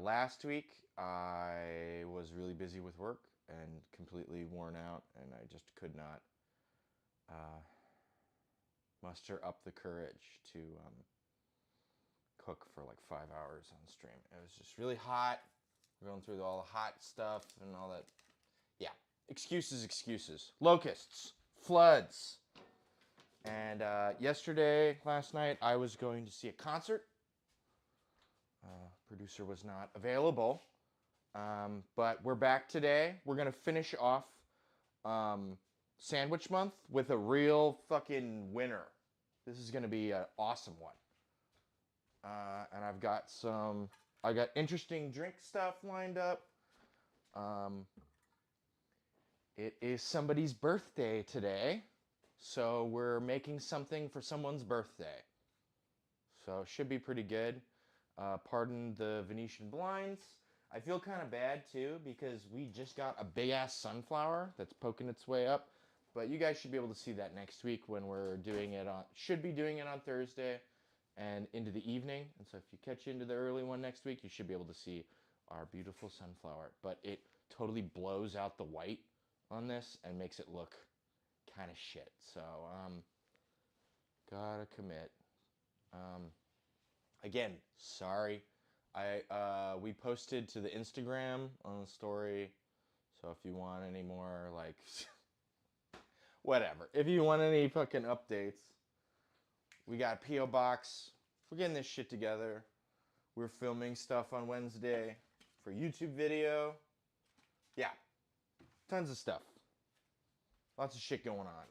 Last week, I was really busy with work and completely worn out, and I just could not uh, muster up the courage to cook for like 5 hours on stream. It was just really hot. We're going through all the hot stuff and all that. Yeah, excuses, excuses. Locusts, floods. And last night, I was going to see a concert. Producer was not available. But we're back today. We're going to finish off Sandwich Month with a real fucking winner. This is going to be an awesome one. And I got interesting drink stuff lined up. It is somebody's birthday today. So we're making something for someone's birthday. So it should be pretty good. Pardon the Venetian blinds. I feel kind of bad too because we just got a big ass sunflower that's poking its way up. But you guys should be able to see that next week when we're doing it should be doing it on Thursday and into the evening. And so if you catch into the early one next week, you should be able to see our beautiful sunflower. But it totally blows out the white on this and makes it look kind of shit. So, gotta commit. Again, sorry. We posted to the Instagram on the story. So if you want any more, like, whatever. If you want any fucking updates, we got P.O. Box. We're getting this shit together. We're filming stuff on Wednesday for YouTube video. Yeah, tons of stuff. Lots of shit going on.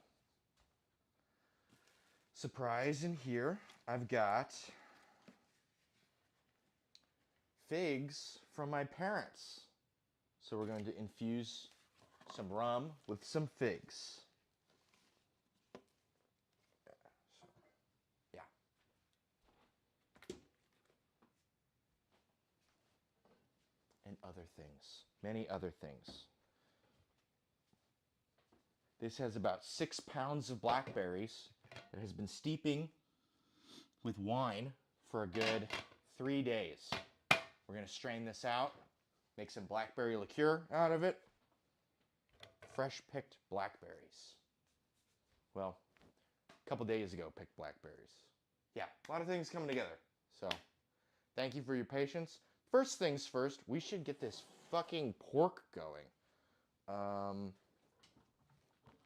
Surprise in here, I've got figs from my parents. So we're going to infuse some rum with some figs. Yeah. And other things. Many other things. This has about 6 pounds of blackberries that has been steeping with wine for a good 3 days. We're going to strain this out, make some blackberry liqueur out of it. Fresh picked blackberries. Well, a couple days ago picked blackberries. Yeah, a lot of things coming together. So, thank you for your patience. First things first, we should get this fucking pork going.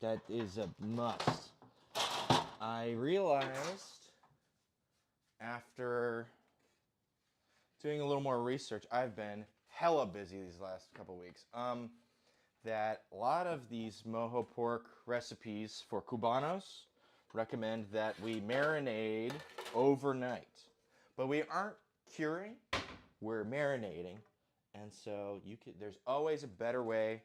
That is a must. I realized after doing a little more research, I've been hella busy these last couple weeks, that a lot of these mojo pork recipes for Cubanos recommend that we marinate overnight. But we aren't curing, we're marinating. And so there's always a better way,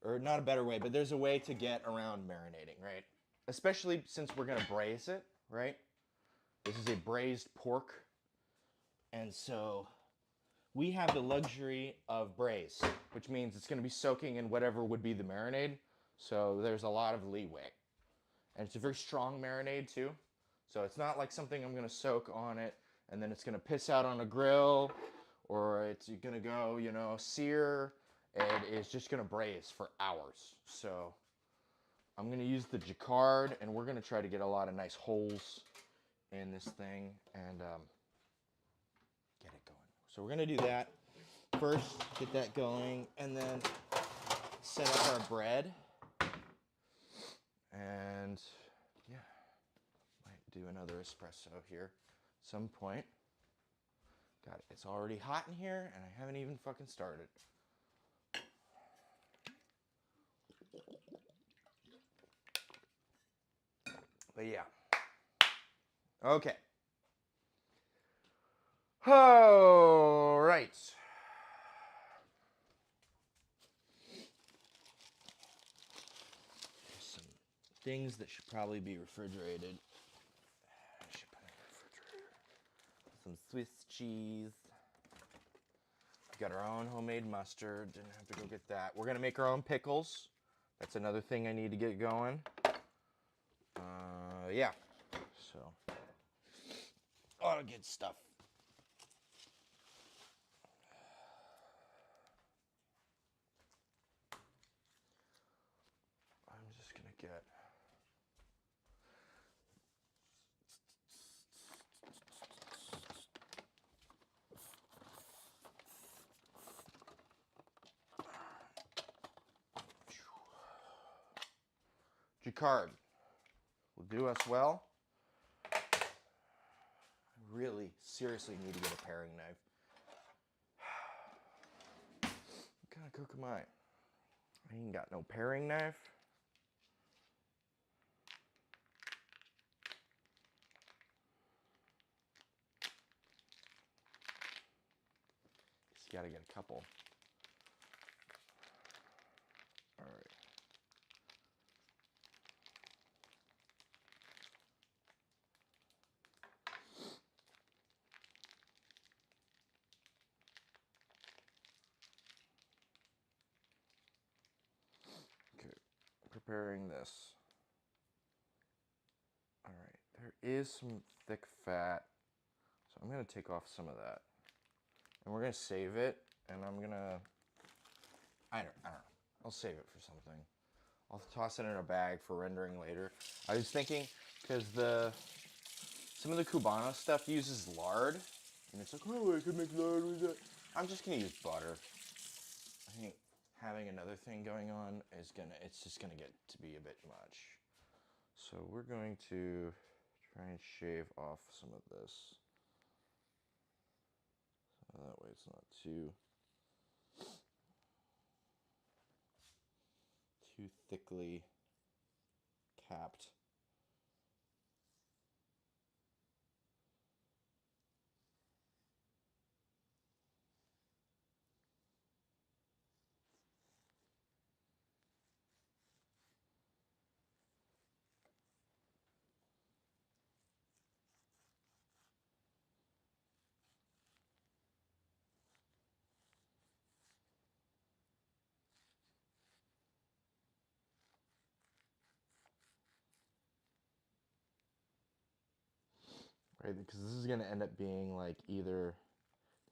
or not a better way, but there's a way to get around marinating, right? Especially since we're gonna braise it, right? This is a braised pork. And so we have the luxury of braise, which means it's gonna be soaking in whatever would be the marinade. So there's a lot of leeway. And it's a very strong marinade too. So it's not like something I'm gonna soak on it and then it's gonna piss out on a grill, or it's gonna go, sear, and it's just gonna braise for hours. So I'm gonna use the jacquard, and we're gonna try to get a lot of nice holes in this thing and get it going. So we're gonna do that first, get that going, and then set up our bread. And yeah, might do another espresso here at some point. Got it. It's already hot in here, and I haven't even fucking started. But yeah. Okay. All right. There's some things that should probably be refrigerated. I should put in the refrigerator. Some Swiss cheese. We got our own homemade mustard. Didn't have to go get that. We're gonna make our own pickles. That's another thing I need to get going. Yeah. So, a lot of good stuff. get. Jacquard will do us well. I really, seriously need to get a paring knife. What kind of cook am I? I ain't got no paring knife. Just gotta get a couple. All right. Okay, preparing this. All right, there is some thick fat, so I'm gonna take off some of that, and we're gonna save it. And I'm gonna, I don't know. I'll save it for something. I'll toss it in a bag for rendering later. I was thinking because some of the Cubano stuff uses lard, and it's like, oh, I could make lard with that. I'm just gonna use butter. I think having another thing going on it's just gonna get to be a bit much. So we're going to try and shave off some of this. So that way it's not too thickly capped. Right, because this is going to end up being like either,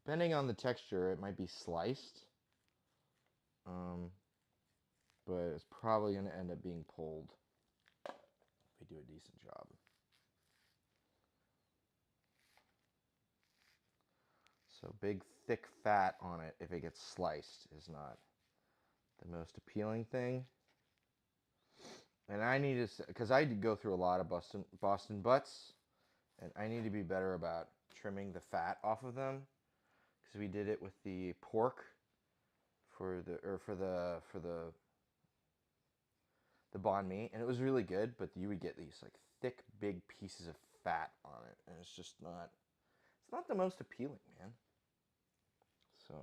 depending on the texture, it might be sliced, but it's probably going to end up being pulled if we do a decent job. So big, thick fat on it, if it gets sliced, is not the most appealing thing. And I need to, because I go through a lot of Boston butts, and I need to be better about trimming the fat off of them, because we did it with the pork for the banh mi, and it was really good. But you would get these like thick, big pieces of fat on it, and it's just not. It's not the most appealing, man. So,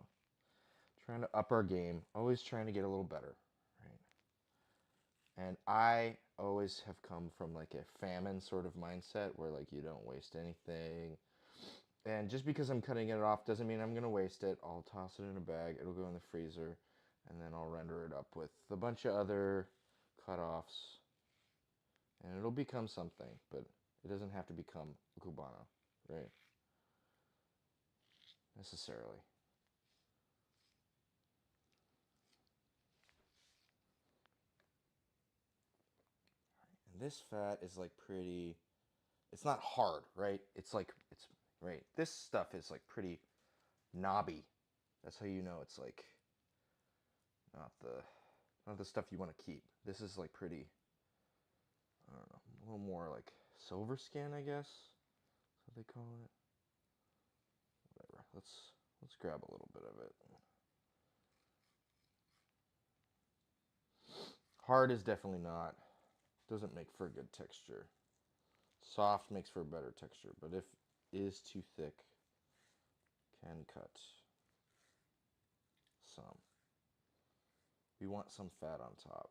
trying to up our game, always trying to get a little better, right? And I always have come from like a famine sort of mindset where like you don't waste anything. And just because I'm cutting it off doesn't mean I'm going to waste it. I'll toss it in a bag, it'll go in the freezer, and then I'll render it up with a bunch of other cut-offs. And it'll become something, but it doesn't have to become a Cubano, right? Necessarily. And this fat is like pretty, it's not hard, right? It's like, it's, right? This stuff is like pretty knobby. That's how you know it's like not the stuff you want to keep. This is like pretty, I don't know, a little more like silver skin, I guess. That's what they call it. Whatever. Let's grab a little bit of it. Hard is definitely not. Doesn't make for a good texture. Soft makes for a better texture, but if it is too thick, can cut some. We want some fat on top.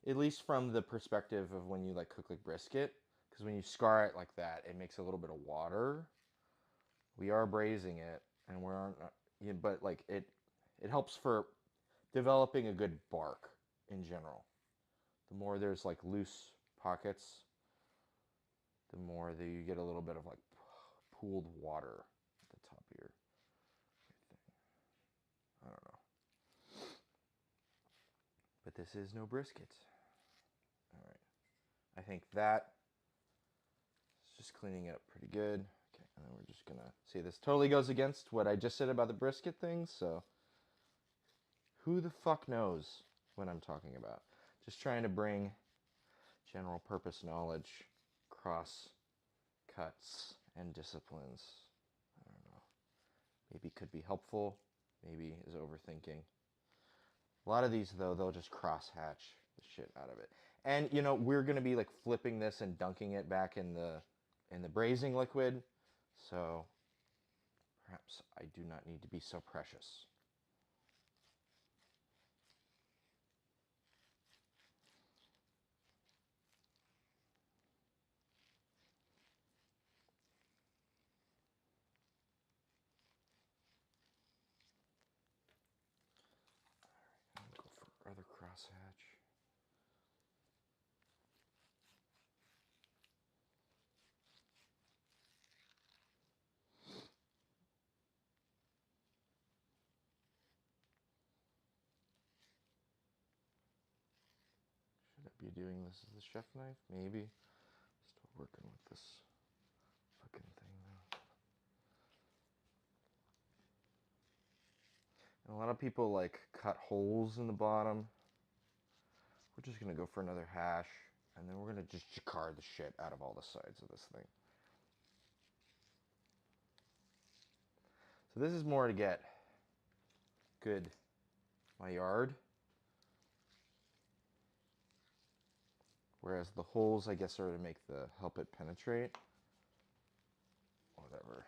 At least from the perspective of when you like cook like brisket, because when you scar it like that, it makes a little bit of water. We are braising it, and we're not, yeah, but like it helps for developing a good bark in general. The more there's like loose pockets, the more that you get a little bit of like pooled water at the top of your thing. I don't know. But this is no brisket. think that is just cleaning it up pretty good. Okay, and then we're just gonna see, this totally goes against what I just said about the brisket thing, so who the fuck knows what I'm talking about. Just trying to bring general purpose knowledge across cuts and disciplines. I don't know. Maybe could be helpful, maybe is overthinking. A lot of these, though, they'll just cross-hatch the shit out of it. And, you know, we're going to be, like, flipping this and dunking it back in the braising liquid. So, perhaps I do not need to be so precious. All right, I'll go for other crosshatch. Should I be doing this as the chef knife? Maybe. Still working with this fucking thing though. And a lot of people like cut holes in the bottom. We're just gonna go for another hash, and then we're gonna just jacquard the shit out of all the sides of this thing. So this is more to get good Maillard. Whereas the holes, I guess, are to make help it penetrate. Whatever.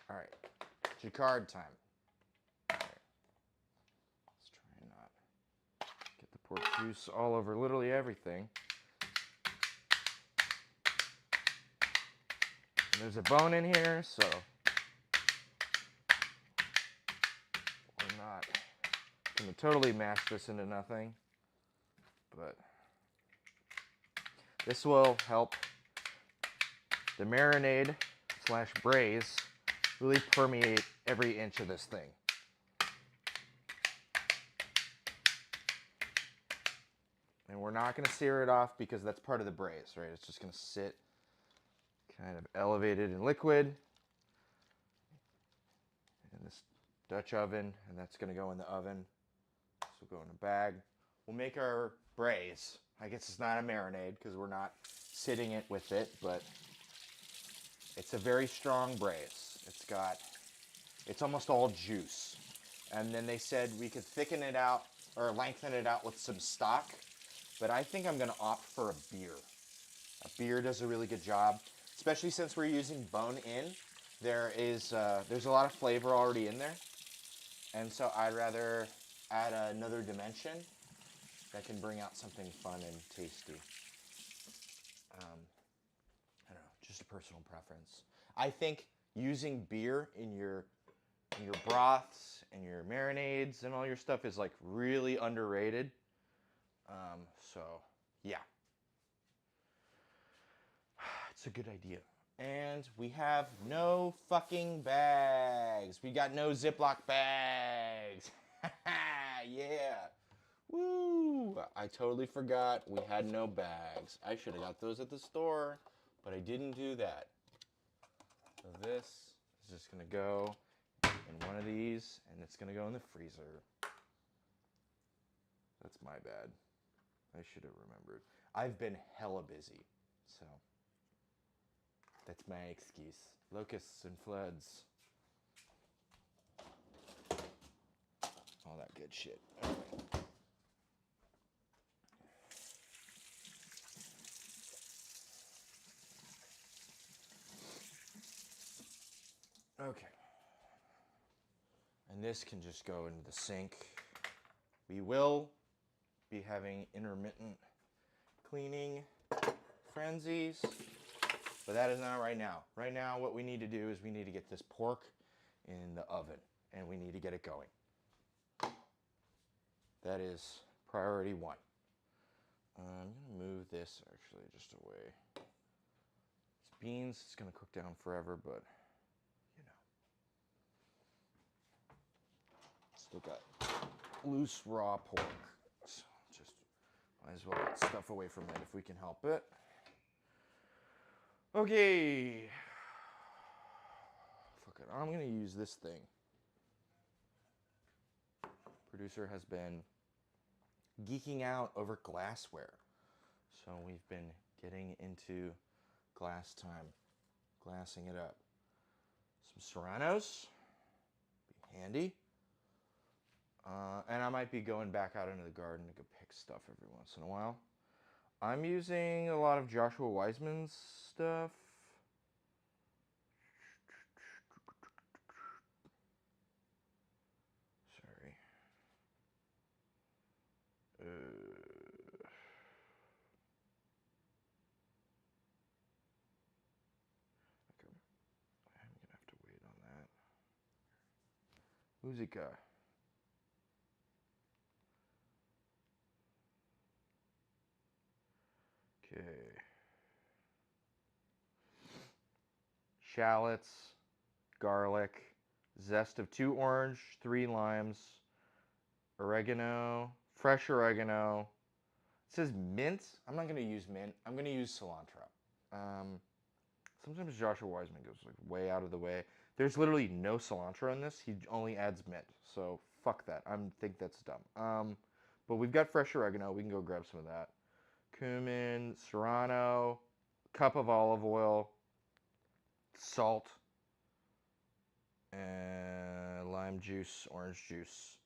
All right, jacquard time. All right. Let's try and not get the pork juice all over literally everything. And there's a bone in here, so we're not going to totally mash this into nothing, but this will help the marinade / braise really permeate every inch of this thing. And we're not going to sear it off because that's part of the braise, right? It's just going to sit kind of elevated in liquid in this Dutch oven, and that's going to go in the oven. This will go in a bag. We'll make our braise. I guess it's not a marinade because we're not sitting it with it, but it's a very strong braise. It's almost all juice. And then they said we could thicken it out or lengthen it out with some stock, but I think I'm going to opt for a beer. A beer does a really good job, especially since we're using bone-in. There's a lot of flavor already in there, and so I'd rather add another dimension that can bring out something fun and tasty. I don't know, just a personal preference. I think using beer in your broths and your marinades and all your stuff is like really underrated. So yeah, it's a good idea. And we have no fucking bags. We got no Ziploc bags. Yeah. Woo! I totally forgot we had no bags. I should have got those at the store, but I didn't do that. So this is just going to go in one of these, and it's going to go in the freezer. That's my bad. I should have remembered. I've been hella busy, so that's my excuse. Locusts and floods. All that good shit. All right. Okay. And this can just go into the sink. We will be having intermittent cleaning frenzies. But that is not right now. Right now, what we need to do is we need to get this pork in the oven, and we need to get it going. That is priority one. I'm going to move this actually just away. It's beans. It's going to cook down forever, but you know. Still got loose raw pork. So just might as well get stuff away from it if we can help it. Okay. Fuck it. I'm going to use this thing. Producer has been geeking out over glassware. So we've been getting into glass time, glassing it up. Some Serranos, be handy. And I might be going back out into the garden to go pick stuff every once in a while. I'm using a lot of Joshua Weissman's stuff. Sorry. Okay. I'm gonna have to wait on that. Musica. Okay. Shallots, garlic, zest of 2 orange, 3 limes, oregano, fresh oregano. It says mint. I'm not going to use mint. I'm going to use cilantro. Sometimes Joshua Weissman goes like way out of the way. There's literally no cilantro in this. He only adds mint. So fuck that. I think that's dumb. But we've got fresh oregano. We can go grab some of that. Cumin, serrano, cup of olive oil, salt, and lime juice, orange juice,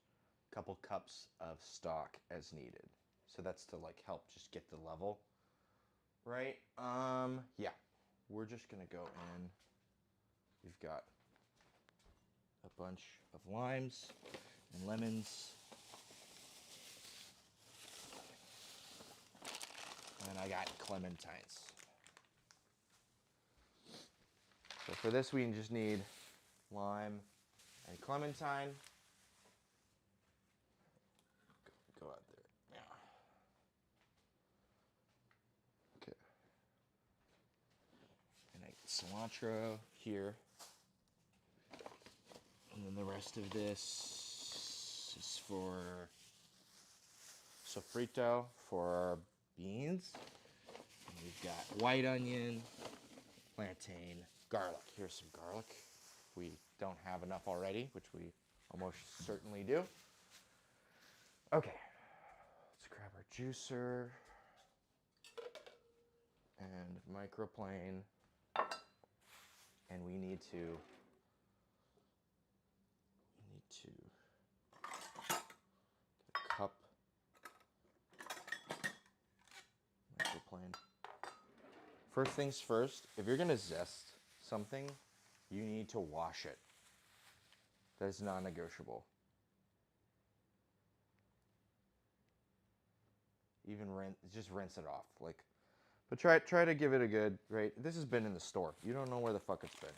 a couple cups of stock as needed. So that's to like help just get the level right. Yeah, we're just gonna go in. We've got a bunch of limes and lemons, and I got clementines. So for this, we just need lime and clementine. Go out there. Yeah. Okay. And I get cilantro here. And then the rest of this is for sofrito for our beans. And we've got white onion, plantain, garlic. Here's some garlic. We don't have enough already, which we almost certainly do. Okay, let's grab our juicer and microplane, and we need to get a cup, microplane. First things first, if you're gonna zest something, you need to wash it. That is non-negotiable. Even just rinse it off. But try to give it a good, right? This has been in the store. You don't know where the fuck it's been.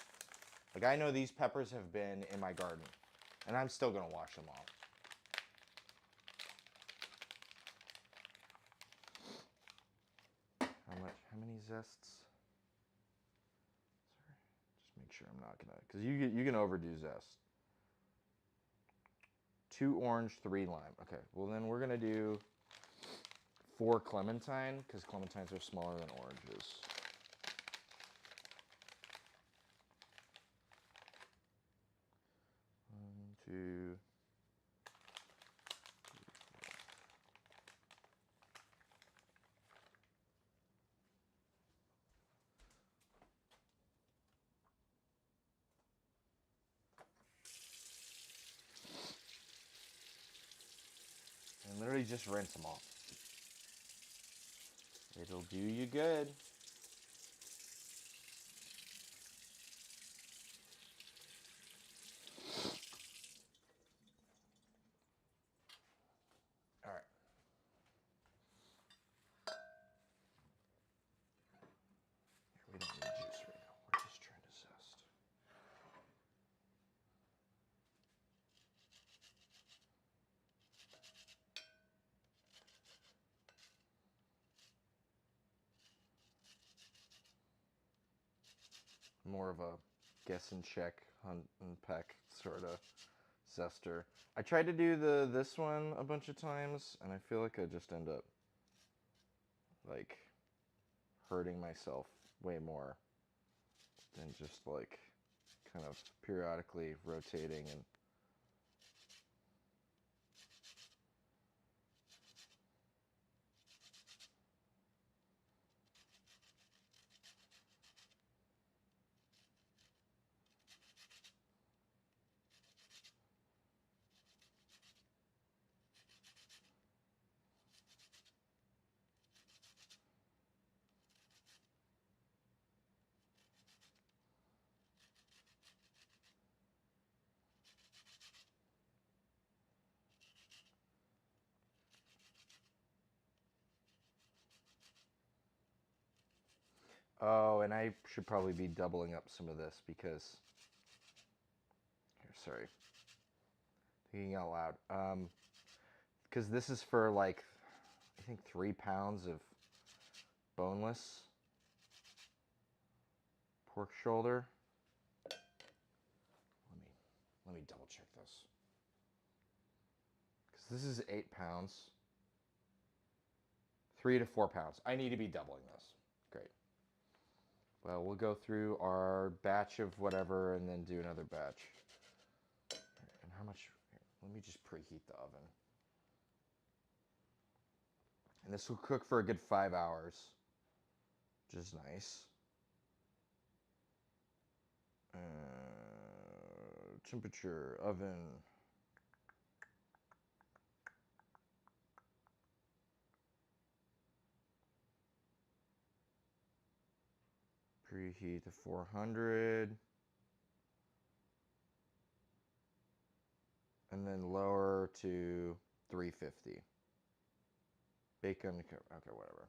Like, I know these peppers have been in my garden, and I'm still gonna wash them all. How many zests? Sorry, just make sure I'm not gonna, because you can overdo zest. 2 orange, 3 lime. Okay, well then we're gonna do 4 clementine, because clementines are smaller than oranges. One, two, and literally just rinse them off. It'll do you good. All right. more of a guess and check, hunt and peck sort of zester. I tried to do this one a bunch of times, and I feel like I just end up like hurting myself way more than just like kind of periodically rotating and oh, and I should probably be doubling up some of this because here, sorry, thinking out loud. Because this is for like I think 3 pounds of boneless pork shoulder. Let me double check this. Because this is 8 pounds. 3 to 4 pounds. I need to be doubling this. Great. Well, we'll go through our batch of whatever and then do another batch. And how much? Let me just preheat the oven. And this will cook for a good 5 hours, which is nice. Temperature, oven. Preheat to 400. And then lower to 350. Bacon, okay, whatever.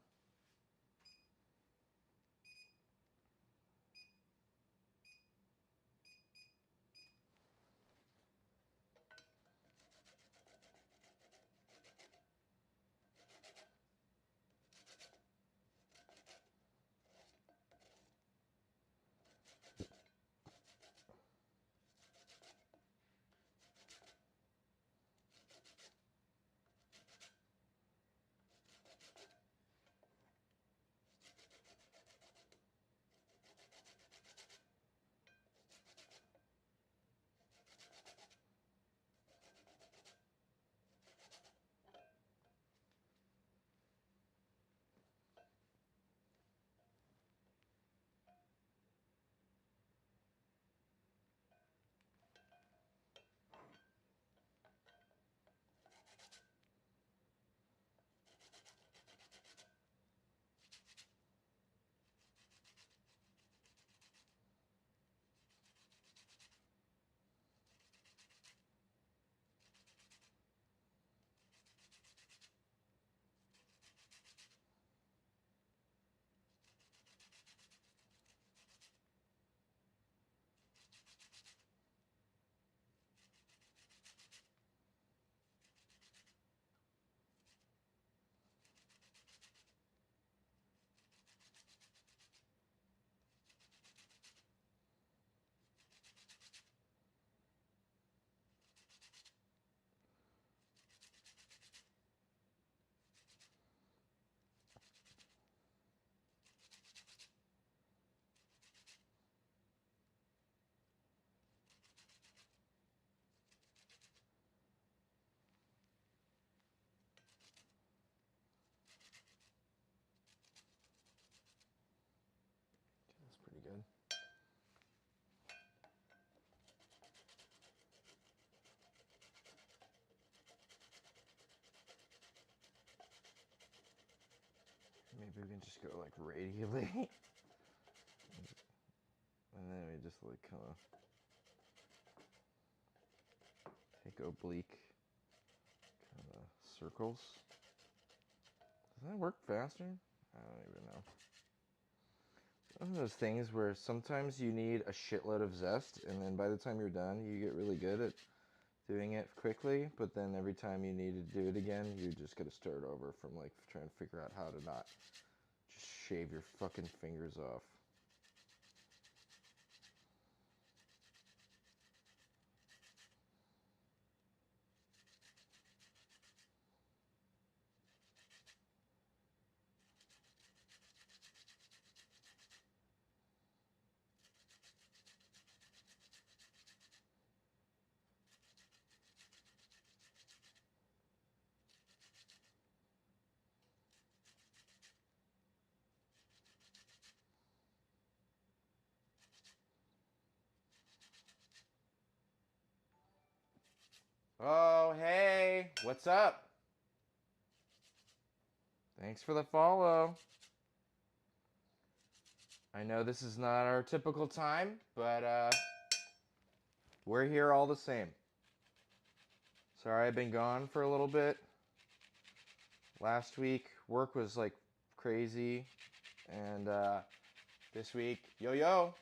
That's pretty good. Maybe we can just go like radially. And then we just like kind of take oblique kind of circles. Does that work faster? I don't even know. One of those things where sometimes you need a shitload of zest, and then by the time you're done, you get really good at doing it quickly, but then every time you need to do it again, you just gotta start over from like trying to figure out how to not just shave your fucking fingers off. Oh, hey, what's up? Thanks for the follow. I know this is not our typical time, but we're here all the same. Sorry I've been gone for a little bit. Last week, work was like crazy, and this week, yo.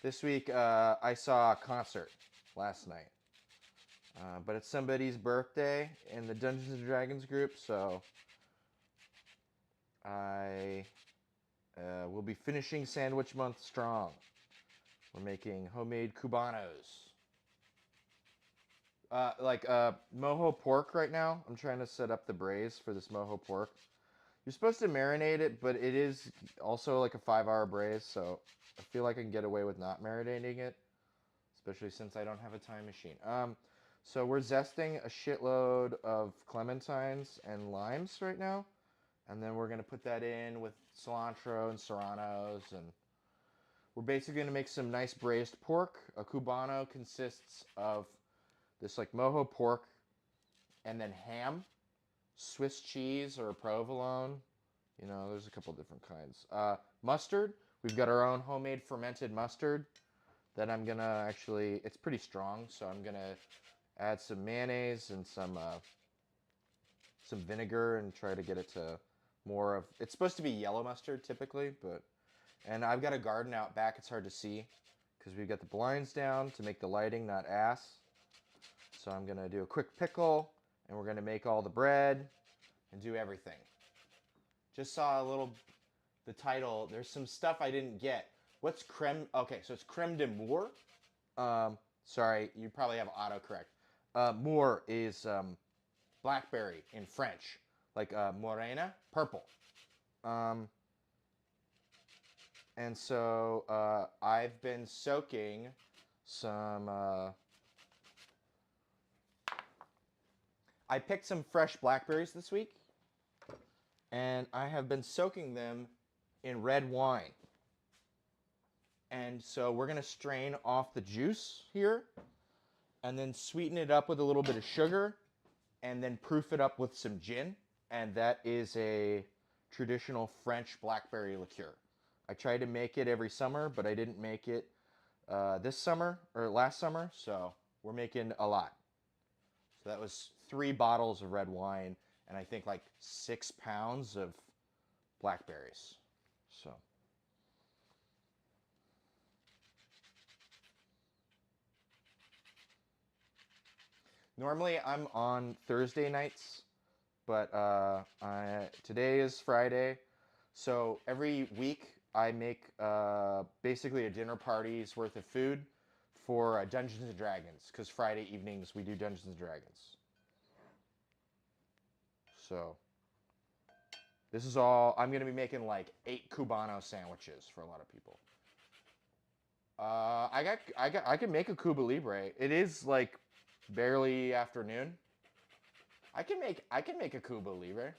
This week, I saw a concert last night. But it's somebody's birthday in the Dungeons and Dragons group, so I will be finishing Sandwich Month strong. We're making homemade Cubanos. Mojo pork right now. I'm trying to set up the braise for this mojo pork. You're supposed to marinate it, but it is also like a 5-hour braise, so I feel like I can get away with not marinating it, especially since I don't have a time machine. So we're zesting a shitload of clementines and limes right now, and then we're gonna put that in with cilantro and serranos, and we're basically gonna make some nice braised pork. A cubano consists of this like mojo pork, and then ham, Swiss cheese or provolone. You know, there's a couple different kinds. Mustard. We've got our own homemade fermented mustard that I'm gonna actually. It's pretty strong, so I'm gonna add some mayonnaise and some vinegar and try to get it to more of. It's supposed to be yellow mustard typically, but and I've got a garden out back. It's hard to see because we've got the blinds down to make the lighting not ass. So I'm gonna do a quick pickle, and we're gonna make all the bread and do everything. Just saw the title. There's some stuff I didn't get. What's creme? Okay, so it's creme de Mure. Sorry, you probably have autocorrect. Mure is blackberry in French, like morena, purple. And so I've been soaking some. I picked some fresh blackberries this week, and I have been soaking them in red wine. And so we're gonna strain off the juice here, and then sweeten it up with a little bit of sugar, and then proof it up with some gin. And that is a traditional French blackberry liqueur. I try to make it every summer, but I didn't make it this summer or last summer, so we're making a lot. So that was 3 bottles of red wine and I think like 6 pounds of blackberries. So normally I'm on Thursday nights, but today is Friday. So every week I make basically a dinner party's worth of food for Dungeons and Dragons, because Friday evenings we do Dungeons and Dragons. So this is all. I'm gonna be making like 8 Cubano sandwiches for a lot of people. I can make a Cuba Libre. It is like barely afternoon. I can make a Cuba Libre.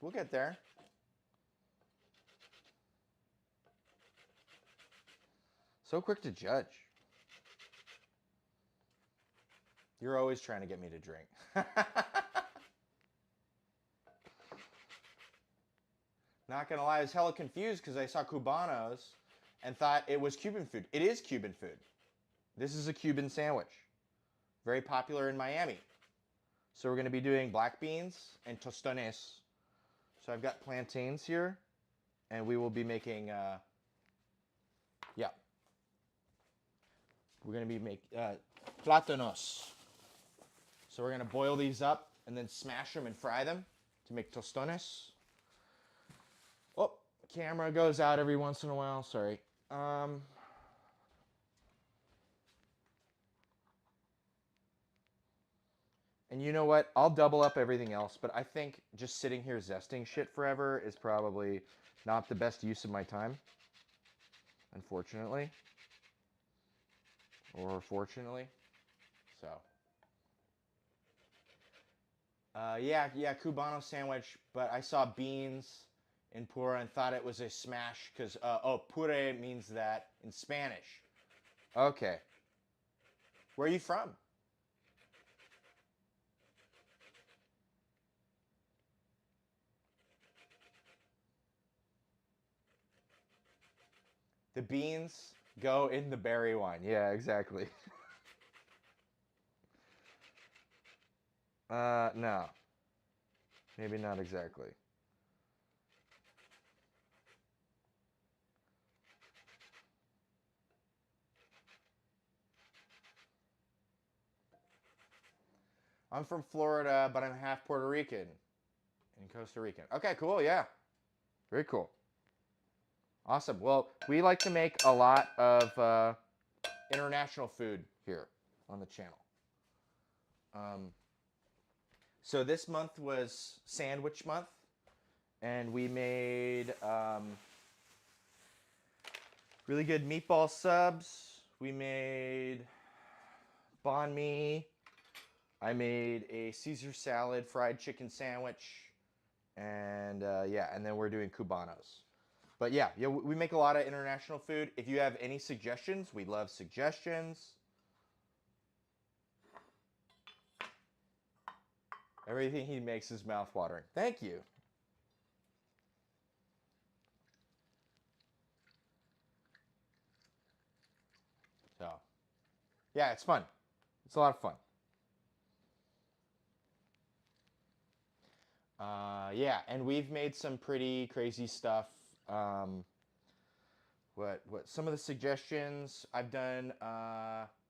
We'll get there. So quick to judge. You're always trying to get me to drink. Not gonna lie, I was hella confused because I saw Cubanos and thought it was Cuban food. It is Cuban food. This is a Cuban sandwich. Very popular in Miami. So we're gonna be doing black beans and tostones. So I've got plantains here, and we will be making, yeah. We're gonna be making plátanos. So we're gonna boil these up and then smash them and fry them to make tostones. Oh, camera goes out every once in a while. Sorry. And you know what? I'll double up everything else, but I think just sitting here zesting shit forever is probably not the best use of my time. Unfortunately. Or fortunately. So. Yeah, Cubano sandwich, but I saw beans in pura and thought it was a smash because, oh, pure means that in Spanish. Okay. Where are you from? The beans go in the berry wine. Yeah, exactly. No. Maybe not exactly. I'm from Florida, but I'm half Puerto Rican and Costa Rican. Okay, cool. Yeah. Very cool. Awesome. Well, we like to make a lot of international food here on the channel. Um, so this month was Sandwich Month, and we made really good meatball subs. We made banh mi. I made a Caesar salad fried chicken sandwich, and yeah, and then we're doing Cubanos. But yeah, we make a lot of international food. If you have any suggestions, we love suggestions. Everything he makes is mouth-watering. Thank you. So, yeah, it's fun. It's a lot of fun. Yeah, and we've made some pretty crazy stuff. What some of the suggestions I've done?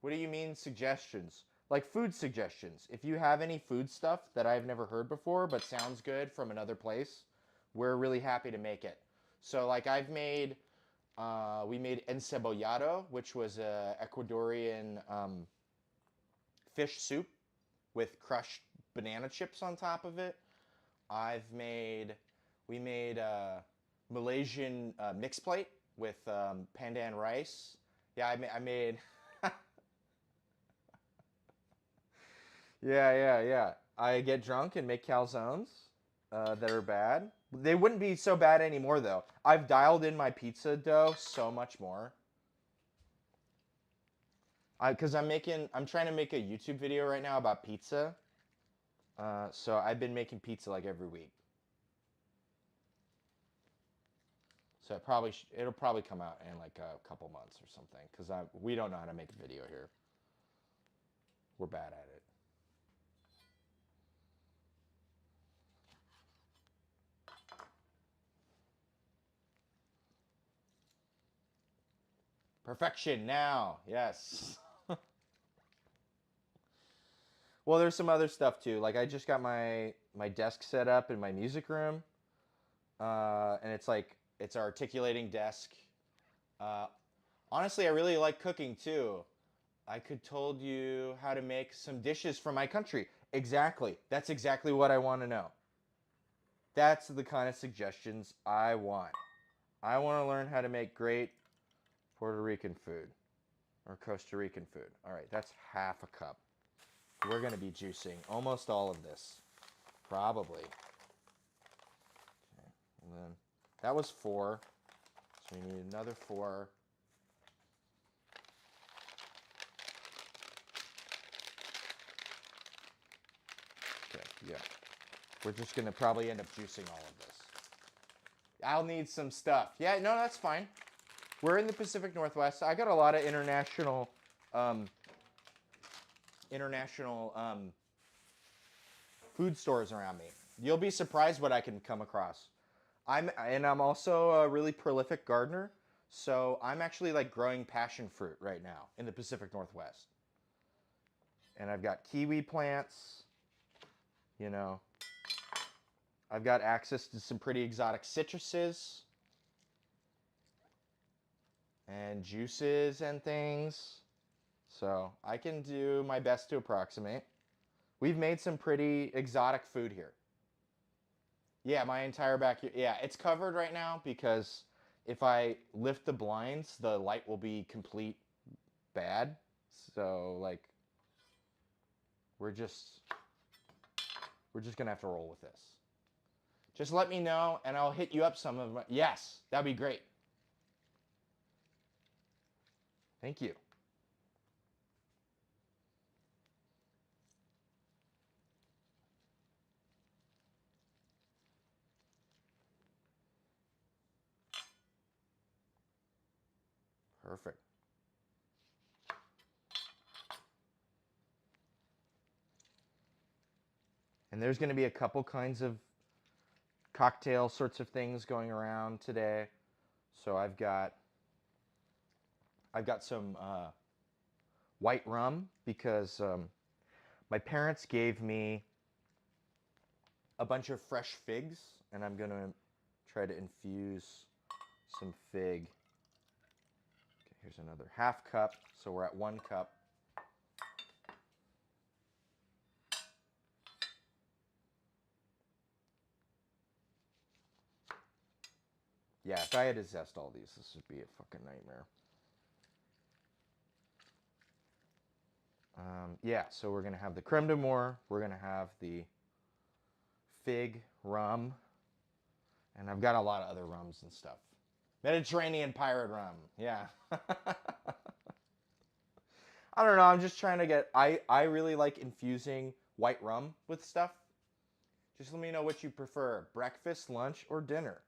What do you mean suggestions? Like food suggestions. If you have any food stuff that I've never heard before but sounds good from another place, we're really happy to make it. So like we made encebollado, which was a Ecuadorian fish soup with crushed banana chips on top of it. We made Malaysian mixed plate with pandan rice. Yeah, I made. Yeah. I get drunk and make calzones that are bad. They wouldn't be so bad anymore though. I've dialed in my pizza dough so much more. Because I'm trying to make a YouTube video right now about pizza. So I've been making pizza like every week. So it'll probably come out in like a couple months or something because we don't know how to make a video here. We're bad at it. Perfection now, yes. Well, there's some other stuff too. Like I just got my desk set up in my music room, and it's an articulating desk. Uh, Honestly, I really like cooking too. I could told you how to make some dishes from my country. Exactly. That's exactly what I want to know. That's the kind of suggestions I want. I want to learn how to make great Puerto Rican food or Costa Rican food. All right, that's half a cup. We're going to be juicing almost all of this. Probably. Okay, and then that was 4. So we need another 4. Okay, yeah. We're just going to probably end up juicing all of this. I'll need some stuff. Yeah, no, that's fine. We're in the Pacific Northwest. I got a lot of international food stores around me. You'll be surprised what I can come across. I'm also a really prolific gardener, so I'm actually like growing passion fruit right now in the Pacific Northwest. And I've got kiwi plants, you know. I've got access to some pretty exotic citruses and juices and things. So I can do my best to approximate. We've made some pretty exotic food here. Yeah, my entire backyard. Yeah, it's covered right now because if I lift the blinds, the light will be complete bad. So like we're just gonna have to roll with this. Just let me know, and I'll hit you up some of my... Yes, that'd be great. Thank you. Perfect. And there's going to be a couple kinds of cocktail sorts of things going around today. So I've got some white rum because my parents gave me a bunch of fresh figs, and I'm going to try to infuse some fig. Okay, here's another half cup, so we're at 1 cup. Yeah, if I had to zest all these, this would be a fucking nightmare. Yeah, so we're going to have the Creme de Mure, we're going to have the fig rum, and I've got a lot of other rums and stuff. Mediterranean pirate rum, yeah. I don't know, I'm just trying to get... I really like infusing white rum with stuff. Just let me know what you prefer, breakfast, lunch, or dinner.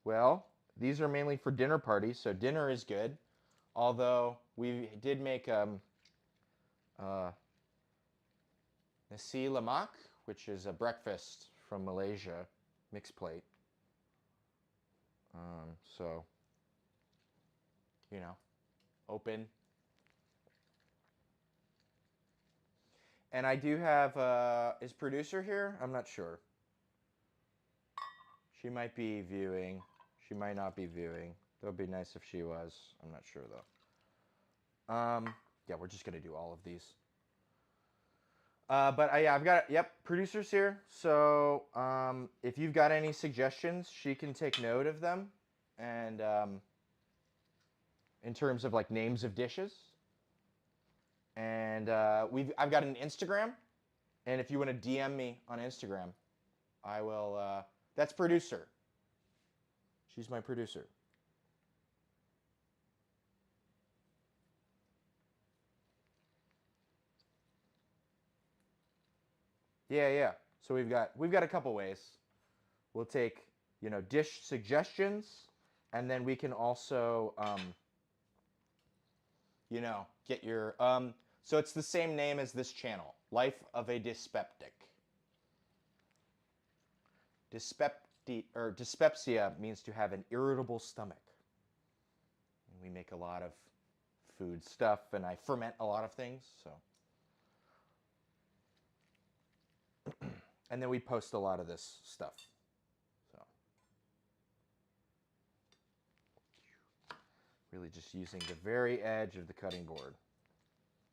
Well, these are mainly for dinner parties, so dinner is good. Although we did make nasi lemak, which is a breakfast from Malaysia, mixed plate. So, you know, open. And I do have, is producer here? I'm not sure. She might be viewing. She might not be viewing. That would be nice if she was. I'm not sure though. Yeah, we're just gonna do all of these. But yeah, I've got, yep, producers here. So if you've got any suggestions, she can take note of them. And in terms of like names of dishes. And I've got an Instagram. And if you want to DM me on Instagram, I will, that's producer. She's my producer. Yeah, yeah. So we've got a couple ways. We'll take, you know, dish suggestions, and then we can also, you know, get your, so it's the same name as this channel, Life of a Dyspeptic. Dyspepsia means to have an irritable stomach. And we make a lot of food stuff, and I ferment a lot of things, so. And then we post a lot of this stuff. So. Really just using the very edge of the cutting board.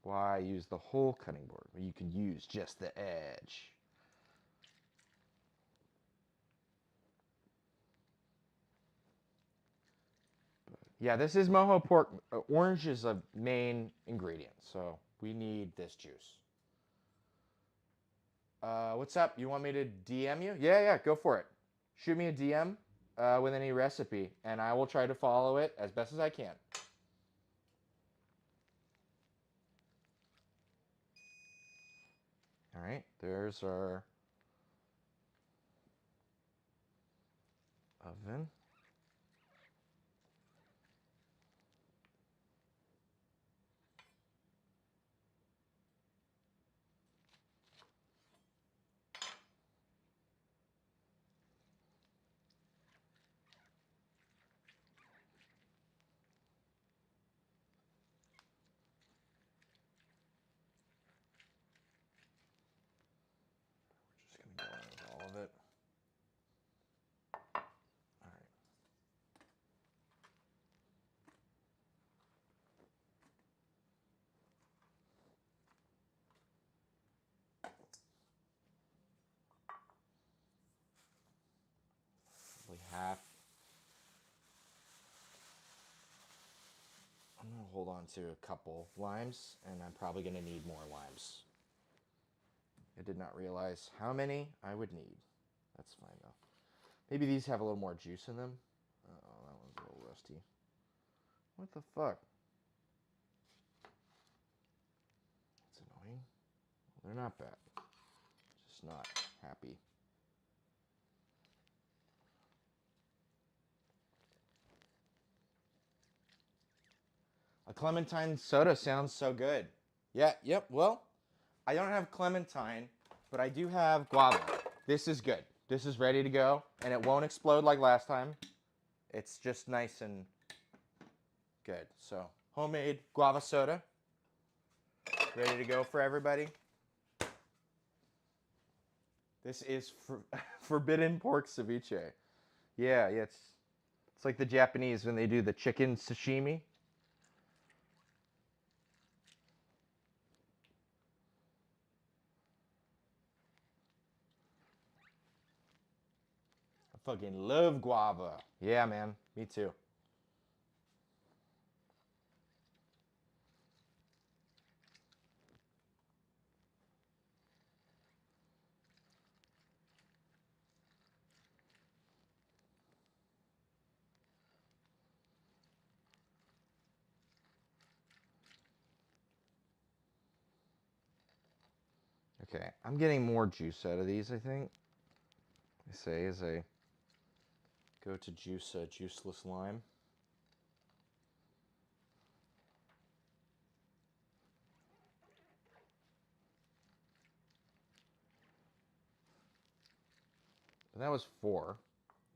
Why use the whole cutting board when you can use just the edge? Yeah, this is mojo pork. Orange is a main ingredient, so we need this juice. What's up? You want me to DM you? Yeah, yeah, go for it. Shoot me a DM with any recipe, and I will try to follow it as best as I can. All right, there's our oven. We're just gonna go in with all of it. All right. Probably half. I'm gonna hold on to a couple limes, and I'm probably gonna need more limes. I did not realize how many I would need. That's fine though. Maybe these have a little more juice in them. Oh, that one's a little rusty. What the fuck? That's annoying. Well, they're not bad. Just not happy. A clementine soda sounds so good. Yeah, yep, well, I don't have clementine, but I do have guava. This is good. This is ready to go, and it won't explode like last time. It's just nice and good. So, homemade guava soda. Ready to go for everybody. This is forbidden pork ceviche. Yeah, it's like the Japanese when they do the chicken sashimi. I fucking love guava. Yeah, man. Me too. Okay, I'm getting more juice out of these, I think. I say as I go to juice juiceless lime. And that was 4.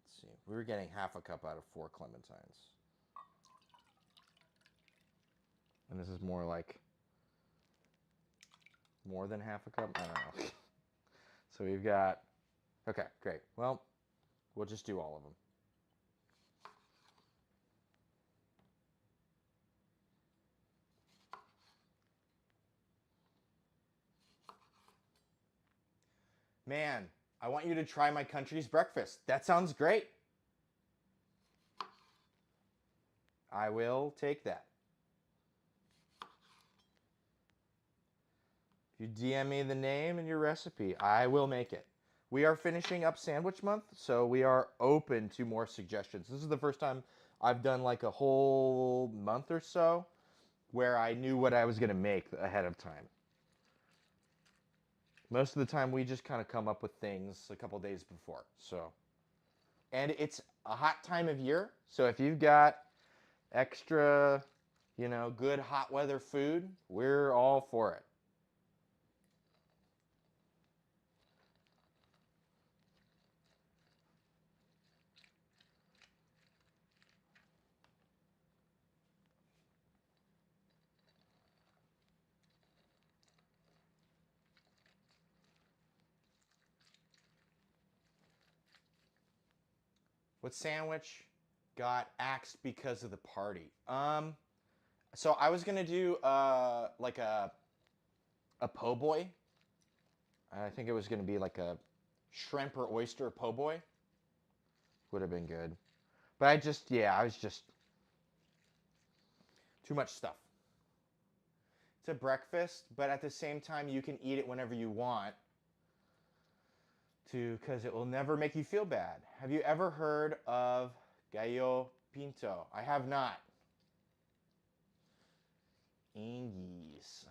Let's see. We were getting half a cup out of 4 clementines. And this is more like more than half a cup? I don't know. So we've got, okay, great. Well, we'll just do all of them. Man, I want you to try my country's breakfast. That sounds great. I will take that. If you DM me the name and your recipe, I will make it. We are finishing up sandwich month, so we are open to more suggestions. This is the first time I've done like a whole month or so where I knew what I was going to make ahead of time. Most of the time we just kind of come up with things a couple days before. So, and it's a hot time of year, so if you've got extra, good hot weather food, we're all for it. What sandwich got axed because of the party? So I was gonna do like a po' boy. I think it was gonna be like a shrimp or oyster po' boy. Would have been good, but I was just too much stuff. It's a breakfast, but at the same time you can eat it whenever you want. Because it will never make you feel bad. Have you ever heard of gallo pinto? I have not. Ingies.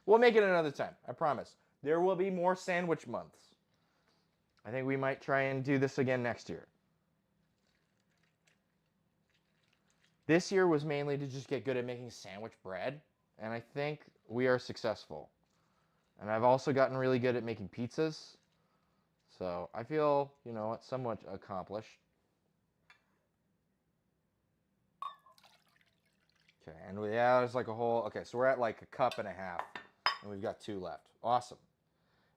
We'll make it another time, I promise. There will be more sandwich months. I think we might try and do this again next year. This year was mainly to just get good at making sandwich bread, and I think we are successful. And I've also gotten really good at making pizzas. So I feel, somewhat accomplished. Okay, and there's like a whole, okay, so we're at like a cup and a half, and we've got 2 left. Awesome.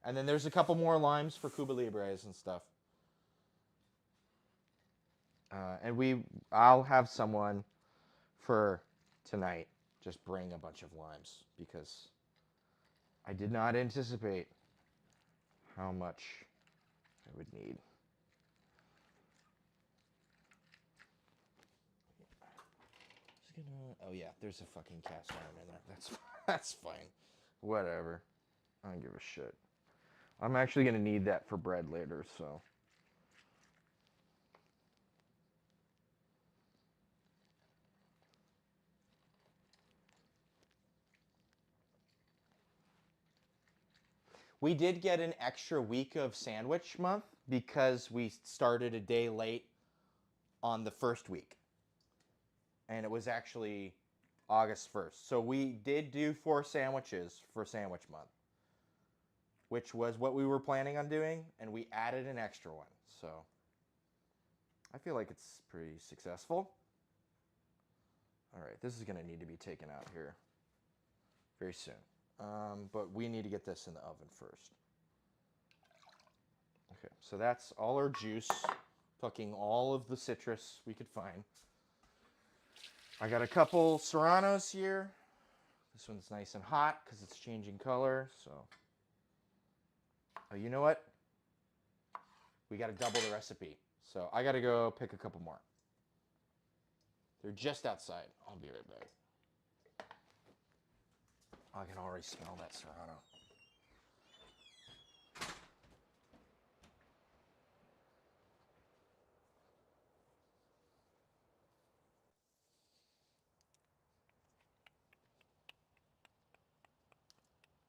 And then there's a couple more limes for Cuba Libres and stuff. I'll have someone for tonight just bring a bunch of limes because I did not anticipate how much I would need. Oh yeah, there's a fucking cast iron in there. That's fine. Whatever. I don't give a shit. I'm actually going to need that for bread later, so. We did get an extra week of sandwich month because we started a day late on the first week. And it was actually August 1st. So we did do 4 sandwiches for sandwich month, which was what we were planning on doing, and we added an extra one. So I feel like it's pretty successful. All right, this is going to need to be taken out here very soon. But we need to get this in the oven first. Okay, so that's all our juice, plucking all of the citrus we could find. I got a couple serranos here. This one's nice and hot because it's changing color, so. Oh, you know what? We got to double the recipe. So I got to go pick a couple more. They're just outside. I'll be right back. I can already smell that serrano.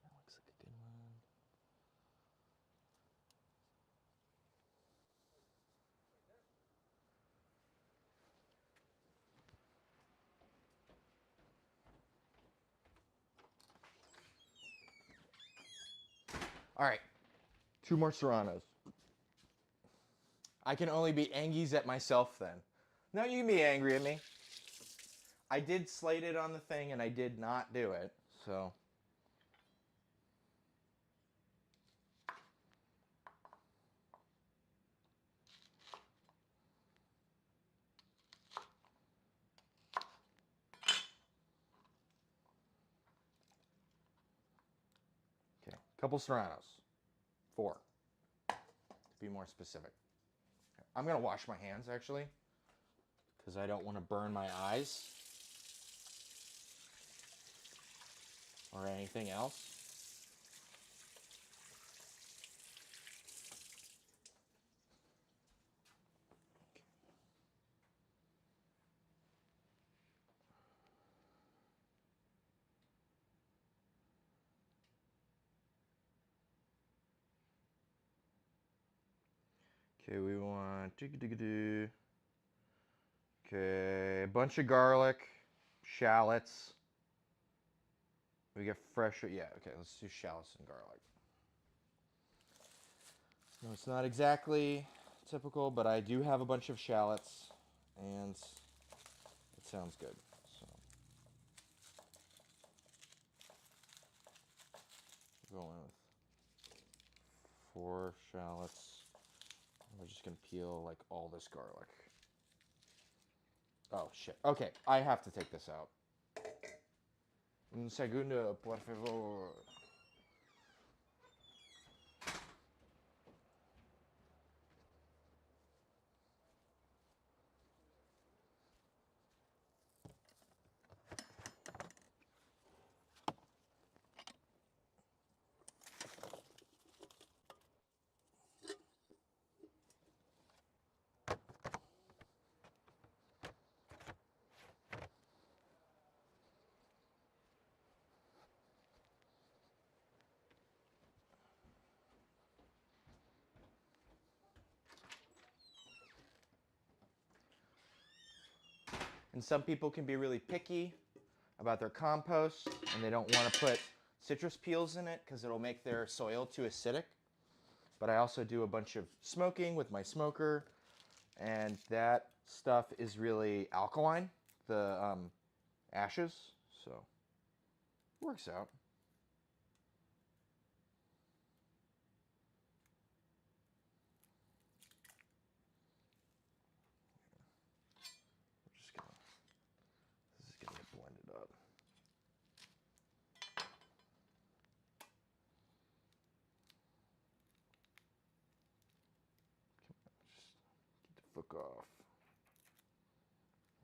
That looks like a good one. All right, 2 more serranos. I can only be angry at myself then. No, you can be angry at me. I did slate it on the thing and I did not do it, so. Okay, couple serranos. 4, to be more specific. I'm gonna wash my hands actually, because I don't want to burn my eyes or anything else. Okay, we want okay, a bunch of garlic, shallots. We get fresh, yeah, okay, let's do shallots and garlic. No, it's not exactly typical, but I do have a bunch of shallots, and it sounds good. So, going with 4 shallots. We're just gonna peel like all this garlic. Oh shit. Okay, I have to take this out. Un segundo, por favor. And some people can be really picky about their compost, and they don't want to put citrus peels in it because it'll make their soil too acidic. But I also do a bunch of smoking with my smoker, and that stuff is really alkaline, the ashes, so it works out. We're just gonna, this is gonna get blended up. Just get the fuck off.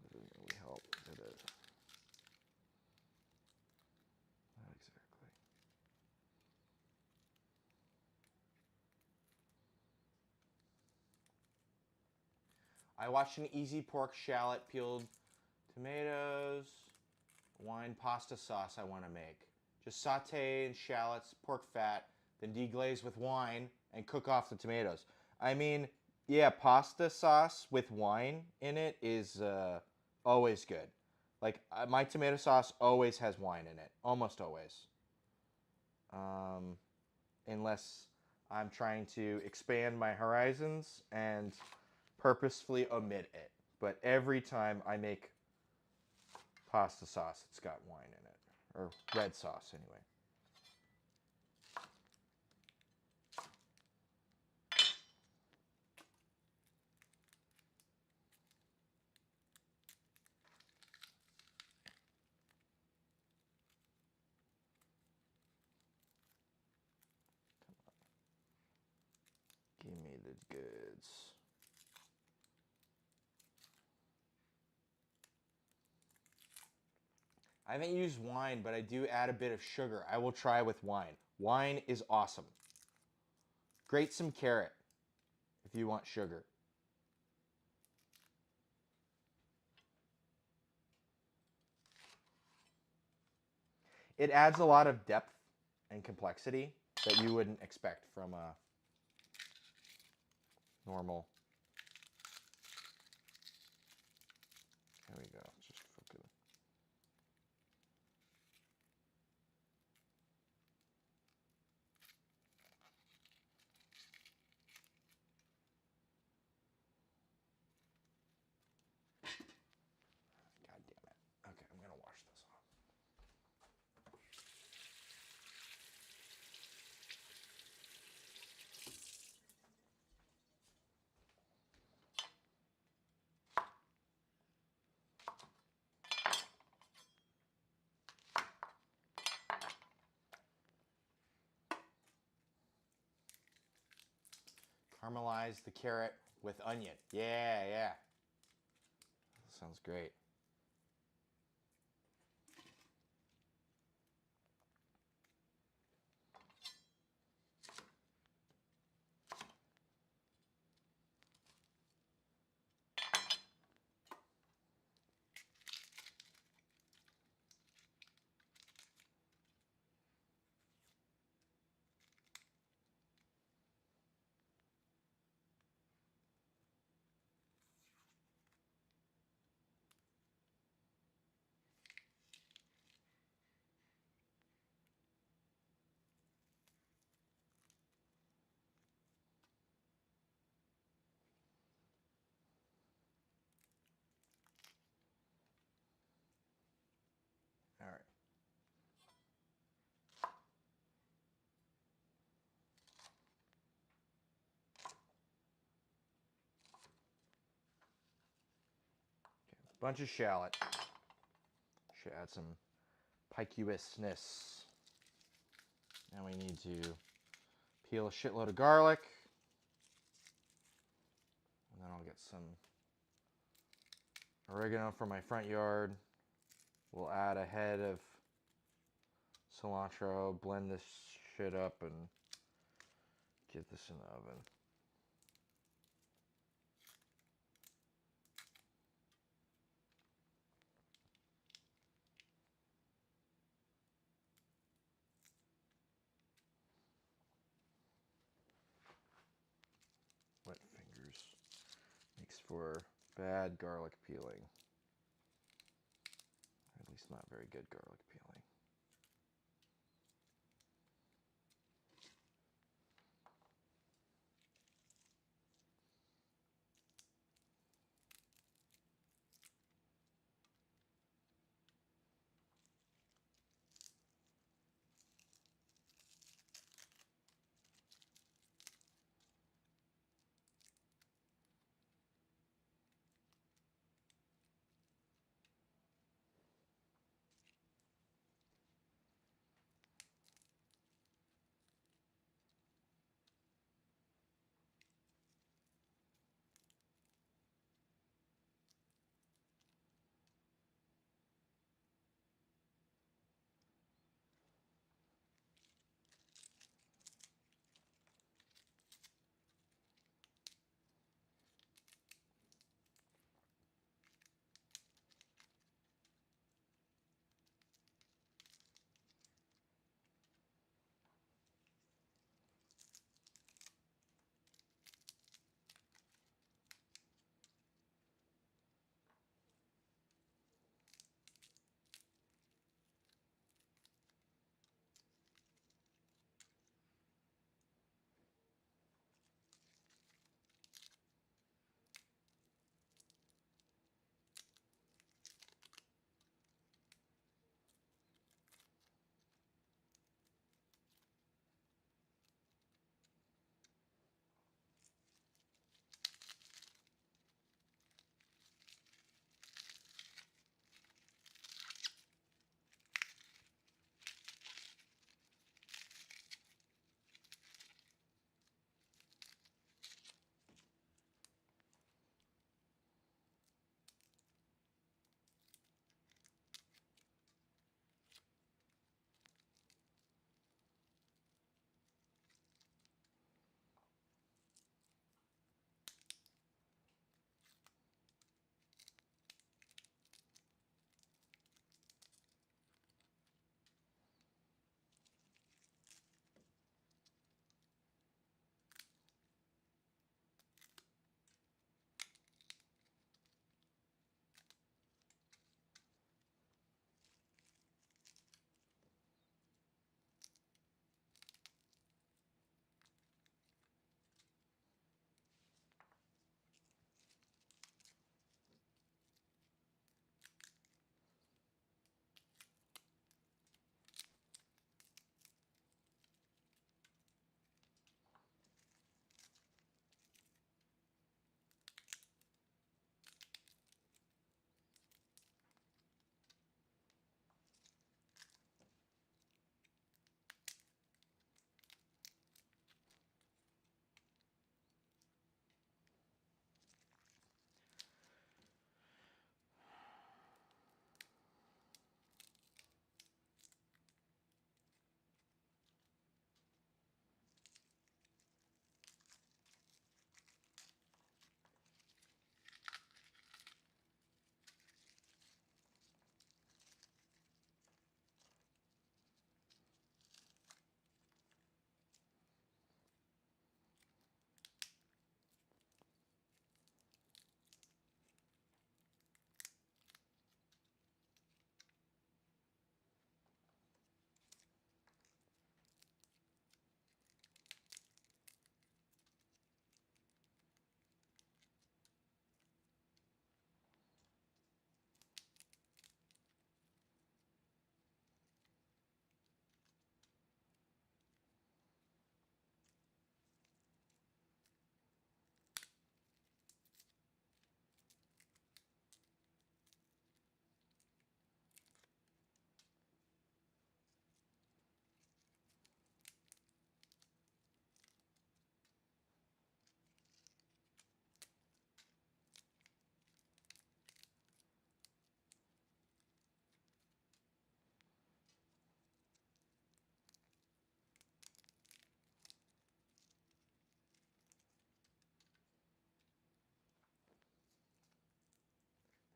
That doesn't really help, did it? Not exactly. I watched an easy pork shallot, peeled tomatoes, wine pasta sauce I want to make. Just saute in shallots, pork fat, then deglaze with wine and cook off the tomatoes. I mean, yeah, pasta sauce with wine in it is always good. Like my tomato sauce always has wine in it, almost always. Um, Unless I'm trying to expand my horizons and purposefully omit it. But every time I make pasta sauce, it's got wine in it. Or red sauce, anyway. Give me the goods. I haven't used wine, but I do add a bit of sugar. I will try with wine. Wine is awesome. Grate some carrot if you want sugar. It adds a lot of depth and complexity that you wouldn't expect from a normal. There we go. Just focus. God damn it. Okay, I'm gonna wash this off. Caramelize the carrot with onion. Yeah, yeah. Sounds great. All right. Bunch of shallot. Should add some piciousness. Now we need to peel a shitload of garlic. And then I'll get some oregano from my front yard. We'll add a head of cilantro, blend this shit up, and get this in the oven. Wet fingers makes for bad garlic peeling. Or at least not very good garlic peeling.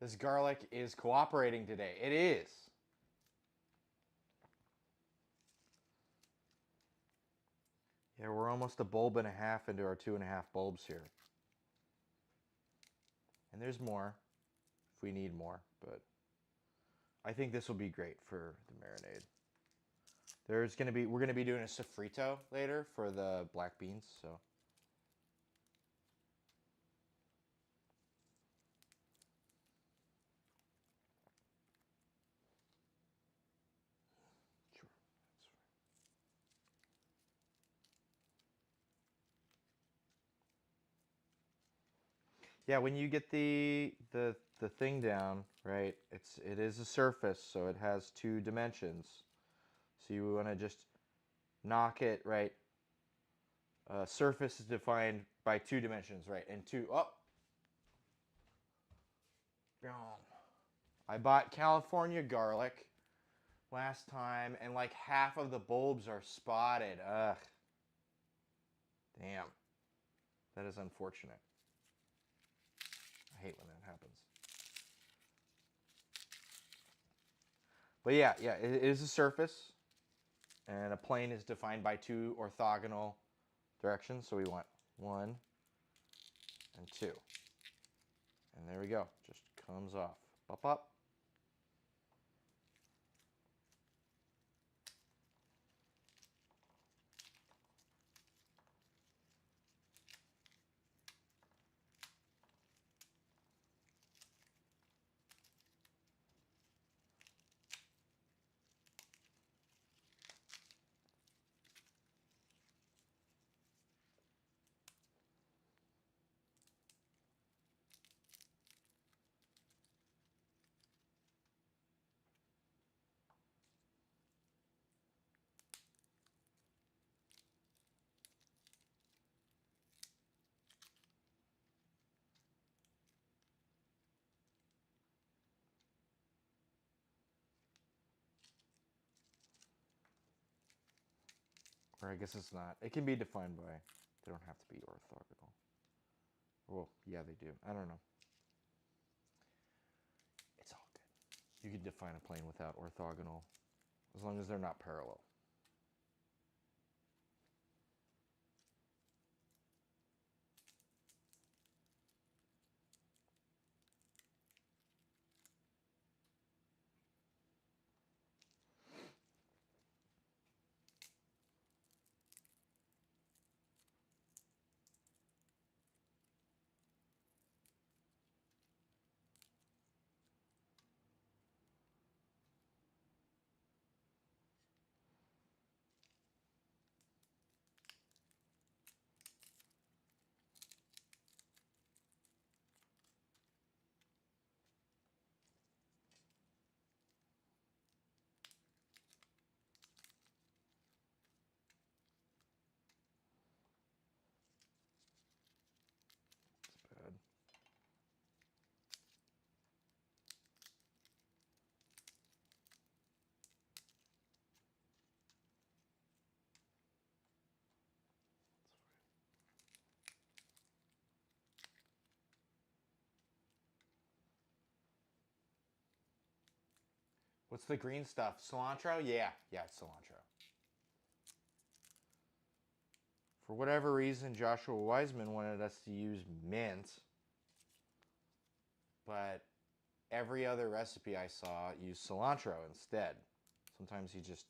This garlic is cooperating today. It is. Yeah, we're almost a bulb and a half into our 2.5 bulbs here. And there's more if we need more, but I think this will be great for the marinade. We're gonna be doing a sofrito later for the black beans, so. Sure. Yeah, when you get the thing down, right? It is a surface, so it has 2 dimensions. So you want to just knock it, right? Surface is defined by 2 dimensions, right? And I bought California garlic last time, and like half of the bulbs are spotted. Ugh. Damn. That is unfortunate. I hate when that happens. But yeah, it is a surface, and a plane is defined by 2 orthogonal directions. So we want 1 and 2. And there we go. Just comes off. Up, up. Or I guess it's not. It can be defined by, they don't have to be orthogonal. Well, yeah, they do. I don't know. It's all good. You can define a plane without orthogonal, as long as they're not parallel. It's bad. What's the green stuff? Cilantro? Yeah, it's cilantro. For whatever reason, Joshua Wiseman wanted us to use mint, but every other recipe I saw used cilantro instead. Sometimes he just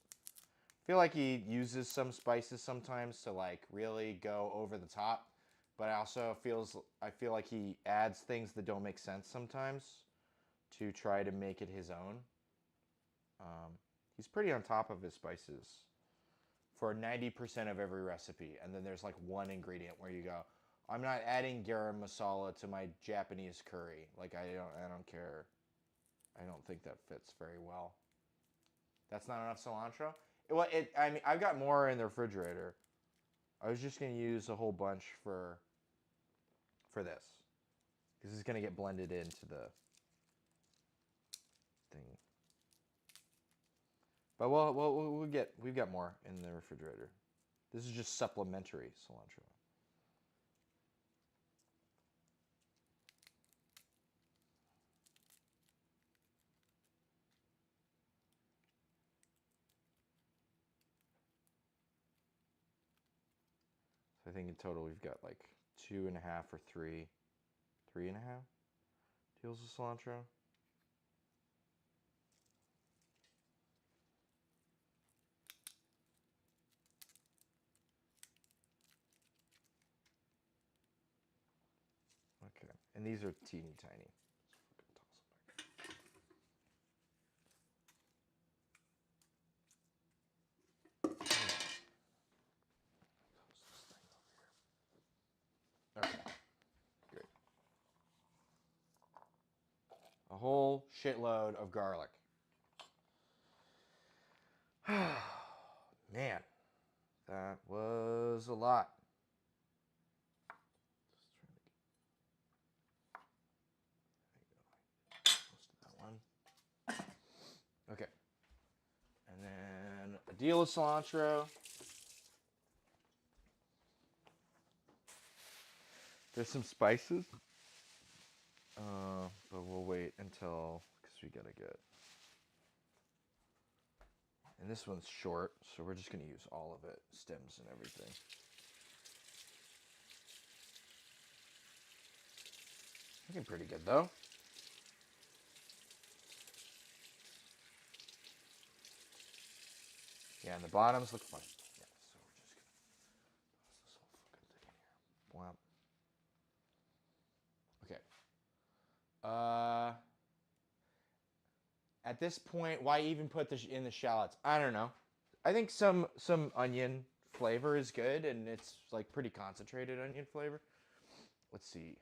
feel like he uses some spices sometimes to like really go over the top, but I feel like he adds things that don't make sense sometimes to try to make it his own. He's pretty on top of his spices for 90% of every recipe, and then there's like one ingredient where you go, I'm not adding garam masala to my Japanese curry. Like I don't care. I don't think that fits very well. That's not enough cilantro. I mean, I've got more in the refrigerator. I was just gonna use a whole bunch for this, because it's gonna get blended into the thing. But we've got more in the refrigerator. This is just supplementary cilantro. I think in total we've got like 2.5 or 3.5 deals of cilantro. Okay, and these are teeny tiny. Okay, good. A whole shitload of garlic. Man, that was a lot. Okay. And then a deal of cilantro. There's some spices. But we'll wait until, because we gotta get. And this one's short, so we're just gonna use all of it, stems and everything. Looking pretty good though. Yeah, and the bottoms look fine. Yeah, so we're just gonna toss this whole fucking thing in here. Wow. Okay. At this point, why even put this in the shallots? I don't know. I think some onion flavor is good, and it's like pretty concentrated onion flavor. Let's see.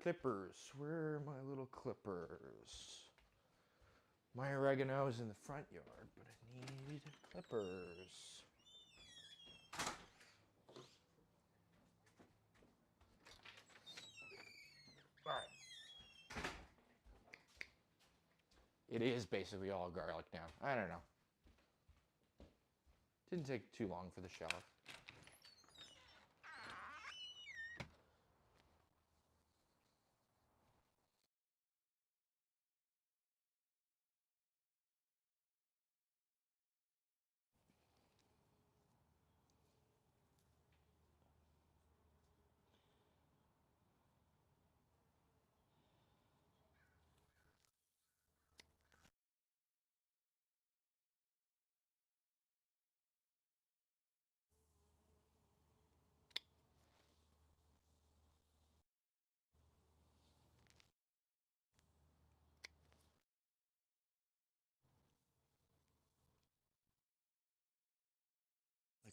Clippers. Where are my little clippers? My oregano is in the front yard, but I need clippers. All right. It is basically all garlic now. I don't know. Didn't take too long for the shallot.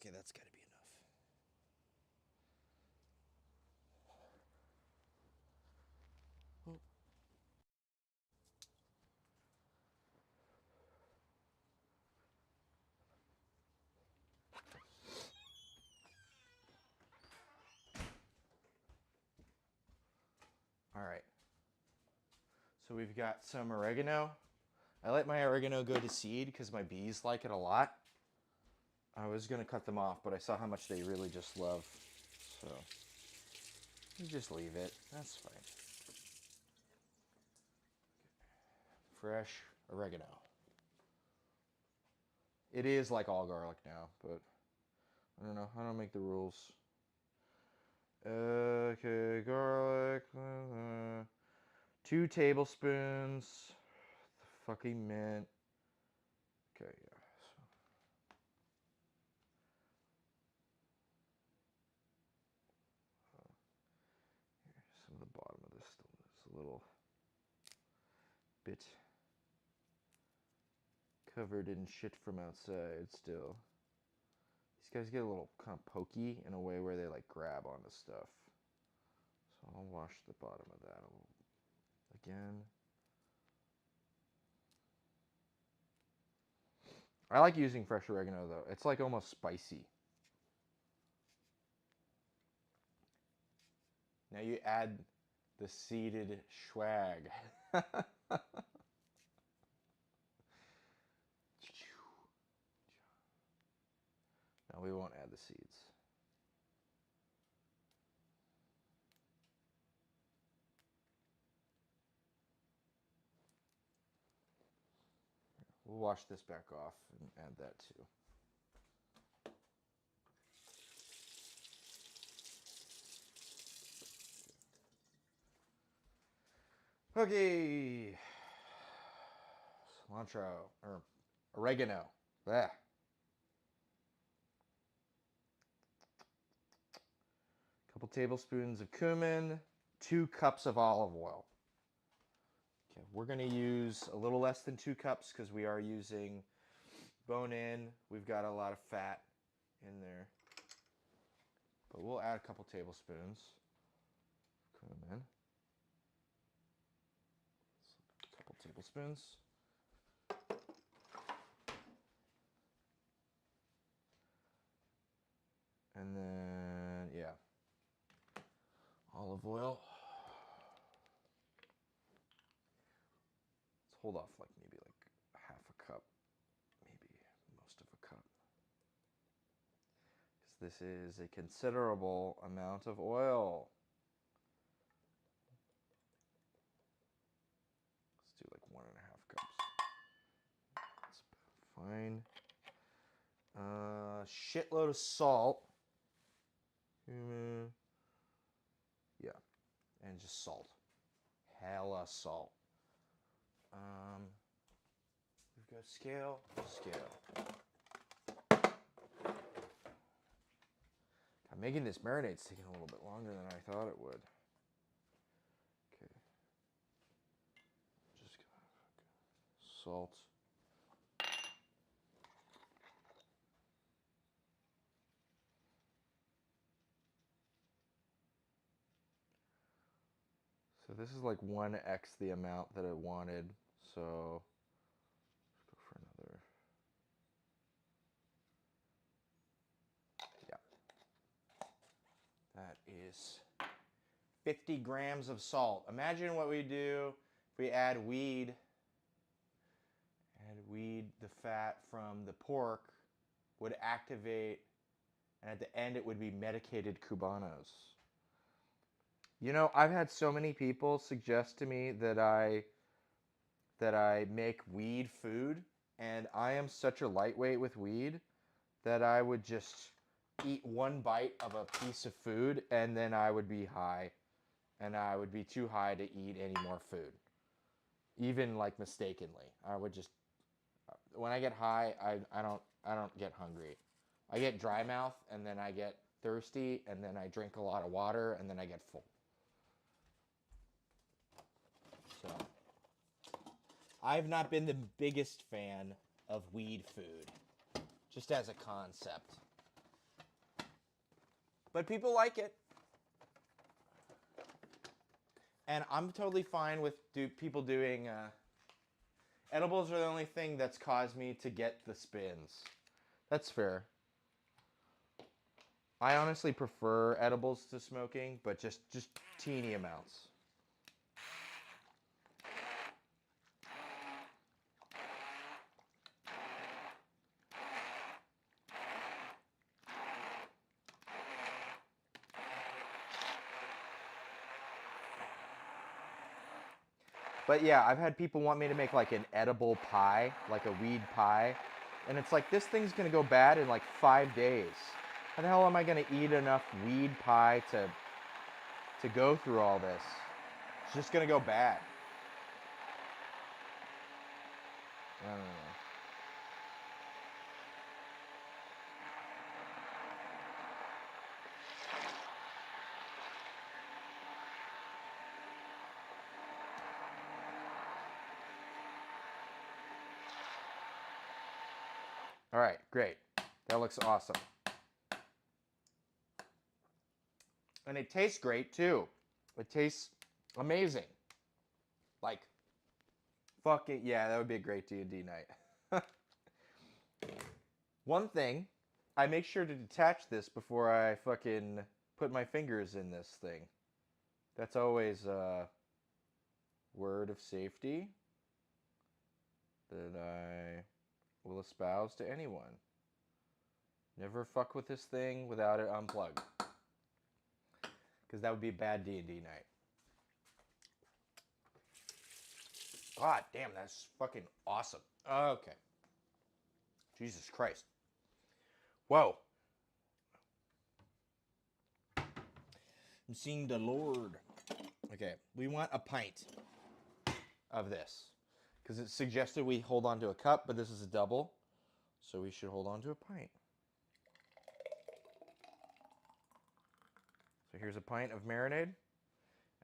Okay, that's got to be enough. Oh. All right. So we've got some oregano. I let my oregano go to seed because my bees like it a lot. I was going to cut them off, but I saw how much they really just love. So you just leave it. That's fine. Fresh oregano. It is like all garlic now, but I don't know. I don't make the rules. Okay, garlic. 2 tablespoons. The fucking mint. Okay, yeah. Some of the bottom of this still is a little bit covered in shit from outside still. These guys get a little kind of pokey in a way where they like grab onto stuff. So I'll wash the bottom of that a little again. I like using fresh oregano though. It's like almost spicy. Now you add the seeded swag. No, we won't add the seeds. We'll wash this back off and add that too. Okay. Cilantro or oregano. Blah. Couple tablespoons of cumin, 2 cups of olive oil. Okay, we're going to use a little less than 2 cups because we are using bone-in. We've got a lot of fat in there. But we'll add a couple tablespoons. Cumin. A couple tablespoons. And then, yeah, olive oil. Let's hold off like maybe like half a cup, maybe most of a cup. Because this is a considerable amount of oil. Let's do like 1.5 cups. That's fine. Shitload of salt. Yeah, and just salt. Hella salt. We've got scale. God, making this marinade's taking a little bit longer than I thought it would. Okay. Just salt. So this is like 1x the amount that it wanted. So let's go for another. Yeah. That is 50 grams of salt. Imagine what we do if we add weed. The fat from the pork would activate, and at the end it would be medicated Cubanos. You know, I've had so many people suggest to me that I make weed food, and I am such a lightweight with weed that I would just eat one bite of a piece of food and then I would be high, and I would be too high to eat any more food. Even like mistakenly. I would just, when I get high, I don't get hungry. I get dry mouth and then I get thirsty and then I drink a lot of water and then I get full. So I've not been the biggest fan of weed food, just as a concept. But people like it. And I'm totally fine with people doing... edibles are the only thing that's caused me to get the spins. That's fair. I honestly prefer edibles to smoking, but just teeny amounts. But yeah, I've had people want me to make like an edible pie, like a weed pie. And it's like, this thing's gonna go bad in like 5 days. How the hell am I gonna eat enough weed pie to go through all this? It's just gonna go bad. I don't know. All right, great. That looks awesome. And it tastes great too. It tastes amazing. Like, fucking, yeah, that would be a great D&D night. One thing, I make sure to detach this before I fucking put my fingers in this thing. That's always a word of safety that I will espouse to anyone. Never fuck with this thing without it unplugged. Because that would be a bad D&D night. God damn, that's fucking awesome. Okay. Jesus Christ. Whoa. I'm seeing the Lord. Okay, we want a pint. of this. Because it suggested we hold on to a cup, but this is a double. So we should hold on to a pint. So here's a pint of marinade.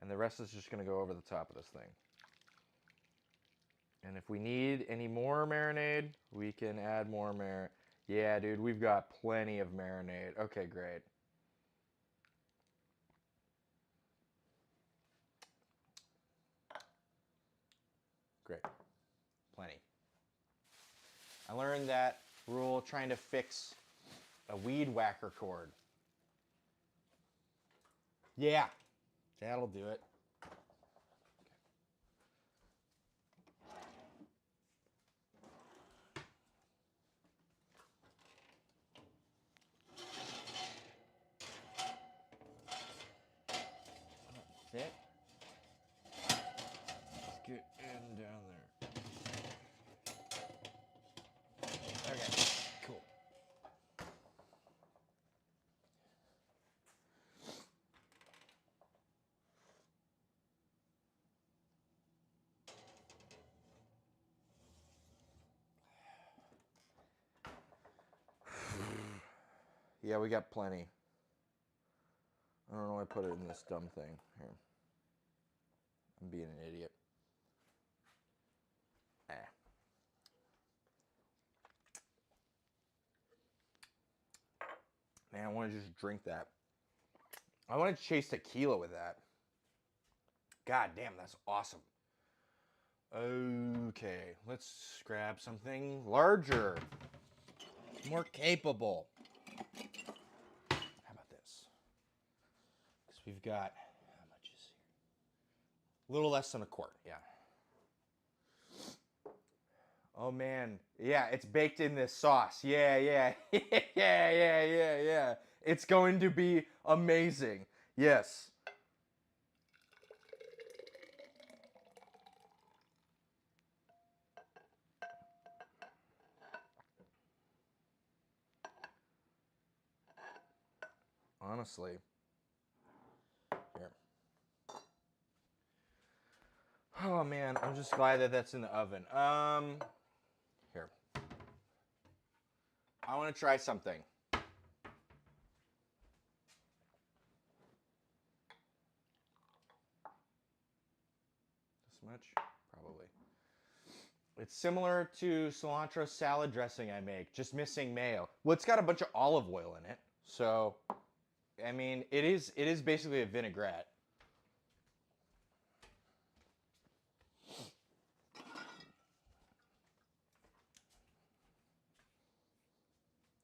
And the rest is just going to go over the top of this thing. And if we need any more marinade, we can add more marinade. Yeah, dude, we've got plenty of marinade. Okay, great. Great. Plenty. I learned that rule trying to fix a weed whacker cord. Yeah, that'll do it. Fit. Let's get in down there. Okay, cool. Yeah, we got plenty. I don't know why I put it in this dumb thing. Here. I'm being an idiot. Man, I want to just drink that. I want to chase tequila with that. God damn, that's awesome. Okay, let's grab something larger, more capable. How about this? Because we've got, how much is here? A little less than a quart, yeah. Oh man, yeah, it's baked in this sauce. Yeah, yeah, yeah. It's going to be amazing. Yes. Honestly. Here. Oh man, I'm just glad that that's in the oven. Here. I want to try something. This much? Probably. It's similar to cilantro salad dressing I make, just missing mayo. Well, it's got a bunch of olive oil in it. So, I mean, it is basically a vinaigrette.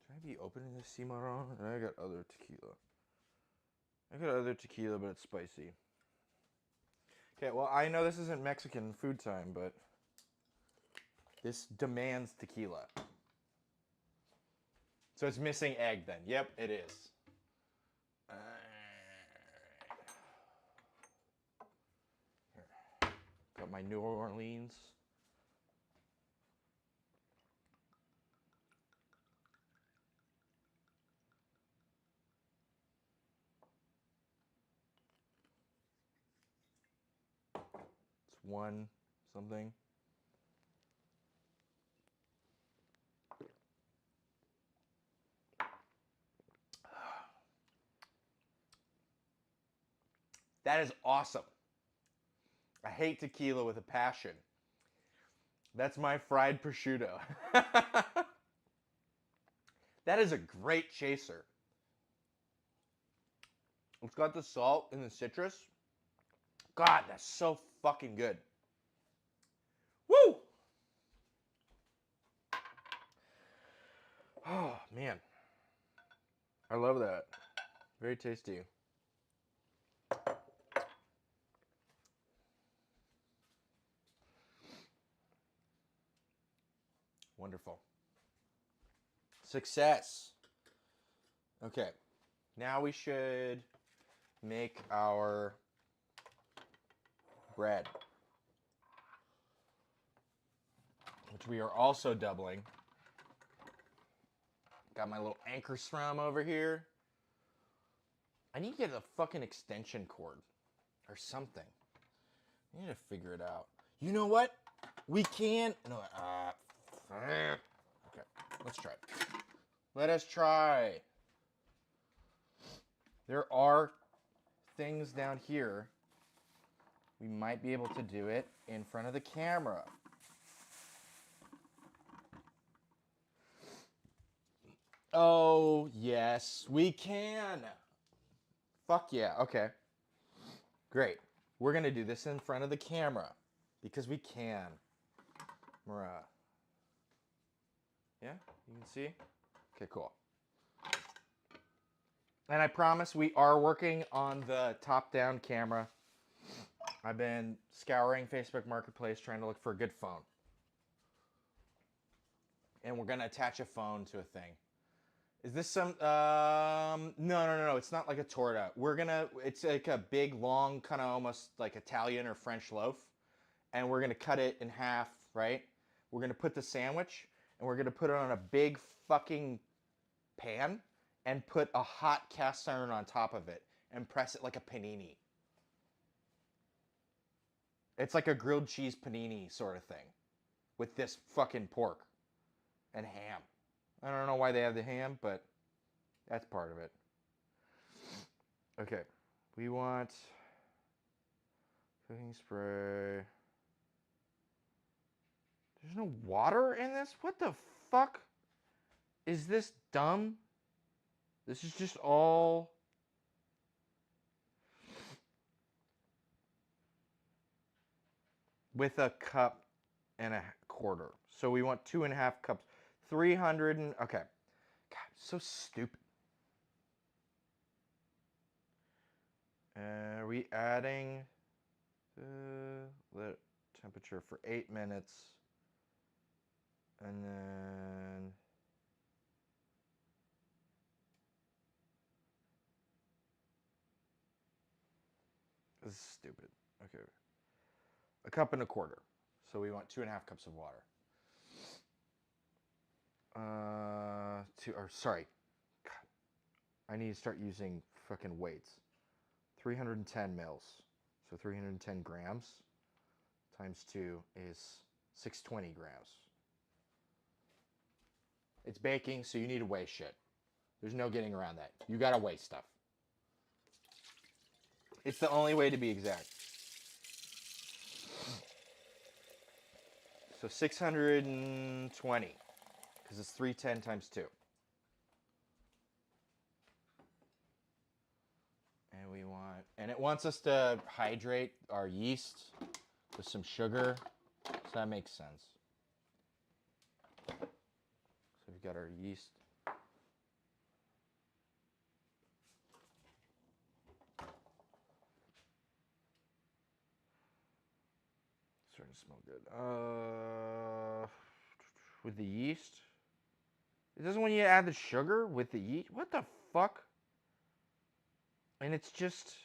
Should I be opening this cimarron? I got other tequila. I got other tequila, but it's spicy. Okay, well, I know this isn't Mexican food time, but this demands tequila. So it's missing egg then. Yep, it is. Here. Got my New Orleans. It's one something. That is awesome. I hate tequila with a passion. That's my fried prosciutto. That is a great chaser. It's got the salt and the citrus. God, that's so fucking good. Woo! Oh, man. I love that. Very tasty. Wonderful. Success. Okay. Now we should make our bread, which we are also doubling. Got my little anchor strum over here. I need to get a fucking extension cord or something. I need to figure it out. You know what? We can. No. Okay. Let's try it. Let us try. There are things down here. We might be able to do it in front of the camera. Oh, yes, we can. Fuck yeah. Okay. Great. We're going to do this in front of the camera because we can. Mure. Yeah? You can see? Okay, cool. And I promise we are working on the top-down camera. I've been scouring Facebook Marketplace trying to look for a good phone. And we're going to attach a phone to a thing. Is this some, no. It's not like a torta. It's like a big, long, kind of almost like Italian or French loaf. And we're going to cut it in half, right? We're going to put the sandwich, and we're going to put it on a big fucking pan and put a hot cast iron on top of it and press it like a panini. It's like a grilled cheese panini sort of thing with this fucking pork and ham. I don't know why they have the ham, but that's part of it. Okay. We want cooking spray. There's no water in this? What the fuck? Is this dumb? This is just all... with a cup and a quarter. So we want 2.5 cups. 300 and... Okay. God, so stupid. Are we adding the temperature for 8 minutes? And then... This is stupid. Okay. A cup and a quarter. So we want 2.5 cups of water. Sorry. God. I need to start using fucking weights. 310 mils. So 310 grams times 2 is 620 grams. It's baking, so you need to weigh shit. There's no getting around that. You gotta weigh stuff. It's the only way to be exact. So 620, because it's 310 times 2. And we want, and it wants us to hydrate our yeast with some sugar, so that makes sense. So we've got our yeast. Starting to smell good. With the yeast? It doesn't want you to add the sugar with the yeast? What the fuck? And it's just...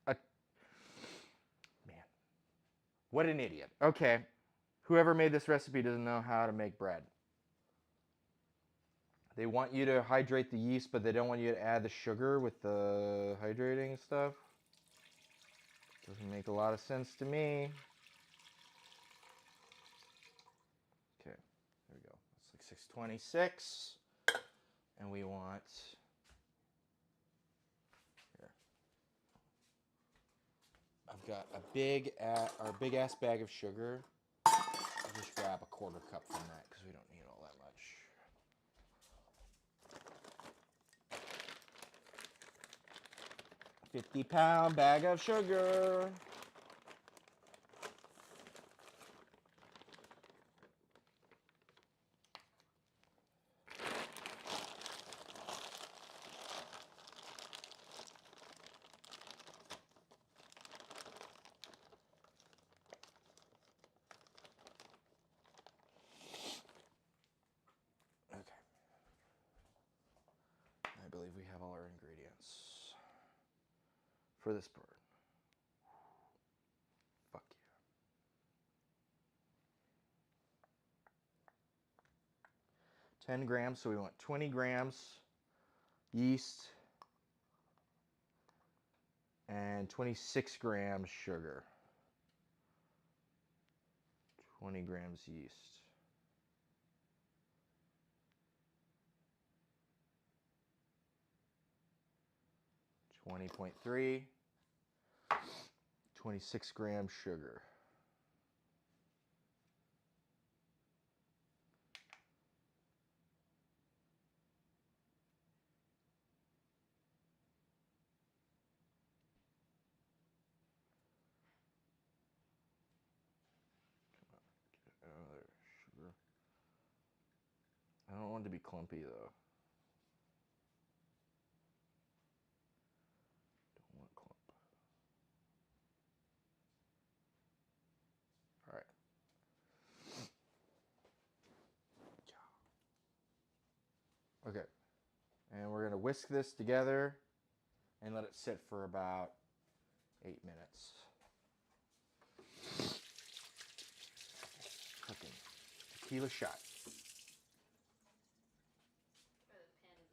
Man. What an idiot. Okay. Whoever made this recipe doesn't know how to make bread. They want you to hydrate the yeast, but they don't want you to add the sugar with the hydrating stuff. Doesn't make a lot of sense to me. Okay, there we go. It's like 626. And we want... Here. I've got our big ass bag of sugar. I'll just grab a quarter cup from that because we don't need all that much. 50-pound bag of sugar. I believe we have all our ingredients for this part. Fuck yeah. 10 grams, so we want 20 grams yeast and 26 grams sugar. 20 grams yeast. 20.3. 26 grams sugar. Another sugar. I don't want it to be clumpy though. Don't want clump. All right. Okay. And we're gonna whisk this together and let it sit for about 8 minutes. Cooking. Tequila shot. The pan is in the oven,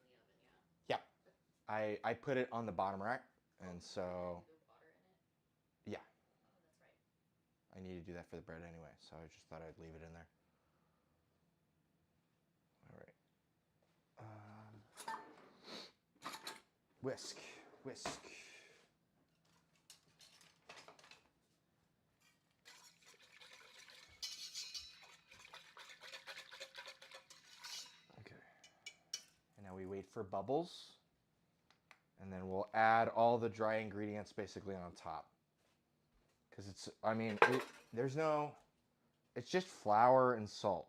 yeah? Yeah. I put it on the bottom rack, and so... Water in it? Yeah. Oh, that's right. I need to do that for the bread anyway, so I just thought I'd leave it in there. All right. Whisk. Whisk. Okay. And now we wait for bubbles. And then we'll add all the dry ingredients basically on top. Because it's, I mean, there's no, it's just flour and salt.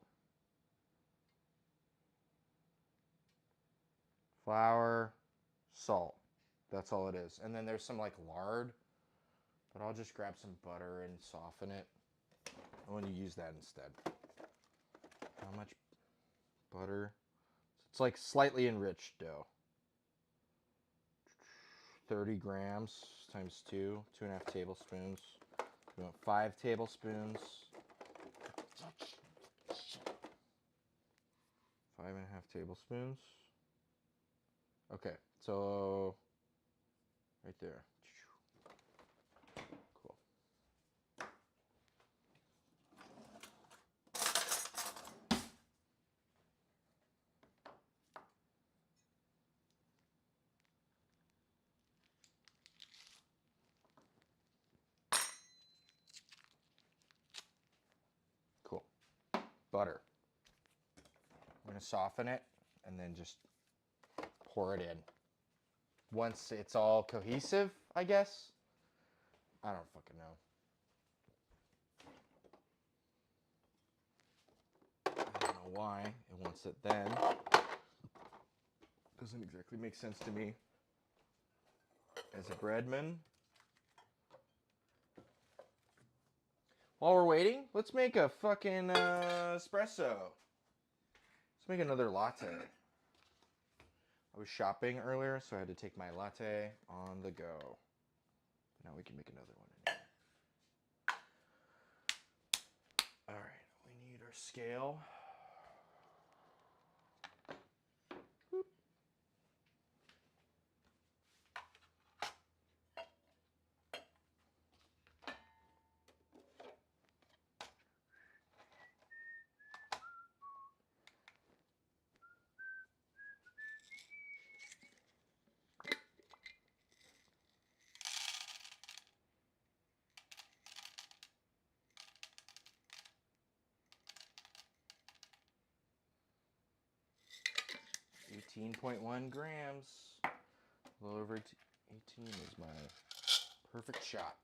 Flour, salt. That's all it is. And then there's some like lard. But I'll just grab some butter and soften it. I want to use that instead. How much butter? It's like slightly enriched dough. 30 grams times 2, 2.5 tablespoons. We want 5 tablespoons. 5.5 tablespoons. Okay, so right there. Cool. Cool. Butter. I'm going to soften it and then just pour it in. Once it's all cohesive, I guess. I don't fucking know. I don't know why it wants it then. Doesn't exactly make sense to me as a breadman. While we're waiting, let's make a fucking espresso. Let's make another latte. I was shopping earlier, so I had to take my latte on the go. Now we can make another one in here. All right, we need our scale. 18.1 grams. A little over 18 is my perfect shot.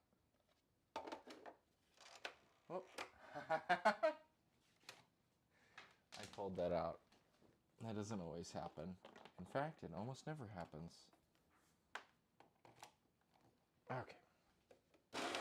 Oh. I pulled that out. That doesn't always happen. In fact, it almost never happens. Okay. 18.1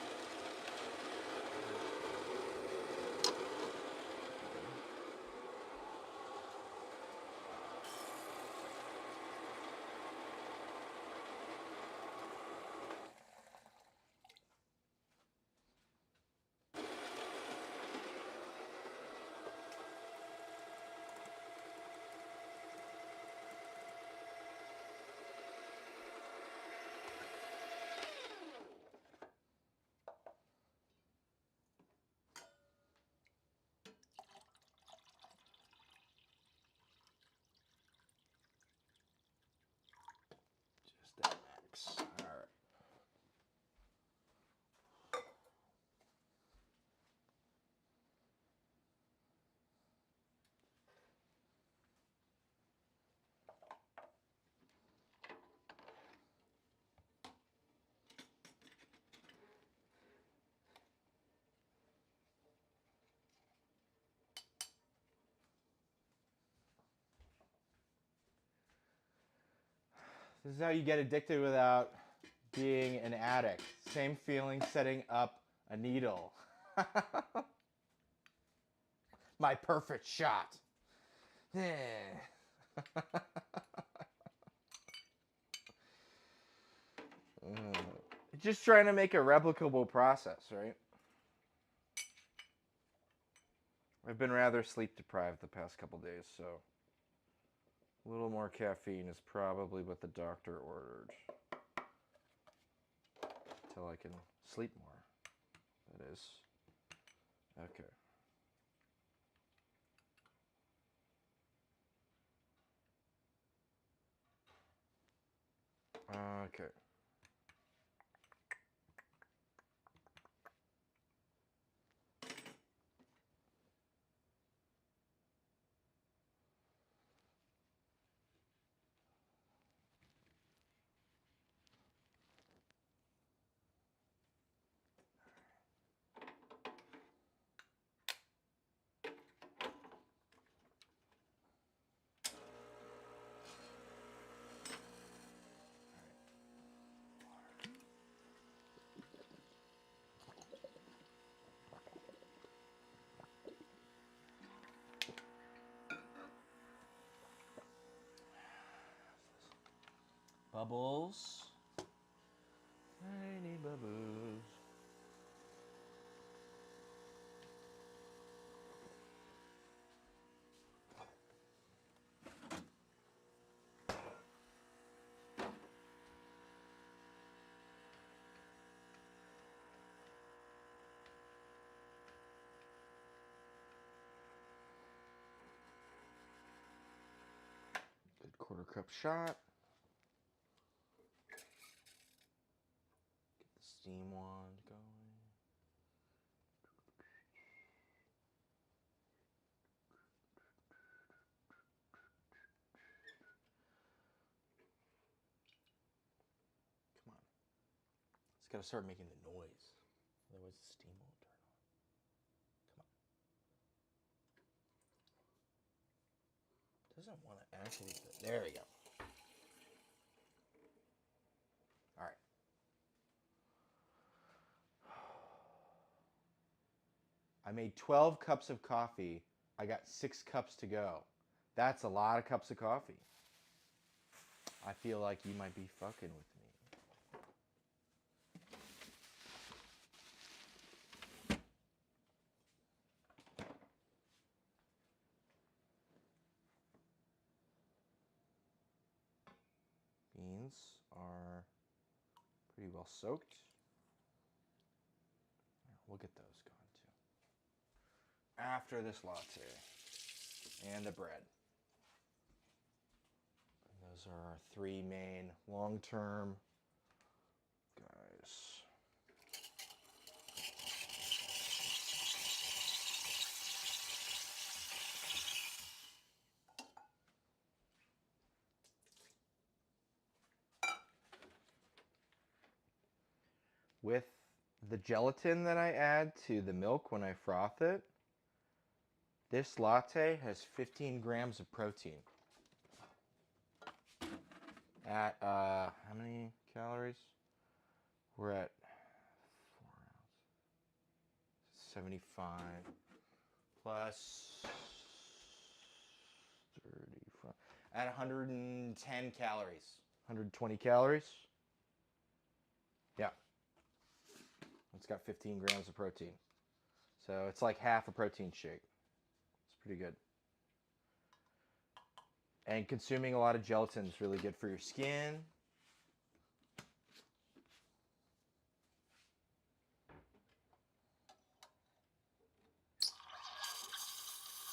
This is how you get addicted without being an addict. Same feeling setting up a needle. My perfect shot. Just trying to make a replicable process, right? I've been rather sleep deprived the past couple days, so a little more caffeine is probably what the doctor ordered. Till I can sleep more, that is. Okay. Okay. Bubbles. Tiny bubbles. Good quarter cup shot. Get the steam wand going. Come on. It's got to start making the noise. Otherwise the steam won't turn on. Come on. Doesn't want to activate it. There we go. All right. I made 12 cups of coffee. I got 6 cups to go. That's a lot of cups of coffee. I feel like you might be fucking with me. Beans are pretty well soaked. We'll get those going too. After this latte and the bread. And those are our 3 main long-term guys. With the gelatin that I add to the milk when I froth it, this latte has 15 grams of protein. At, how many calories? We're at 4 ounces. 75 plus 35. At 110 calories. 120 calories. Yeah. It's got 15 grams of protein. So it's like half a protein shake. It's pretty good. And consuming a lot of gelatin is really good for your skin.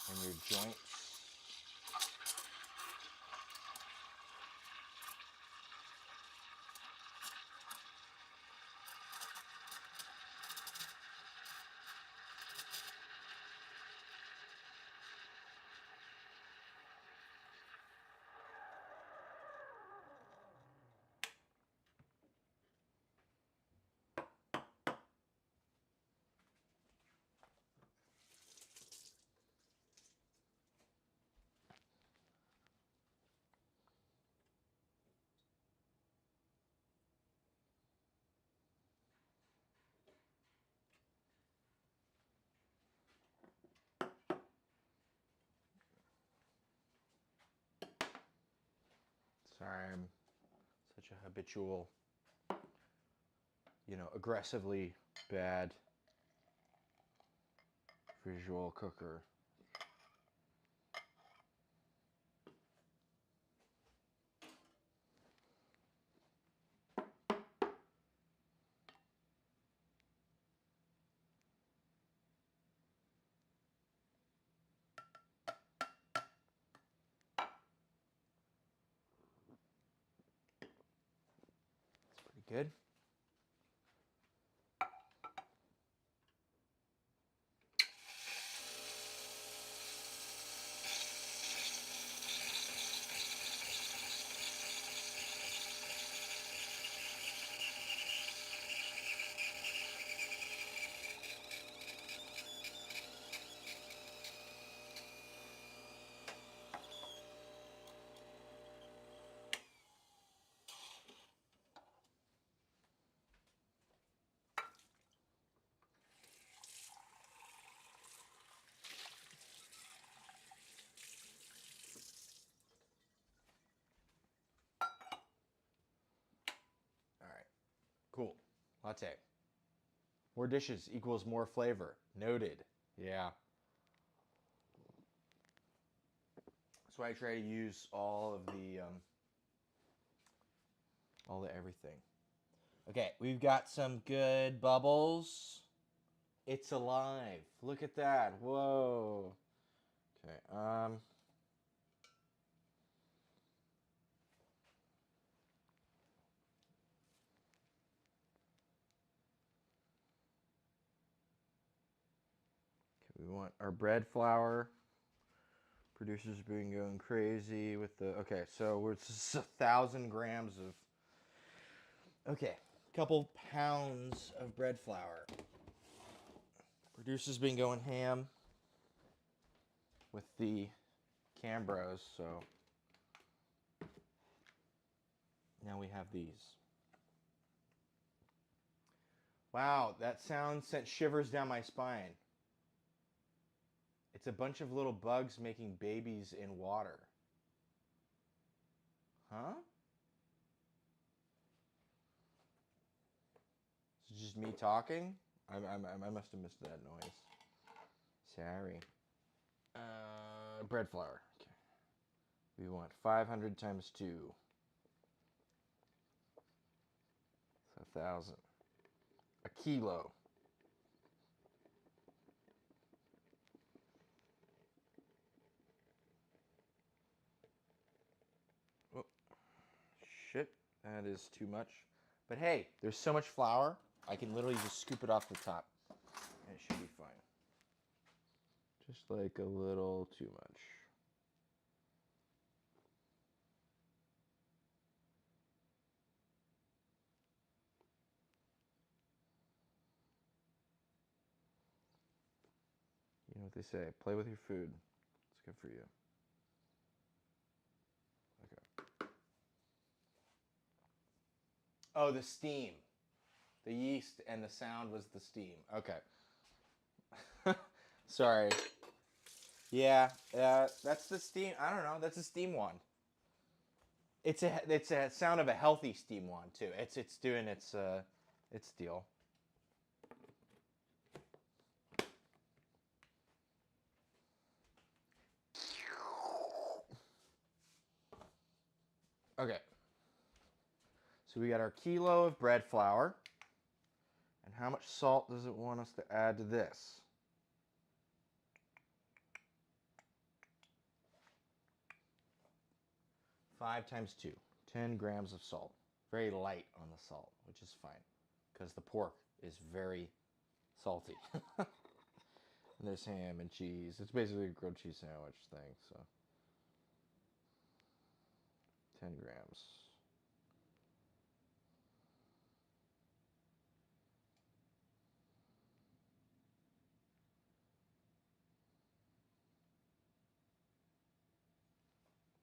And your joints. Sorry, I'm such a habitual, aggressively bad visual cooker. Good. All right. Cool. Latte. More dishes equals more flavor. Noted. Yeah. That's why I try to use all the everything. Okay, we've got some good bubbles. It's alive. Look at that. Whoa. Okay. We want our bread flour. Producers have been going crazy with the. Okay, so we're just 1,000 grams of. Okay, couple pounds of bread flour. Producers been going ham with the Cambros, so now we have these. Wow, that sound sent shivers down my spine. It's a bunch of little bugs making babies in water. Huh? Is it just me talking? I must have missed that noise. Sorry. Bread flour. Okay. We want 500 times 2. So 1,000. A kilo. Oh, shit. That is too much. But hey, there's so much flour, I can literally just scoop it off the top. And it should be fine. Just like a little too much. You know what they say, play with your food. It's good for you. Okay. Oh, the steam. The yeast and the sound was the steam. Okay. Sorry. Yeah, that's the steam. I don't know. That's a steam wand. It's a sound of a healthy steam wand too. It's doing its deal. Okay. So we got our kilo of bread flour. And how much salt does it want us to add to this? Five times 2. 10 grams of salt. Very light on the salt, which is fine. Because the pork is very salty. And there's ham and cheese. It's basically a grilled cheese sandwich thing, so. 10 grams.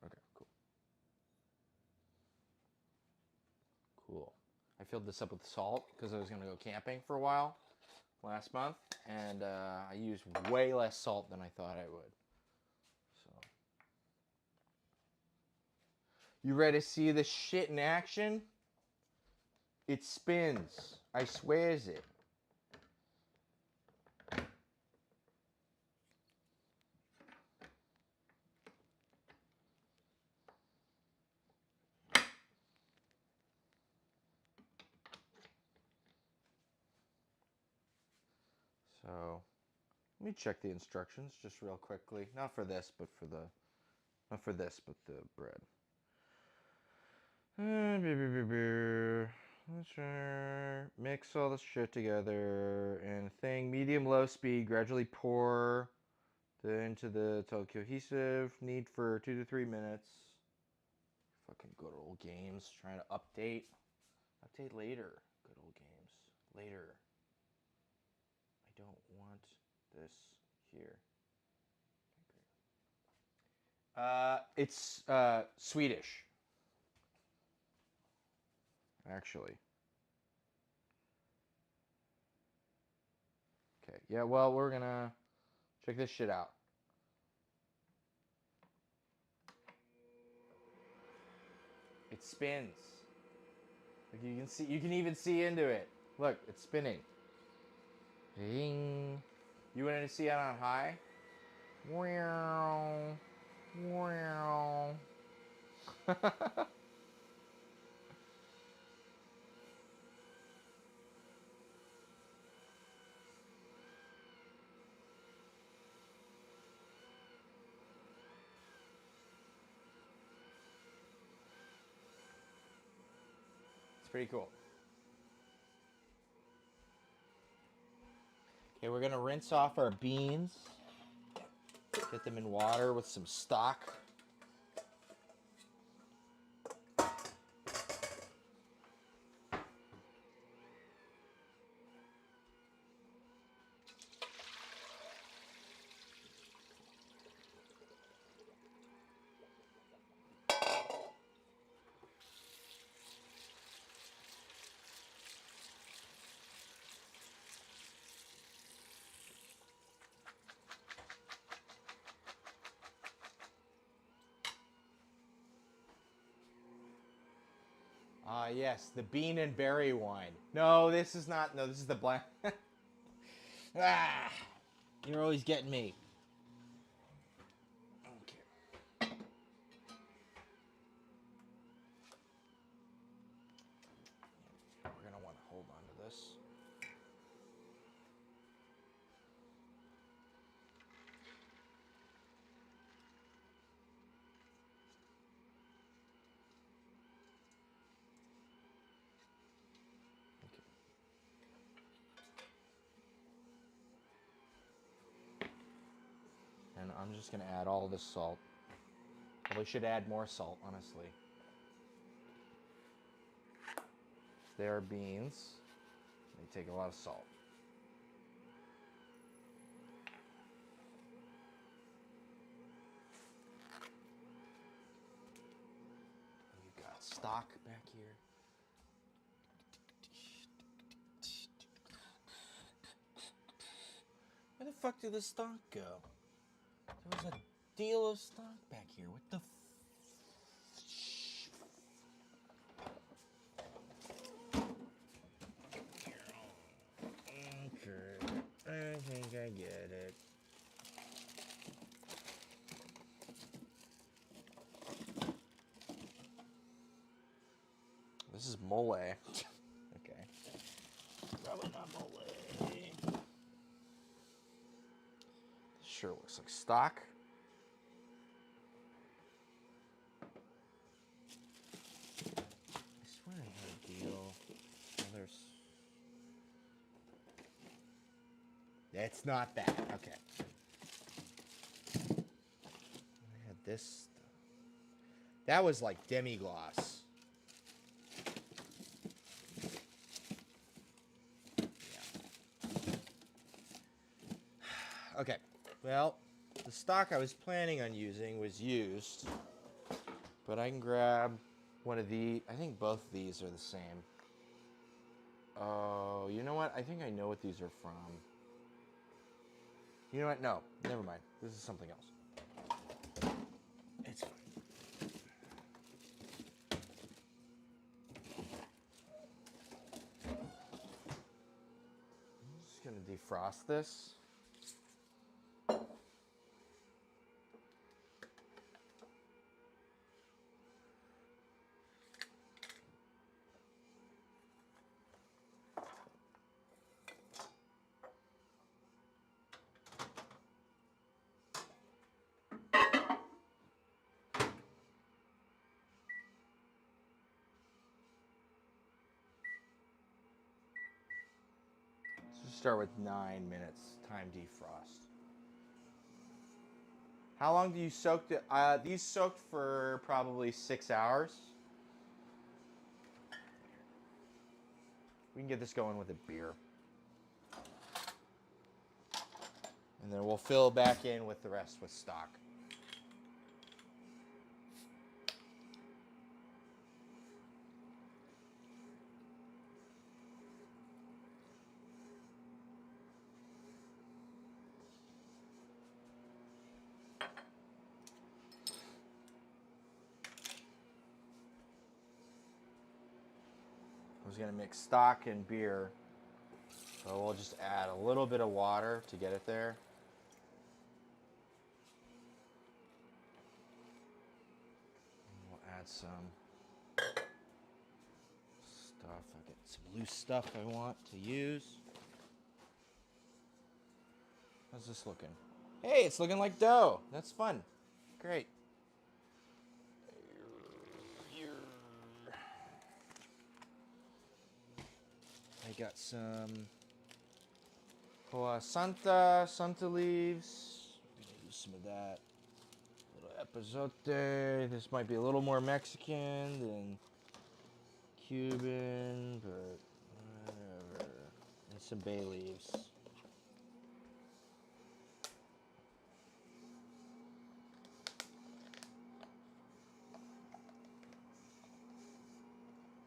Okay, cool. Cool. I filled this up with salt because I was going to go camping for a while last month, and I used way less salt than I thought I would. So, You ready to see this shit in action? It spins. I swears it. So, let me check the instructions just real quickly. Not for this, but for the bread. Mix all the shit together and thing. Medium low speed. Gradually pour into the till cohesive. Need for 2 to 3 minutes. Fucking good old games. Trying to update. Update later. Good old games. Later. I don't want this here. It's Swedish. Actually. Okay. Yeah, well, we're gonna check this shit out. It spins. Like you can even see into it. Look, it's spinning. Ding. You wanted to see it on high? Wow. Wow. It's pretty cool. Okay, we're gonna rinse off our beans. Get them in water with some stock. Ah, yes, the bean and berry wine. No, this is not. No, this is the black. Ah, you're always getting me. Okay. We're gonna want to hold on to this. And I'm just gonna add all this salt. Probably should add more salt, honestly. They are beans. They take a lot of salt. You got stock back here. Where the fuck did the stock go? There was a deal of stock back here. What the Okay, I think I get it. This is mole. Okay. Probably not mole. This sure looks like stock. I swear I had a deal. Oh, there's... It's not that. Okay. I had this. That was like demi-gloss. Okay, well, the stock I was planning on using was used, but I can grab one of these. I think both of these are the same. Oh, you know what? I think I know what these are from. You know what? No, never mind. This is something else. It's fine. defrost this. So start with 9 minutes time defrost. How long do you soak it? These soaked for probably 6 hours. We can get this going with a beer. And then we'll fill back in with the rest with stock. I was going to mix stock and beer, so we'll just add a little bit of water to get it there. And we'll add some stuff. I get some loose stuff I want to use. How's this looking? Hey, it's looking like dough. That's fun. Great. I got some Santa leaves. I'm gonna use some of that. A little epazote. This might be a little more Mexican than Cuban, but whatever. And some bay leaves.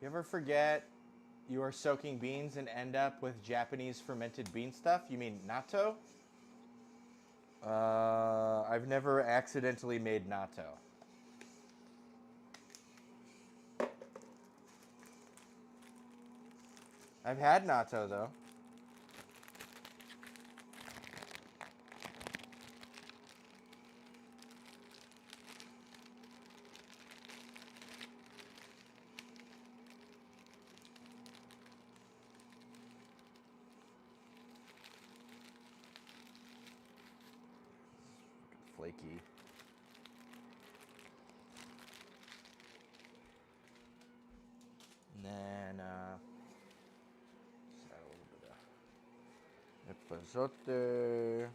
You ever forget you are soaking beans and end up with Japanese fermented bean stuff? You mean natto? I've never accidentally made natto. I've had natto though. Flaky. And then just add a little bit of epazote.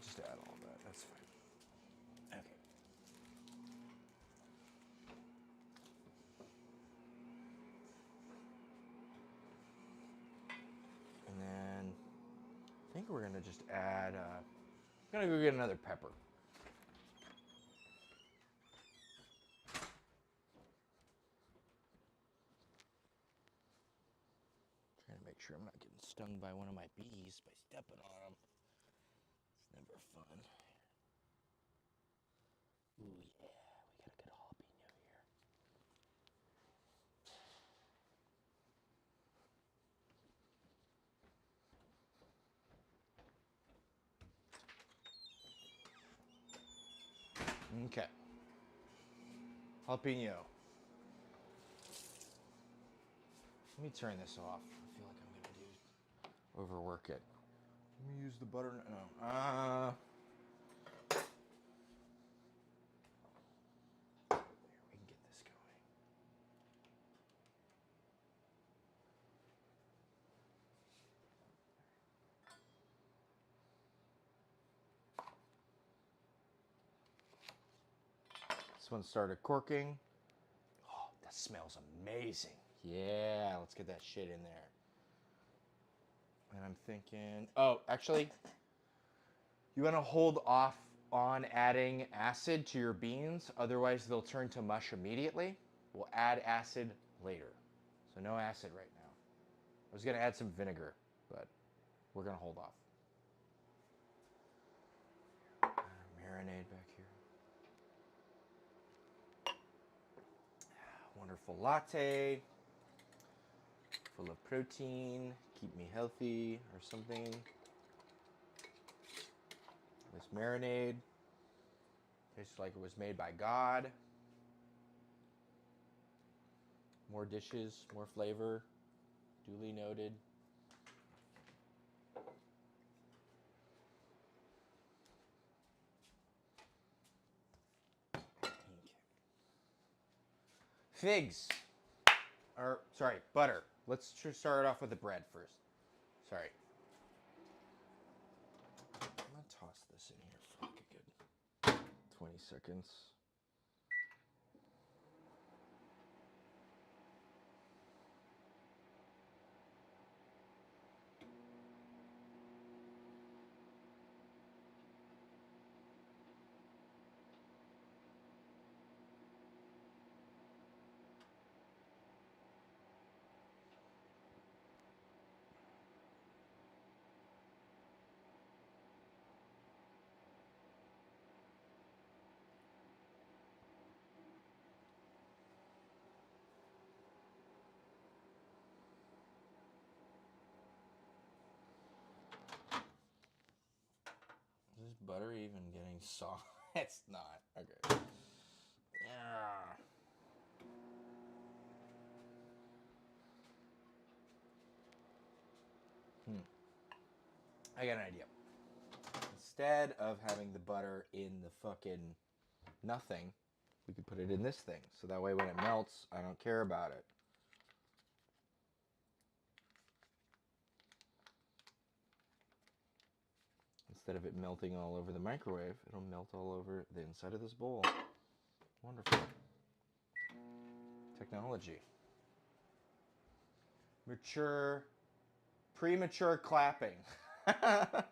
Just add all that. That's fine. Okay. And then I think we're gonna just add. I'm gonna go get another pepper. Trying to make sure I'm not getting stung by one of my bees by stepping on them. It's never fun. Ooh yeah, we got a good jalapeno here. Okay. Jalapeno. Let me turn this off. I feel like I'm gonna overwork it. Let me use the butter. No. There, we can get this going. This one started corking. Oh, that smells amazing. Yeah, let's get that shit in there. And I'm thinking, oh, actually, you want to hold off on adding acid to your beans, otherwise they'll turn to mush immediately. We'll add acid later. So no acid right now. I was going to add some vinegar, but we're going to hold off. Marinade back here. Wonderful latte full of protein, keep me healthy or something. This marinade tastes like it was made by God. More dishes, more flavor, duly noted. Figs. Or, sorry, butter. Let's start off with the bread first. Sorry. I'm going to toss this in here for like a good 20 seconds. Is this butter even getting soft? It's not. Okay. Yeah. I got an idea. Instead of having the butter in the fucking nothing, we could put it in this thing. So that way when it melts, I don't care about it. Instead of it melting all over the microwave, it'll melt all over the inside of this bowl. Wonderful. Technology. Premature clapping. Why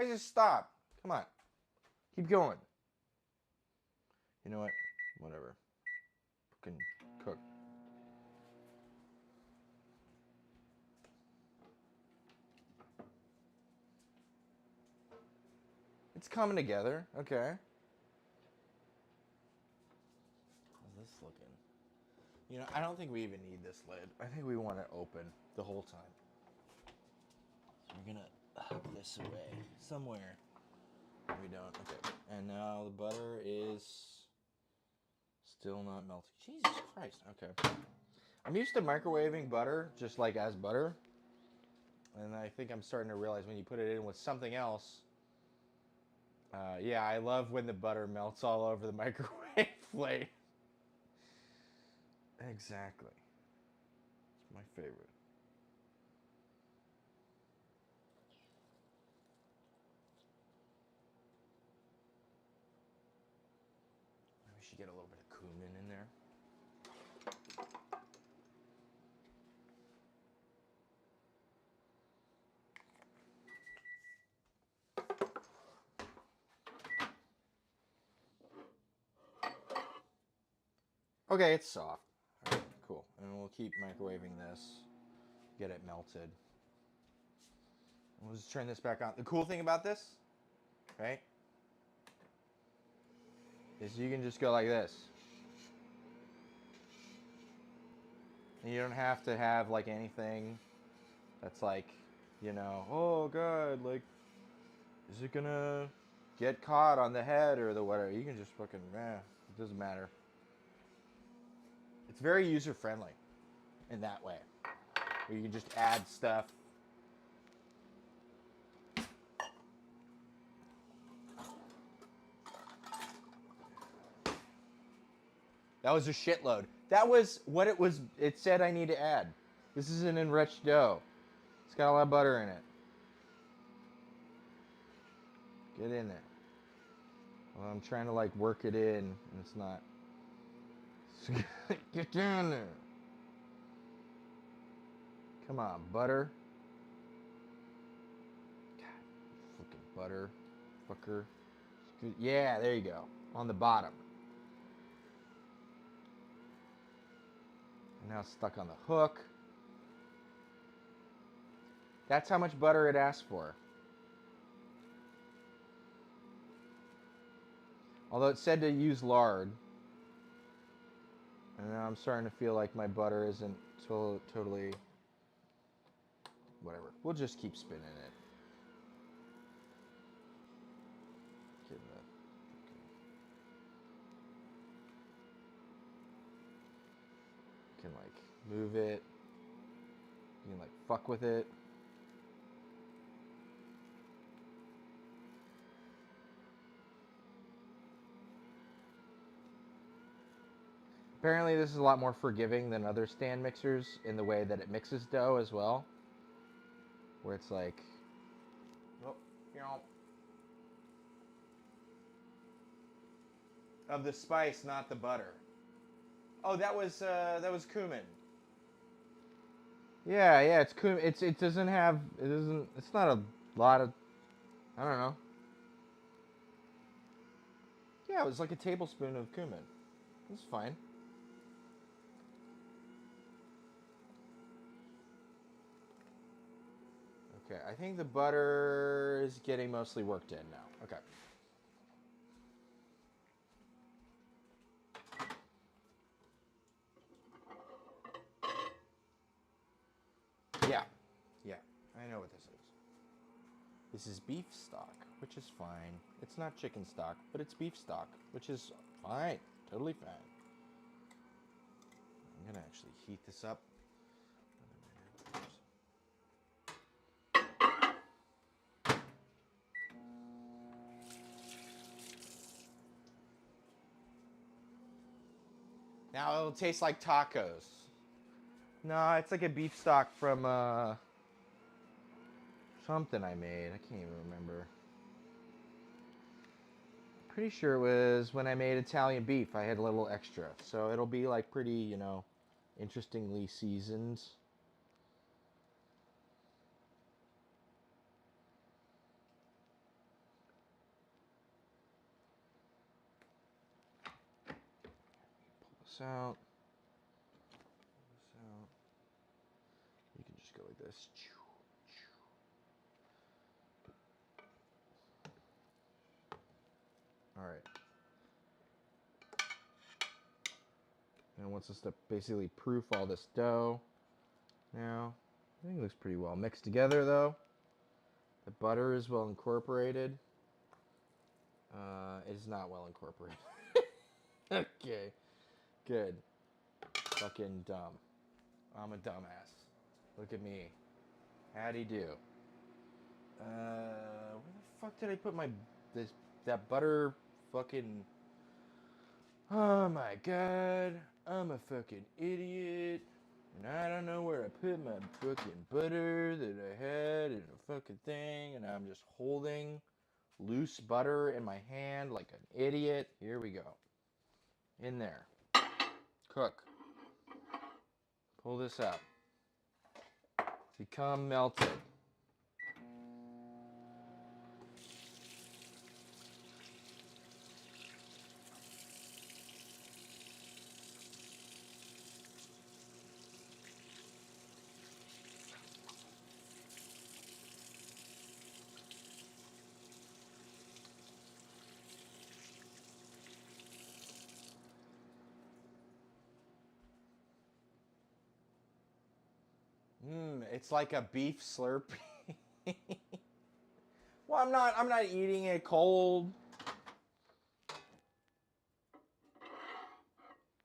just stop? Come on. Keep going. You know what? Whatever. Fucking cook. It's coming together. Okay. How's this looking? You know, I don't think we even need this lid. I think we want it open the whole time. So we're gonna hook this away somewhere. We don't. Okay. And now the butter is still not melting. Jesus Christ. Okay. I'm used to microwaving butter just like as butter. And I think I'm starting to realize when you put it in with something else. Yeah, I love when the butter melts all over the microwave plate. Exactly. It's my favorite. Maybe we should get a little bit of cumin in there. Okay, it's soft. All right, cool. And we'll keep microwaving this. Get it melted. We'll just turn this back on. The cool thing about this, right, is you can just go like this. And you don't have to have like anything that's like, you know, oh god, like, is it gonna get caught on the head or the whatever? You can just fucking, it doesn't matter. It's very user friendly in that way, where you can just add stuff. That was a shitload. That was what it was. It said I need to add. This is an enriched dough. It's got a lot of butter in it. Get in there. Well, I'm trying to like work it in, and it's not. Get down there. Come on, butter. God, fucking butter, fucker. Yeah, there you go. On the bottom. And now it's stuck on the hook. That's how much butter it asked for. Although it said to use lard. And now I'm starting to feel like my butter isn't totally. Whatever. We'll just keep spinning it. Getting that. Okay. Can like move it. You can like fuck with it. Apparently this is a lot more forgiving than other stand mixers in the way that it mixes dough as well. Where it's like, oh, you know, of the spice, not the butter. Oh, that was cumin. Yeah, it's cumin. It doesn't have, it's not a lot of, I don't know. Yeah, it was like a tablespoon of cumin. It's fine. Okay, I think the butter is getting mostly worked in now. Okay. Yeah, I know what this is. This is beef stock, which is fine. It's not chicken stock, but it's beef stock, which is fine. Totally fine. I'm gonna actually heat this up. Now it'll taste like tacos. No, it's like a beef stock from something I made. I can't even remember. Pretty sure it was when I made Italian beef. I had a little extra. So it'll be like pretty, you know, interestingly seasoned. Pull this out. You can just go like this. All right. And it wants us to basically proof all this dough. Now, I think it looks pretty well mixed together though. The butter is well incorporated. It is not well incorporated. Okay, good. Fucking dumb. I'm a dumbass. Look at me. Howdy do. Where the fuck did I put that butter fucking... Oh my god. I'm a fucking idiot. And I don't know where I put my fucking butter that I had in a fucking thing. And I'm just holding loose butter in my hand like an idiot. Here we go. In there. Cook. Pull this out. Become melted. It's like a beef slurpee. Well, I'm not eating it cold.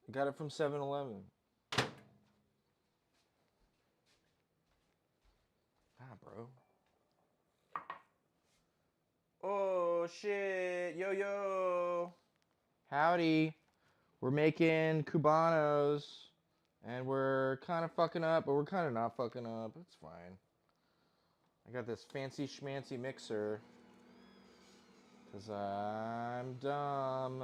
I got it from 7-Eleven. Ah, bro. Oh, shit. Yo. Howdy. We're making Cubanos. And we're kind of fucking up, but we're kind of not fucking up. It's fine. I got this fancy schmancy mixer. Because I'm dumb.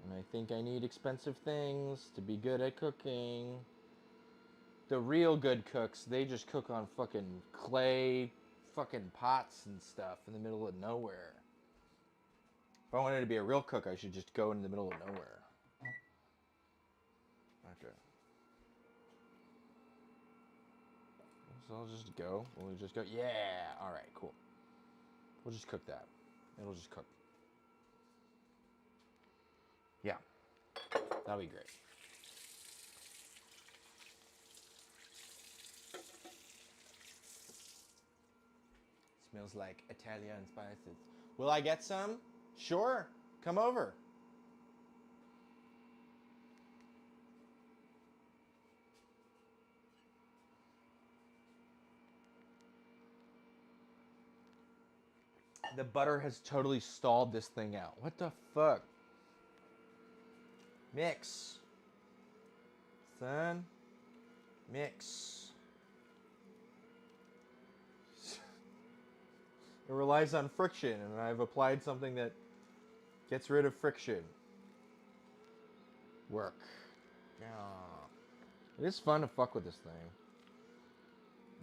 And I think I need expensive things to be good at cooking. The real good cooks, they just cook on fucking clay fucking pots and stuff in the middle of nowhere. If I wanted to be a real cook, I should just go in the middle of nowhere. Okay. So I'll just go. We'll just go. Yeah. All right. Cool. We'll just cook that. It'll just cook. Yeah. That'll be great. Smells like Italian spices. Will I get some? Sure. Come over. The butter has totally stalled this thing out. What the fuck? Mix. Son. Mix. It relies on friction, and I've applied something that gets rid of friction. Work. Yeah. It is fun to fuck with this thing.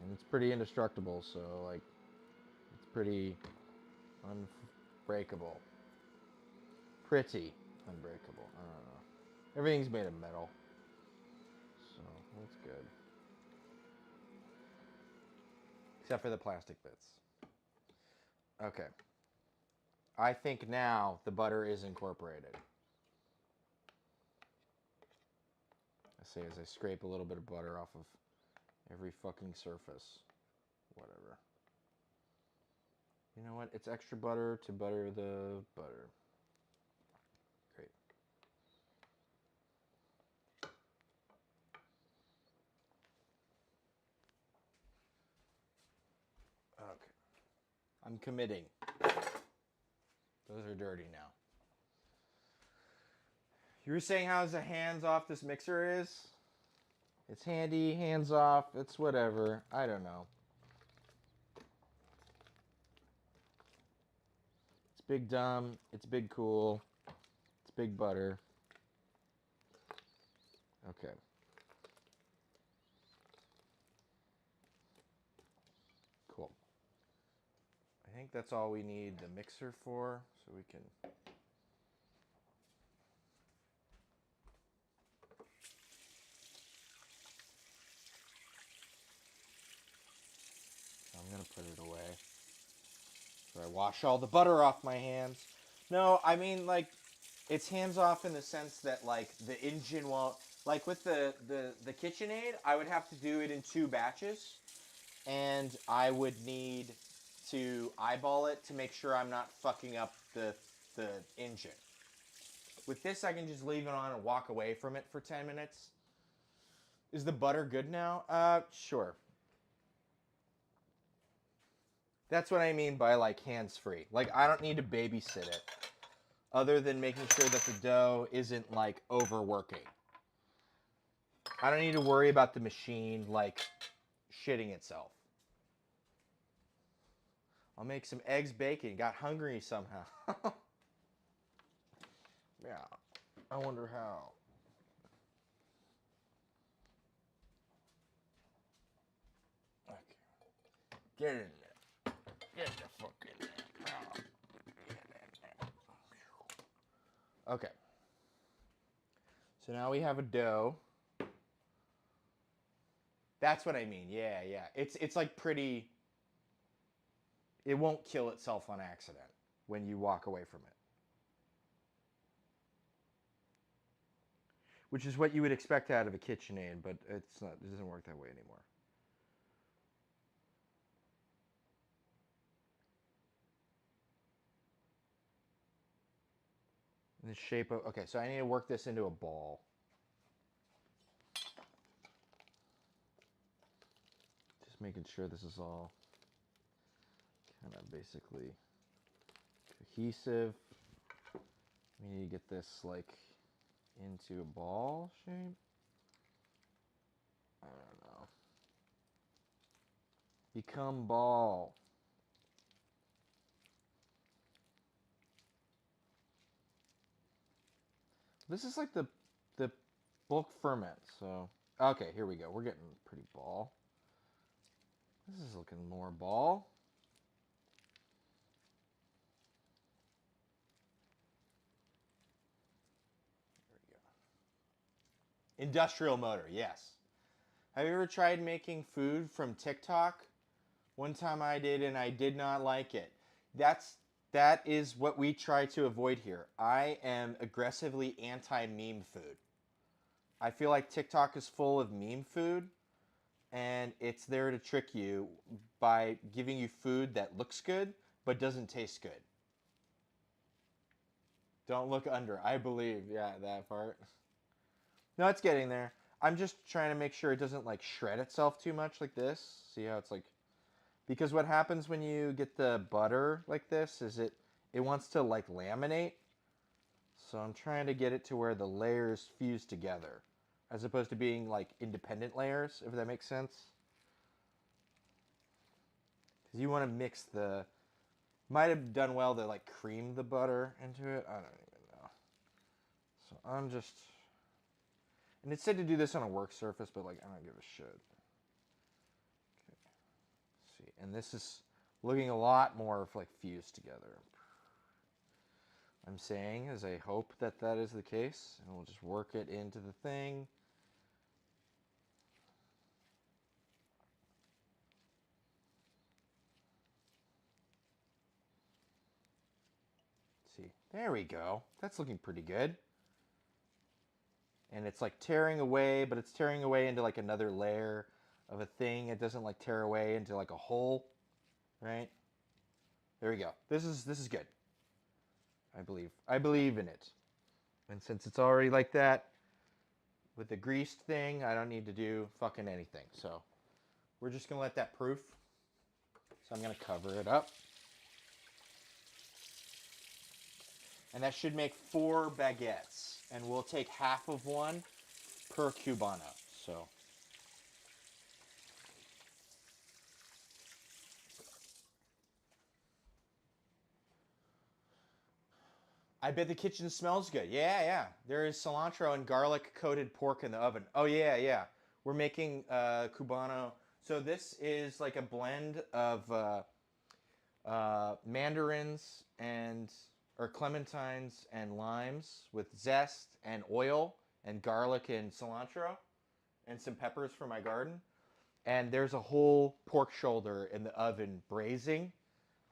And it's pretty indestructible, so, like, it's pretty unbreakable. Pretty unbreakable. I don't know. Everything's made of metal. So, that's good. Except for the plastic bits. Okay. I think now the butter is incorporated. I say as I scrape a little bit of butter off of every fucking surface. Whatever. You know what? It's extra butter to butter the butter. Great. Okay. I'm committing. Those are dirty now. You were saying how hands off this mixer is? It's handy, hands off, it's whatever. I don't know. It's big dumb, it's big cool, it's big butter. Okay. Cool. I think that's all we need the mixer for, so we can... I'm gonna put it away. So I wash all the butter off my hands. No, I mean, like, it's hands off in the sense that, like, the engine won't... Like, with the KitchenAid, I would have to do it in 2 batches. And I would need to eyeball it to make sure I'm not fucking up the engine. With this, I can just leave it on and walk away from it for 10 minutes. Is the butter good now? Sure. That's what I mean by, like, hands-free. Like, I don't need to babysit it, other than making sure that the dough isn't, like, overworking. I don't need to worry about the machine, like, shitting itself. I'll make some eggs bacon. Got hungry somehow. Yeah. I wonder how. Okay. Get in there. Get the fuck in there. Get in there. Okay. So now we have a dough. That's what I mean. Yeah, yeah. It's like pretty... It won't kill itself on accident when you walk away from it. Which is what you would expect out of a KitchenAid, but it's not. It doesn't work that way anymore. In the shape of... Okay, so I need to work this into a ball. Just making sure this is all kind of basically cohesive. We need to get this, like, into a ball shape. I don't know. Become ball. This is like the bulk ferment, so... Okay, here we go. We're getting pretty ball. This is looking more ball. There we go. Industrial motor, yes. Have you ever tried making food from TikTok? One time I did, and I did not like it. That is what we try to avoid here. I am aggressively anti-meme food. I feel like TikTok is full of meme food, and it's there to trick you by giving you food that looks good but doesn't taste good. Don't look under. I believe, yeah, that part. No, it's getting there. I'm just trying to make sure it doesn't like shred itself too much like this. See how it's like, because what happens when you get the butter like this is it wants to like laminate. So I'm trying to get it to where the layers fuse together as opposed to being like independent layers, if that makes sense. Because you want to mix the, might have done well to like cream the butter into it. I don't even know. So I'm just, and it said to do this on a work surface, but like I don't give a shit. Okay. See, and this is looking a lot more like fused together. I'm saying as I hope that that is the case, and we'll just work it into the thing. See, there we go. That's looking pretty good. And it's like tearing away, but it's tearing away into like another layer of a thing. It doesn't like tear away into like a hole, right? There we go. This is good. I believe in it. And since it's already like that with the greased thing, I don't need to do fucking anything. So we're just gonna let that proof. So I'm gonna cover it up. And that should make 4 baguettes. And we'll take half of one per Cubano. So I bet the kitchen smells good. Yeah, yeah. There is cilantro and garlic coated pork in the oven. Oh yeah, yeah. We're making Cubano. So this is like a blend of mandarins and or clementines and limes with zest and oil and garlic and cilantro and some peppers from my garden. And there's a whole pork shoulder in the oven braising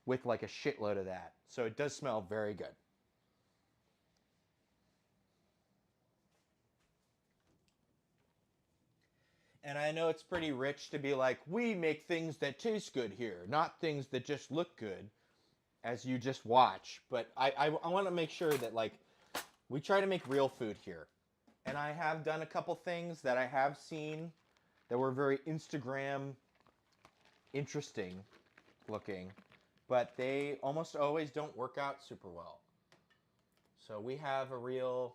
with like a shitload of that. So it does smell very good. And I know it's pretty rich to be like, we make things that taste good here, not things that just look good as you just watch. But I want to make sure that like we try to make real food here. And I have done a couple things that I have seen that were very Instagram interesting looking, but they almost always don't work out super well. So we have a real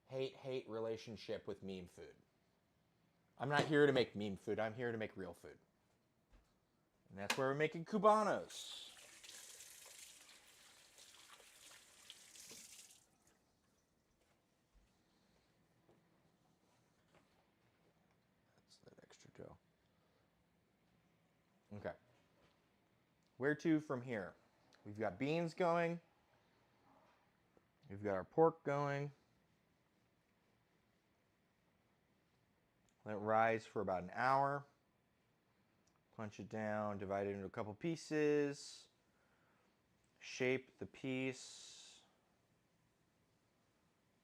hate relationship with meme food. I'm not here to make meme food. I'm here to make real food. And that's where we're making Cubanos. That's that extra dough. Okay. Where to from here? We've got beans going. We've got our pork going. Let it rise for about an hour. Punch it down, divide it into a couple pieces. Shape the piece.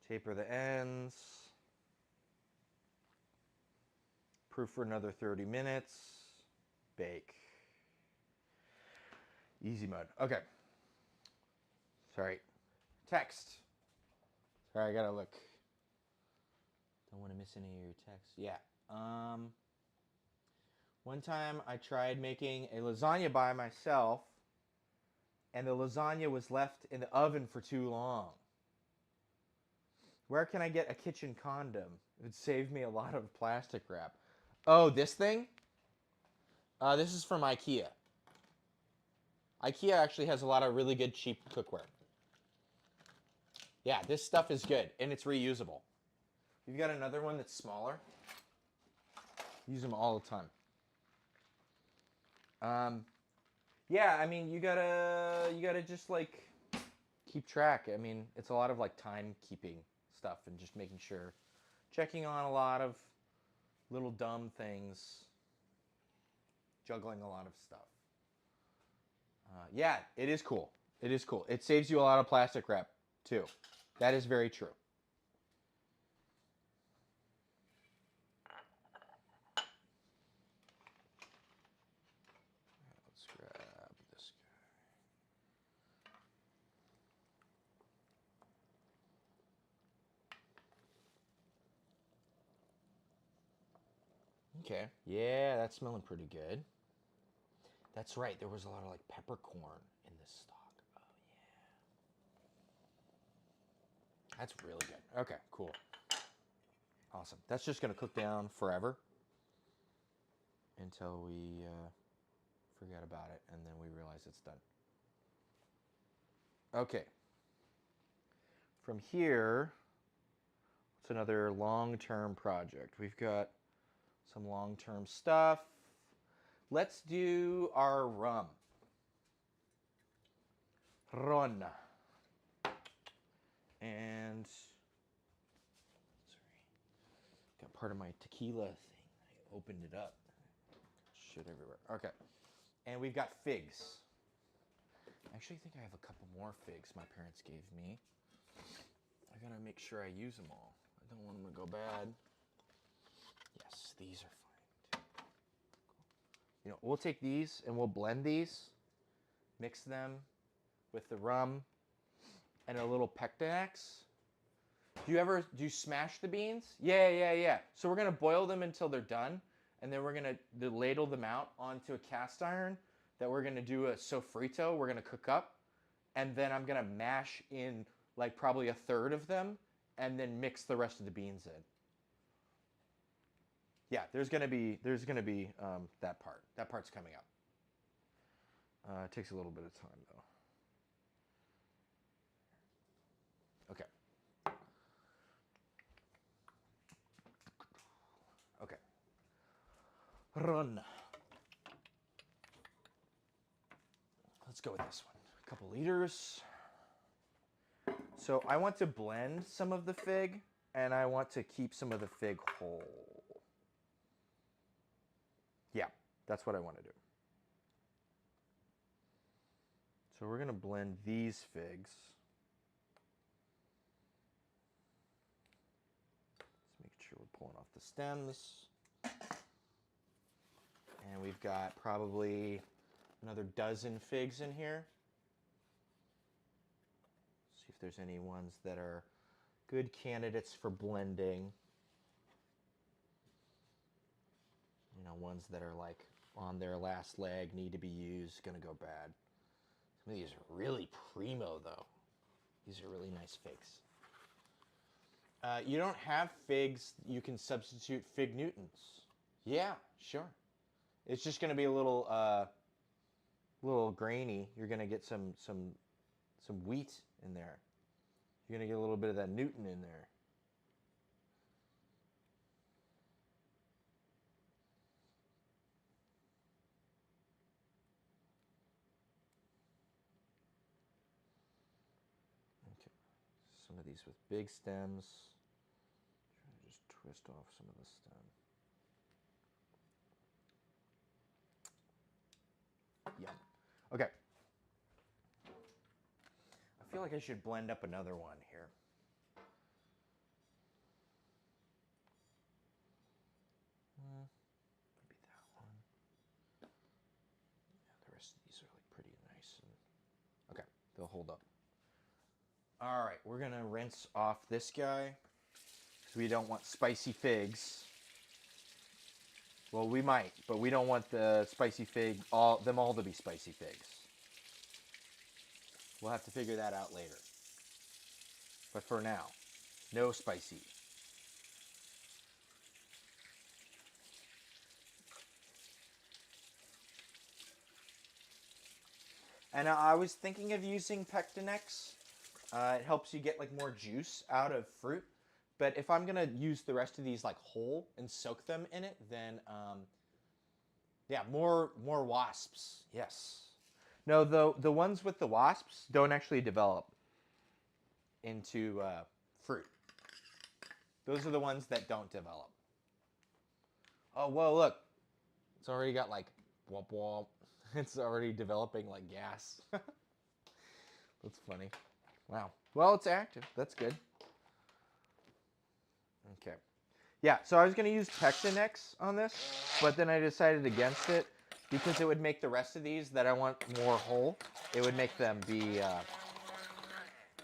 Taper the ends. Proof for another 30 minutes. Bake. Easy mode. Okay. Sorry. Text. Sorry, I gotta look. Don't want to miss any of your text. Yeah. One time I tried making a lasagna by myself, and the lasagna was left in the oven for too long. Where can I get a kitchen condom? It would save me a lot of plastic wrap. Oh, this thing? This is from IKEA. IKEA actually has a lot of really good cheap cookware. Yeah, this stuff is good, and it's reusable. You've got another one that's smaller. Use them all the time. Yeah, I mean, you gotta just like keep track. I mean, it's a lot of like timekeeping stuff and just making sure, checking on a lot of little dumb things, juggling a lot of stuff. Yeah, it is cool. It is cool. It saves you a lot of plastic wrap too. That is very true. Okay. Yeah, that's smelling pretty good. That's right. There was a lot of like peppercorn in this stock. Oh, yeah. That's really good. Okay, cool. Awesome. That's just going to cook down forever until we forget about it and then we realize it's done. Okay. From here, it's another long-term project. We've got some long-term stuff. Let's do our rum. Ron. And, sorry, got part of my tequila thing. I opened it up. Shit everywhere. Okay. And we've got figs. I actually think I have a couple more figs my parents gave me. I gotta make sure I use them all. I don't want them to go bad. Yes, these are fine too. Cool. You know, we'll take these and we'll blend these, mix them with the rum and a little Pectinax. Do you smash the beans? Yeah. So we're gonna boil them until they're done, and then we're gonna ladle them out onto a cast iron that we're gonna do a sofrito. We're gonna cook up, and then I'm gonna mash in like probably a third of them, and then mix the rest of the beans in. Yeah, there's gonna be that part. That part's coming up. It takes a little bit of time though. Okay. Okay. Run. Let's go with this one. A couple liters. So I want to blend some of the fig, and I want to keep some of the fig whole. Yeah, that's what I want to do. So we're going to blend these figs. Let's make sure we're pulling off the stems. And we've got probably another dozen figs in here. See if there's any ones that are good candidates for blending. You know, ones that are like on their last leg, need to be used, gonna go bad. Some of these are really primo though. These are really nice figs. You don't have figs, you can substitute fig Newtons. Yeah, sure. It's just gonna be a little grainy. You're gonna get some wheat in there. You're gonna get a little bit of that Newton in there. Okay, some of these with big stems. Try to just twist off some of the stem. Yum. Okay. I feel like I should blend up another one here. Maybe that one. Yeah, the rest of these are like pretty nice. Okay, they'll hold up. All right, we're gonna rinse off this guy because we don't want spicy figs. Well, we might, but we don't want the spicy fig, them all to be spicy figs. We'll have to figure that out later. But for now, no spicy. And I was thinking of using Pectinax. It helps you get like more juice out of fruit. But if I'm gonna use the rest of these like whole and soak them in it, then yeah, more wasps. Yes. No, the ones with the wasps don't actually develop into fruit. Those are the ones that don't develop. Oh, whoa, look. It's already got like womp womp. It's already developing like gas. That's funny. Wow. Well, it's active. That's good. Okay. Yeah, so I was going to use Pectinax on this, but then I decided against it because it would make the rest of these that I want more whole, it would make them be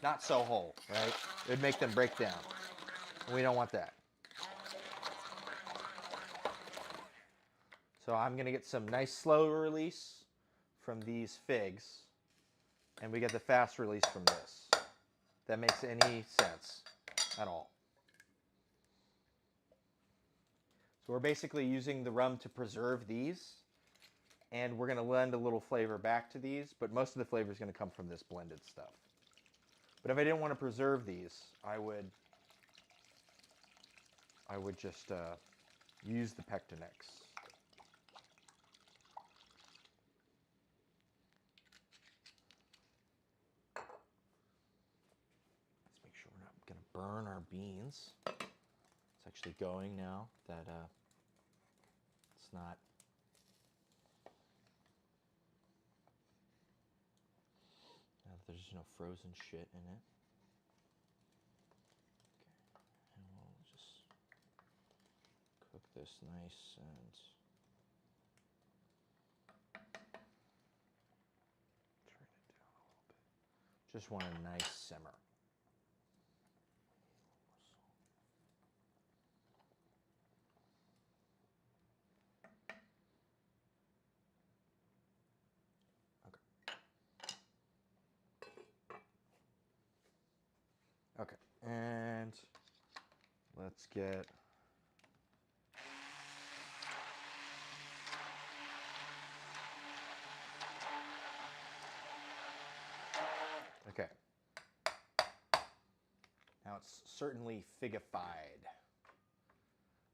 not so whole, right? It would make them break down. We don't want that. So I'm going to get some nice slow release from these figs, and we get the fast release from this. If that makes any sense at all. So we're basically using the rum to preserve these, and we're going to lend a little flavor back to these, but most of the flavor is going to come from this blended stuff. But if I didn't want to preserve these, I would just use the Pectinix. Let's make sure we're not going to burn our beans. It's actually going now that it's not. Now that there's no frozen shit in it. Okay, and we'll just cook this nice and turn it down a little bit. Just want a nice simmer. Okay, and let's get okay. Now it's certainly figified.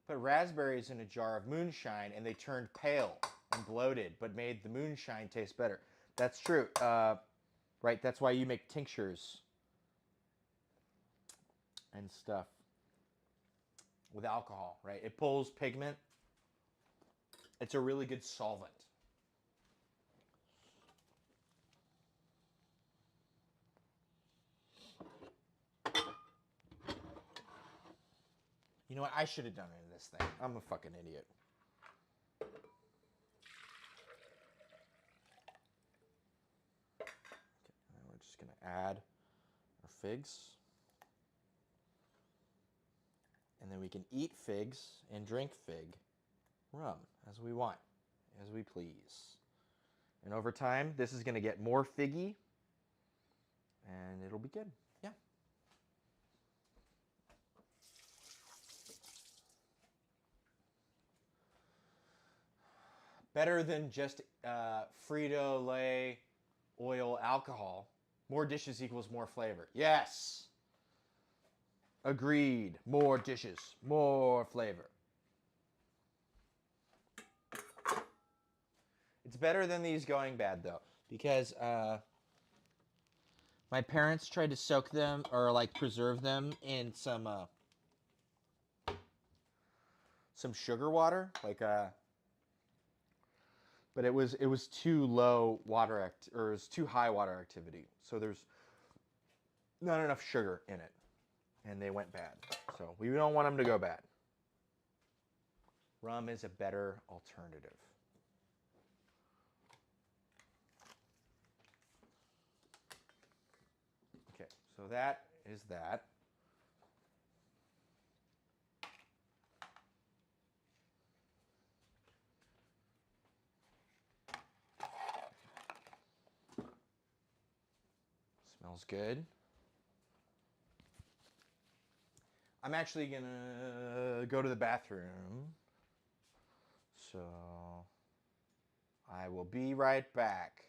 Put raspberries in a jar of moonshine and they turned pale and bloated, but made the moonshine taste better. That's true. Right, that's why you make tinctures and stuff with alcohol, right? It pulls pigment. It's a really good solvent. You know what? I should have done it in this thing. I'm a fucking idiot. Okay, now we're just going to add our figs. And then we can eat figs and drink fig rum as we want, as we please. And over time, this is going to get more figgy, and it'll be good. Yeah. Better than just Frito-Lay oil alcohol. More dishes equals more flavor. Yes. Agreed. More dishes, more flavor. It's better than these going bad, though, because my parents tried to soak them or like preserve them in some sugar water, like but it was too low water or it was too high water activity, so there's not enough sugar in it, and they went bad. So we don't want them to go bad. Rum is a better alternative. Okay, so that is that. Smells good. I'm actually gonna go to the bathroom, so I will be right back.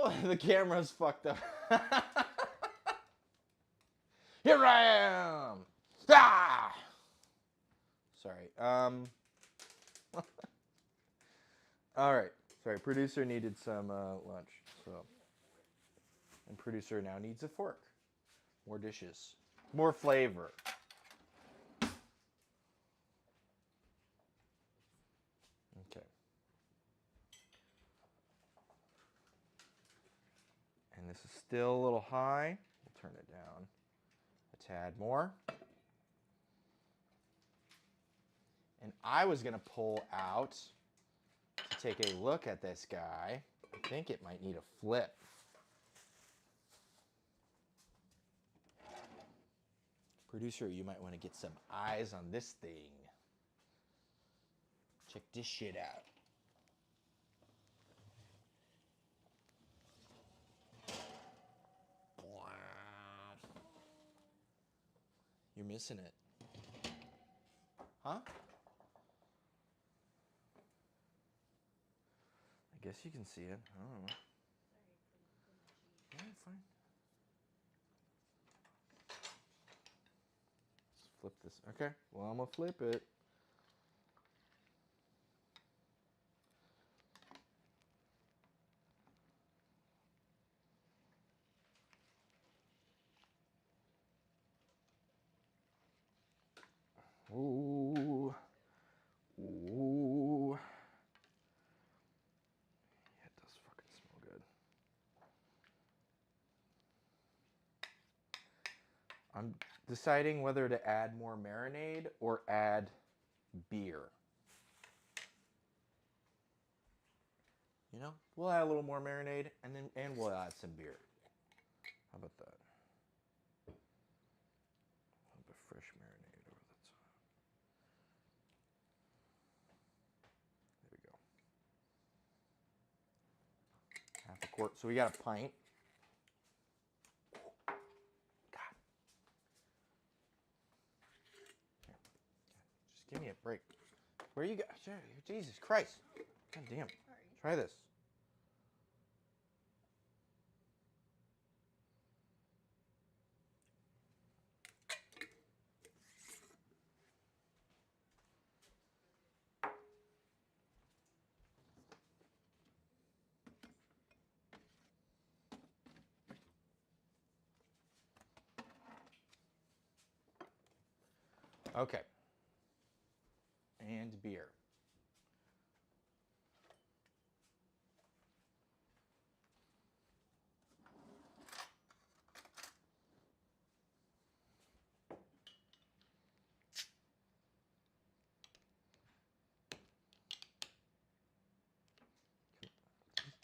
Oh, the camera's fucked up. Here I am. Ah! Sorry. All right. Sorry, producer needed some lunch, so. And producer now needs a fork. More dishes. More flavor. Okay. And this is still a little high. We'll turn it down a tad more. And I was going to pull out to take a look at this guy. I think it might need a flip. Producer, you might want to get some eyes on this thing. Check this shit out. You're missing it. Huh? I guess you can see it. I don't know. Yeah, fine. Let's flip this. Okay. Well, I'm going to flip it. Ooh. Ooh. Yeah, it does fucking smell good. I'm deciding whether to add more marinade or add beer. You know, we'll add a little more marinade and we'll add some beer. How about that? A little bit of fresh marinade over the top. There we go. Half a quart. So we got a pint. God. Here. Just give me a break. Where you go? Jesus Christ. God damn. Try this. Okay. And beer.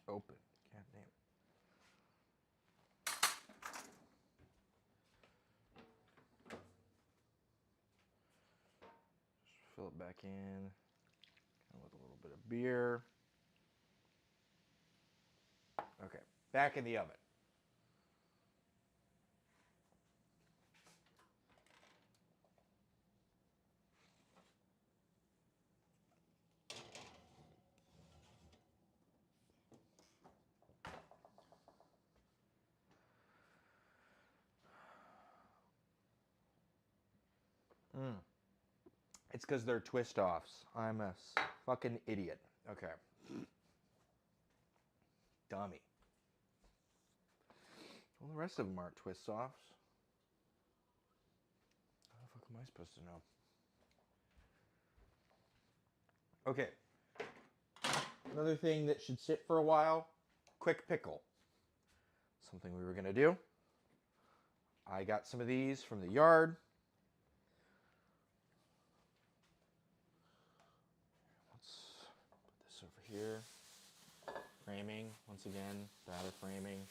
Open. God damn. Just fill it back in. Kind of with a little bit of beer. Okay. Back in the oven. It's because they're twist offs. I'm a fucking idiot. Okay. Dummy. Well, the rest of them aren't twist offs. How the fuck am I supposed to know? Okay. Another thing that should sit for a while, quick pickle. Something we were going to do. I got some of these from the yard. Let's put this over here. Framing, once again, batter framing.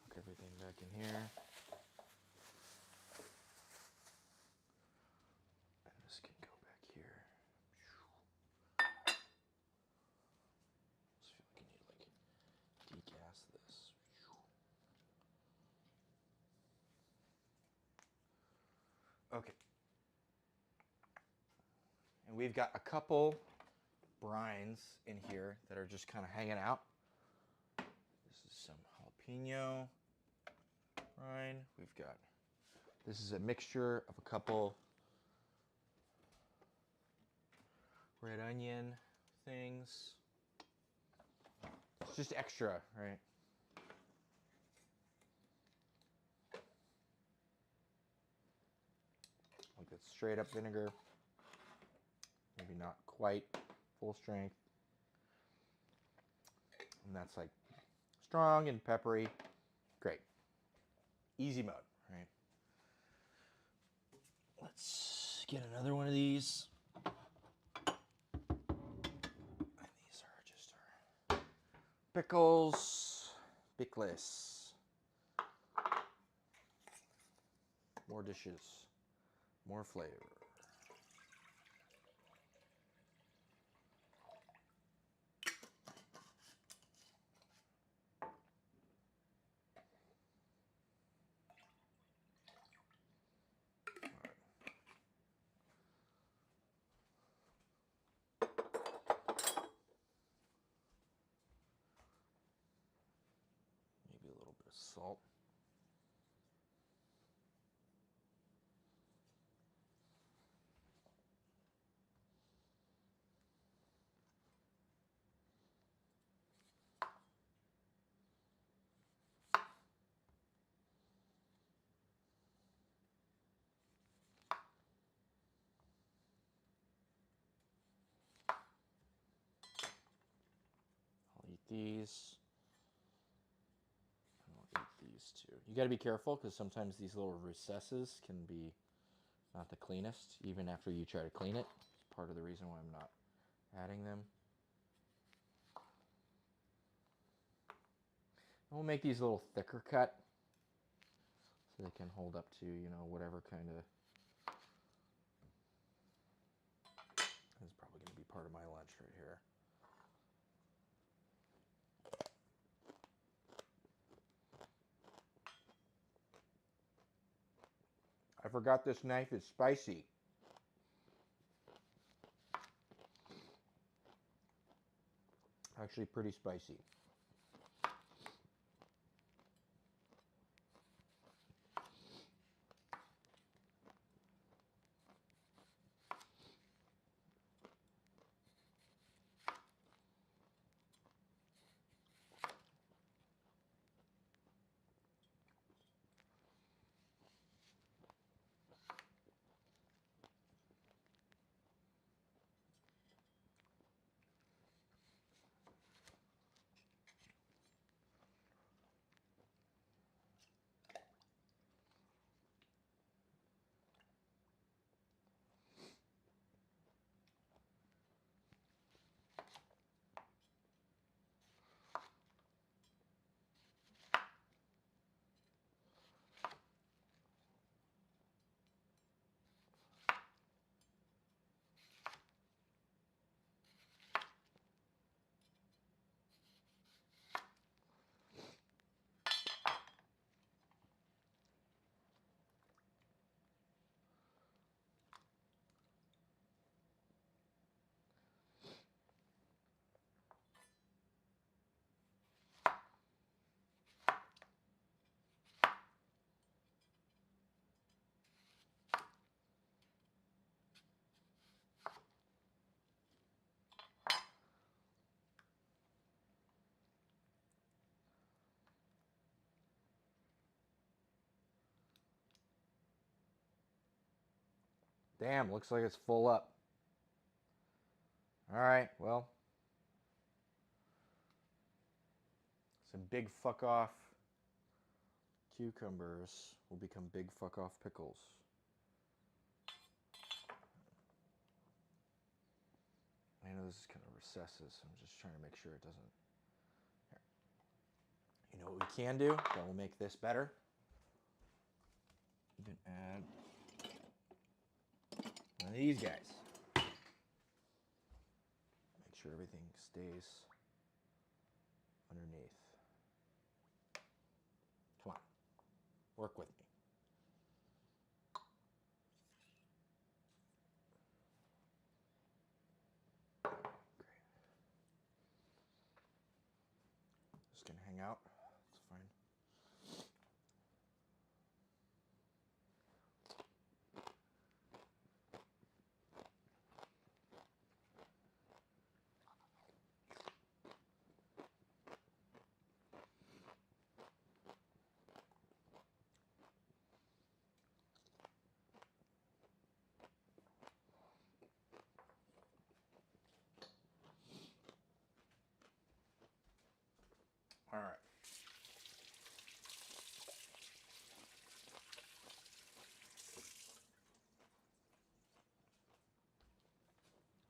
Hook everything back in here. And this can go back here. Just feel like I need to degas this. Okay. And we've got a couple brines in here that are just kind of hanging out. jalapeno rind. We've got, this is a mixture of a couple red onion things. It's just extra, right? Like it's straight up vinegar. Maybe not quite full strength. And that's like strong and peppery. Great. Easy mode, right? Let's get another one of these. And these are just our pickles, pickles. More dishes, more flavor. Maybe a little bit of salt. I'll eat these. And I'll eat these too. You got to be careful because sometimes these little recesses can be not the cleanest, even after you try to clean it. It's part of the reason why I'm not adding them. And we'll make these a little thicker cut so they can hold up to, you know, whatever kind of. This is probably going to be part of my lunch right here. I forgot this knife is spicy. Actually pretty spicy. Damn, looks like it's full up. All right, well. Some big fuck off cucumbers will become big fuck off pickles. I know this is kind of recesses, so I'm just trying to make sure it doesn't. Here. You know what we can do that will make this better? You can add one of these guys. Make sure everything stays underneath. Come on, work with me. Great. Just gonna hang out. It's fine.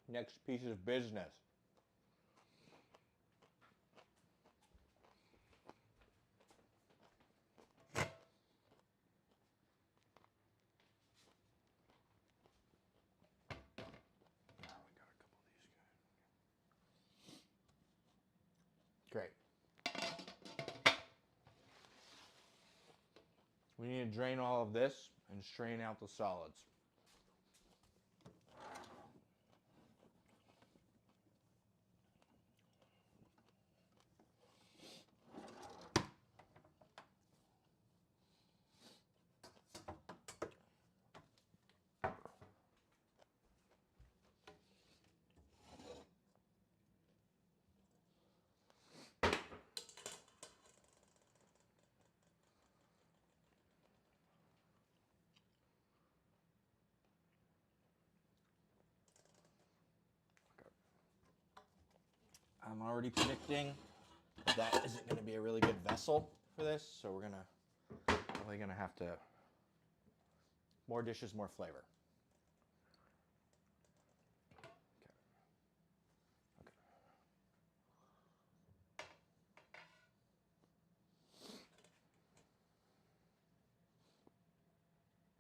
Next piece of business. Great. We need to drain all of this and strain out the solids. I'm already predicting that isn't going to be a really good vessel for this, so we're probably going to have to, more dishes, more flavor.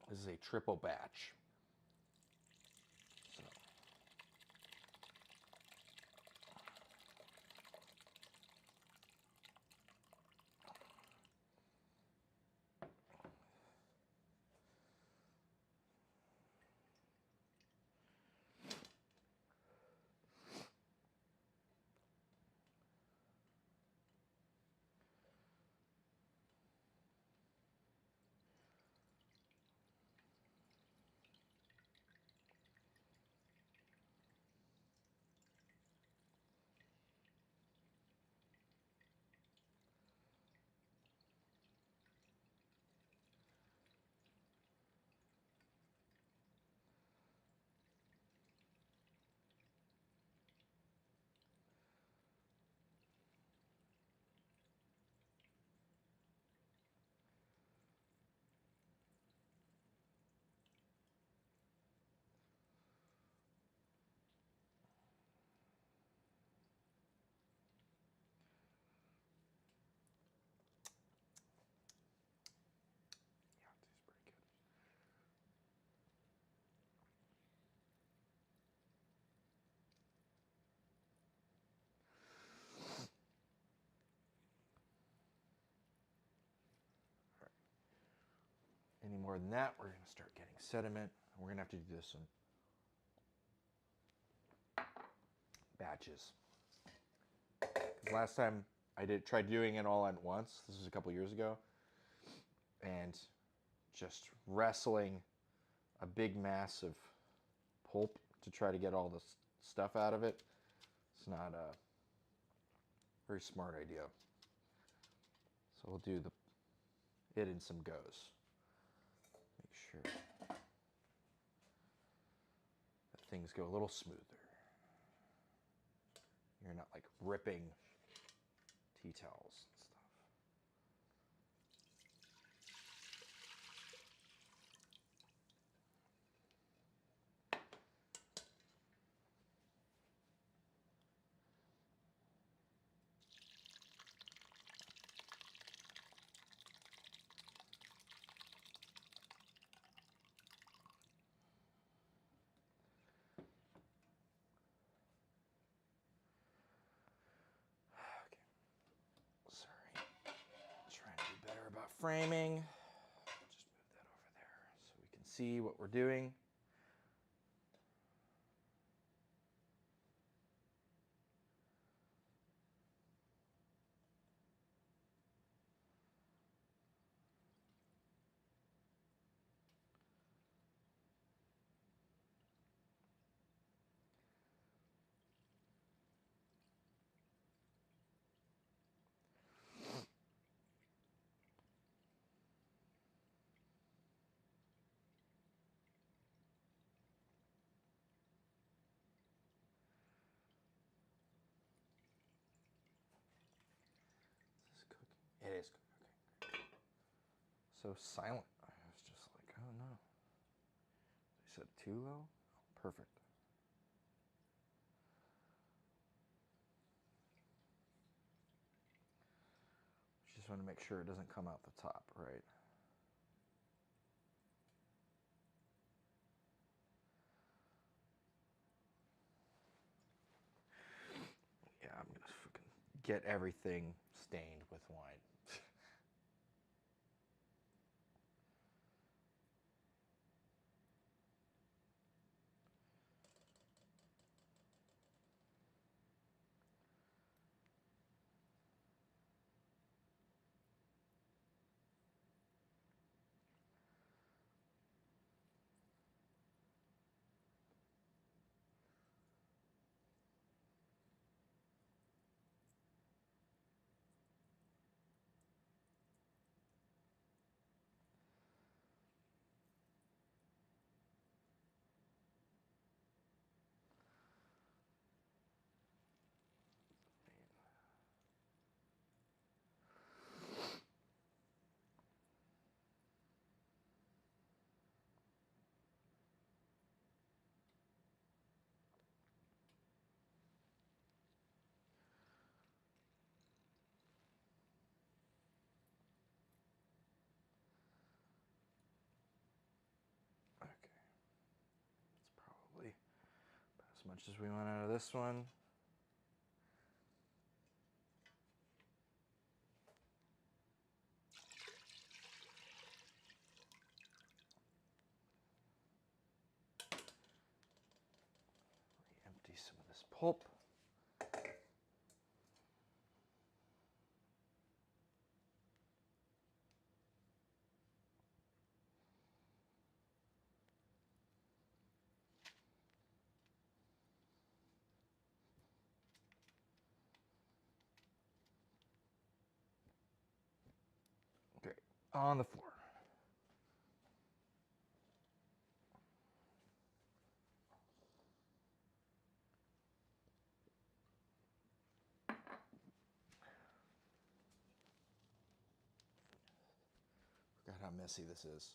This is a triple batch. So. Any more than that, we're going to start getting sediment. We're going to have to do this in batches. Last time I tried doing it all at once. This was a couple years ago. And just wrestling a big mass of pulp to try to get all the stuff out of it. It's not a very smart idea. So we'll do it in some goes. Make sure that things go a little smoother. You're not like ripping tea towels and stuff. About framing. Just move that over there so we can see what we're doing. It is cooking. Okay. So silent. I was just like, oh no. They said too low? Oh, perfect. just want to make sure it doesn't come out the top, right? Yeah, I'm gonna fucking get everything stained with wine. Okay. That's probably about as much as we want out of this one. Empty some of this pulp. Okay, on the floor. Forgot how messy this is.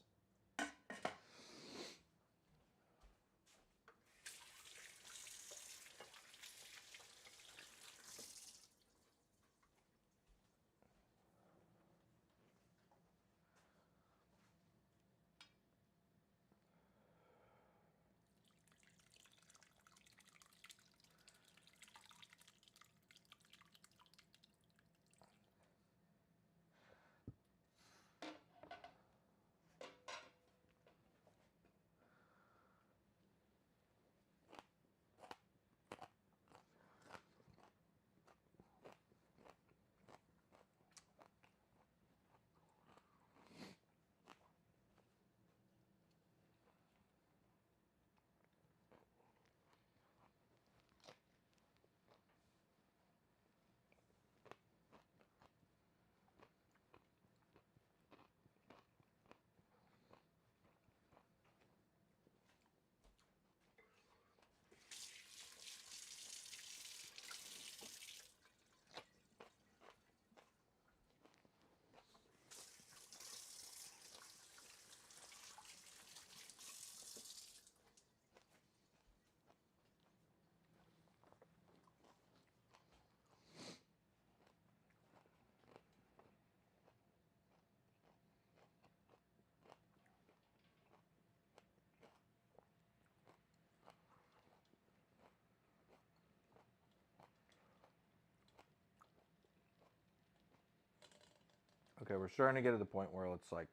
Okay, we're starting to get to the point where it's like,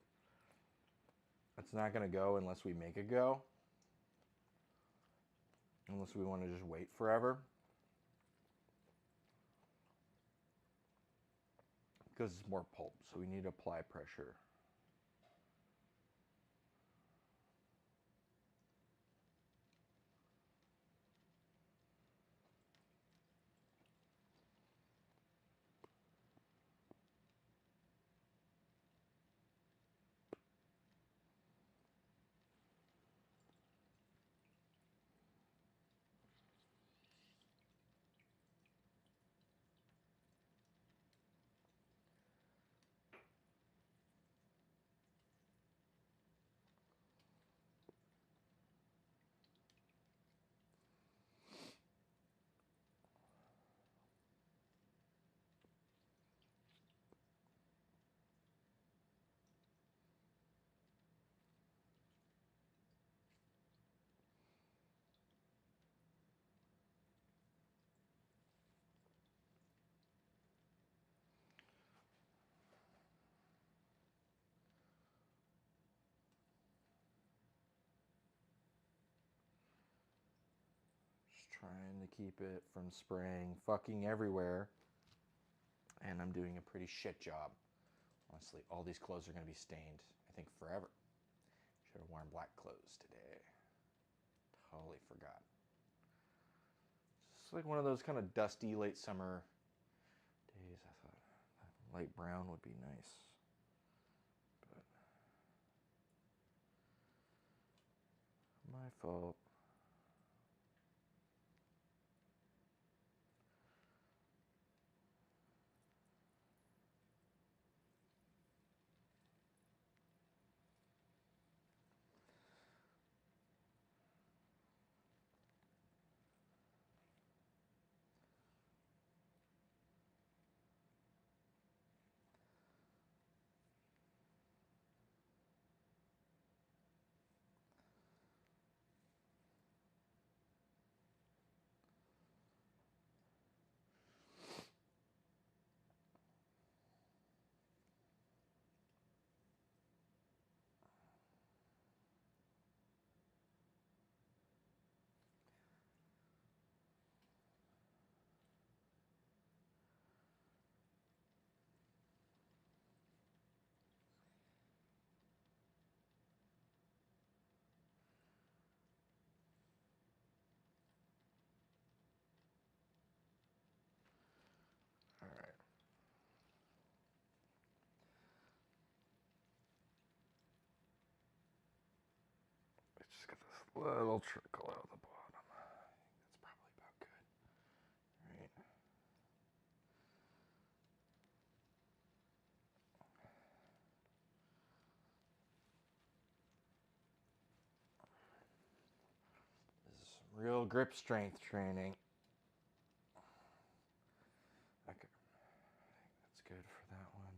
it's not going to go unless we make it go. Unless we want to just wait forever. Because it's more pulp, so we need to apply pressure. trying to keep it from spraying fucking everywhere. And I'm doing a pretty shit job. Honestly, all these clothes are going to be stained, I think, forever. Should have worn black clothes today. Totally forgot. It's like one of those kind of dusty late summer days. I thought light brown would be nice. But my fault. All right. I just got this little trickle out the bottom. I think that's probably about good. Right. This is some real grip strength training. Okay. I think that's good for that one.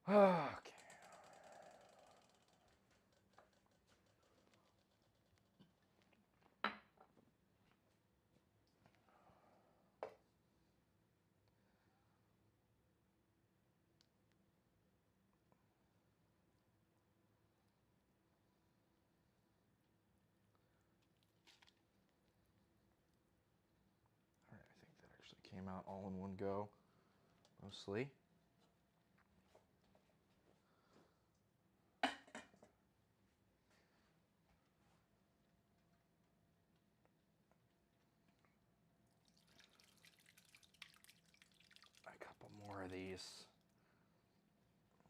Okay. All right, I think that actually came out all in one go, mostly. A couple more of these.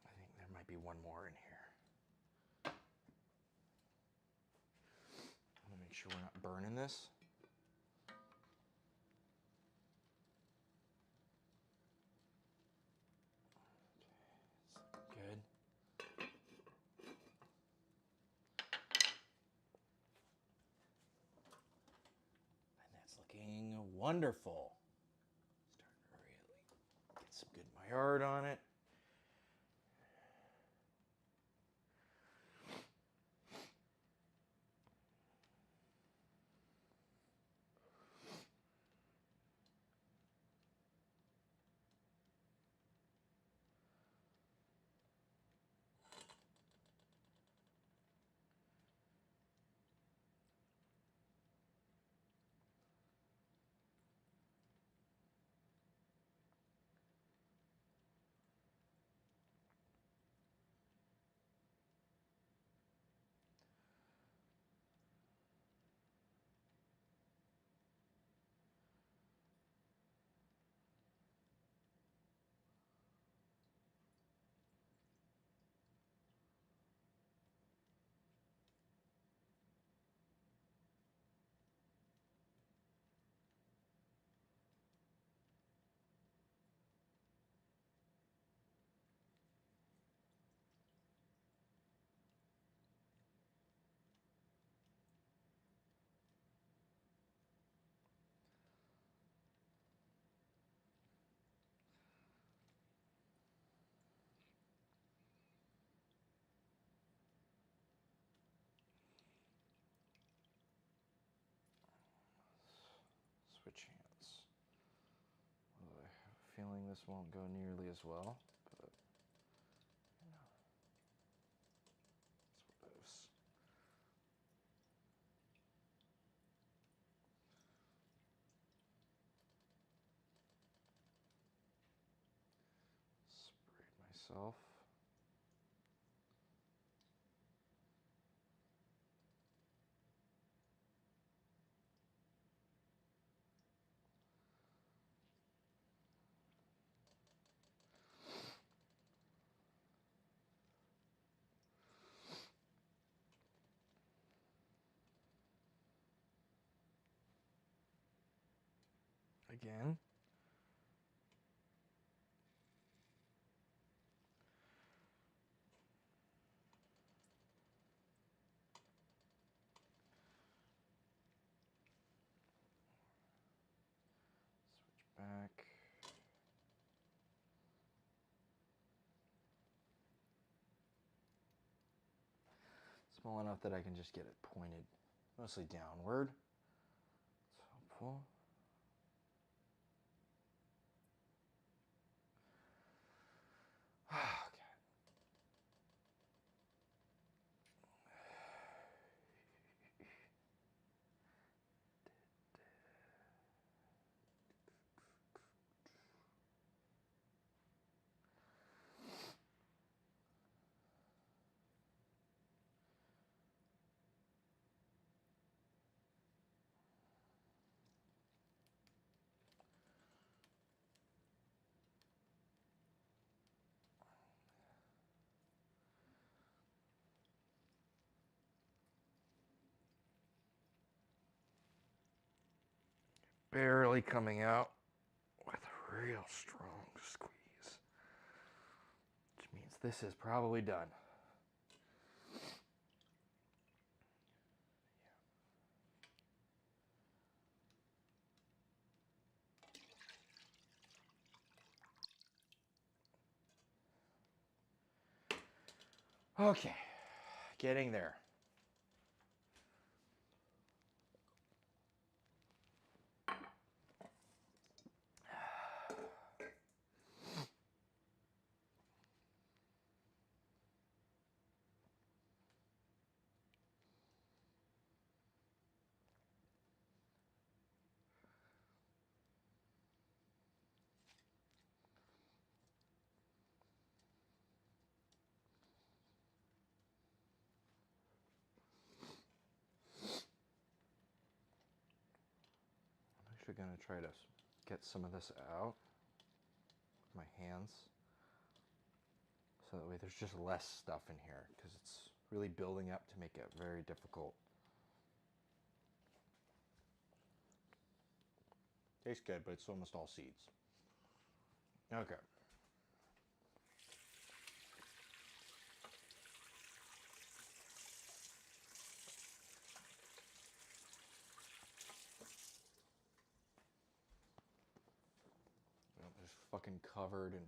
I think there might be one more in here. I'm gonna make sure we're not burning this. Good. And that's looking wonderful. Starting to really get some good Maillard on it. Switch hands. Well, I have a feeling this won't go nearly as well, but you know, it's what it is. Sprayed myself. Again. Switch back. Small enough that I can just get it pointed mostly downward. It's helpful. Barely coming out with a real strong squeeze, which means this is probably done. Okay, getting there. I'm actually going to try to get some of this out with my hands, so that way there's just less stuff in here, because it's really building up to make it very difficult. Tastes good, but it's almost all seeds. Okay. It's fucking covered in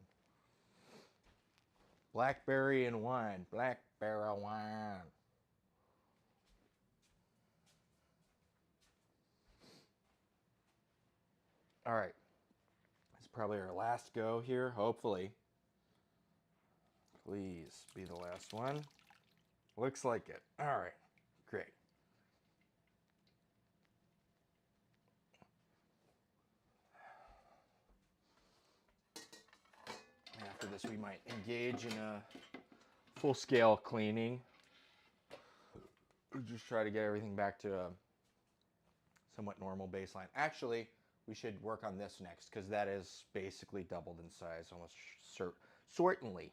blackberry and wine. Blackberry wine. All right. It's probably our last go here, hopefully. Please be the last one. Looks like it. All right. Great. After this, we might engage in a full-scale cleaning. Just try to get everything back to a somewhat normal baseline. Actually, we should work on this next, because that is basically doubled in size, almost certainly.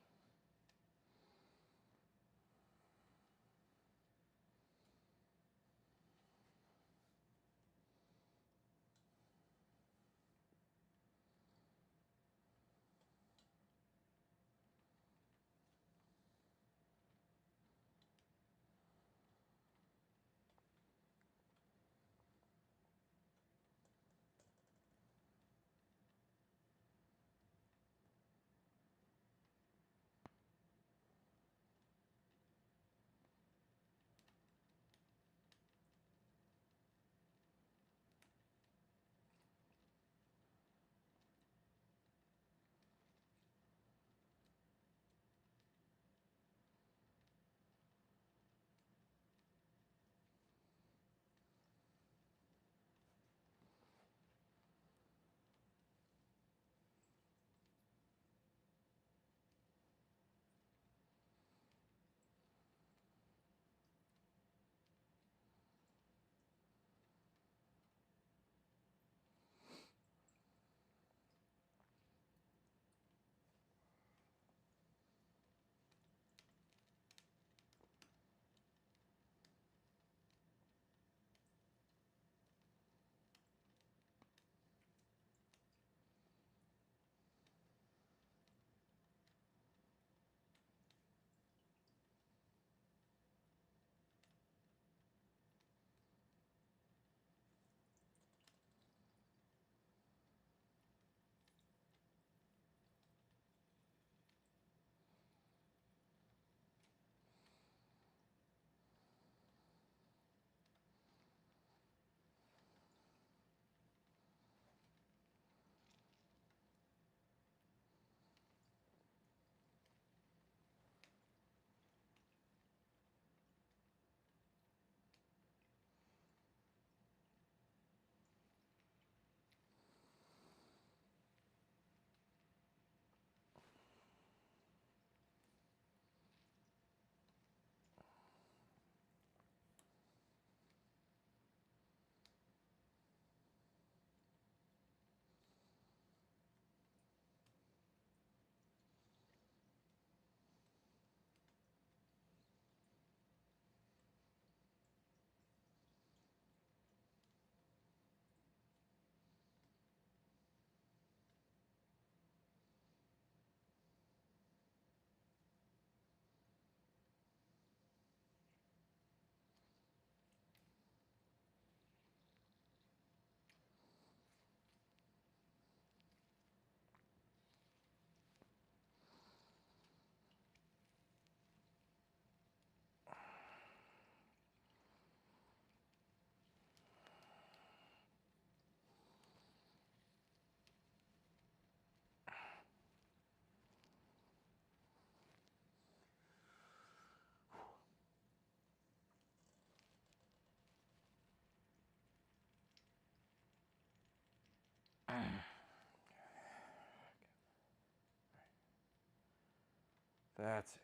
That's it.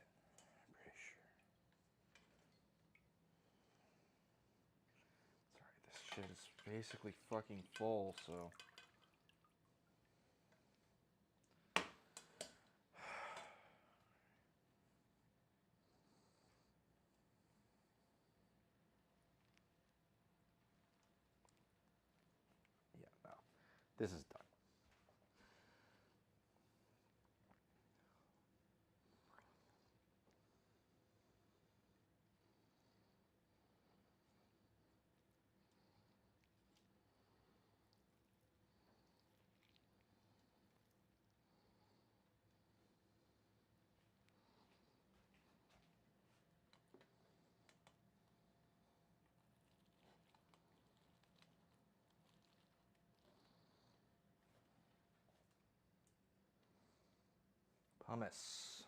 I'm pretty sure. Sorry, this shit is basically fucking full, so. Yeah, no. This is done. Pumice.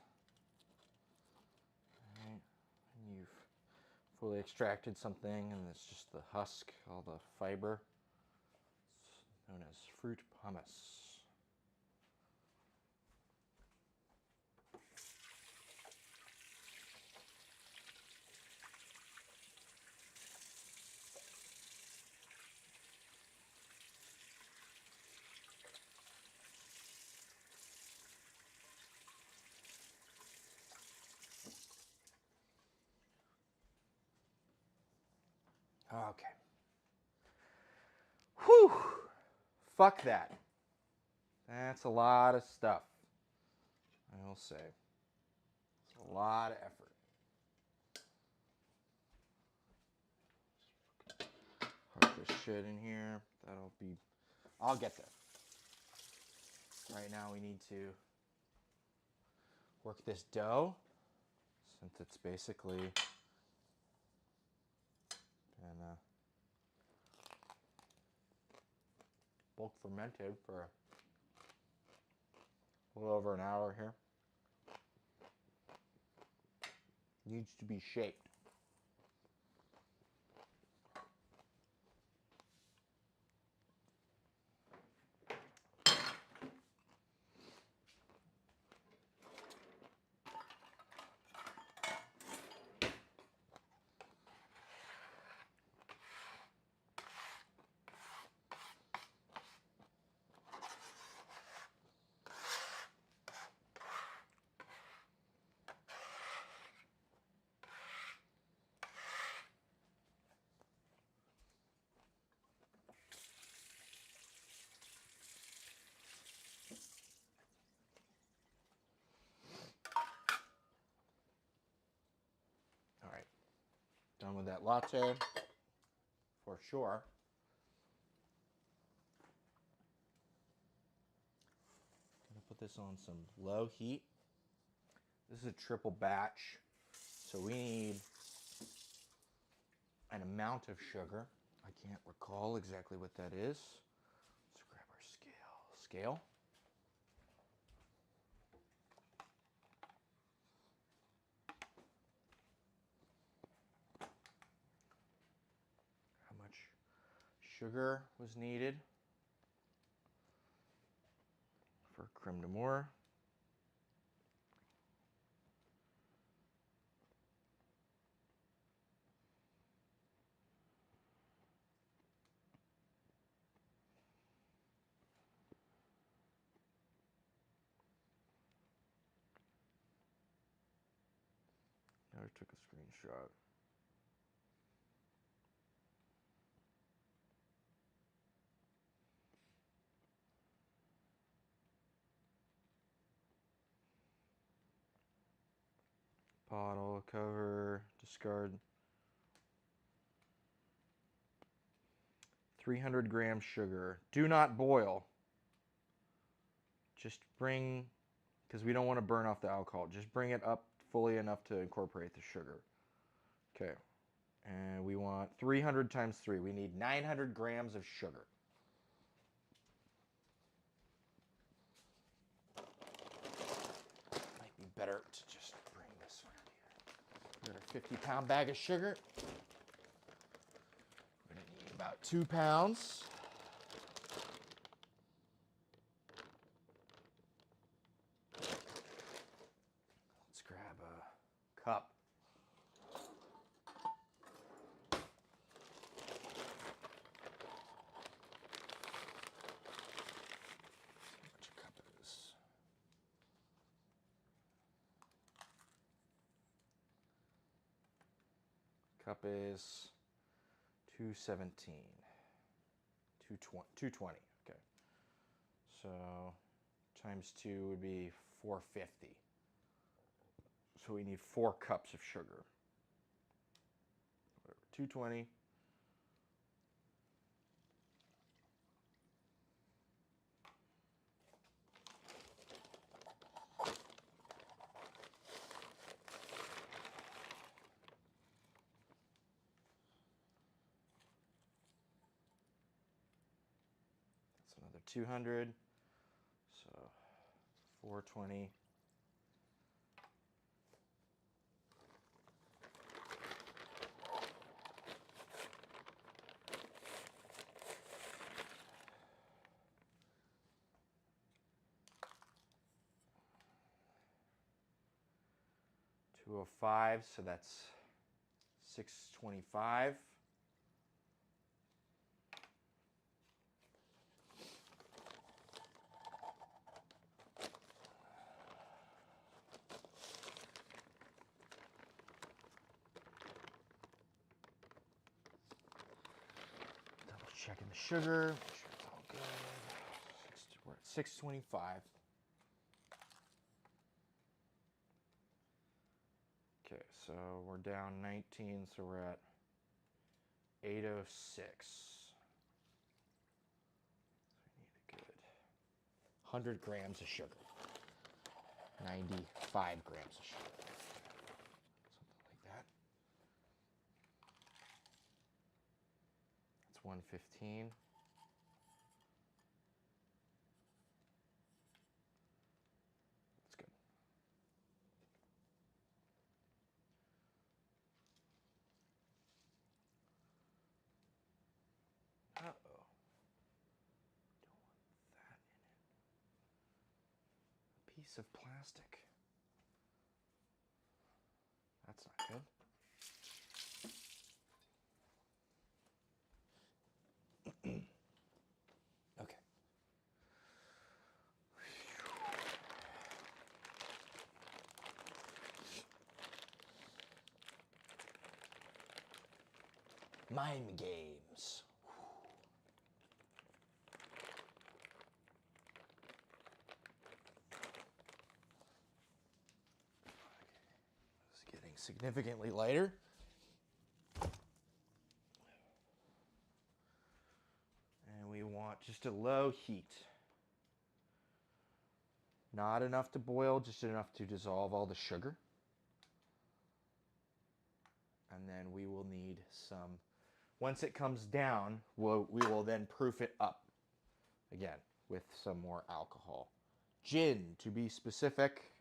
Alright, and you've fully extracted something, and it's just the husk, all the fiber. It's known as fruit pumice. Okay. Whew. Fuck that. That's a lot of stuff. I will say. It's a lot of effort. Put this shit in here. That'll be... I'll get there. Right now we need to work this dough, since it's basically been bulk fermented for a little over an hour here. Needs to be shaped. All right, done with that latte for sure. Gonna put this on some low heat. This is a triple batch, so we need an amount of sugar. I can't recall exactly what that is. Let's grab our scale. How much sugar was needed for creme de Mure? I took a screenshot. Bottle, cover, discard. 300 grams sugar. Do not boil. Just bring, because we don't want to burn off the alcohol, just bring it up fully enough to incorporate the sugar. Okay. And we want 300 times 3. We need 900 grams of sugar. Might be better to just bring this one here. Got our 50-pound bag of sugar. We're going to need about 2 pounds. Let's grab Cup is 217. 220. Okay. So times 2 would be 450. So we need 4 cups of sugar. Whatever, 220. That's another 200. So 420. $205, so that's $625. Double checking the sugar, make sure it's all good. We're at 625. Okay, so we're down 19, so we're at 806. So we need a good 100 grams of sugar. 95 grams of sugar. Something like that. That's 115. That's good. Uh-oh. Don't want that in it. A piece of plastic. That's not good. Okay. Mind games. It's getting significantly lighter. And we want just a low heat. Not enough to boil, just enough to dissolve all the sugar. And then we will need some, once it comes down, we will then proof it up again with some more alcohol. Gin, to be specific.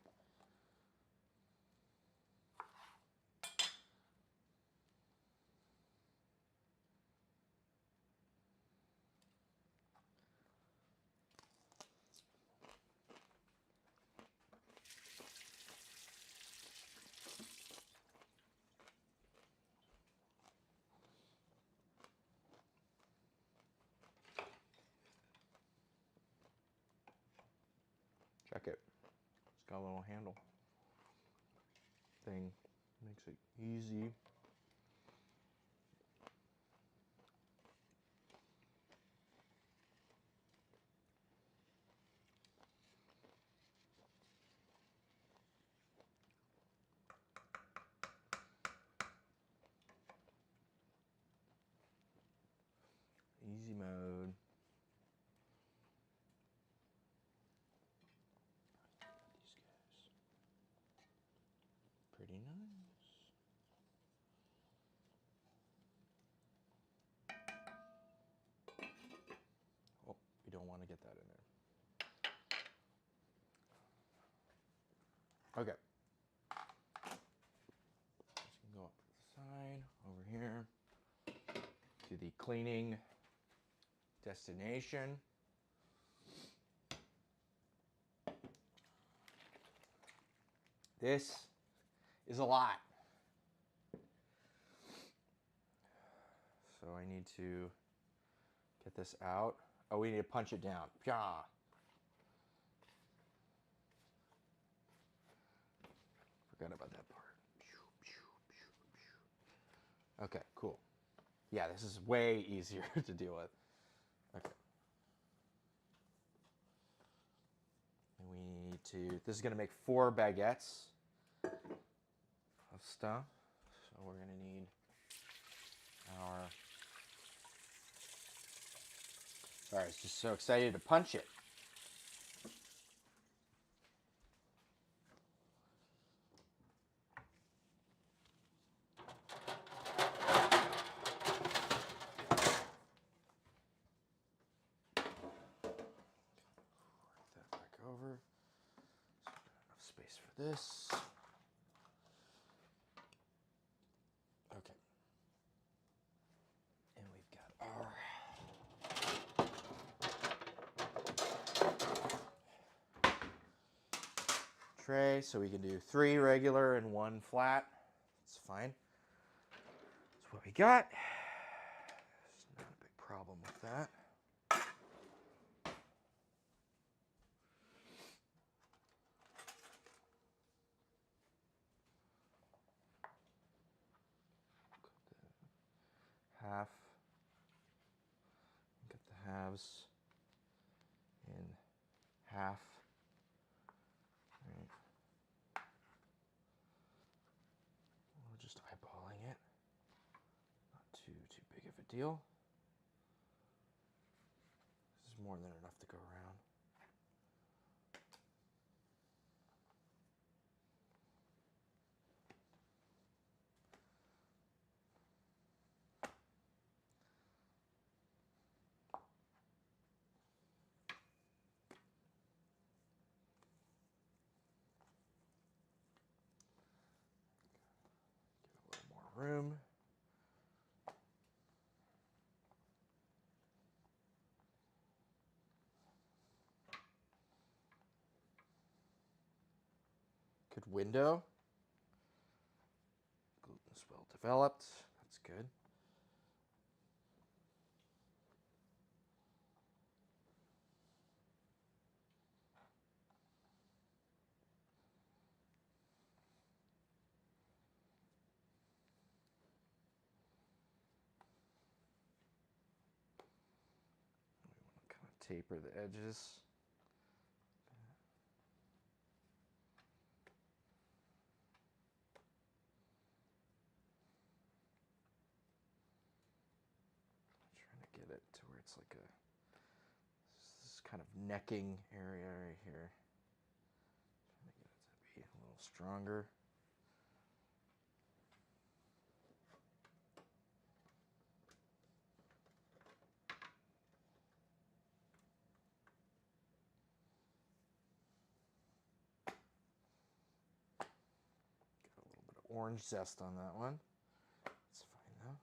Check it. It's got a little handle thing. Makes it easy. Easy mode. These guys. Pretty nice. Oh, we don't want to get that in there. Okay. Just can go up to the side, over here, to the cleaning destination. This is a lot. So I need to get this out. Oh, we need to punch it down. Pya. Forgot about that part. Okay, cool. Yeah, this is way easier to deal with. Okay. And we need to, this is going to make 4 baguettes of stuff. So we're going to need our, sorry, I was just so excited to punch it. That back over. So enough space for this. Okay. And we've got our tray, so we can do 3 regular and 1 flat. That's fine. That's what we got. There's not a big problem with that. Half. Get the halves in half. Right. We're just eyeballing it. Not too big of a deal. This is more than enough to go around. Give it a little more room. Good window. Gluten's well developed. That's good. We want to kind of taper the edges. Trying to get it to where it's like this kind of necking area right here. Trying to get it to be a little stronger. Got a little bit of orange zest on that one. That's fine though.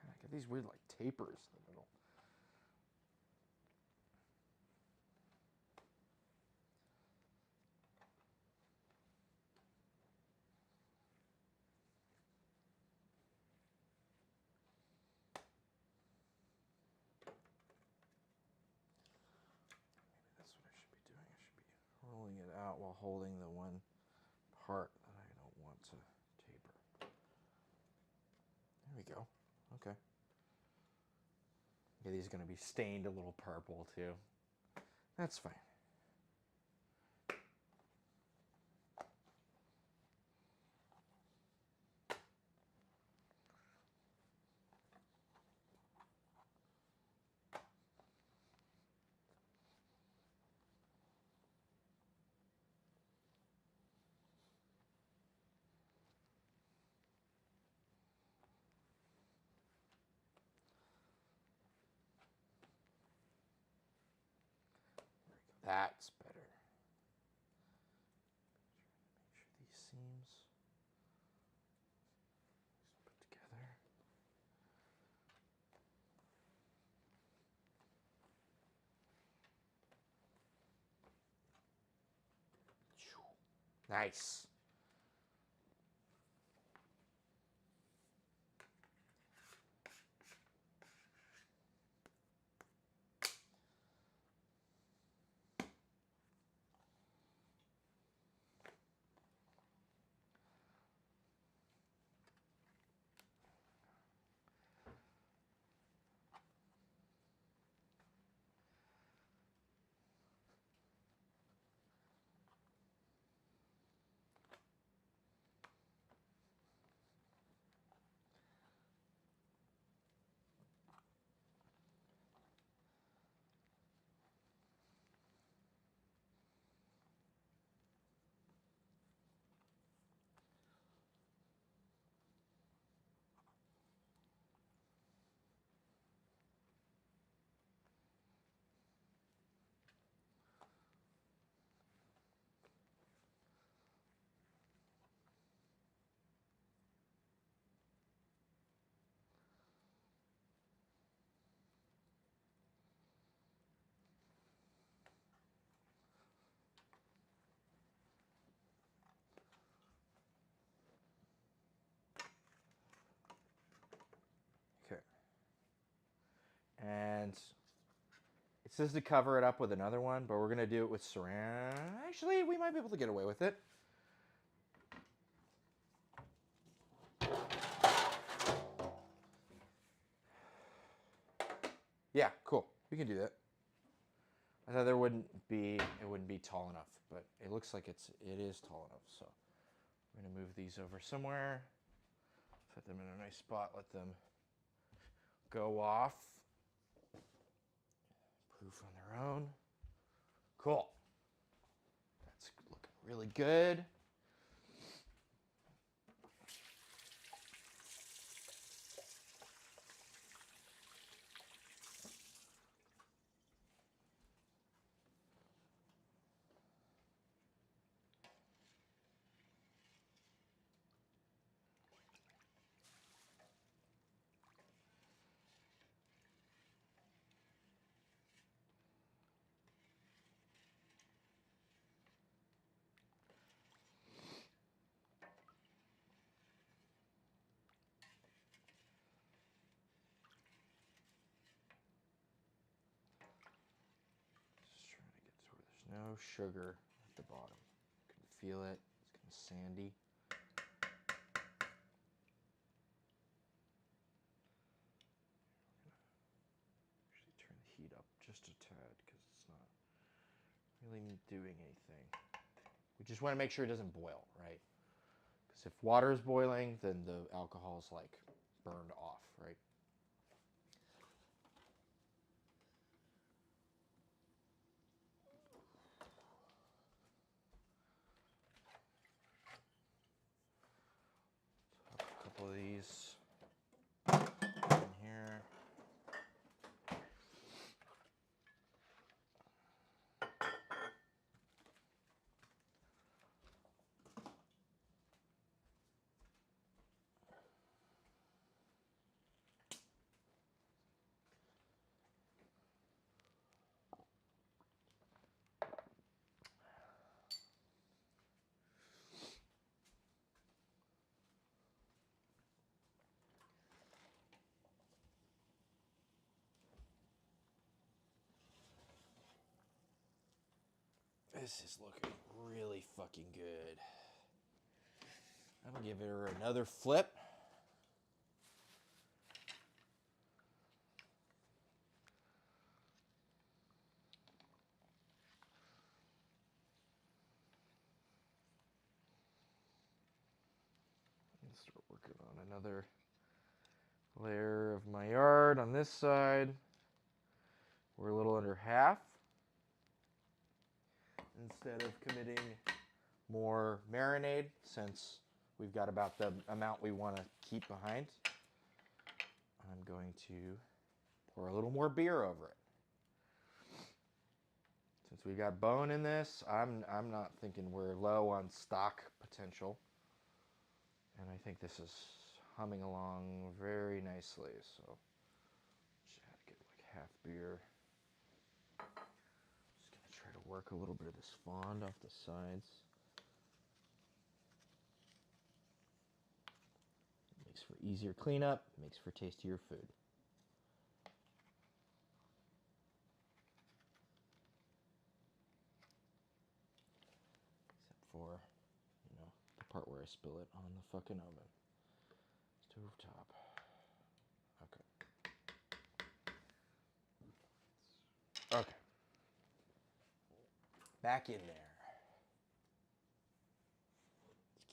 I get these weird like tapers in the middle. Maybe that's what I should be doing. I should be rolling it out while holding the one part that I don't want to taper. There we go. Okay. Yeah, these are going to be stained a little purple too. That's fine. Nice. Okay. And it says to cover it up with another one, but we're going to do it with saran. Actually, we might be able to get away with it. Yeah, cool. We can do that. I thought it wouldn't be tall enough, but it looks like it is tall enough. So we're going to move these over somewhere. Put them in a nice spot. Let them go off. Proof on their own. Cool. That's looking really good. Just trying to get to where there's no sugar at the bottom. You can feel it. It's kind of sandy. Actually turn the heat up just a tad because it's not really doing anything. We just want to make sure it doesn't boil, right? Because if water is boiling, then the alcohol is like burned off, right? So a couple of these in here. This is looking really fucking good. I'm gonna give her another flip. And start working on another layer of Maillard on this side. We're a little under half. Instead of committing more marinade, since we've got about the amount we want to keep behind, I'm going to pour a little more beer over it. Since we got bone in this, I'm not thinking we're low on stock potential. And I think this is humming along very nicely. So just had to get like half beer. Just gonna try to work a little bit of this fond off the sides. for easier cleanup, makes for tastier food. Except for, the part where I spill it on the fucking oven. Stove top. Okay. Okay. Back in there.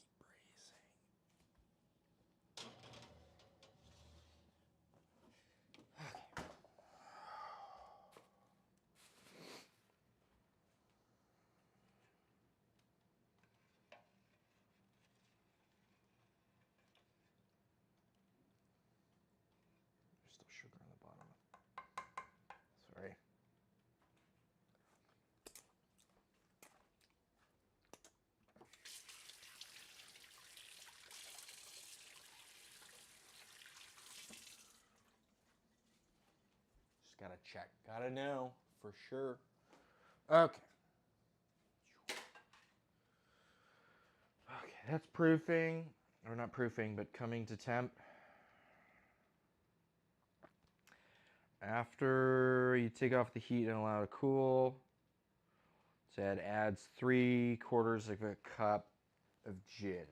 Keep braising. Okay. There's still sugar on the bottom. Sorry. Just gotta check. Gotta know for sure. Okay. Okay, that's proofing. Or not proofing, but coming to temp. After you take off the heat and allow it to cool, so it adds 3/4 of a cup of gin.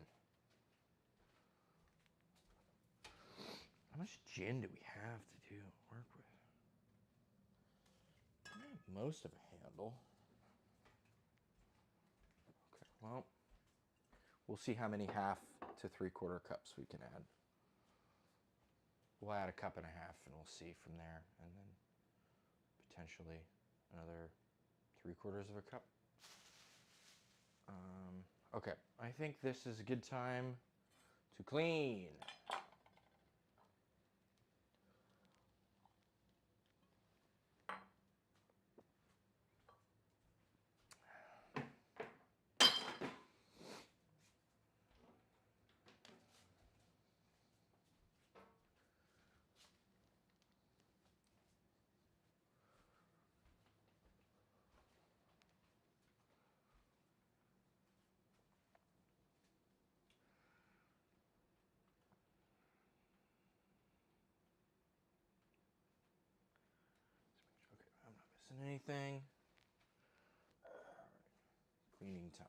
How much gin do we have to work with? Most of a handle. Okay, well, we'll see how many 1/2 to 3/4 cups we can add. We'll add 1.5 cups and we'll see from there, and then potentially another 3/4 of a cup. Okay, I think this is a good time to clean. Okay, I'm not missing anything. Cleaning time.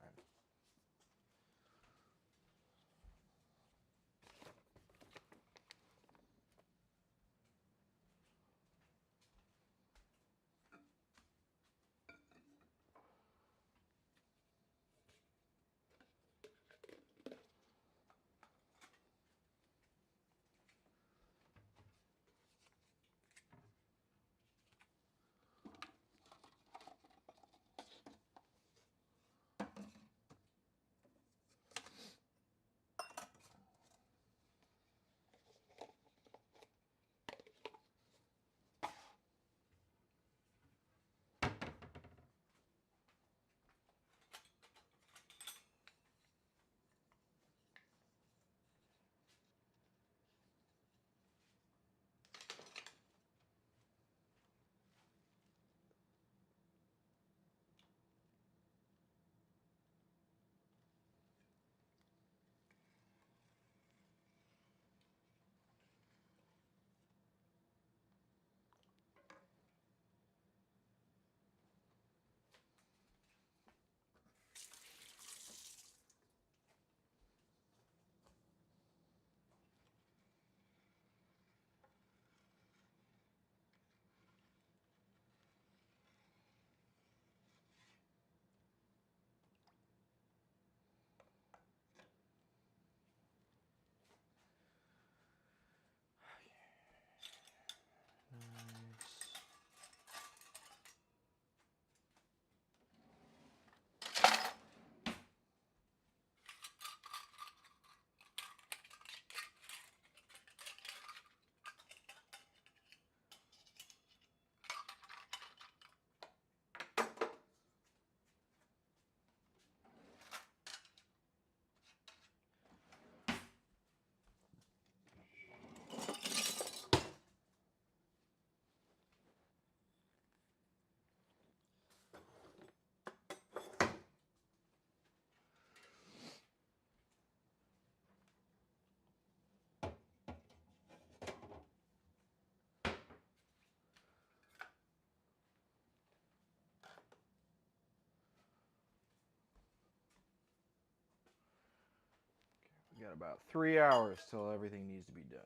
got about 3 hours till everything needs to be done.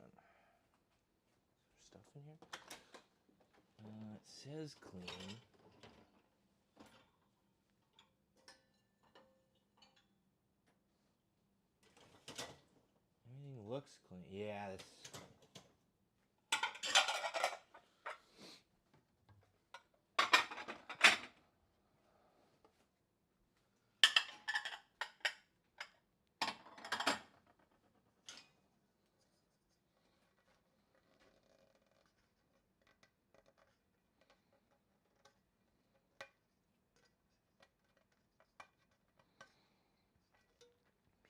Stuff in here? It says clean. Everything looks clean. Yeah, that's...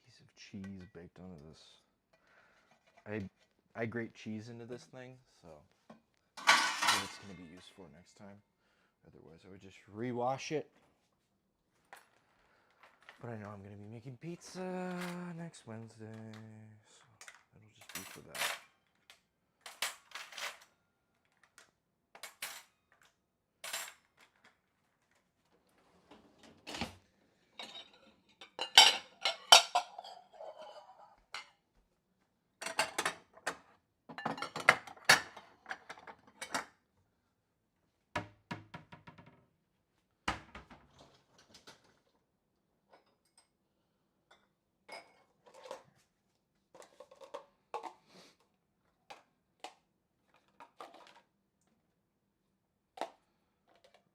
Piece of cheese baked onto this. I grate cheese into this thing, so that's what it's going to be used for next time. Otherwise, I would just rewash it. But I know I'm going to be making pizza next Wednesday, so it'll just be for that.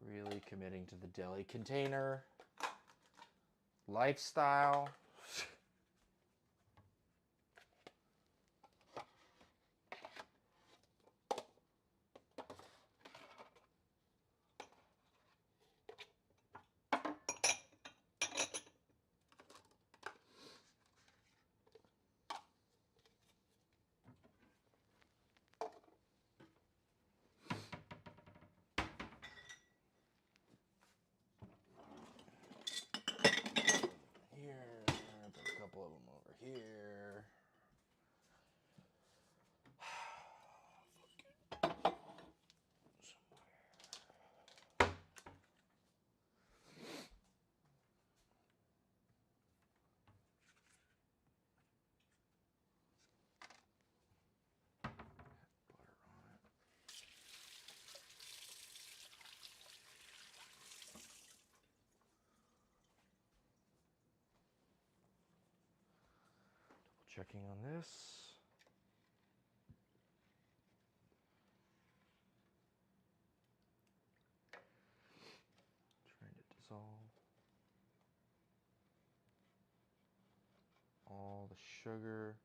Really committing to the deli container lifestyle. Here. Checking on this. Trying to dissolve all the sugar.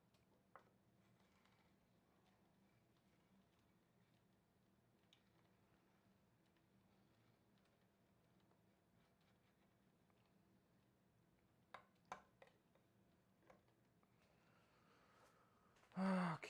Okay.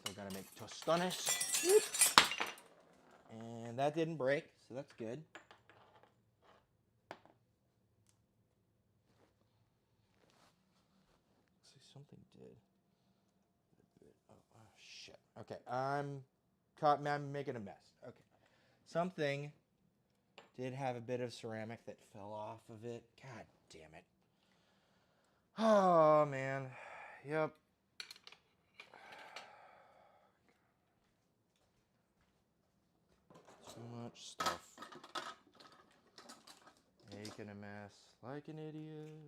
Still gotta make tostones. And that didn't break, so that's good. See, something did. Oh, shit. Okay, I'm making a mess. Okay. Something did have a bit of ceramic that fell off of it. God damn it. Oh, man. Yep. Too much stuff. Making a mess like an idiot.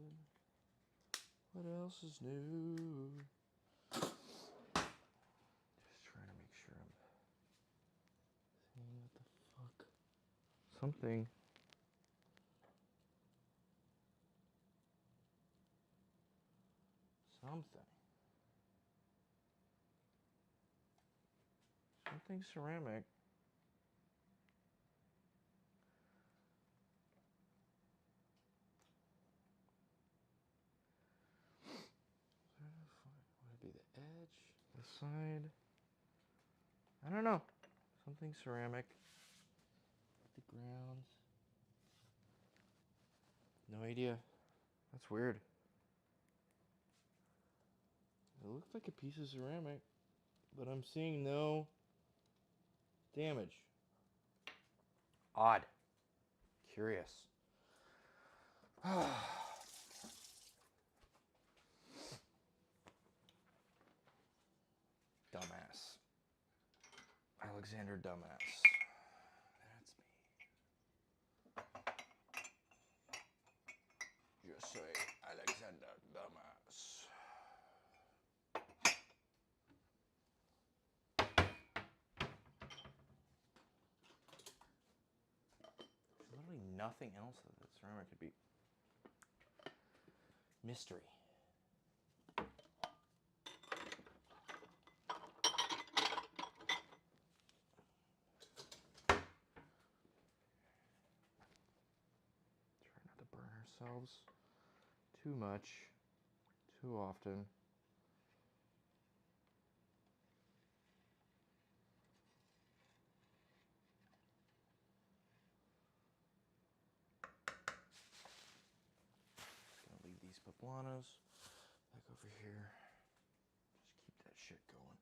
What else is new? Just trying to make sure I'm seeing what the fuck. Something. Something ceramic. Would it be the edge? The side? I don't know. Something ceramic. The grounds. No idea. That's weird. It looks like a piece of ceramic, but I'm seeing no damage. Odd. Curious. Dumbass. Alexander Dumbass. That's me. Je soy Alexander Dumbass. There's literally nothing else that the ceramic could be. Mystery. Try not to burn ourselves too much, too often. Just gonna leave these poblanos back over here. Just keep that shit going.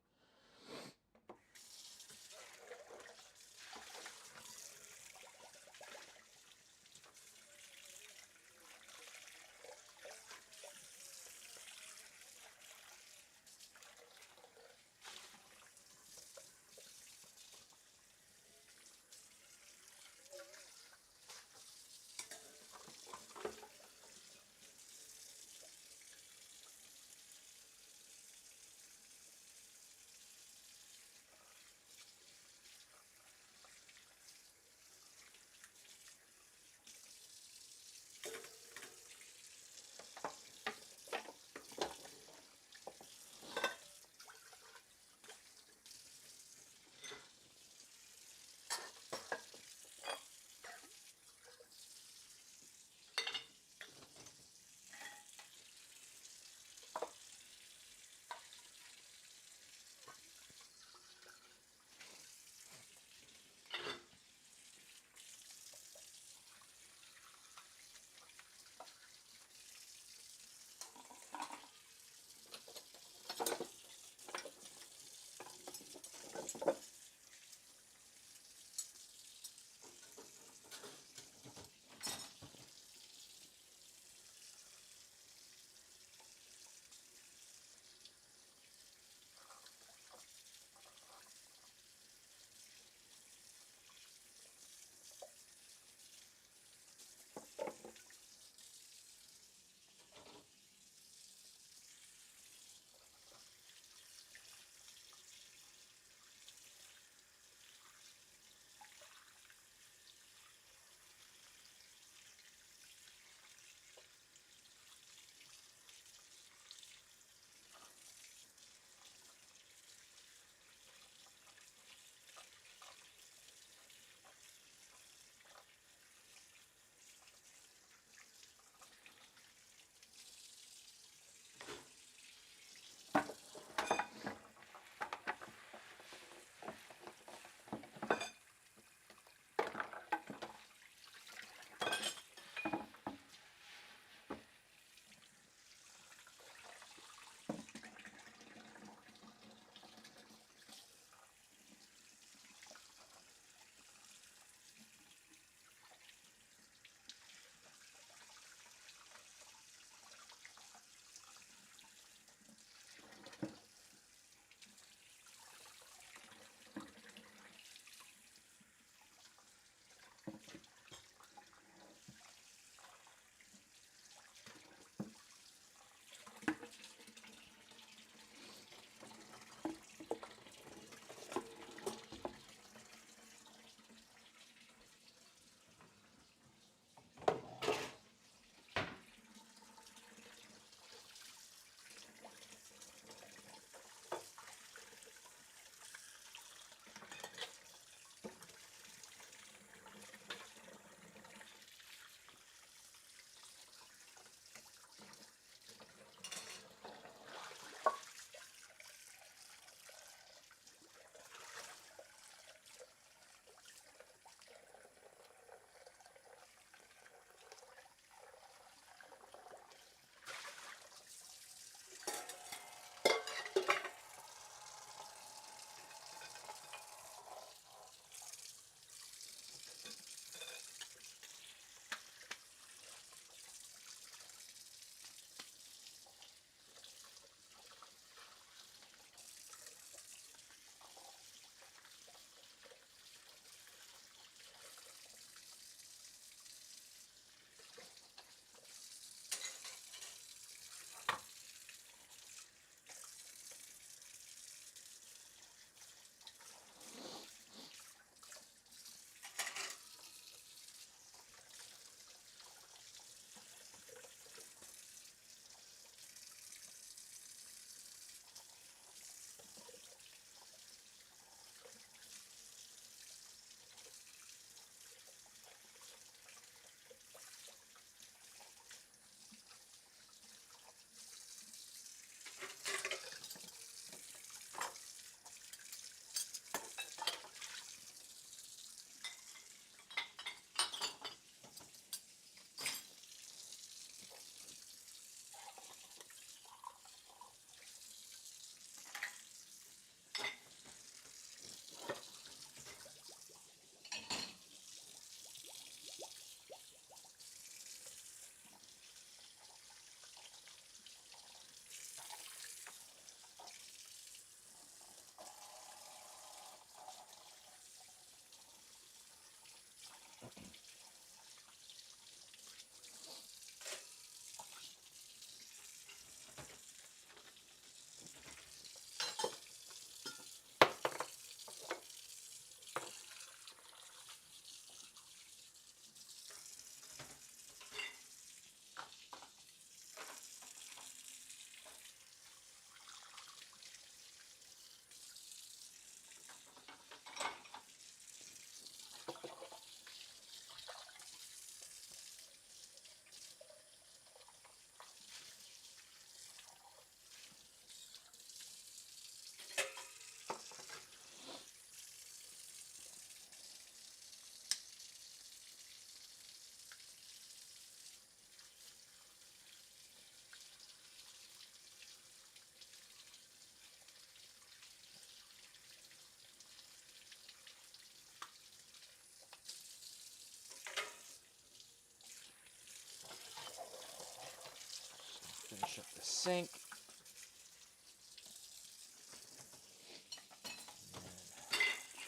sink.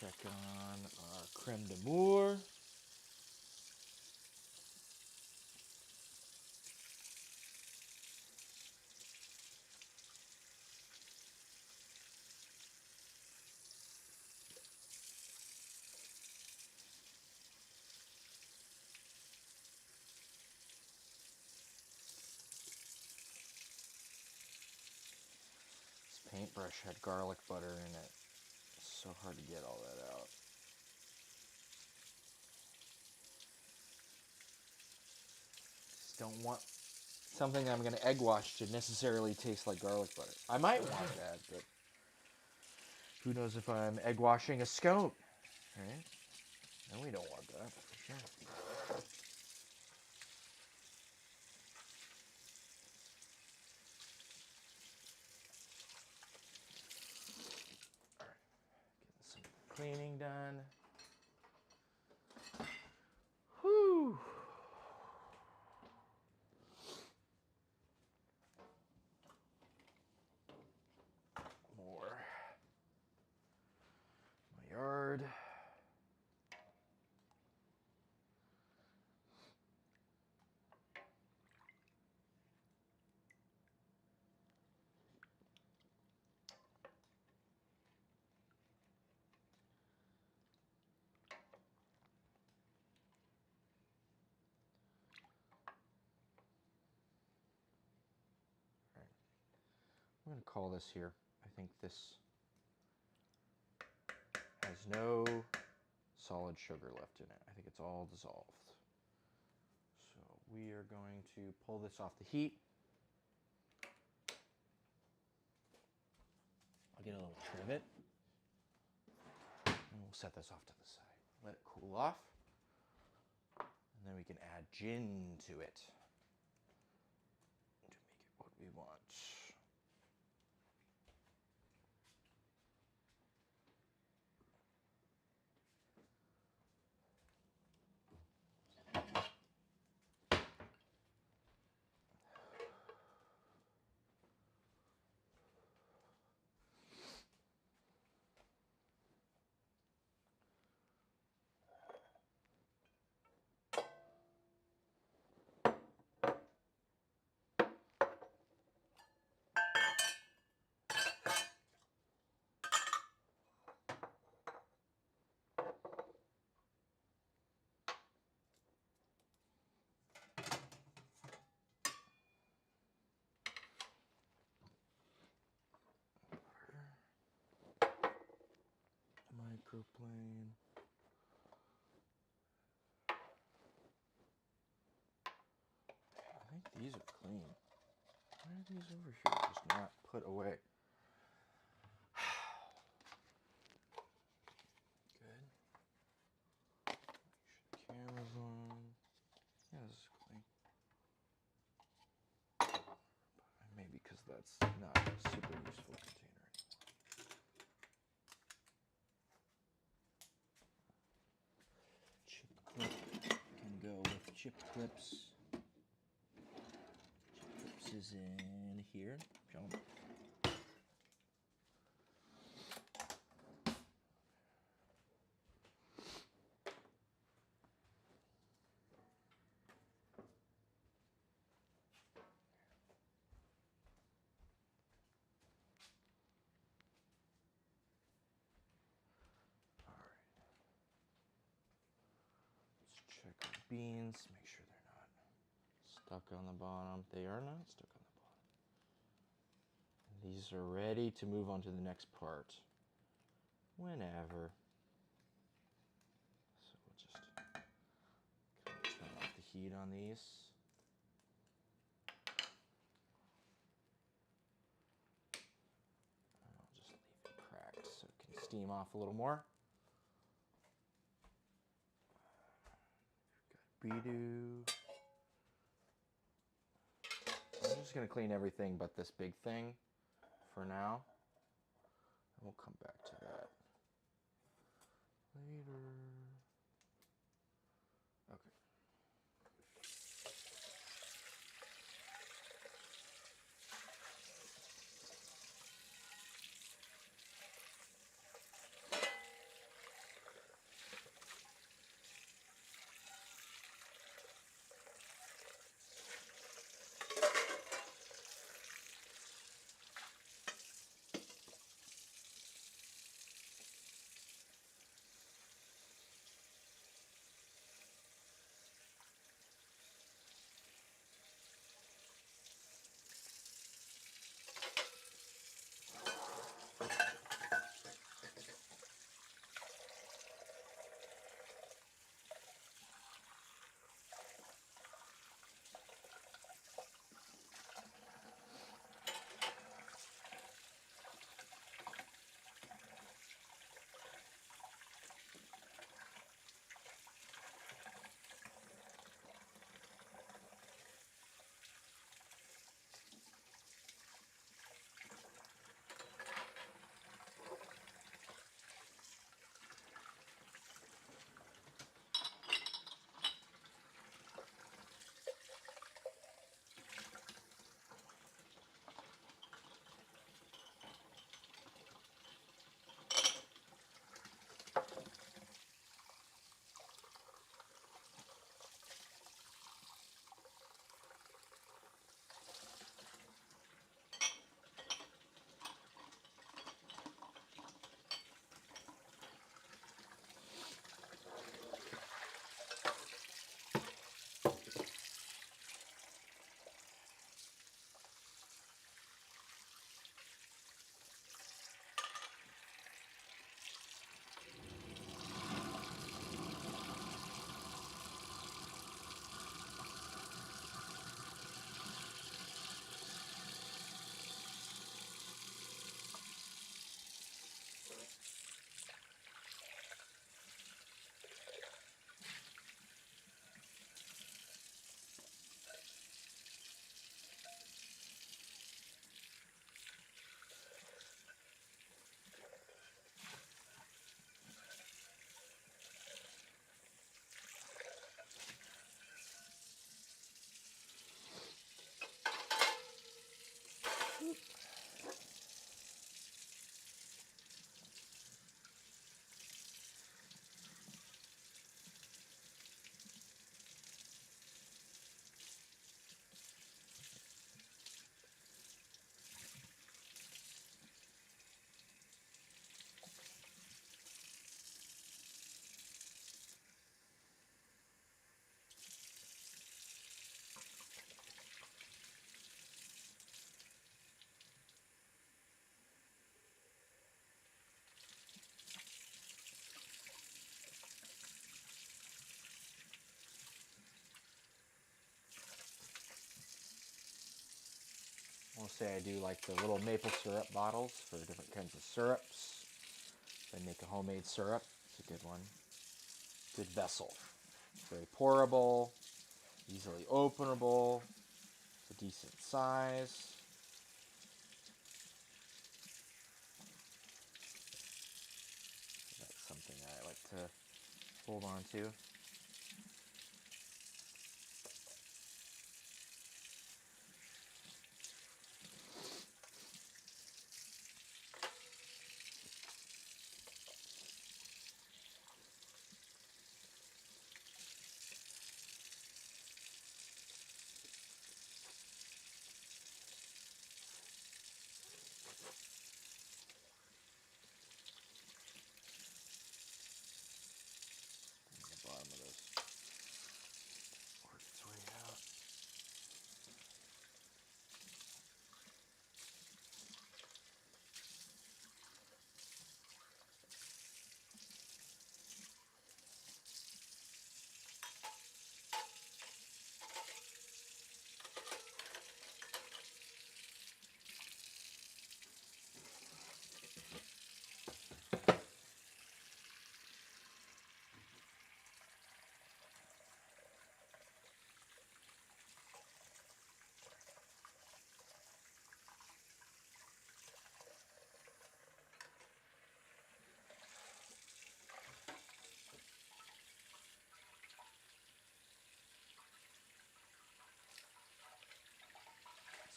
Check on our creme de Mure. This paintbrush had garlic butter in it. It's so hard to get all that out. Just don't want something that I'm going to egg wash to necessarily taste like garlic butter. I might want that, but who knows if I'm egg washing a scone, right? And we don't want that, for sure. All right, getting some cleaning done. Whew. More. My yard. I'm going to call this here. I think this has no solid sugar left in it. I think it's all dissolved. So we are going to pull this off the heat. I'll get a little trivet. And we'll set this off to the side. Let it cool off. And then we can add gin to it to make it what we want. Microplane. I think these are clean. Why are these over here just not put away? Good. Make sure the camera's on. Yeah, this is clean. Maybe because that's not a super useful container anymore. Chip clip can go with chip clips. Chip clips is in here. Jump. Check our beans, make sure they're not stuck on the bottom. They are not stuck on the bottom. These are ready to move on to the next part whenever. So we'll just kind of turn off the heat on these. And I'll just leave it cracked so it can steam off a little more. Be-do. I'm just going to clean everything but this big thing for now. And we'll come back to that later. Okay. I'll say I do like the little maple syrup bottles for different kinds of syrups. If I make a homemade syrup, it's a good one. Good vessel. Very pourable, easily openable. It's a decent size. That's something I like to hold on to. The bottom of this work its way out.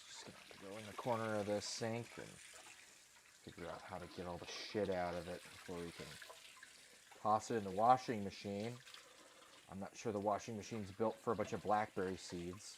Just gonna have to go in the corner of this sink and figure out how to get all the shit out of it before we can toss it in the washing machine. I'm not sure the washing machine's built for a bunch of blackberry seeds.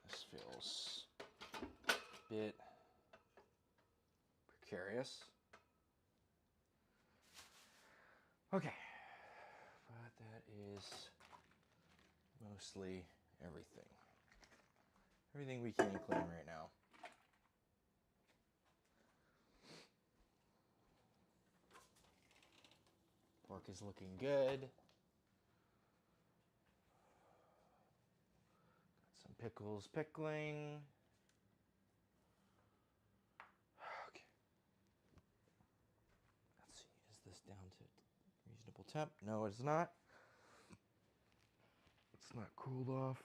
This feels a bit precarious. Okay, but that is mostly everything. Everything we can clean right now. Pork is looking good. Got some pickles pickling. Okay. Let's see, is this down to reasonable temp? No, it's not. It's not cooled off.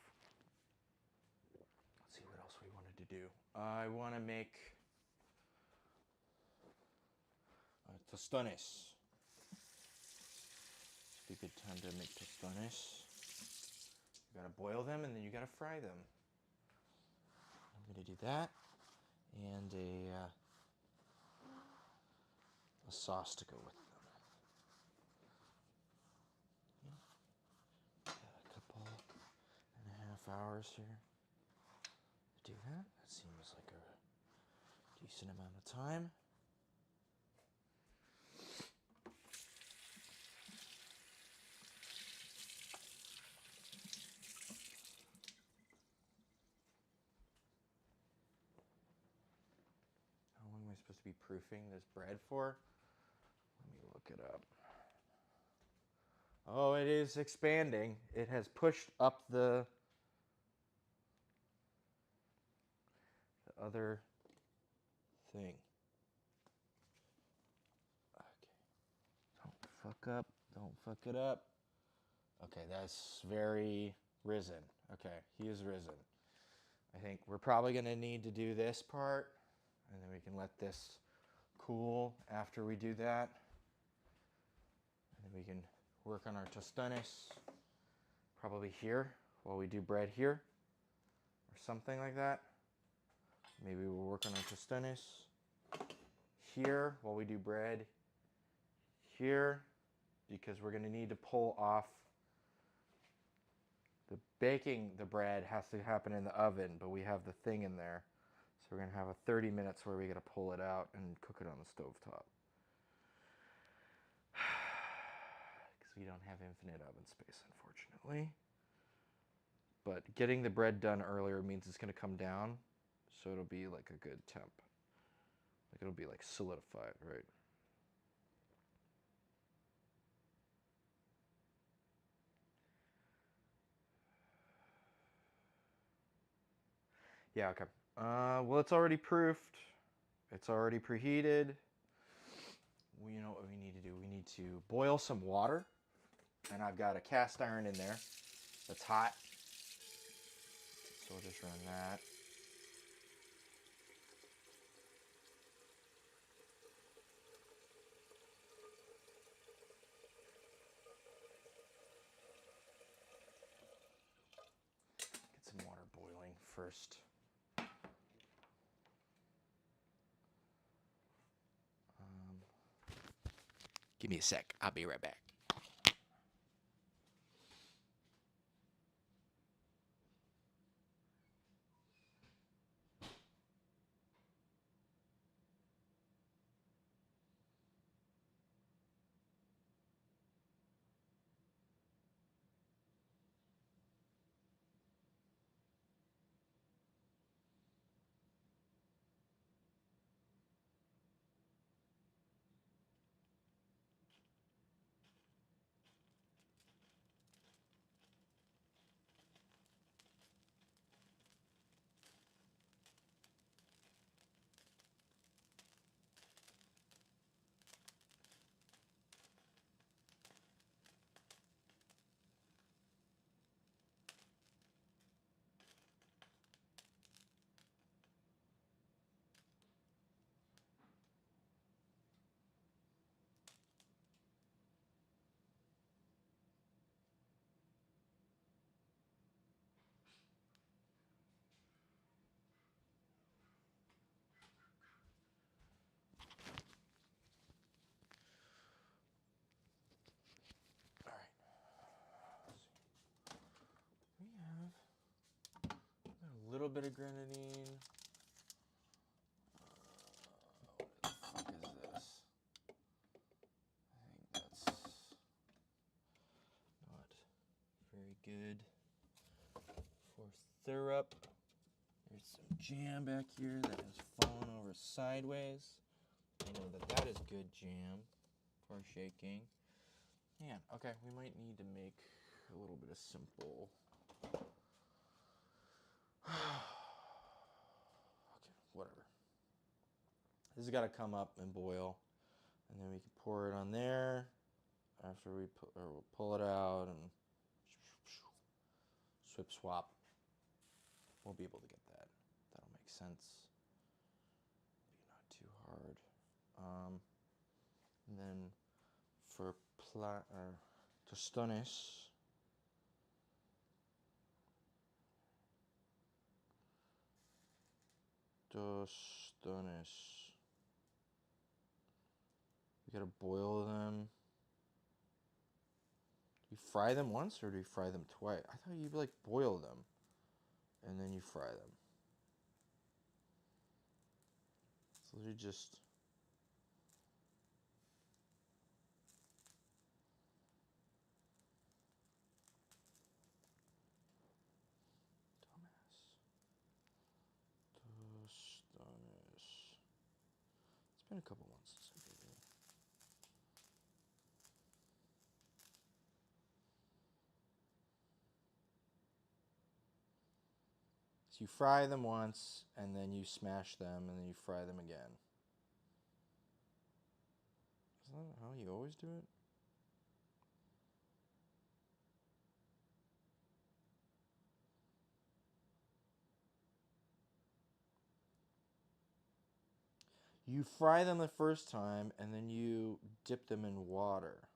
Let's see what else we wanted to do. I want to make tostones. It's a good time to make tostones. You gotta boil them and then you gotta fry them. I'm gonna do that, and a sauce to go with them. Got a couple and a half hours here to do that. That seems like a decent amount of time. How long am I supposed to be proofing this bread for? Let me look it up. Oh, it is expanding. It has pushed up the other thing. Okay. Don't fuck up. Don't fuck it up. Okay, that's very risen. Okay, he is risen. I think we're probably going to need to do this part, and then we can let this cool after we do that. And then we can work on our tostones probably here while we do bread here, or something like that. Maybe we'll work on our tostones here while we do bread here, because we're going to need to pull off the baking. The bread has to happen in the oven, but we have the thing in there, so we're going to have a 30 minutes where we got to pull it out and cook it on the stovetop, because we don't have infinite oven space, unfortunately. But getting the bread done earlier means it's going to come down, so it'll be like a good temp. Like it'll be like solidified, right? Yeah, okay. Well, it's already proofed. It's already preheated. You know what we need to do? We need to boil some water. And I've got a cast iron in there that's hot. So we'll just run that. Get some water boiling first. Give me a sec. I'll be right back. A little bit of grenadine. What the fuck is this? I think that's not very good for syrup. There's some jam back here that has fallen over sideways. I know that that is good jam for shaking. Man, okay, we might need to make a little bit of simple. Okay, whatever. This has got to come up and boil, and then we can pour it on there after we'll pull it out and swip swap. We'll be able to get that. That'll make sense. Be not too hard. And then for tostones. Tostones. We gotta boil them. Do you fry them once or do you fry them twice? I thought you like boil them and then you fry them. So you just Tostones. It's been a couple months since I did it. So you fry them once, and then you smash them, and then you fry them again. Isn't that how you always do it? You fry them the first time, and then you dip them in water.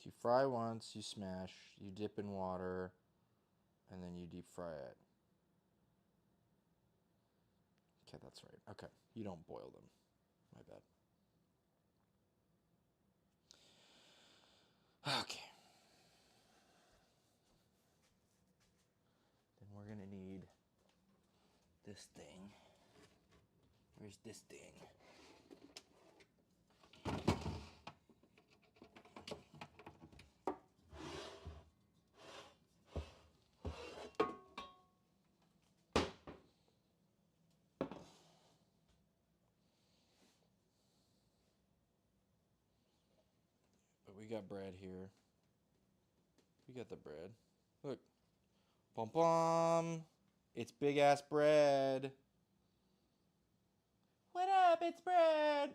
You fry once, you smash, you dip in water, and then you deep fry it. Okay, that's right. Okay, you don't boil them. My bad. Okay. Then we're gonna need this thing. Where's this thing? But we got bread here. We got the bread. Look. Bum bum. It's big ass bread. What up? It's bread.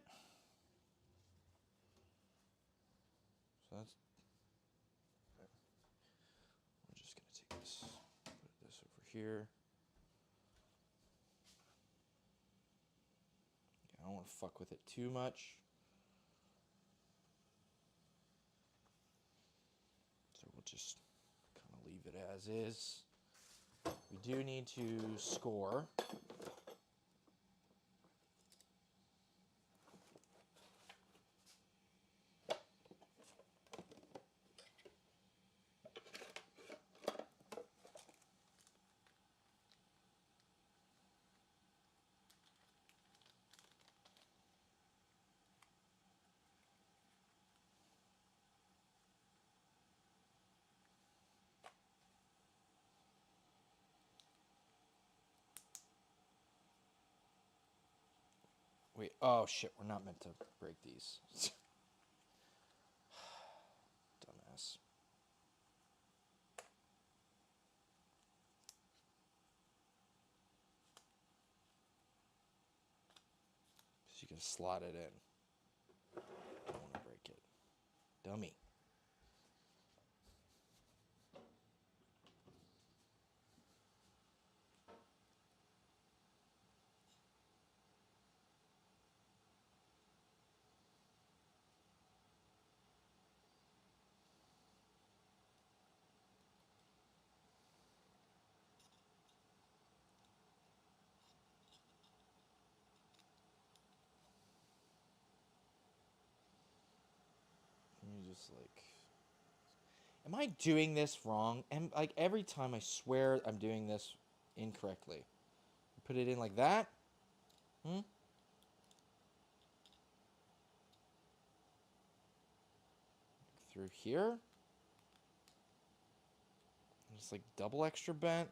So that's. I'm just gonna take this, put this over here. I don't want to fuck with it too much. So we'll just kind of leave it as is. We do need to score. Wait, oh shit, we're not meant to break these. Dumbass. So you can slot it in. I don't want to break it. Dummy. is like... Am I doing this wrong? And like every time I swear I'm doing this incorrectly. Put it in like that. Through here. Just like double extra bent.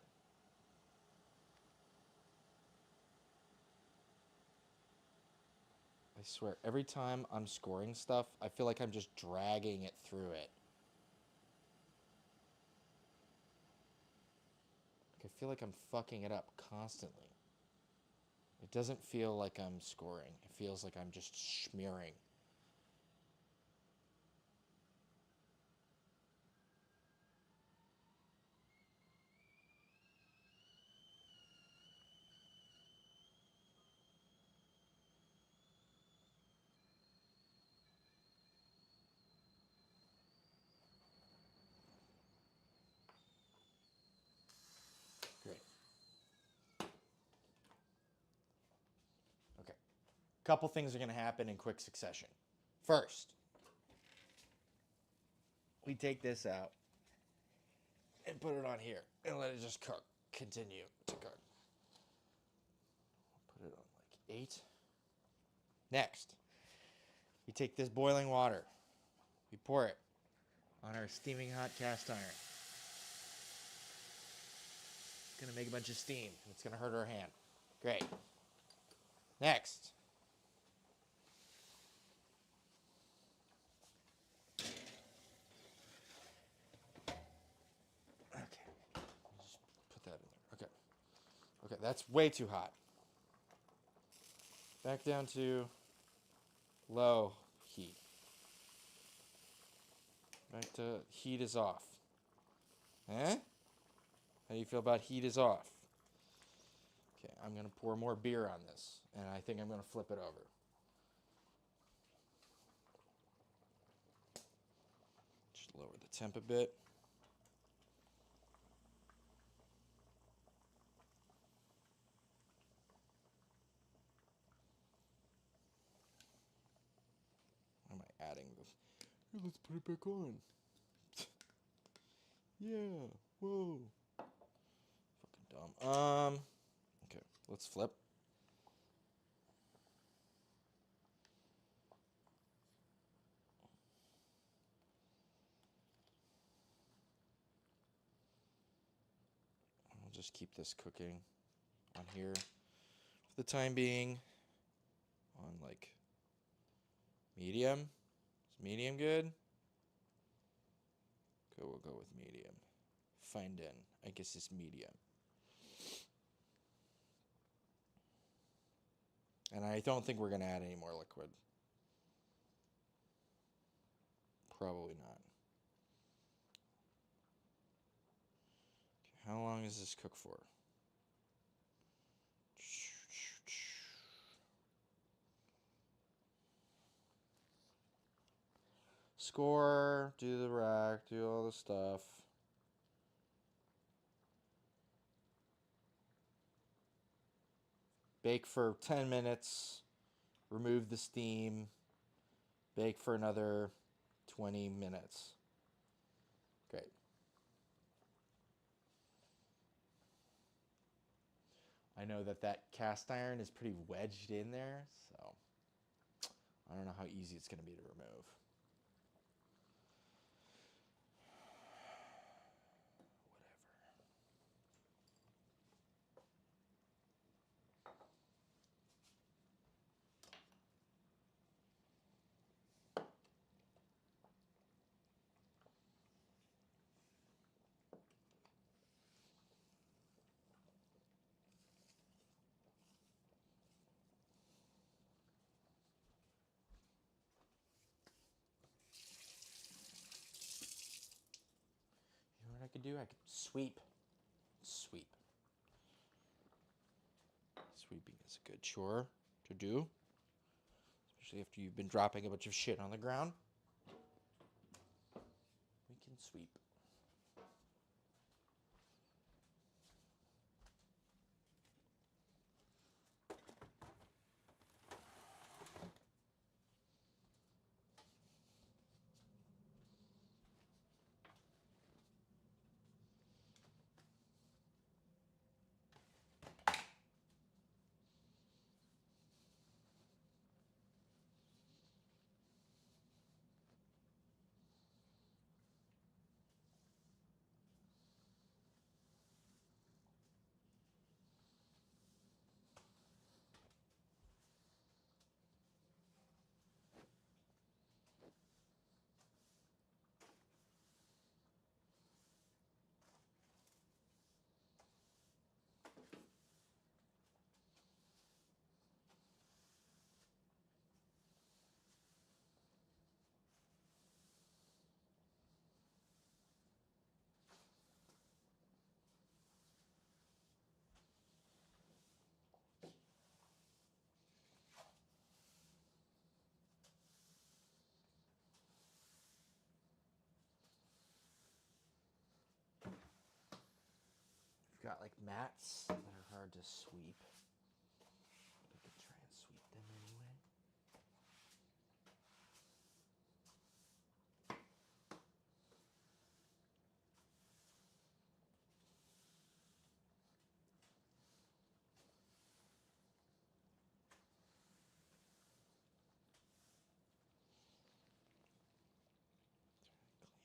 I swear, every time I'm scoring stuff, I feel like I'm just dragging it through it. I feel like I'm fucking it up constantly. It doesn't feel like I'm scoring. It feels like I'm just smearing. Great. Okay. Couple things are going to happen in quick succession. First, we take this out and put it on here and let it just cook. Continue to cook. Put it on like 8. Next, we take this boiling water. We pour it on our steaming hot cast iron. It's going to make a bunch of steam. It's going to hurt our hand. Great. Next. Okay. Just put that in there. Okay. Okay, that's way too hot. Back down to low heat. Back to heat is off. Eh? How do you feel about heat is off? Okay, I'm going to pour more beer on this, and I think I'm going to flip it over. Just lower the temp a bit. Why am I adding this? Hey, let's put it back on. Yeah, whoa. Fucking dumb. Okay, let's flip. I'll just keep this cooking on here for the time being on like medium. Is medium good? Okay, we'll go with medium. Fine then. I guess it's medium. And I don't think we're going to add any more liquid. Probably not. Okay, how long does this cook for? Score, do the rack, do all the stuff. Bake for 10 minutes. Remove the steam. Bake for another 20 minutes. Great. I know that cast iron is pretty wedged in there, so I don't know how easy it's going to be to remove. You know what I could do? I could sweep. Sweep. Sweeping is a good chore to do, especially after you've been dropping a bunch of shit on the ground. We can sweep. mats that are hard to sweep. We can try and sweep them anyway. Clean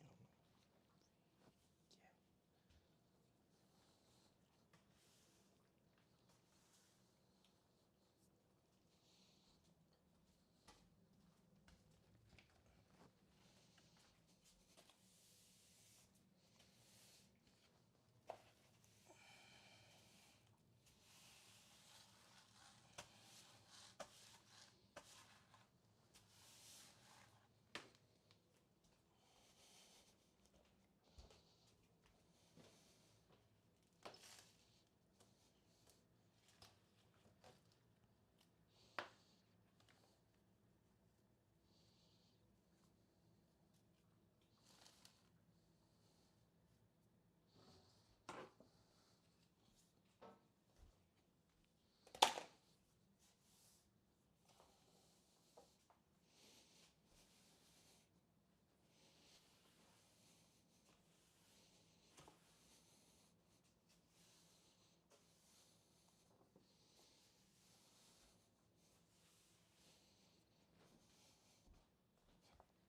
them. Yeah.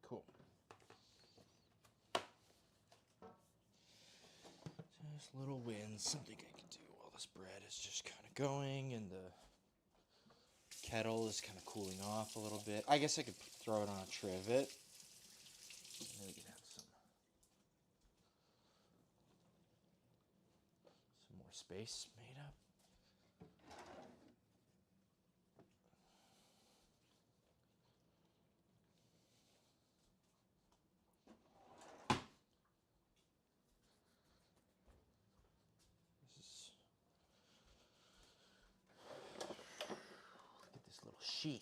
Cool. Just little wins, something I can do while this bread is just kind of going and the kettle is kind of cooling off a little bit. I guess I could throw it on a trivet. And then we can have some more space made up. Look at this little sheath.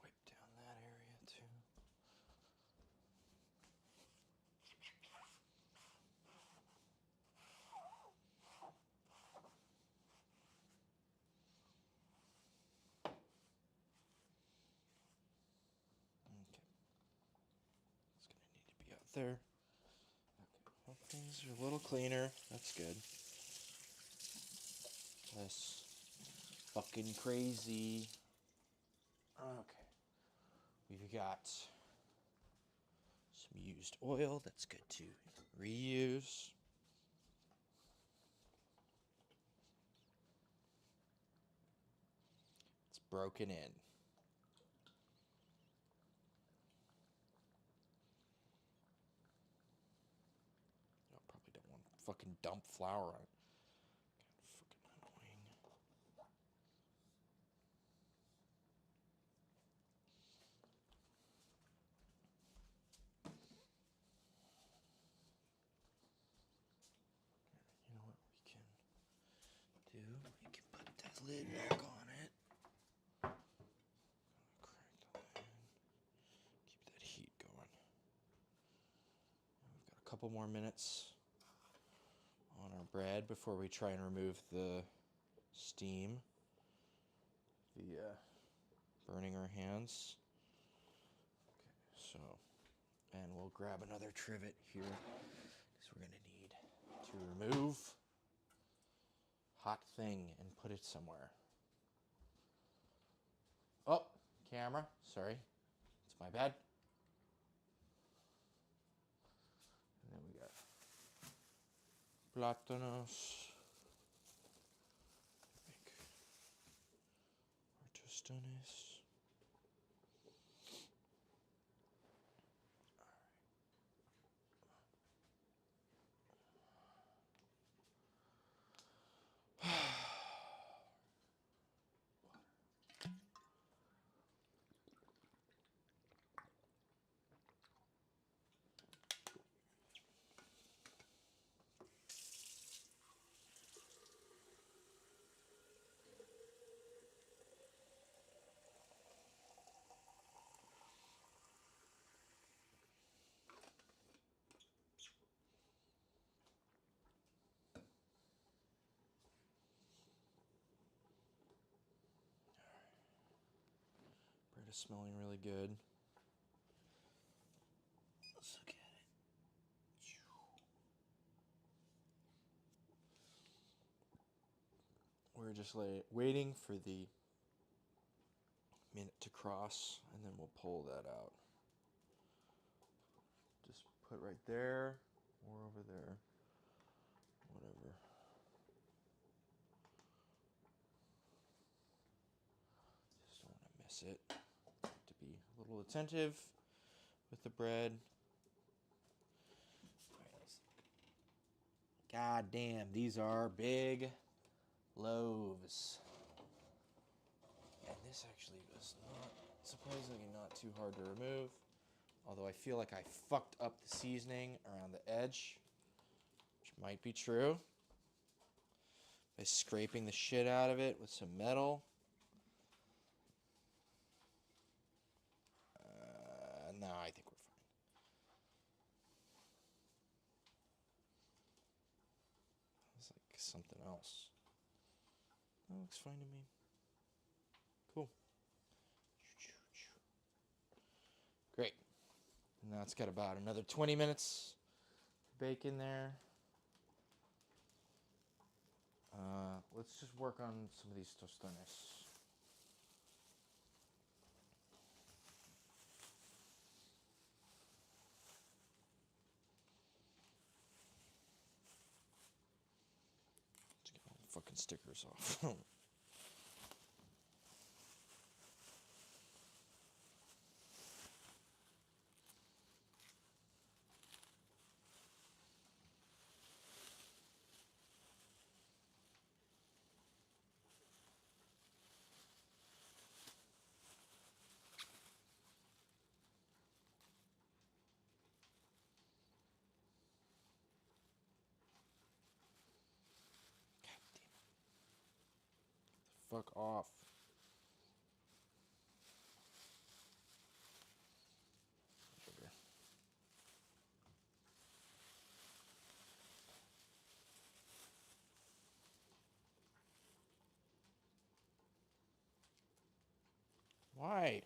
Wipe down that area too. Okay. It's gonna need to be out there. Okay. Well, things are a little cleaner. That's good. Less fucking crazy. Okay. We've got some used oil. That's good to reuse. It's broken in. I probably don't want to fucking dump flour on it. Fucking annoying. lid back on it. Crack the lid. Keep that heat going. We've got a couple more minutes on our bread before we try and remove the steam via burning our hands. Okay, so, and we'll grab another trivet here because we're going to need to remove hot thing and put it somewhere. Oh, camera, sorry, it's my bad. And then we got plátanos. Make our tostones. Bread is smelling really good. Let's look at it. We're just waiting for the minute to cross, and then we'll pull that out. Just put right there or over there, whatever. Just don't want to miss it. To be a little attentive with the bread. God damn, these are big loaves. And this actually was not, surprisingly not too hard to remove. Although I feel like I fucked up the seasoning around the edge, which might be true. By scraping the shit out of it with some metal. No, I think we're fine. It's like something else. That looks fine to me. Cool. Great. Now it's got about another 20 minutes to bake in there. Let's just work on some of these tostones. Let's get all the fucking stickers off. Fuck off. Sugar. Why?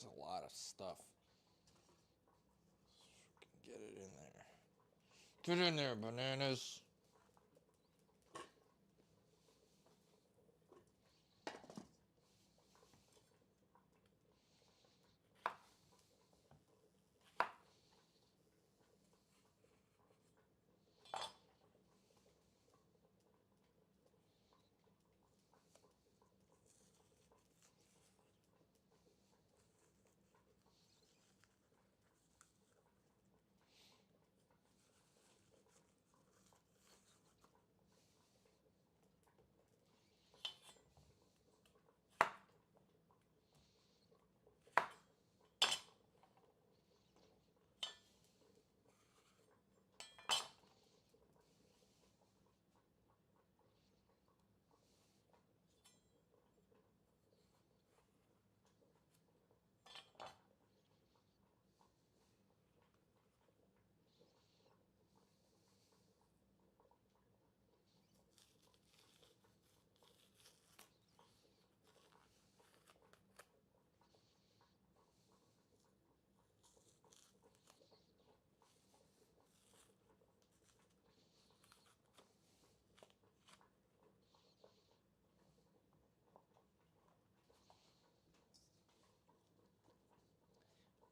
is a lot of stuff. Get it in there. Get in there, bananas.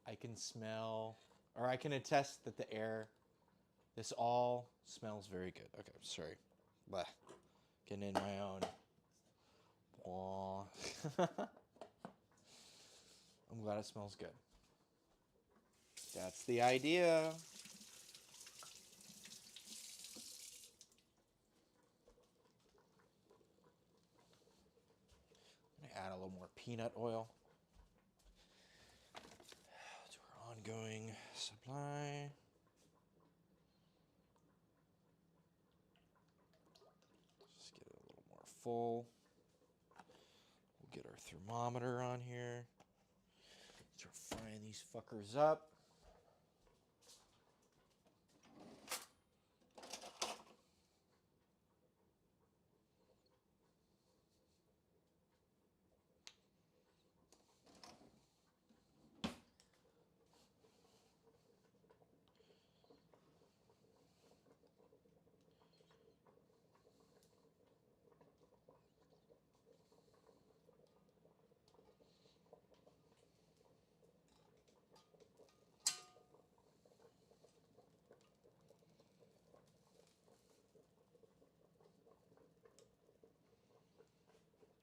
I can smell, or I can attest that the air, this all smells very good. Okay, sorry. Blah. Getting in my own. I'm glad it smells good. That's the idea. I'm gonna add a little more peanut oil to our ongoing supply. Just get it a little more full. We'll get our thermometer on here. Start frying these fuckers up.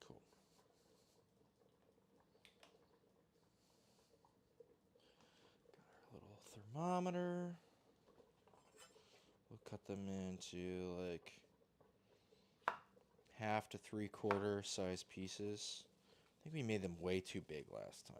Cool. Got our little thermometer. We'll cut them into like 1/2 to 3/4 size pieces. I think we made them way too big last time.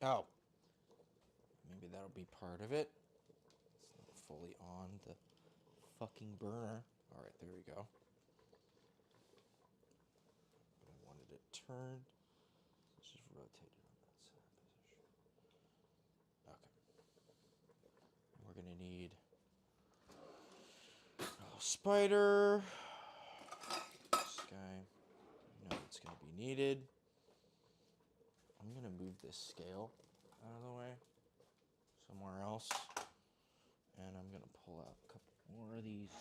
Oh, maybe that'll be part of it. fully on the fucking burner. All right, there we go. But I wanted it turned. Let's just rotate it on that center position. Okay. We're gonna need a spider. This guy, no, it's gonna be needed. I'm gonna move this scale out of the way somewhere else, and I'm gonna pull out a couple more of these.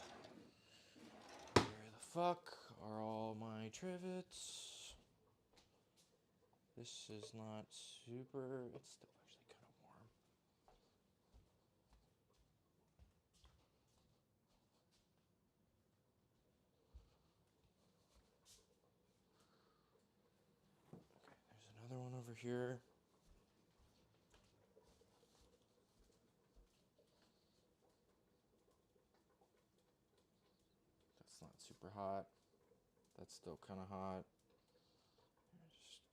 Where the fuck are all my trivets? This is not super. It's still actually kind of warm. Okay, there's another one over here. That's not super hot. That's still kind of hot.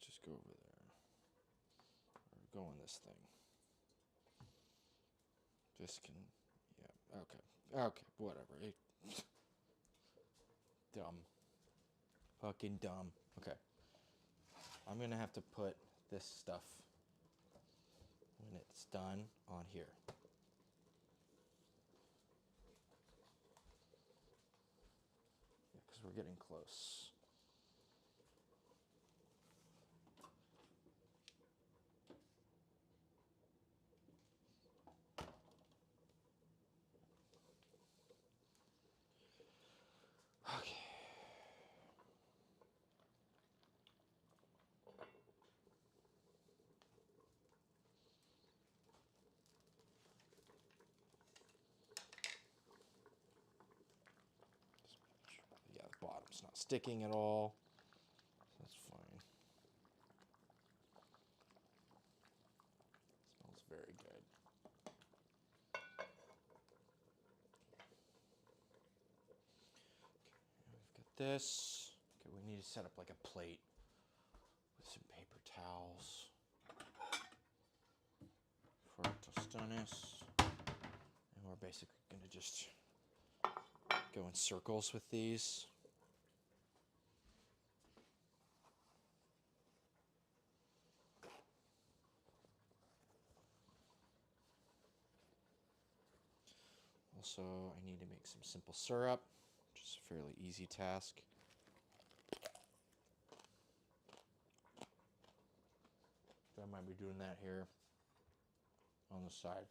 Just go over there. Or go on this thing. This can, yeah, okay. Okay, whatever. Dumb. Fucking dumb. Okay. I'm gonna have to put this stuff, when it's done, on here. Yeah, because we're getting close. Okay. Yeah, the bottom's not sticking at all. So that's fine. Smells very good. Okay, we've got this. Okay, we need to set up like a plate with some paper towels for Tostones. And we're basically gonna just go in circles with these. Also, I need to make some simple syrup, which is a fairly easy task. So I might be doing that here on the side.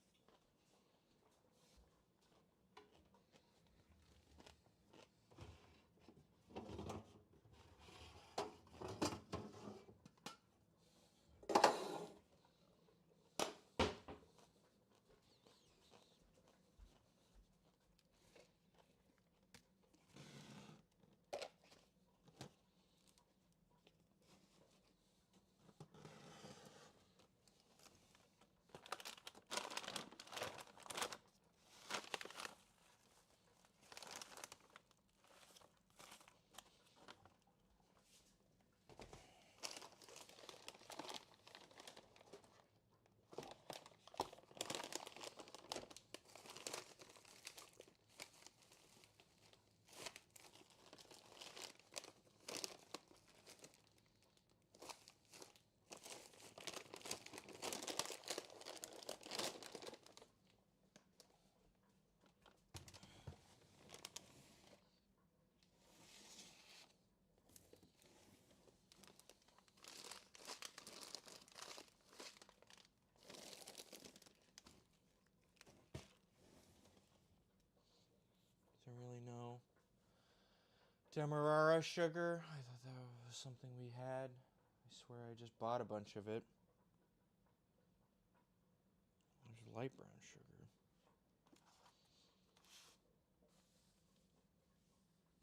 Is there really no Demerara sugar? I thought that was something we had. I swear I just bought a bunch of it. There's light brown sugar.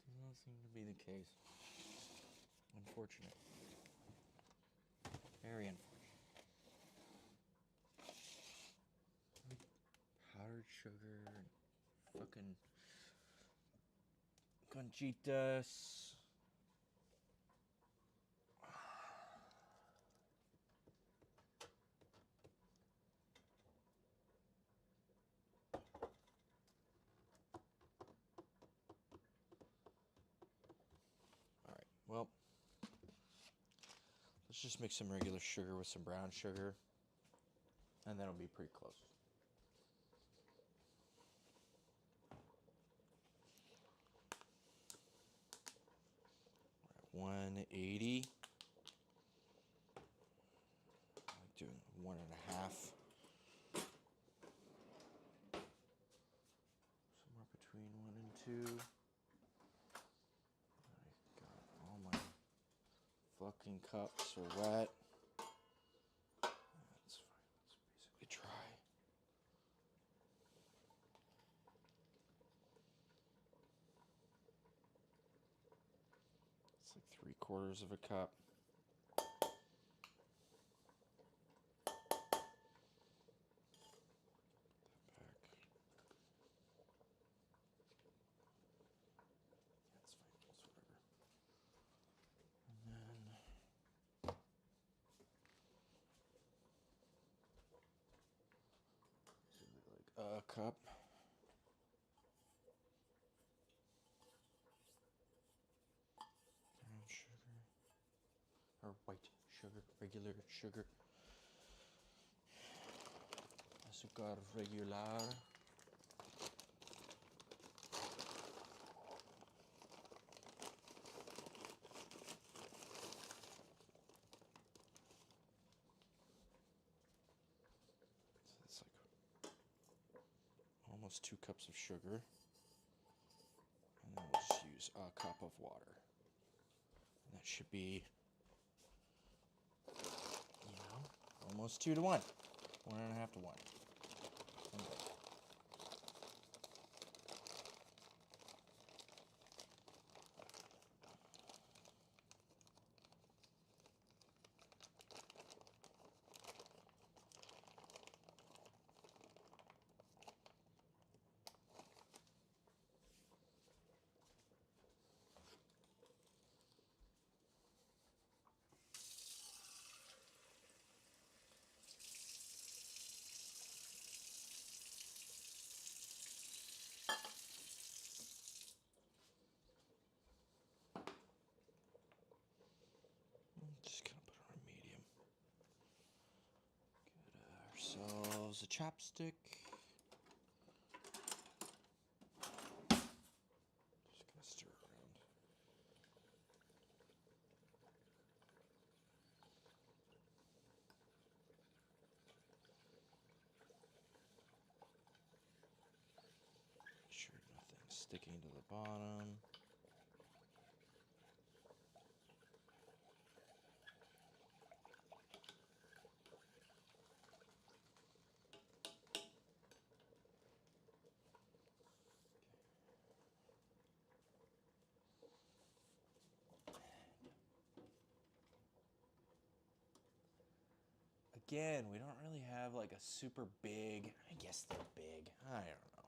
Does not seem to be the case. Unfortunate. Very unfortunate. Powdered sugar and fucking conchitas. Let's just mix some regular sugar with some brown sugar, and then it'll be pretty close. All right, 180. I like doing 1.5. Somewhere between 1 and 2. I got all my fucking cups are wet. That's fine. Let's basically try. It's like 3/4 of a cup. A cup. Brown sugar. Or white sugar. Regular sugar. Azúcar regular. So that's like almost 2 cups of sugar. And then we'll just use a cup of water. And that should be, almost 2 to 1. 1.5 to 1. Okay. Just kind of put it on medium. Get ourselves a chopstick. Just gonna stir it around. Make sure nothing's sticking to the bottom. Again, we don't really have like a super big, I guess they're big, I don't know.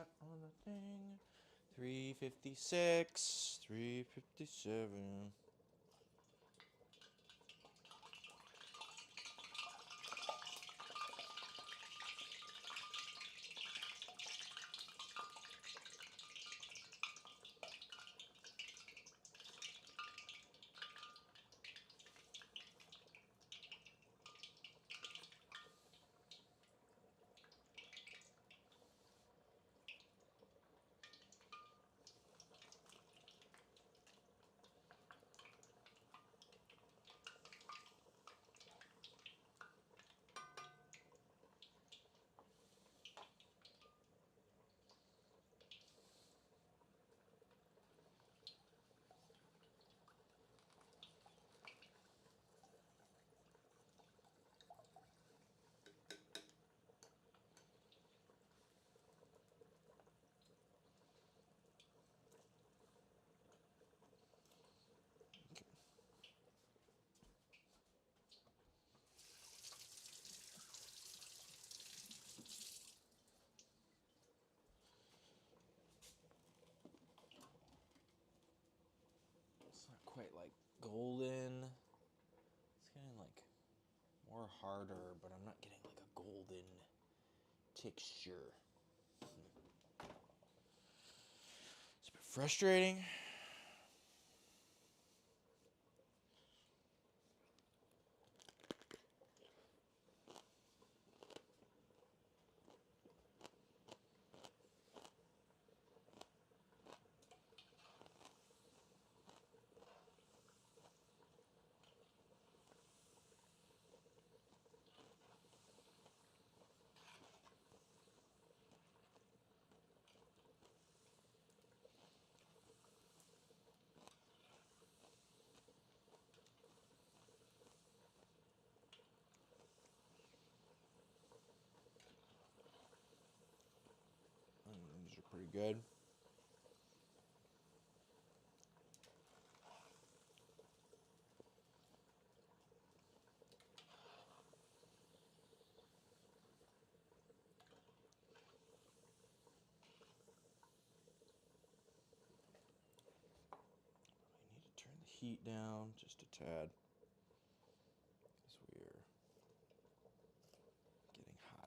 that on the thing. 356, 357. It's not quite like golden. It's getting like more harder, but I'm not getting like a golden texture. It's a bit frustrating. These are pretty good. I need to turn the heat down just a tad, because we're getting hot.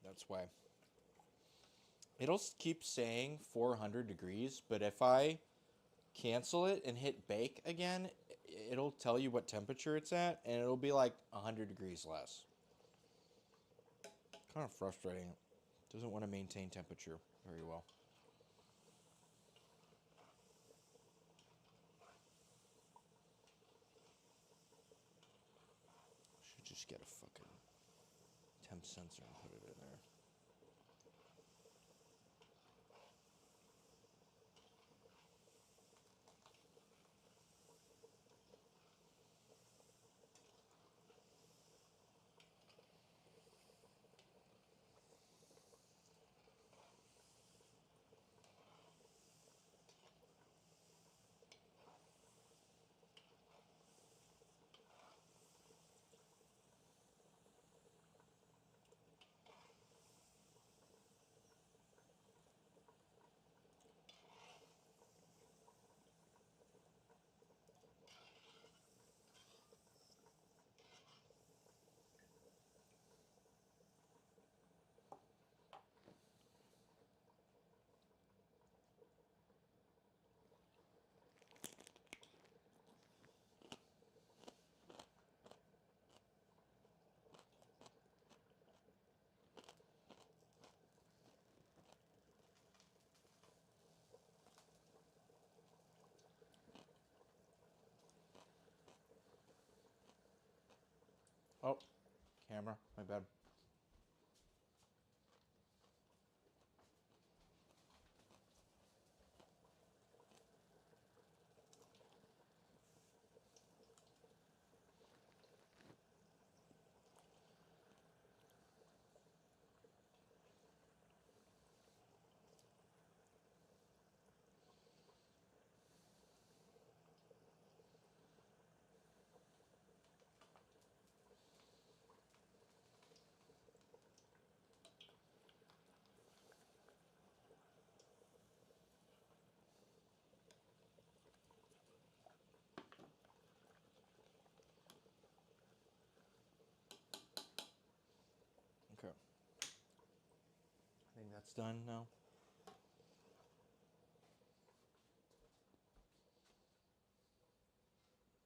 That's why. It'll keep saying 400 degrees, but if I cancel it and hit bake again, it'll tell you what temperature it's at, and it'll be like 100 degrees less. Kind of frustrating. It doesn't want to maintain temperature very well. Should just get a fucking temp sensor and put it in there. Oh, camera, my bad. Okay. I think that's done now.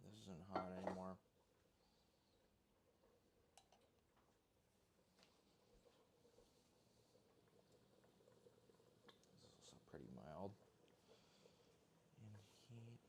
This isn't hot anymore. This is also pretty mild in heat.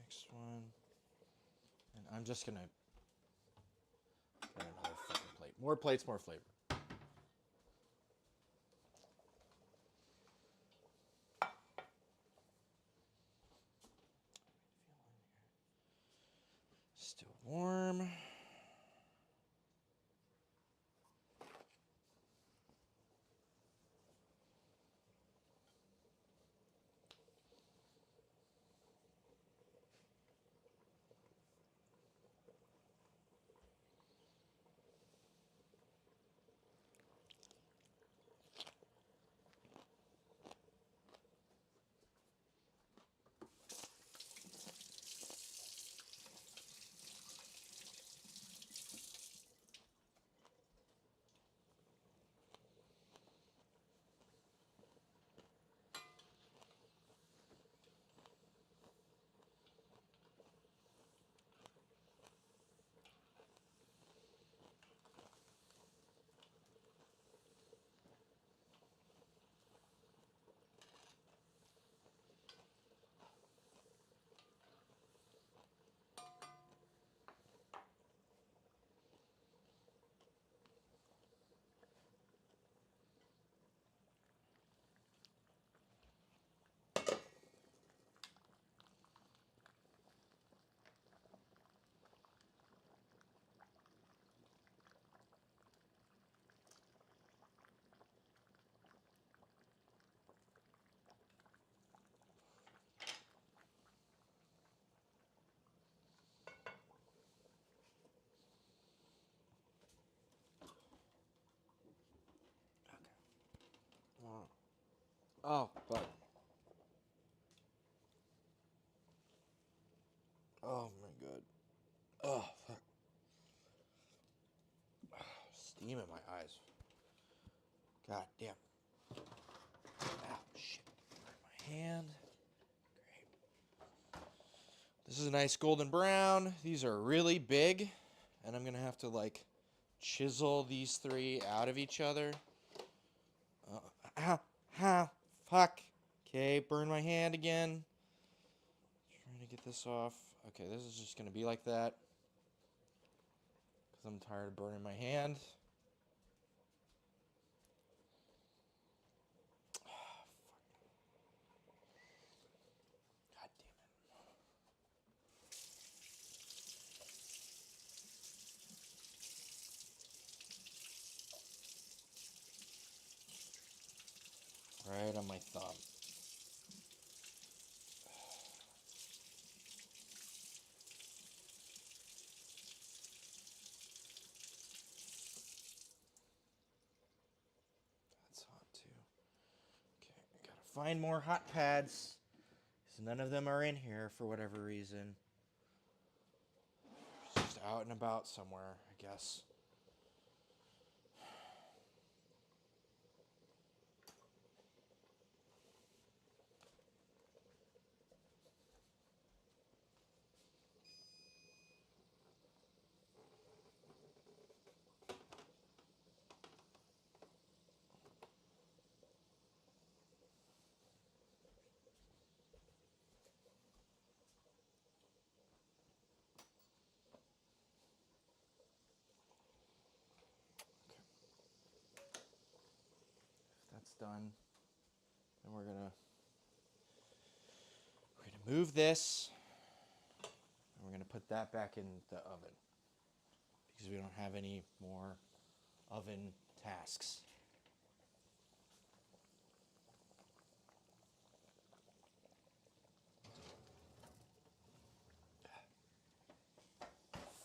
Next one. And I'm just gonna get another fucking plate. More plates, more flavor. Still warm. Oh, fuck. Oh, my God. Oh, fuck. Steam in my eyes. God damn. Ow, shit. My hand. Great. This is a nice golden brown. These are really big. And I'm going to have to, like, chisel these three out of each other. Fuck. Okay, burn my hand again. Trying to get this off. Okay, this is just going to be like that. Because I'm tired of burning my hand. God damn it. Right on my thumb. That's hot too. Okay, I gotta find more hot pads. Because none of them are in here for whatever reason. It's just out and about somewhere, I guess. If that's done, then we're gonna move this. And we're gonna put that back in the oven. Because we don't have any more oven tasks.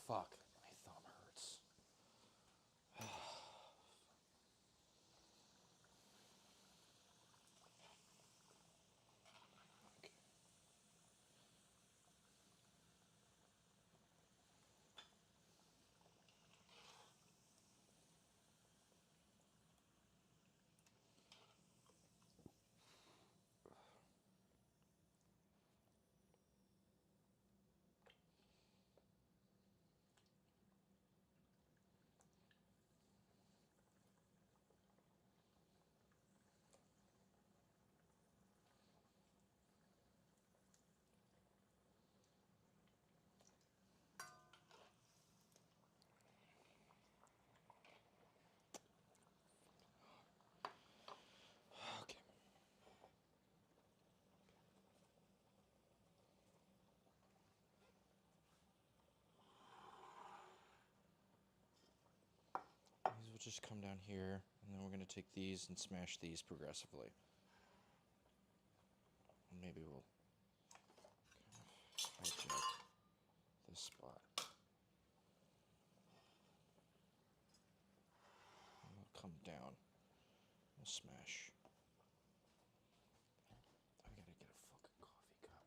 Fuck, my thumb hurts. Okay. Okay. These will just come down here, and then we're going to take these and smash these progressively. And maybe we'll kind of hijack this spot. And we'll come down. We'll smash. I gotta get a fucking coffee cup.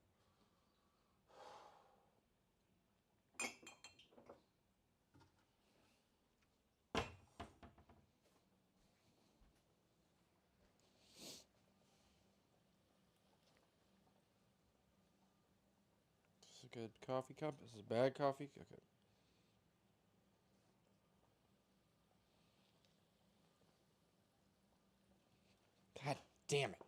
This is a good coffee cup. This is a bad coffee. Okay. God damn it.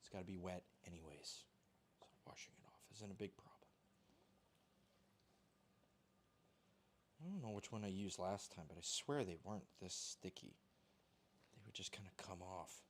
It's got to be wet anyways. So washing it off isn't a big problem. I don't know which one I used last time, but I swear they weren't this sticky. They would just kind of come off.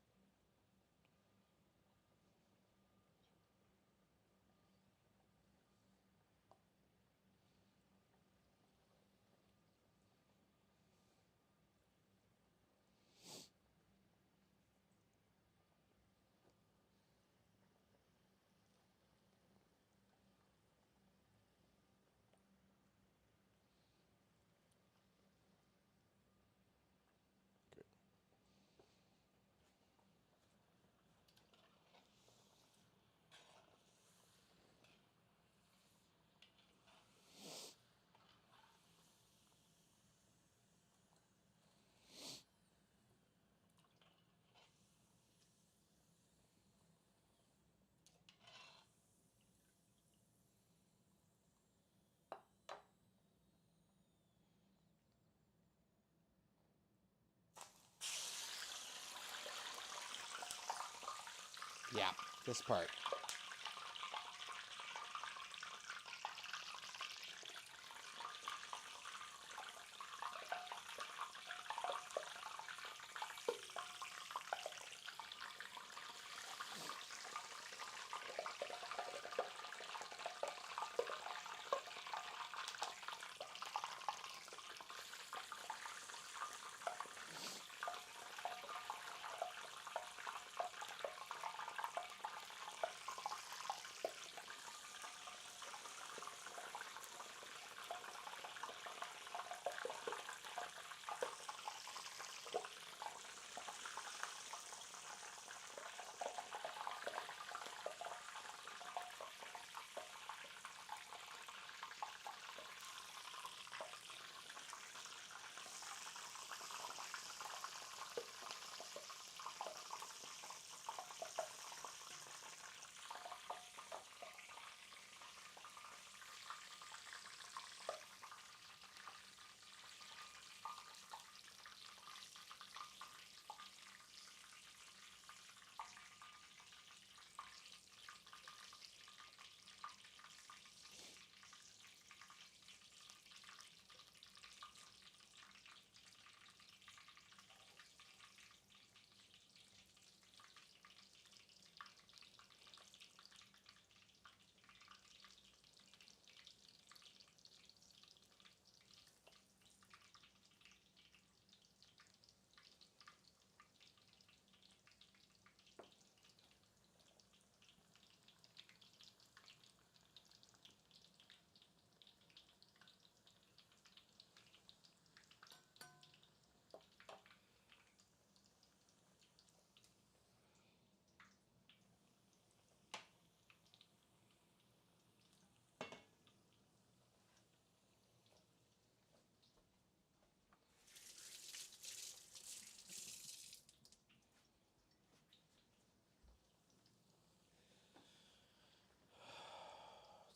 Yeah, this part.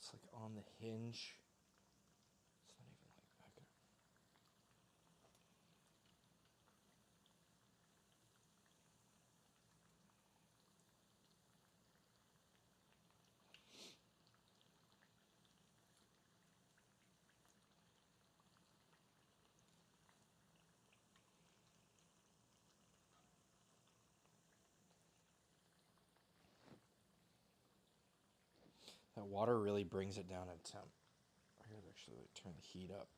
It's like on the hinge. It's not even like back there. That water really brings it down in temp. I gotta actually like, turn the heat up.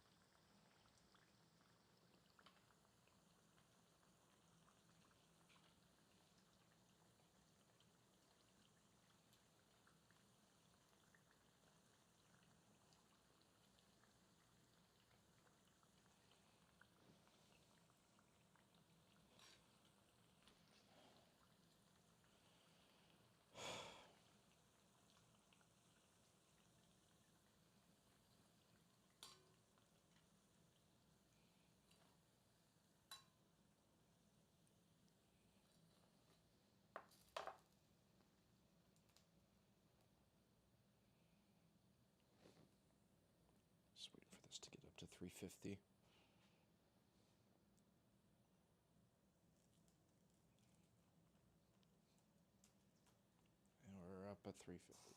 Just waiting for this to get up to 350. And we're up at 350.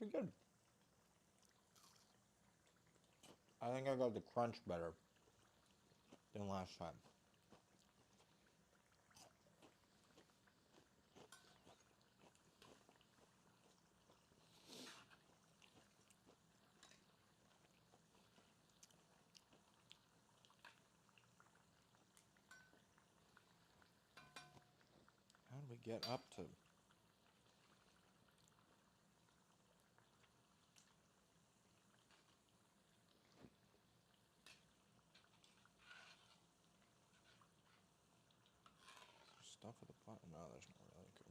Pretty good. I think I got the crunch better than last time. How do we get up to? Stuff with the button? No, there's not really. Cool.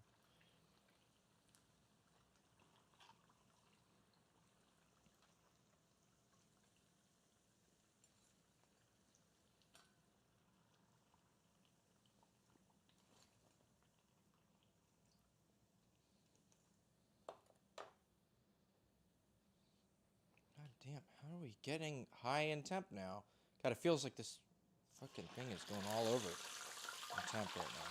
God damn, how are we getting high in temp now? God, it feels like this fucking thing is going all over in temp right now.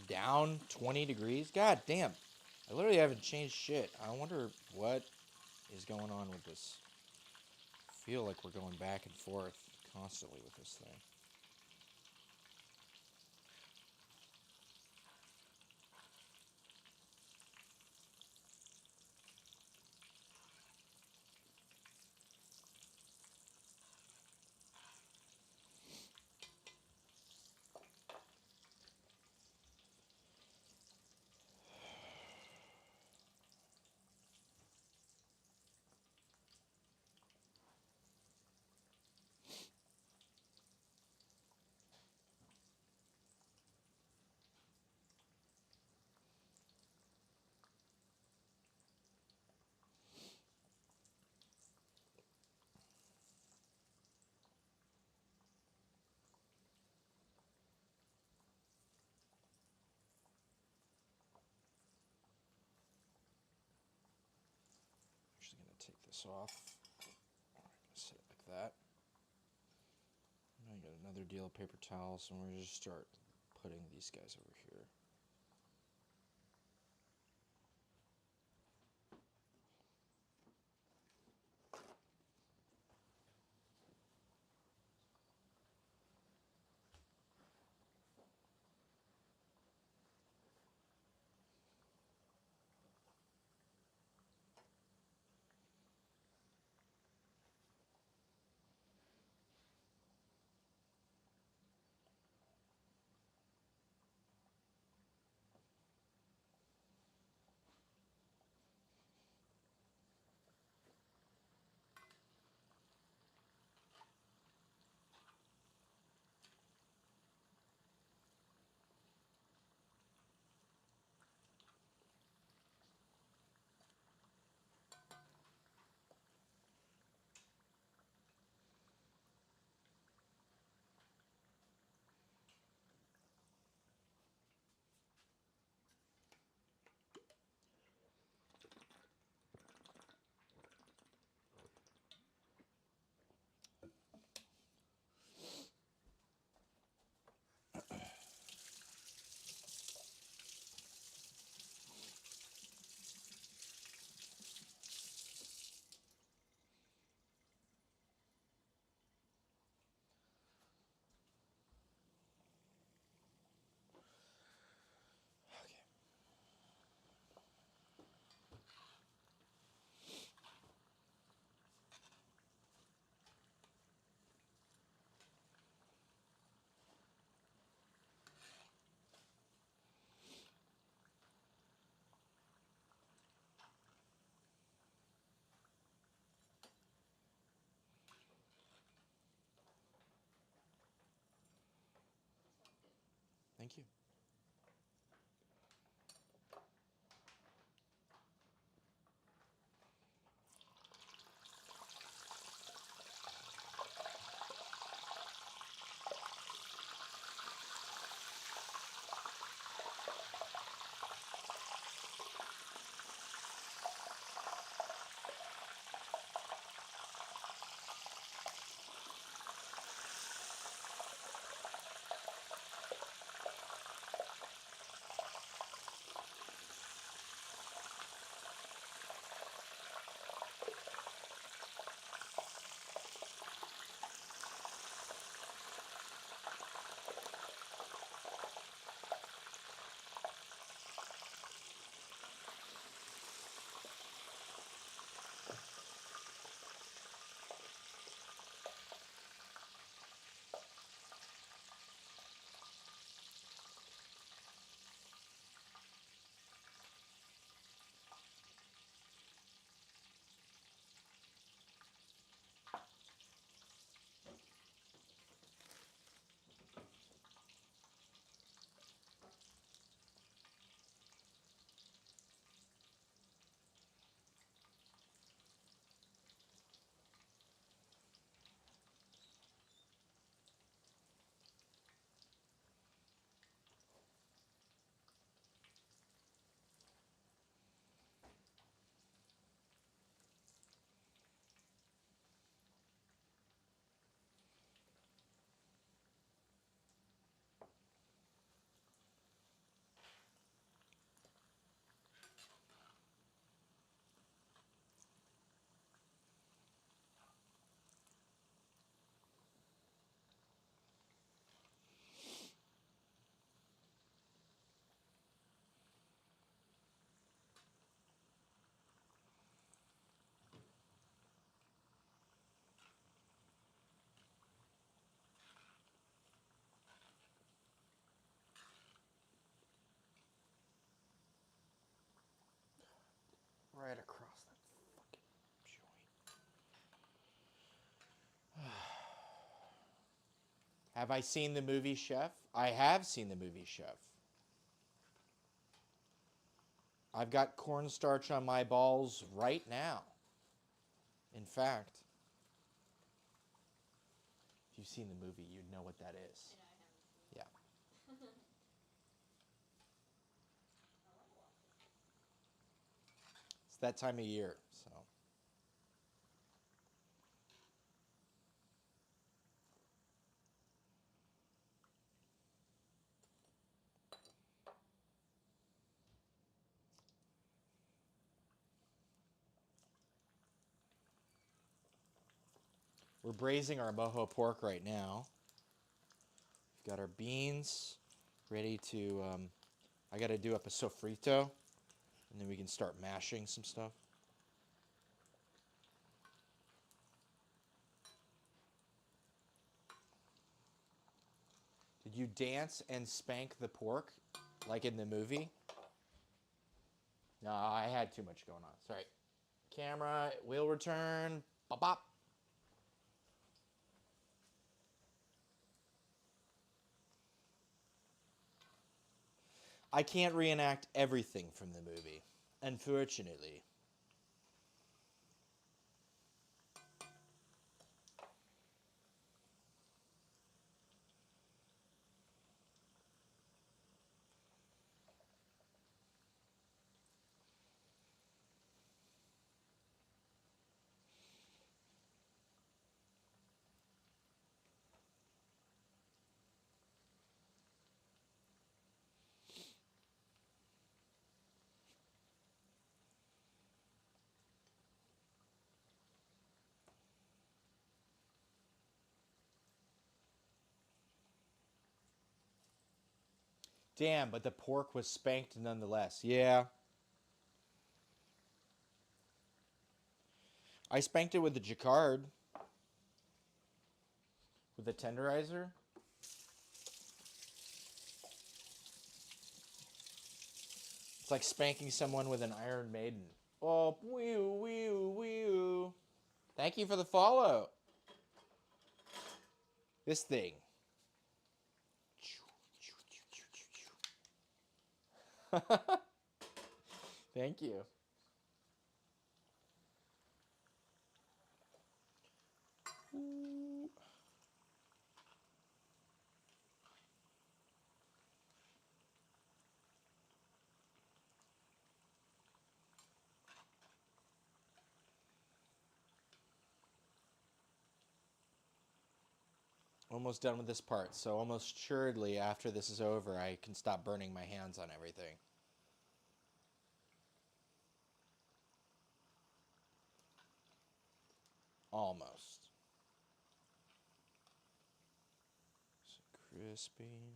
down 20 degrees. God damn. I literally haven't changed shit. I wonder what is going on with this. I feel like we're going back and forth constantly with this thing. Actually going to take this off. I'm going to set it like that. Now I got another deal of paper towels, and we're going to just start putting these guys over here. Thank you. Have I seen the movie Chef? I have seen the movie Chef. I've got cornstarch on my balls right now. In fact, if you've seen the movie, you'd know what that is. I know I haven't seen it. Yeah. I want to watch it. It's that time of year, so. We're braising our mojo pork right now. We've got our beans ready to, I got to do up a sofrito, and then we can start mashing some stuff. Did you dance and spank the pork like in the movie? No, I had too much going on. Sorry. Camera will return. Bop bop. I can't reenact everything from the movie, unfortunately. Damn, but the pork was spanked nonetheless. Yeah. I spanked it with the jacquard. With the tenderizer. It's like spanking someone with an Iron Maiden. Oh, wee wee wee. Thank you for the follow. This thing. Thank you. Almost done with this part, so almost assuredly after this is over, I can stop burning my hands on everything. Almost. So crispy.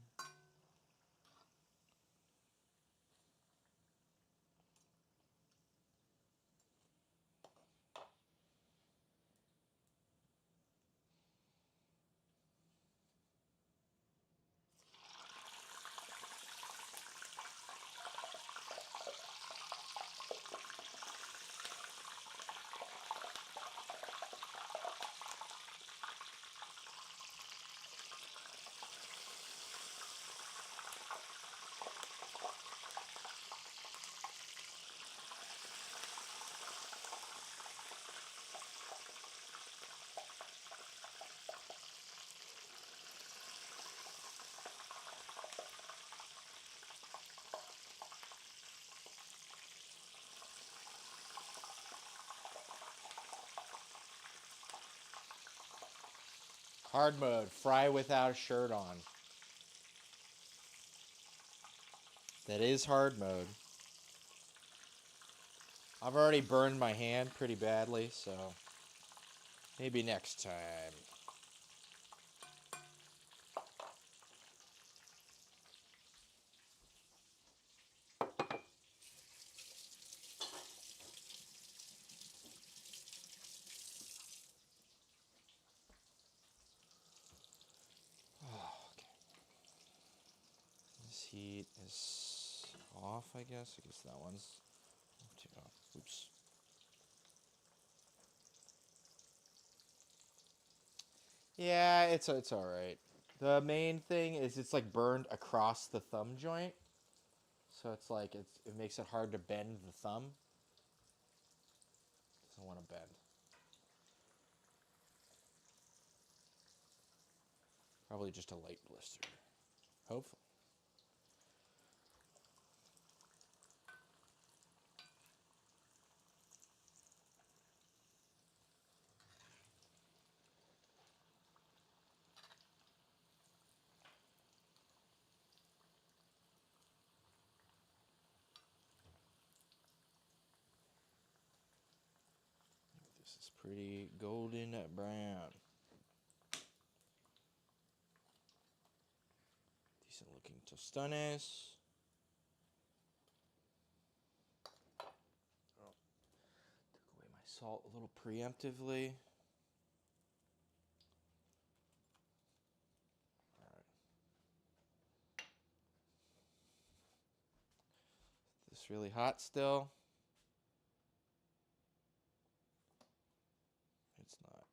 Hard mode, fry without a shirt on. That is hard mode. I've already burned my hand pretty badly, so maybe next time. This heat is off, I guess. I guess that one's too off. Oops. Yeah, it's all right. The main thing is it's like burned across the thumb joint. So it's like it makes it hard to bend the thumb. Doesn't want to bend. Probably just a light blister. Hopefully. This is pretty golden brown. Decent looking Tostones. Oh, took away my salt a little preemptively. Is this really hot still? It's not.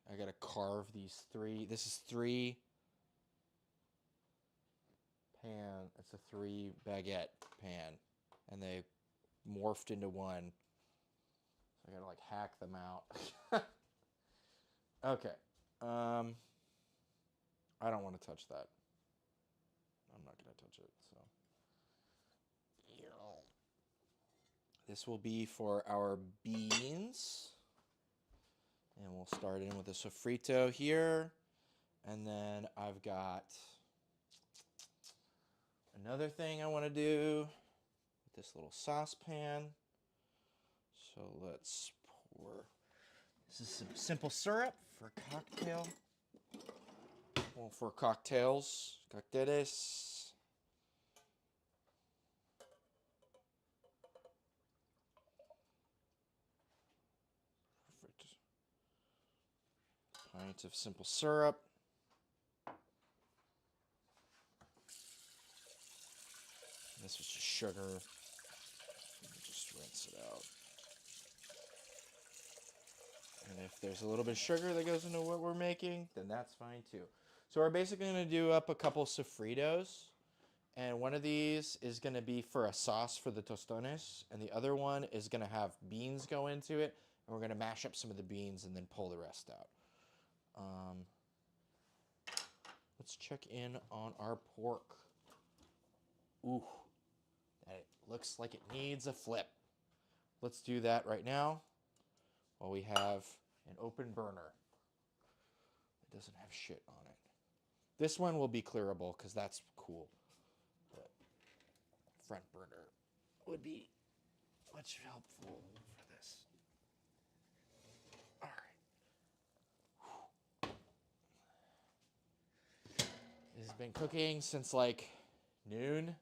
Okay, I gotta carve these three. This is 3 pan. It's a 3 baguette pan, and they morphed into one. So I gotta like hack them out. Okay. I don't want to touch that. I'm not gonna touch it. So this will be for our beans. And we'll start in with a sofrito here. And then I've got another thing I want to do with this little saucepan. So let's pour. This is some simple syrup for cocktail. Well, for cocktails. Cocteles. Perfect. Pint of simple syrup. This was just sugar. Just rinse it out. And if there's a little bit of sugar that goes into what we're making, then that's fine too. So we're basically going to do up a couple sofritos. And one of these is going to be for a sauce for the tostones. And the other one is going to have beans go into it. And we're going to mash up some of the beans and then pull the rest out. Let's check in on our pork. Ooh, that looks like it needs a flip. Let's do that right now while we have an open burner. It doesn't have shit on it. This one will be clearable because that's cool. But front burner would be much helpful for this. All right. This has been cooking since like noon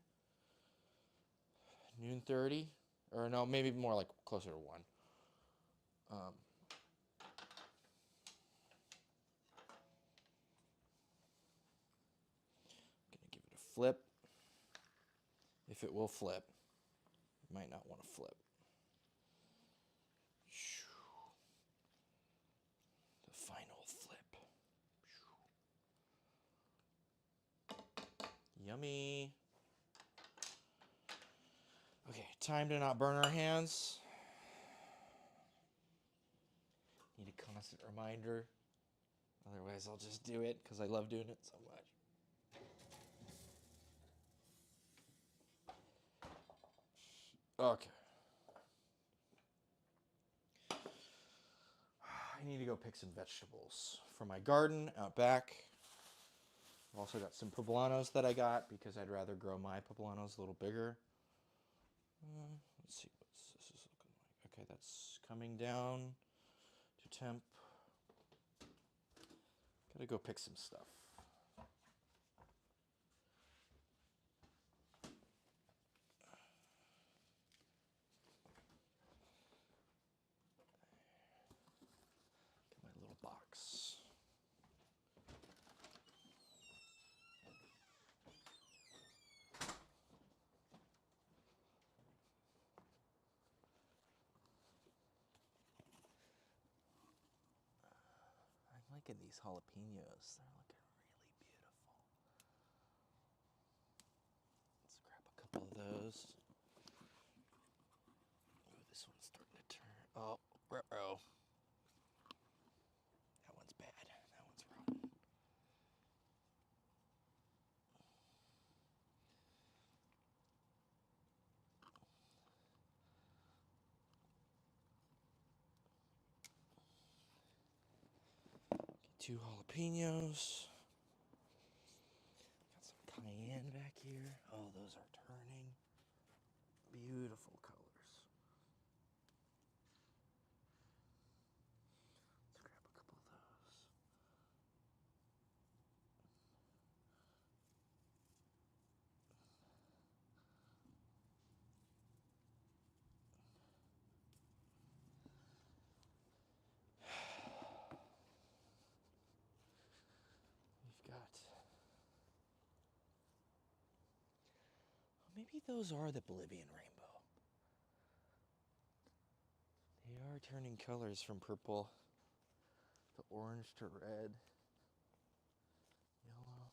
30, or no, maybe more like closer to 1. Gonna give it a flip. If it will flip, it might not want to flip. The final flip. Yummy. Okay, time to not burn our hands. Need a constant reminder. Otherwise, I'll just do it because I love doing it so much. Okay. I need to go pick some vegetables from my garden out back. I've also got some poblanos that I got because I'd rather grow my poblanos a little bigger. Let's see what this is looking like. Okay, that's coming down to temp. Gotta go pick some stuff. Get my little box. I like Look at these jalapenos. They're looking really beautiful. Let's grab a couple of those. Oh, this one's starting to turn. Oh, ruh-oh. That one's bad. That one's rotten. Get 2 jalapenos. Got some cayenne back here. Oh, those are turning. Beautiful colors. Let's grab a couple of those. We've got. Maybe those are the Bolivian rainbow. They are turning colors from purple to orange to red, yellow.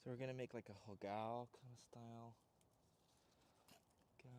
So we're gonna make like a hogao kind of style guy.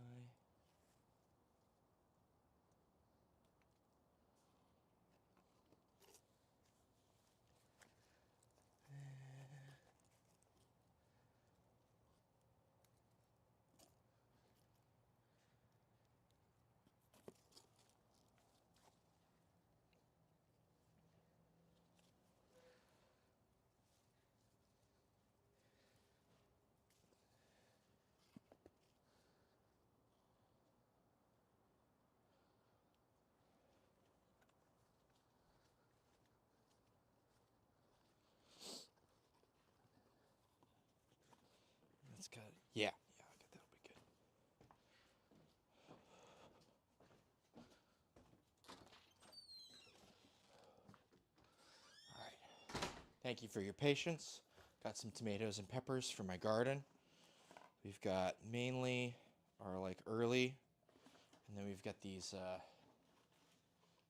That's good. Yeah, I think that'll be good. All right. Thank you for your patience. Got some tomatoes and peppers for my garden. We've got mainly our like early, and then we've got these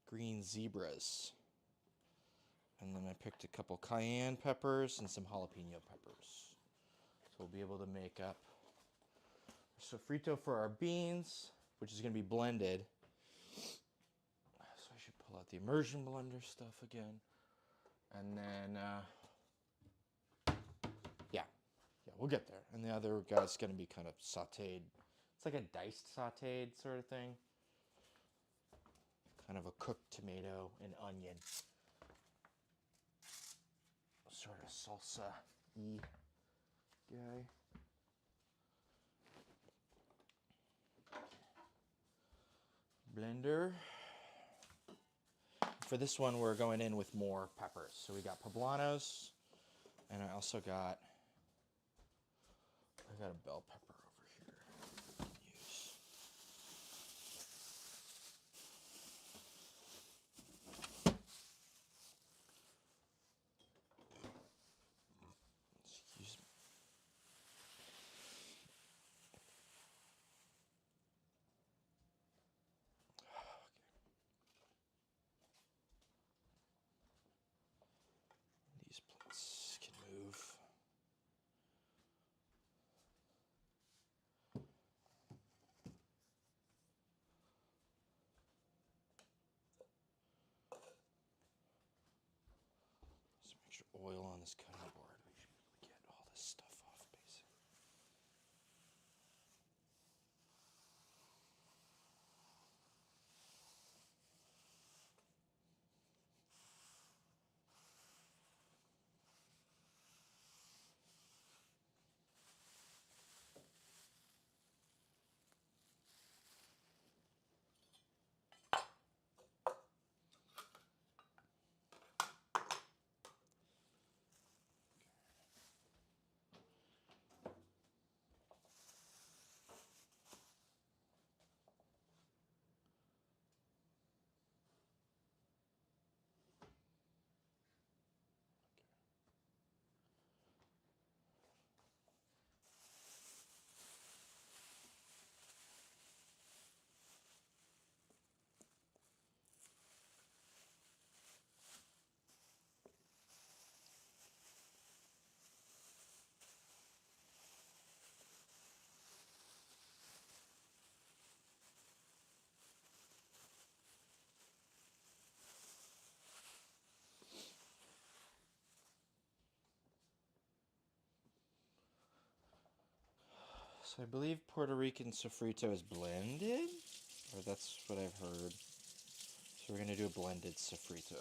green zebras. And then I picked a couple cayenne peppers and some jalapeno peppers. So we'll be able to make up sofrito for our beans, which is going to be blended. So I should pull out the immersion blender stuff again. And then, yeah, we'll get there. And the other guy's going to be kind of sauteed. It's like a diced sauteed sort of thing. Kind of a cooked tomato and onion. Sort of salsa-y guy. Blender. For this one, we're going in with more peppers. So we got poblanos, and I also got a bell pepper over here. Use. Excuse me. These plates can move. Just make sure oil on this cutting board. We should be able to get all this stuff off, basically. So I believe Puerto Rican sofrito is blended, or that's what I've heard. So we're gonna do a blended sofrito.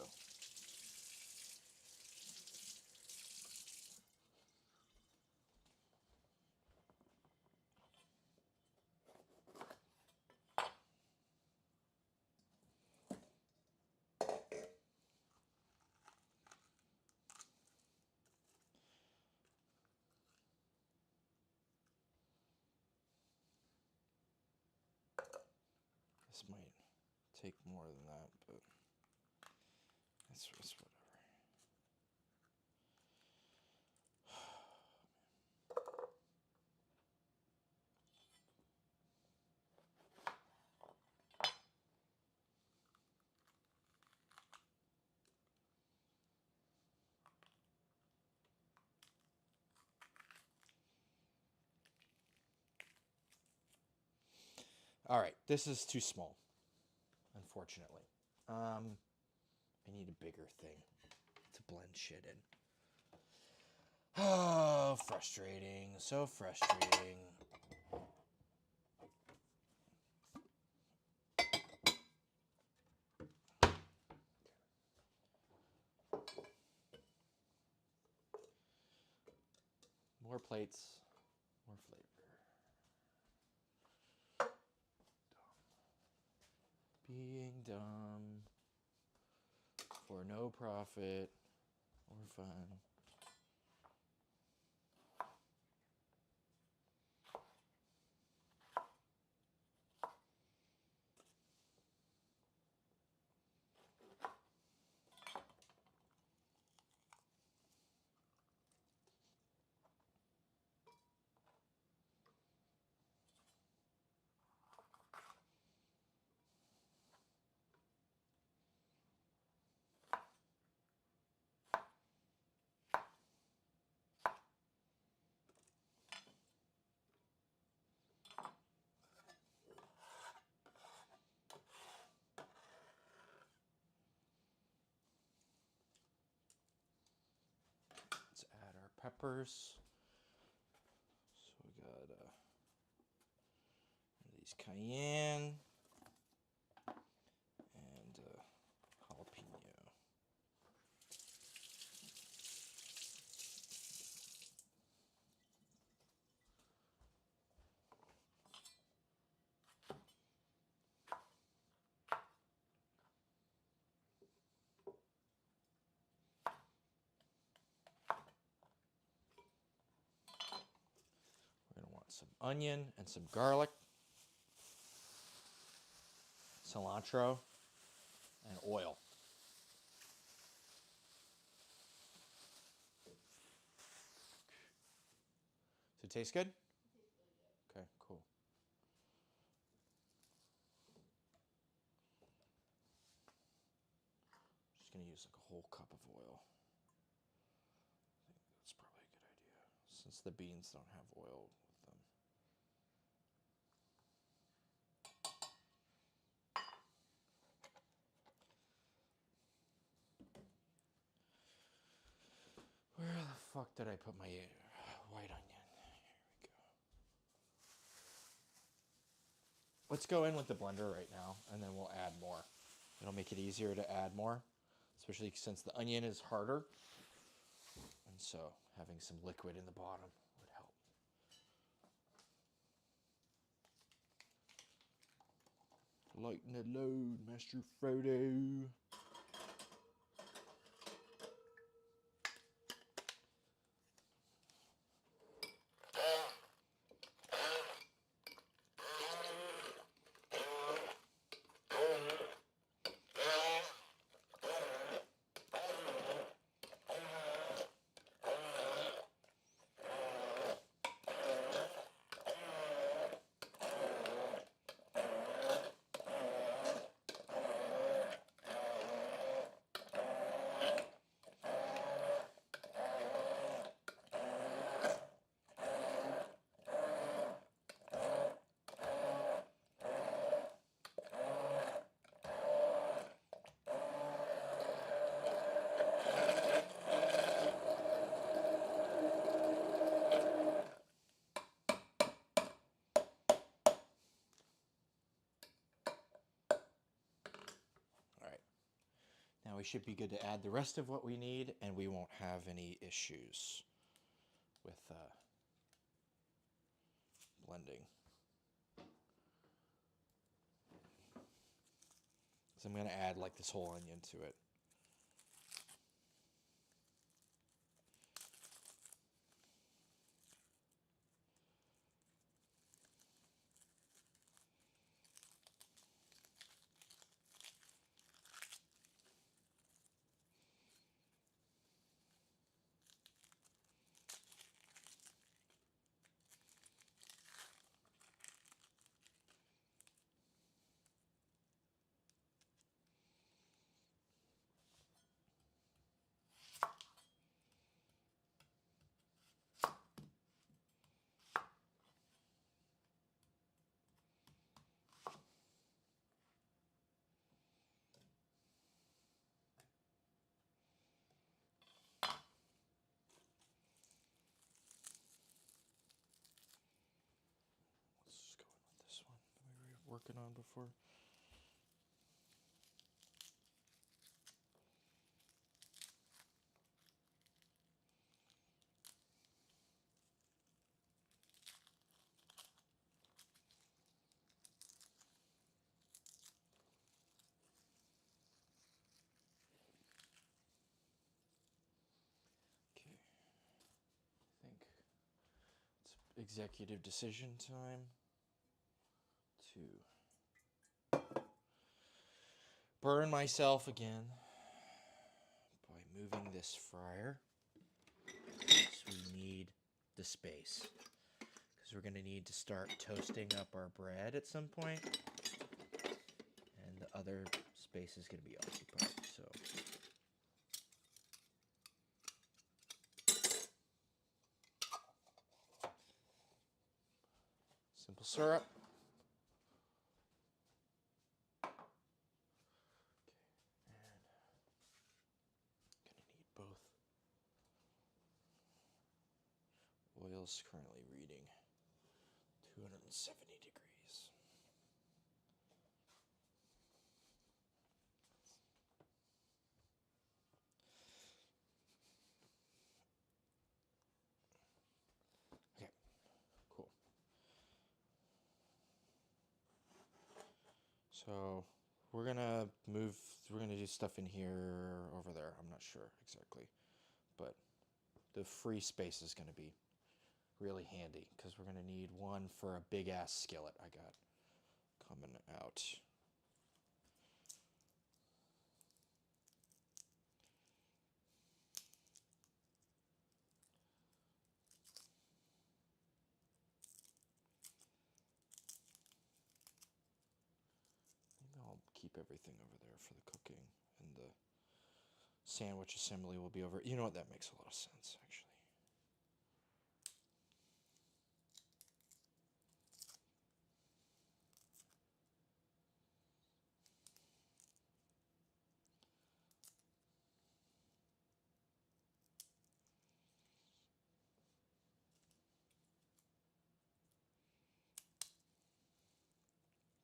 This might take more than that, but it's whatever. All right, this is too small, unfortunately. I need a bigger thing to blend shit in. Oh, frustrating. So frustrating. More plates, more flavor. Being dumb for no profit or fun. Let's add our peppers. So we got these cayenne and jalapeno. We're gonna want some onion and some garlic, cilantro, and oil. Does it taste good? It tastes really good. Okay, cool. Just gonna use like a whole cup of oil. I think that's probably a good idea since the beans don't have oil with them. Where the fuck did I put my white onion? Here we go. Let's go in with the blender right now, and then we'll add more. It'll make it easier to add more, especially since the onion is harder. And so having some liquid in the bottom would help. Lighten the load, Master Frodo. we should be good to add the rest of what we need, and we won't have any issues with blending. So I'm going to add like this whole onion to it. Let's go in with this one that we were working on before. Okay, I think it's executive decision time to burn myself again by moving this fryer. So we need the space because we're going to need to start toasting up our bread at some point, and the other space is going to be occupied. So simple syrup. Both. Oil's currently reading 270 degrees. Okay, cool. So we're gonna do stuff in here, over there. I'm not sure exactly, but the free space is gonna be really handy because we're gonna need one for a big ass skillet I got coming out. Maybe I'll keep everything over there for the cooking, and the sandwich assembly will be over. You know what? That makes a lot of sense, actually.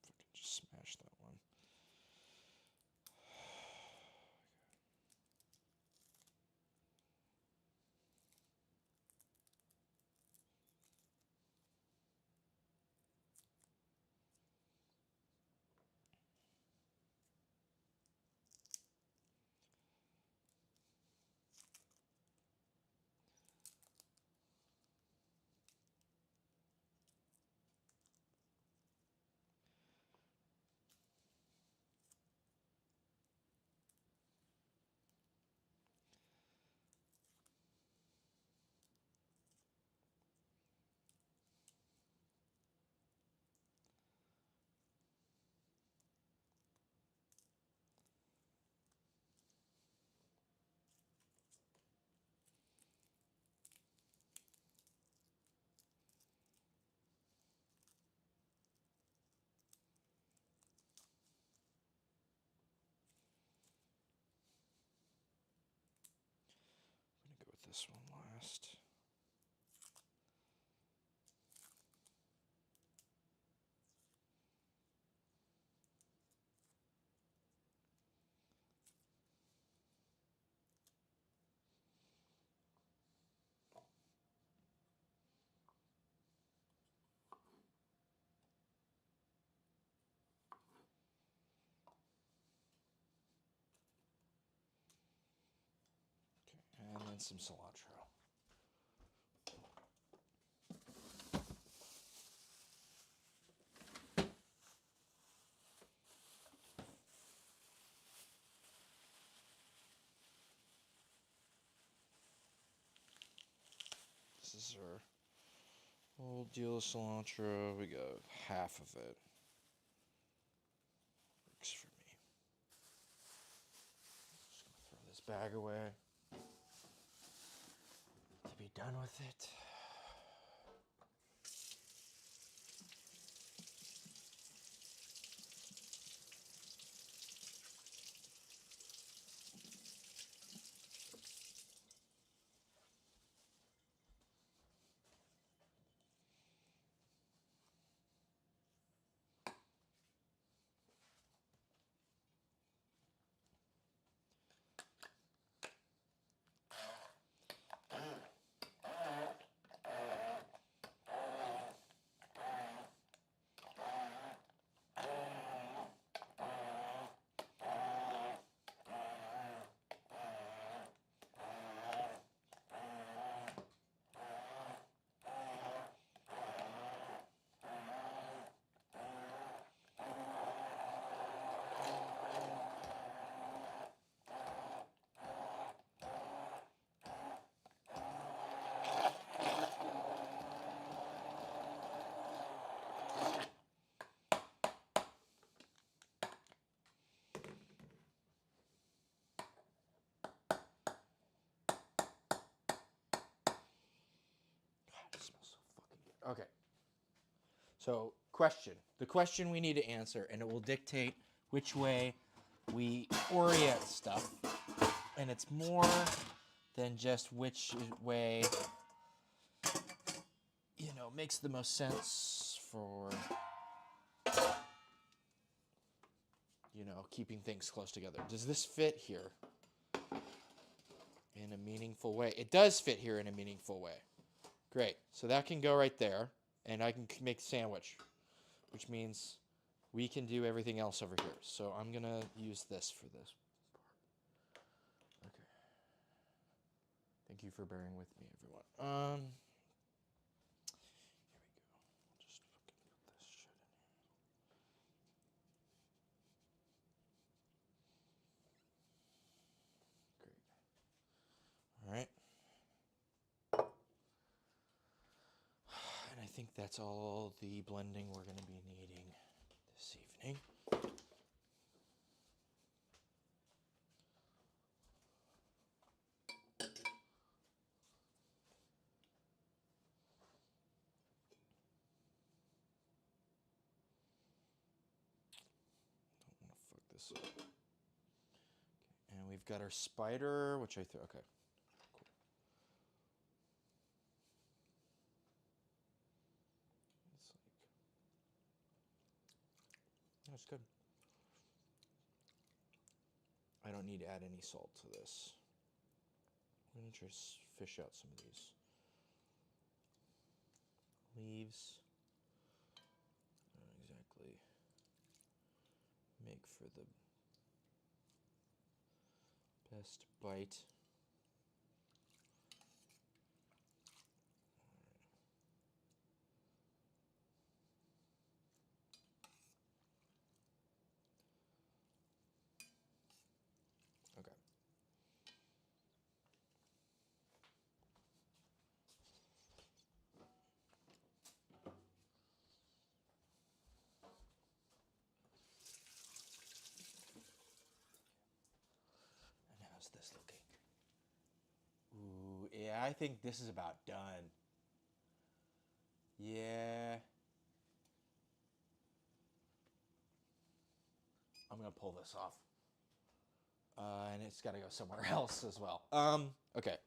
If I can just smash that one. I'm gonna go with this one last. and some cilantro. This is our whole deal of cilantro. We got half of it. Works for me. Just gonna throw this bag away to be done with it. It smells so fucking good. Okay. So, question. The question we need to answer, and it will dictate which way we orient stuff. And it's more than just which way, makes the most sense for, keeping things close together. Does this fit here in a meaningful way? It does fit here in a meaningful way. Great. So that can go right there, and I can make a sandwich, which means we can do everything else over here. So I'm going to use this for this part. Okay. Thank you for bearing with me, everyone. Here we go. I'll just fucking put this shit in here. Great. All right. And I think that's all the blending we're going to be needing this evening. Don't want to fuck this up. Okay. And we've got our spider, which I threw. Okay. Cool. It's like, that's good. I don't need to add any salt to this. I'm going to try to fish out some of these leaves. I don't exactly make for the best bite. Okay. And how's this looking? Ooh, yeah, I think this is about done. Yeah. I'm going to pull this off. And it's got to go somewhere else as well. Okay.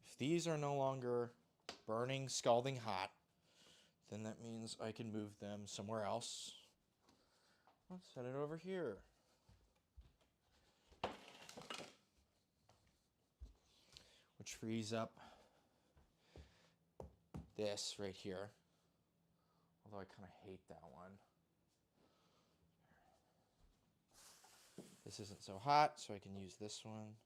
If these are no longer burning, scalding hot, then that means I can move them somewhere else. Let's set it over here. Which frees up this right here. Although I kind of hate that one. This isn't so hot, so I can use this one.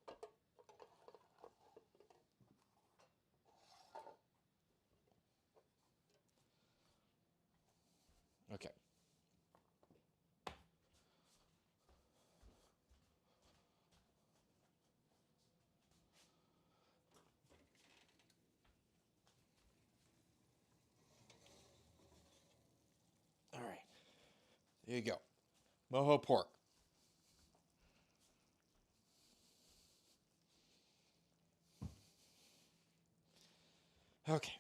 There you go. Mojo pork. Okay.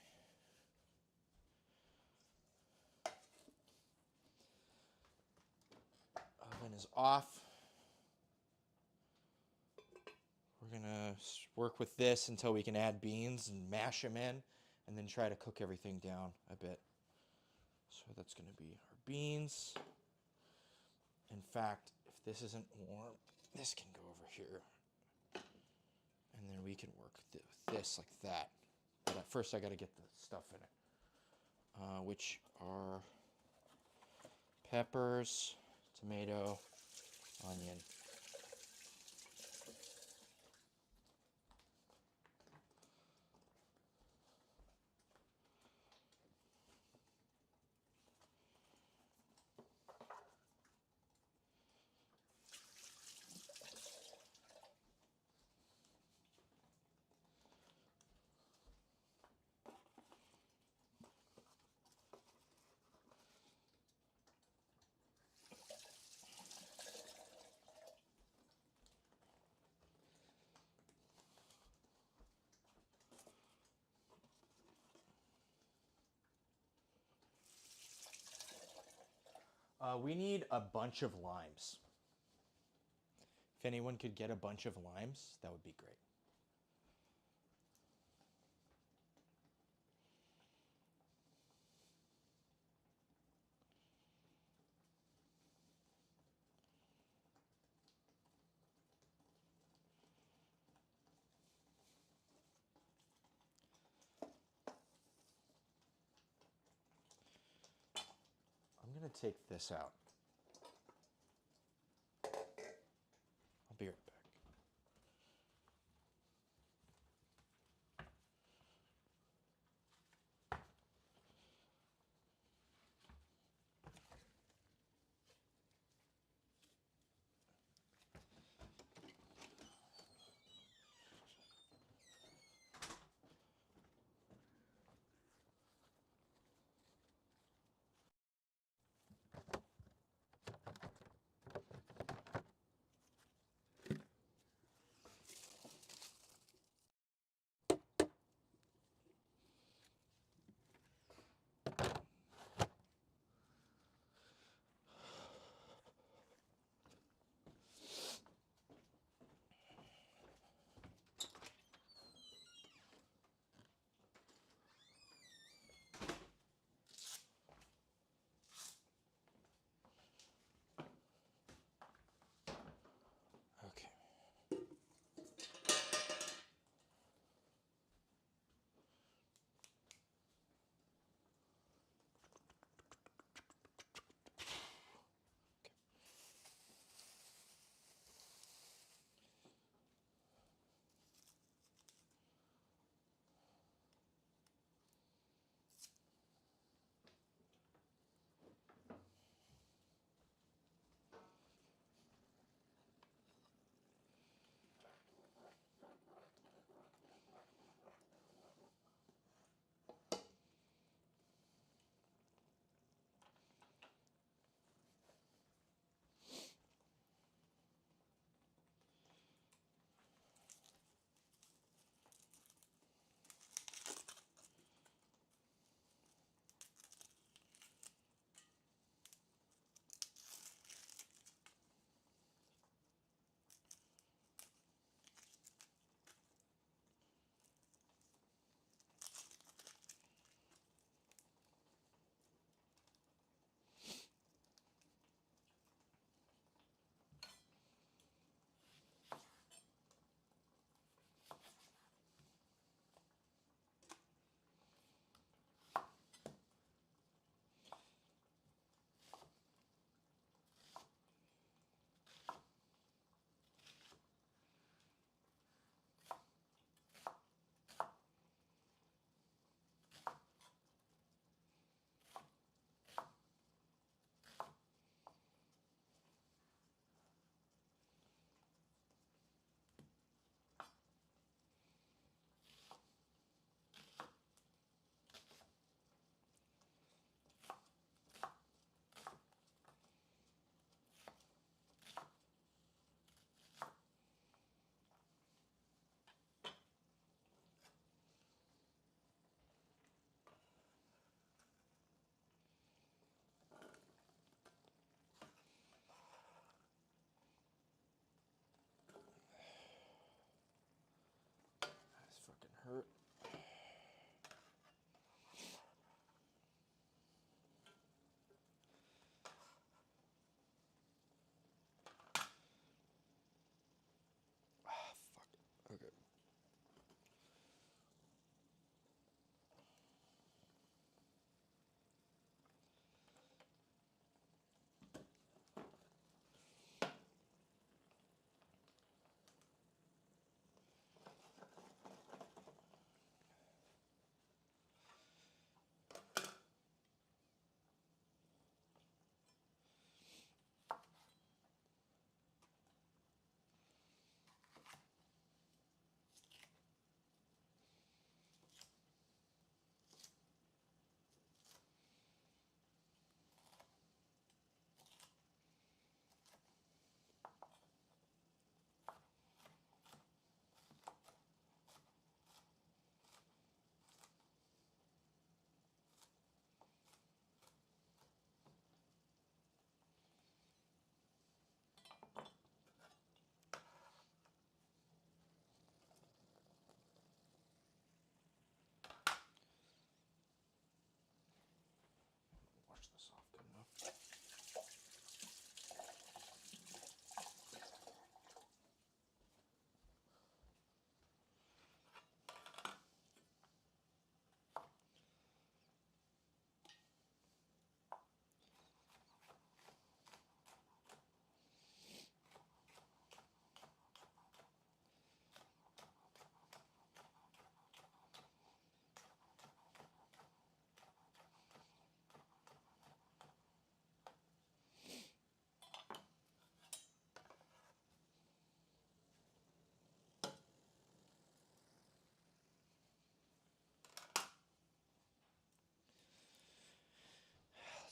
Oven is off. We're going to work with this until we can add beans and mash them in, and then try to cook everything down a bit. So that's going to be our beans. In fact, if this isn't warm, this can go over here. And then we can work with this like that. But at first I got to get the stuff in it, which are peppers, tomato, onion. We need a bunch of limes. If anyone could get a bunch of limes, that would be great. I'm going to take this out. I'll be right back.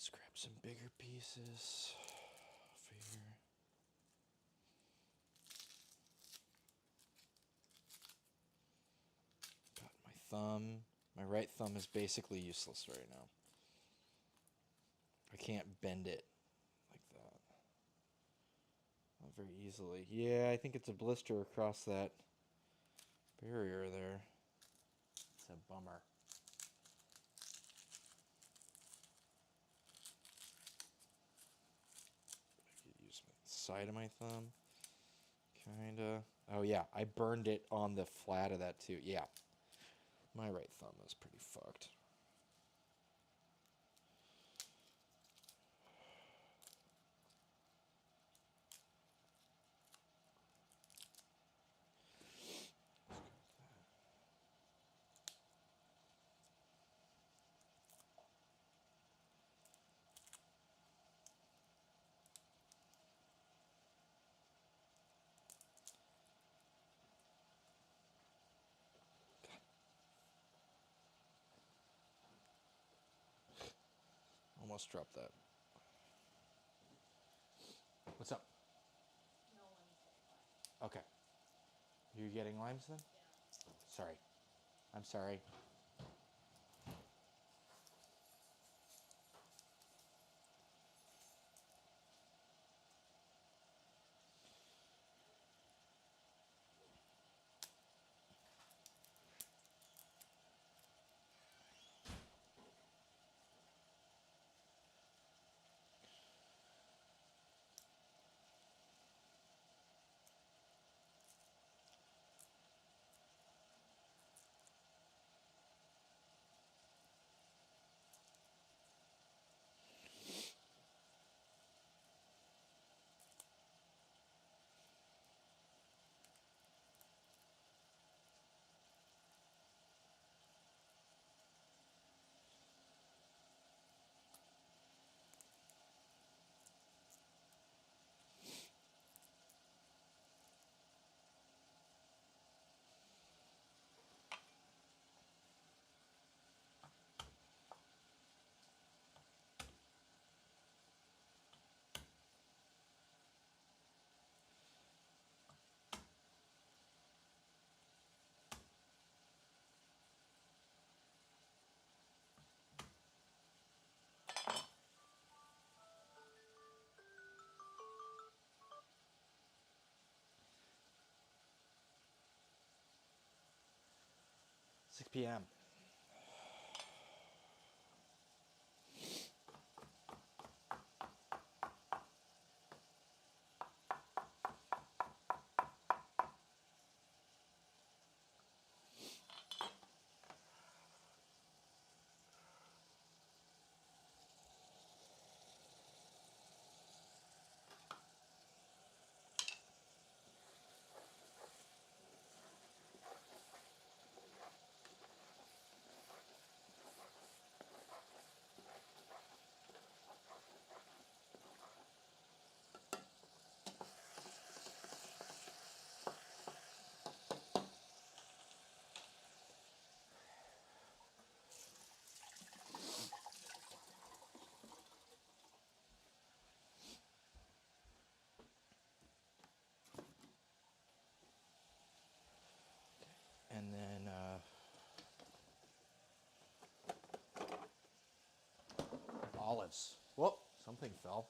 Let's grab some bigger pieces for here. Got my thumb. My right thumb is basically useless right now. I can't bend it like that. Not very easily. Yeah, I think it's a blister across that barrier there. It's a bummer. I could use the side of my thumb. Kinda. Oh yeah, I burned it on the flat of that too. Yeah. My right thumb is pretty fucked. Almost dropped that. What's up? No one's getting limes. Okay. You getting limes then? Yeah. Sorry. I'm sorry. Six p.m. And then olives. Whoop, something fell.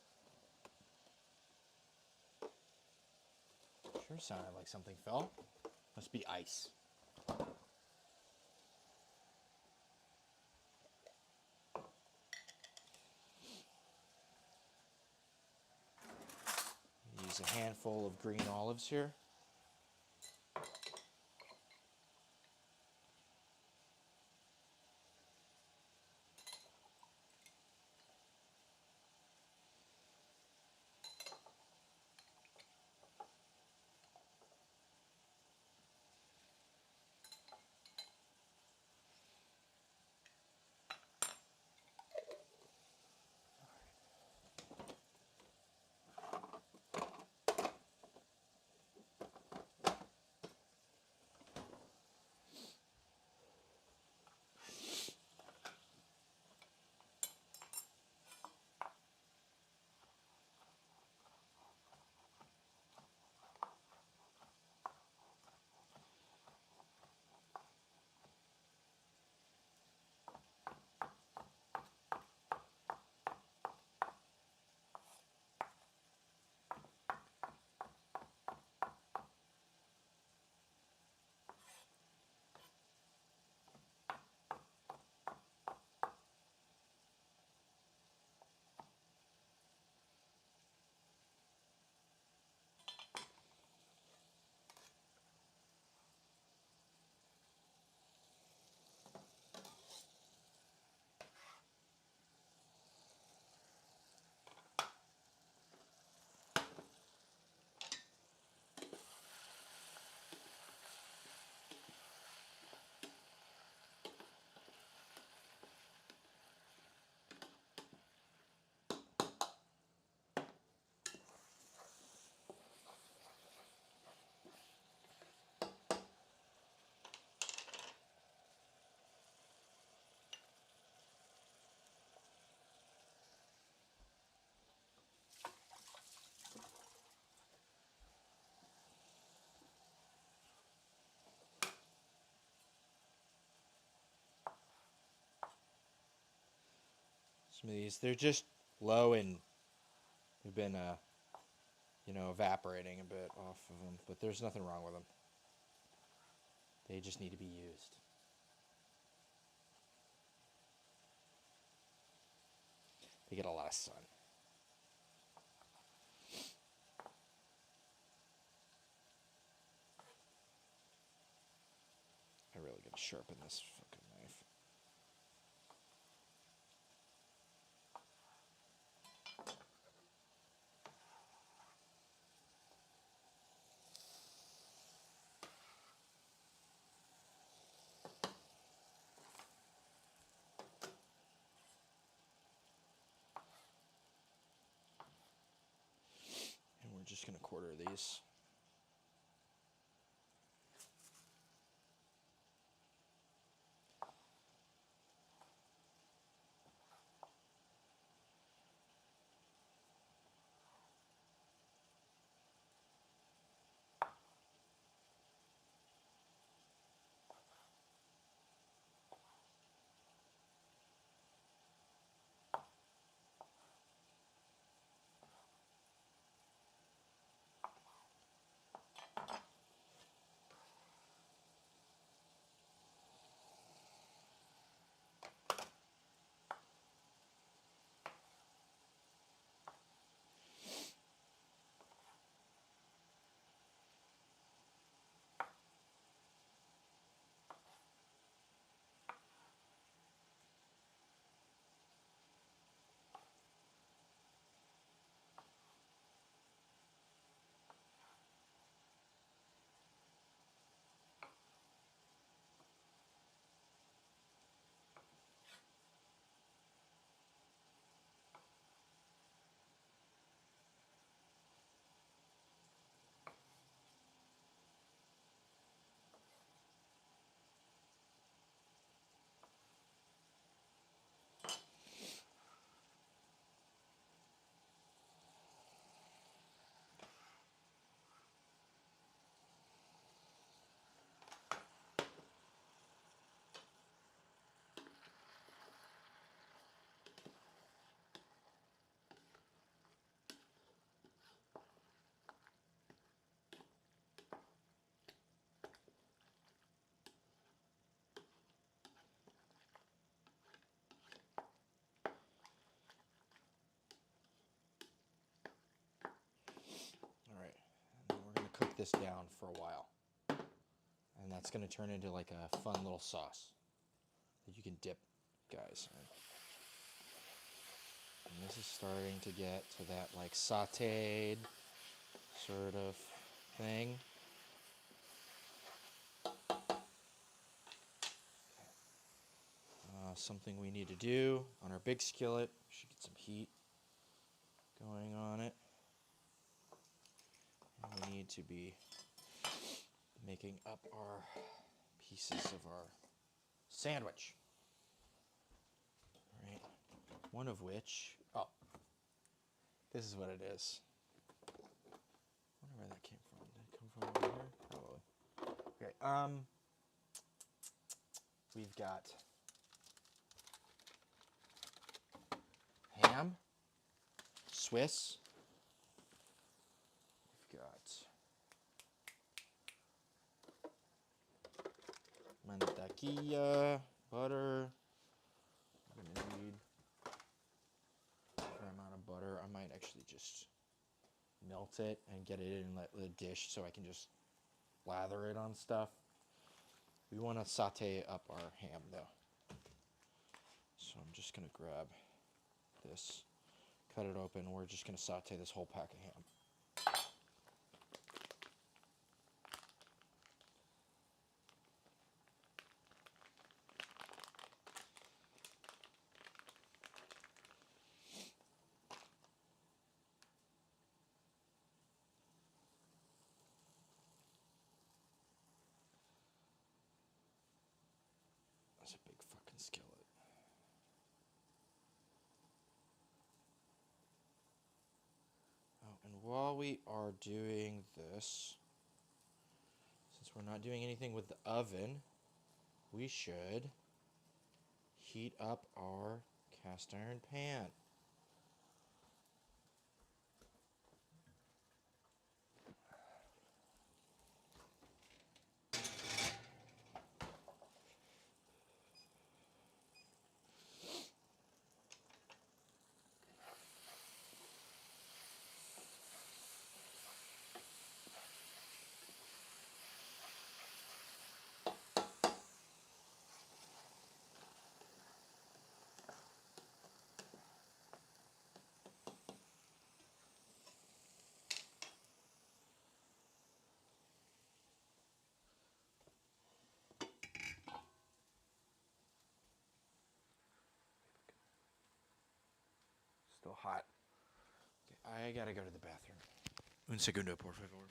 Sure sounded like something fell. Must be ice. Use a handful of green olives here. Some of these, they're just low and they've been, evaporating a bit off of them. But there's nothing wrong with them. They just need to be used. They get a lot of sun. I really gotta sharpen this fucking knife. And we're just gonna quarter these. Alright, and then we're gonna cook this down for a while. And that's gonna turn into like a fun little sauce that you can dip guys in. And this is starting to get to that like sauteed sort of thing. Something we need to do on our big skillet. We should get some heat going on it. And we need to be making up our pieces of our sandwich. All right. One of which, this is what it is. I wonder where that came from. Did it come from over here? Probably. Okay. We've got ham, Swiss. We've got mantequilla, butter. We're gonna need a fair amount of butter. I might actually just melt it and get it in the dish so I can just lather it on stuff. We want to saute up our ham though. So I'm just going to grab this, cut it open. We're just going to saute this whole pack of ham. That's a big fucking skillet. Oh, and while we are doing this, since we're not doing anything with the oven, we should heat up our Cast iron pan. Still hot. Okay, I gotta go to the bathroom. Un segundo, por favor.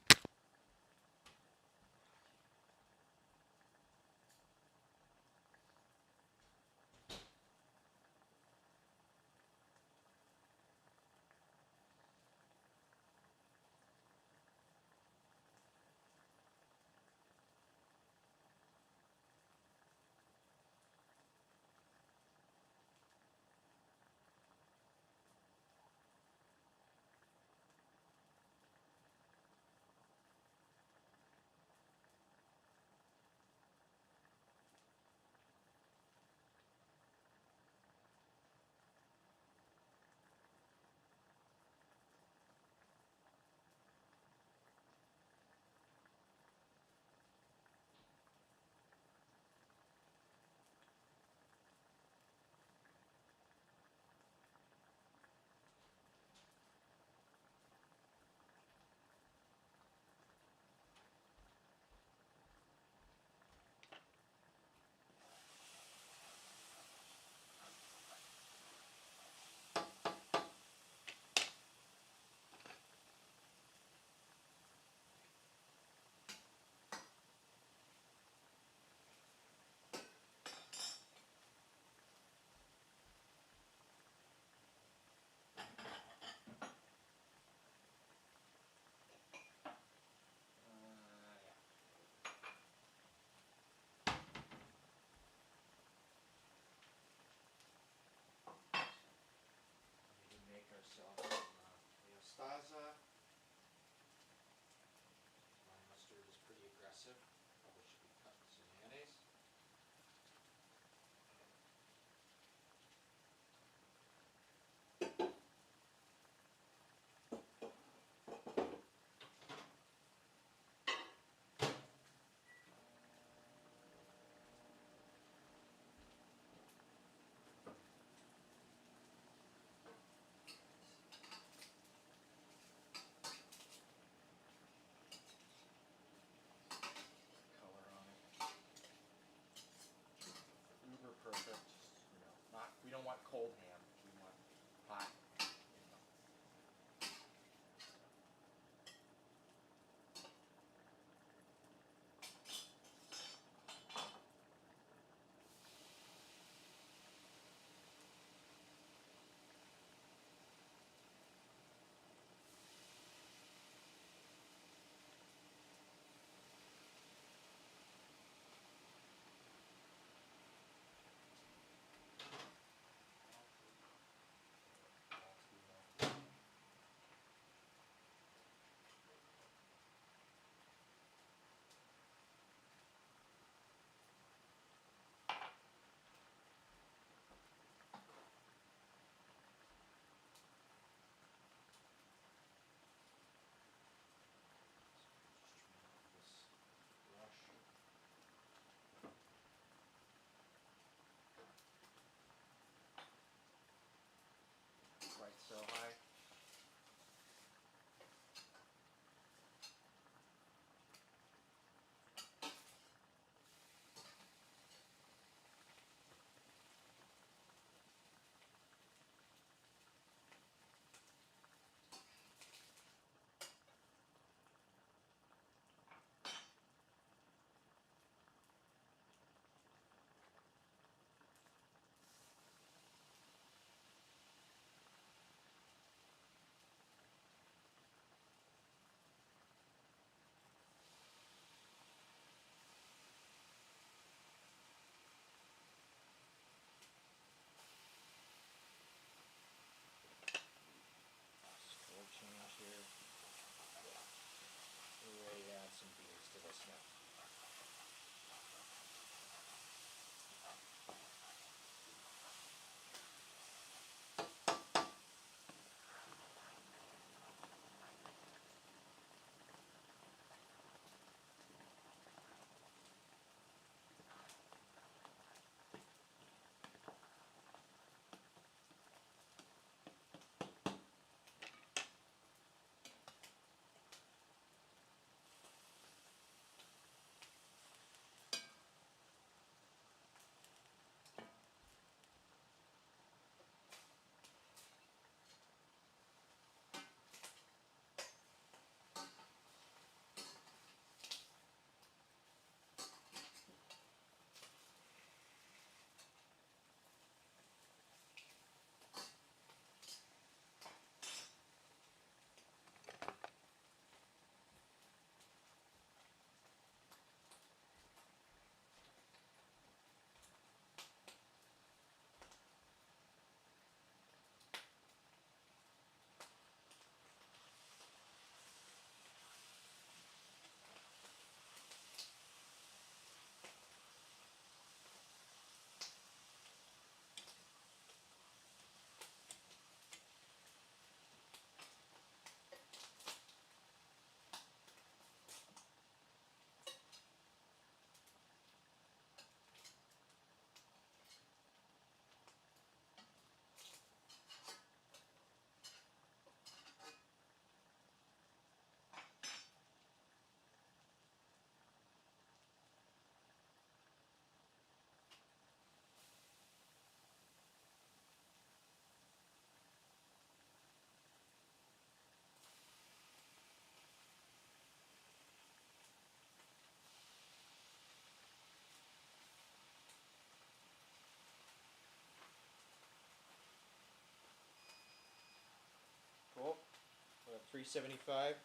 375.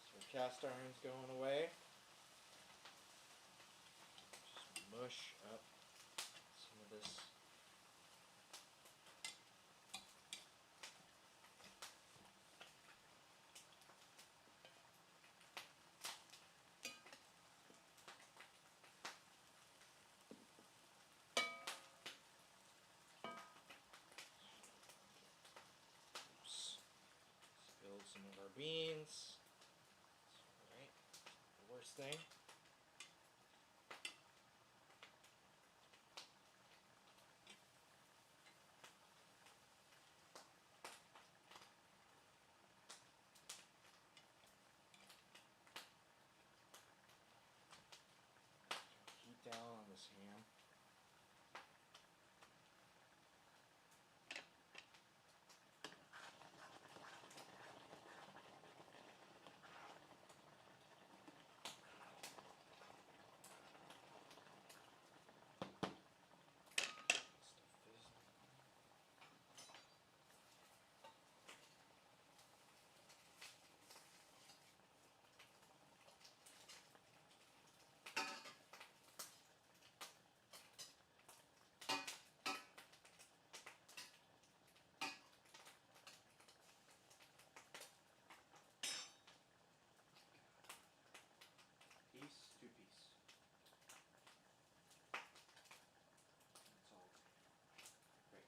So cast iron's going away. Just mush up some of this. Spilled some of our beans. Alright, the worst thing. Heat down on this ham. Piece to piece. That's all. Great.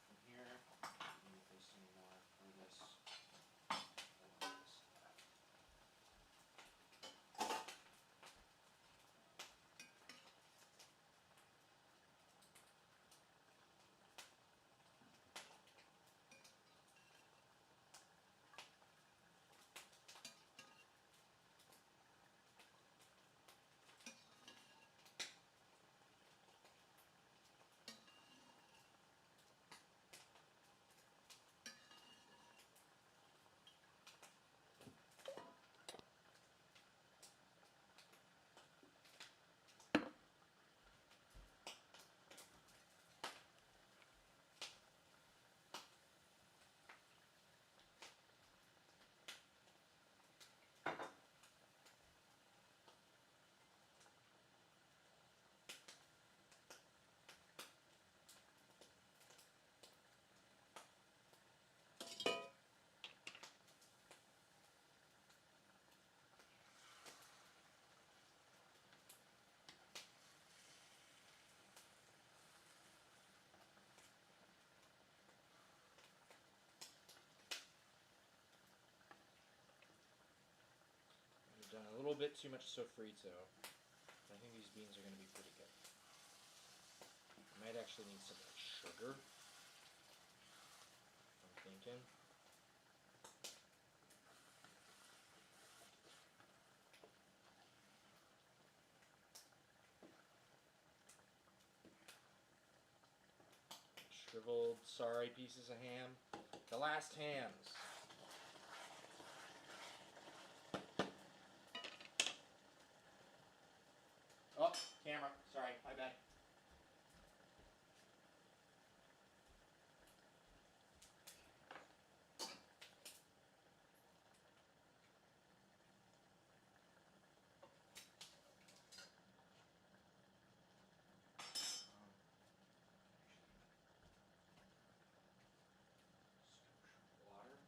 From here, move this some more for this. We've done a little bit too much sofrito. I think these beans are going to be pretty good. I might actually need some sugar. I'm thinking. Shriveled, sorry pieces of ham. The last hams. Oh, camera. Sorry, my bad. Water.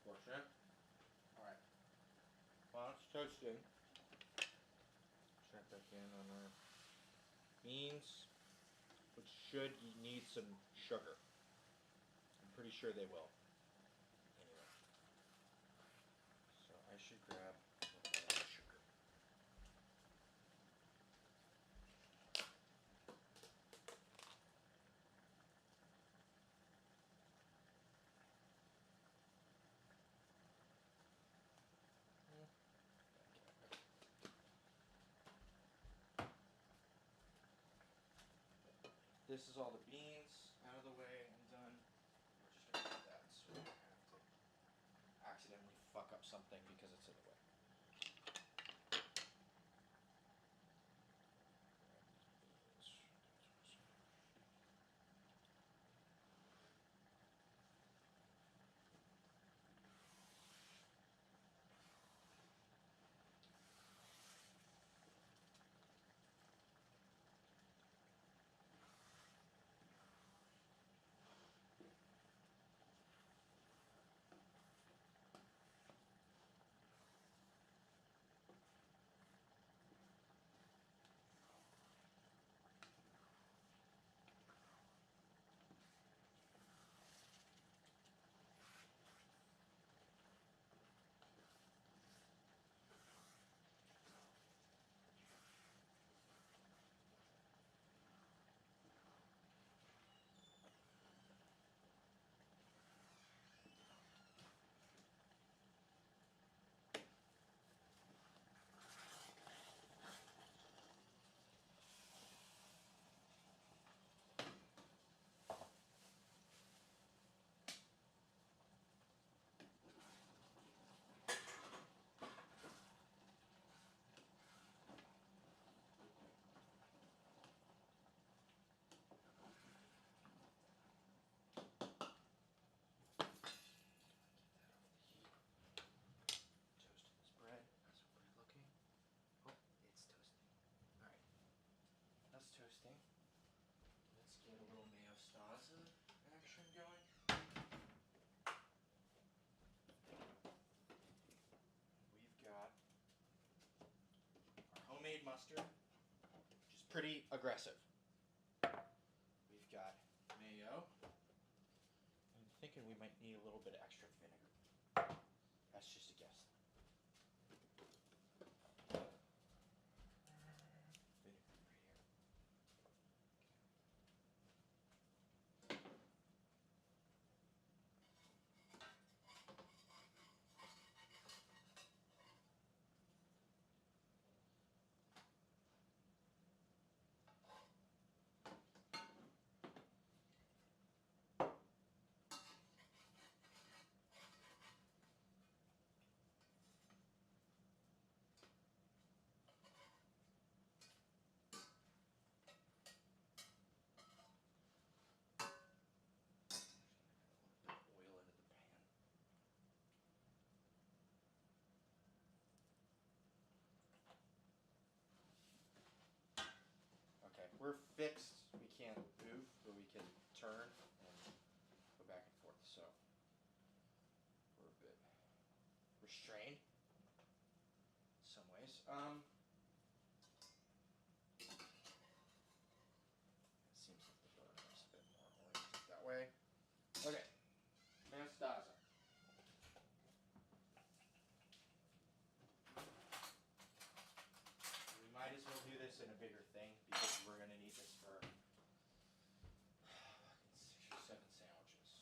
Unfortunate. Alright. While it's toasting, check back in on our beans, which should need some sugar. I'm pretty sure they will. Anyway. So I should grab a little bit of sugar. This is all the beans out of the way and done. We're just gonna do that so we don't have to accidentally fuck up something because it's in the way. Toasting. Let's get a little mayo action going. We've got our homemade mustard, which is pretty aggressive. We've got mayo. I'm thinking we might need a little bit of extra vinegar. That's just a guess. We're fixed. We can't move, but we can turn and go back and forth. So we're a bit restrained in some ways. It seems like the burner is a bit more oriented that way. Okay, Mostaza. We might as well do this in a bigger thing because we're going to need this for 6 or 7 sandwiches.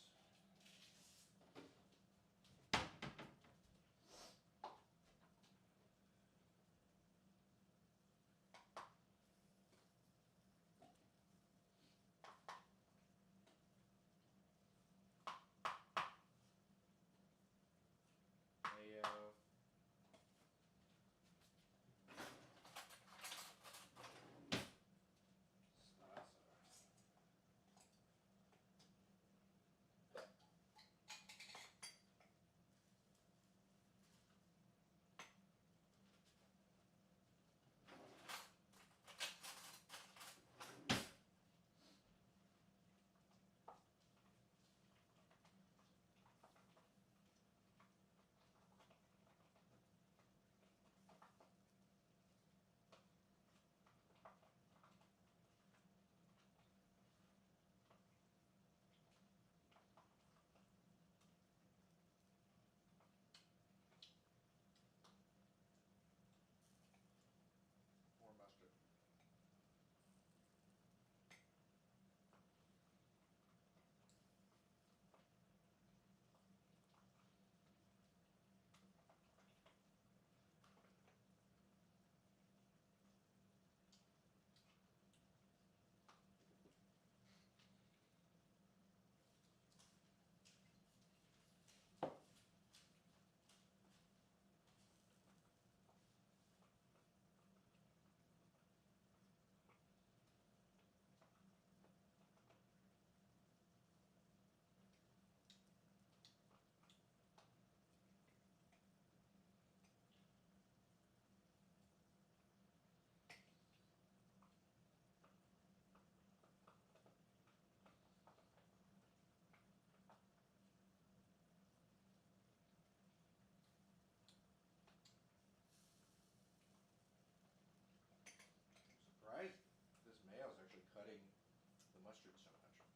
mustard so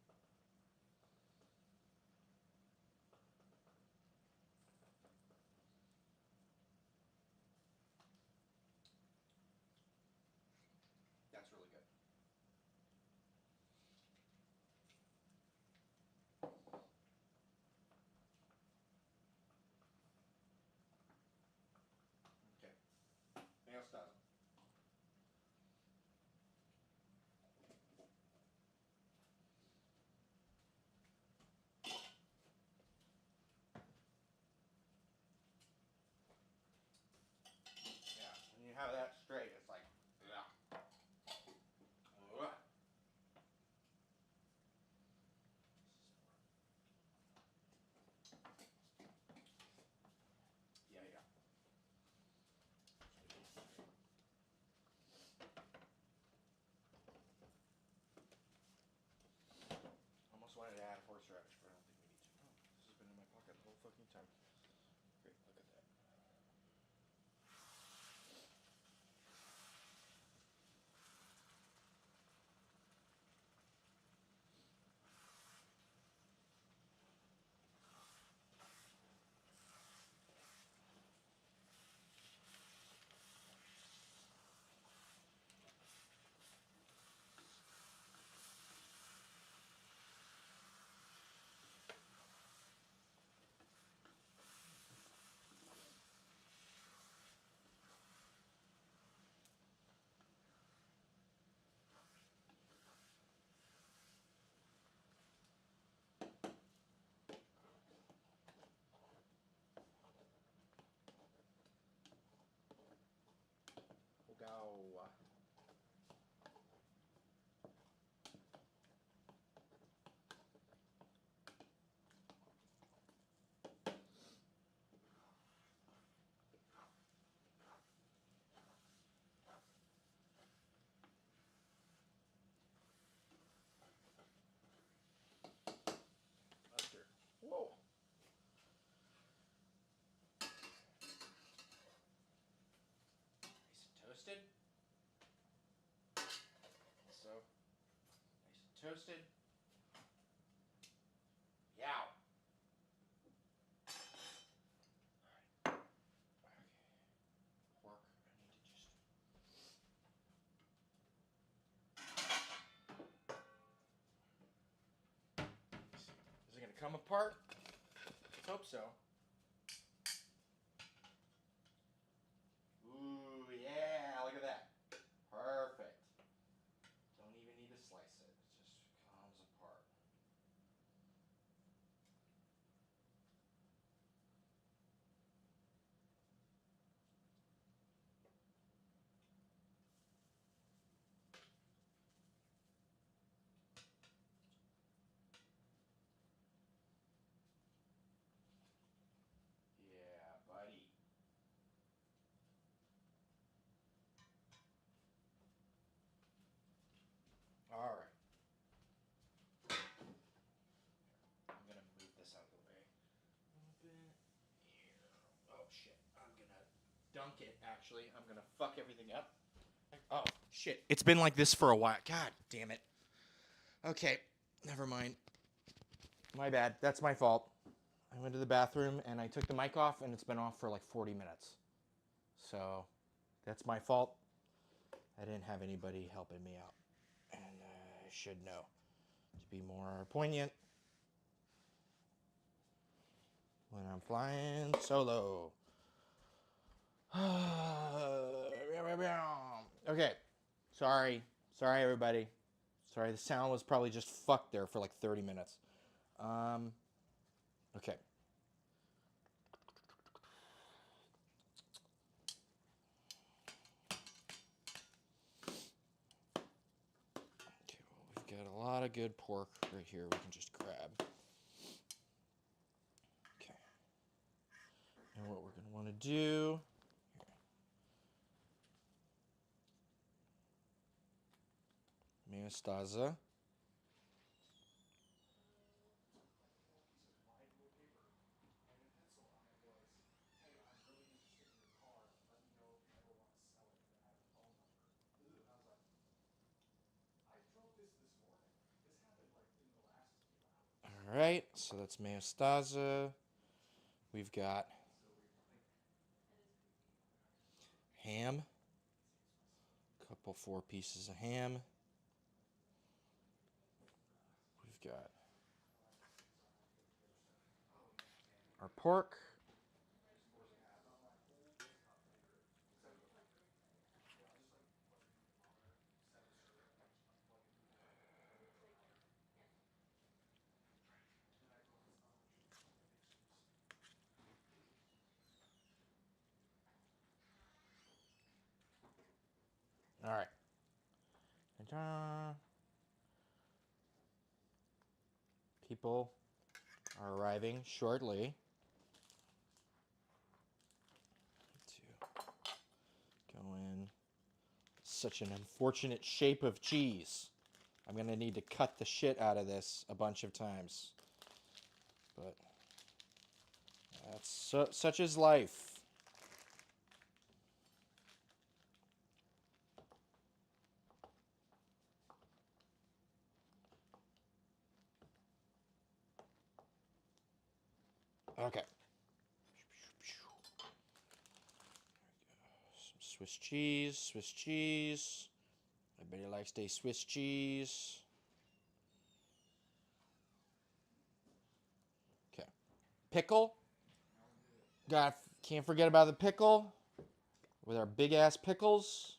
much. That's really good. Okay. Anything else, Daz? Yeah. When you have that straight, it's like, yeah. Ugh. Yeah, yeah. Almost wanted to add horseradish, but I don't think we need to. Oh, this has been in my pocket the whole fucking time. Great, look at that. We'll go. Mustard. Whoa. Nice and toasted. So, nice and toasted. Yow. Alright. Okay. Pork. I need to just. Is it gonna come apart? Let's hope so. Ooh, yeah, look at that. Perfect. Don't even need to slice it. It just comes apart. Yeah, buddy. All right. I'm gonna move this out of the way a little bit. Here. Oh shit. I'm gonna dunk it. Actually, I'm gonna fuck everything up. Oh shit. It's been like this for a while. God damn it. Okay. Never mind. My bad. That's my fault. I went to the bathroom and I took the mic off and it's been off for like 40 minutes. So that's my fault. I didn't have anybody helping me out. And I should know to be more poignant when I'm flying solo. Okay. Sorry. Sorry, everybody. Sorry, the sound was probably just fucked there for like 30 minutes. Okay. Okay, well, we've got a lot of good pork right here we can just grab. Okay. And what we're going to want to do... Meostaza. All right, so that's mostaza. We've got ham. Couple 4 pieces of ham. We've got our pork. All right. Ta-da. People are arriving shortly. To go in. Such an unfortunate shape of cheese. I'm going to need to cut the shit out of this a bunch of times. But that's such is life. Okay. Some Swiss cheese, Swiss cheese. Everybody likes their Swiss cheese. Okay. Pickle. Can't forget about the pickle. With our big ass pickles.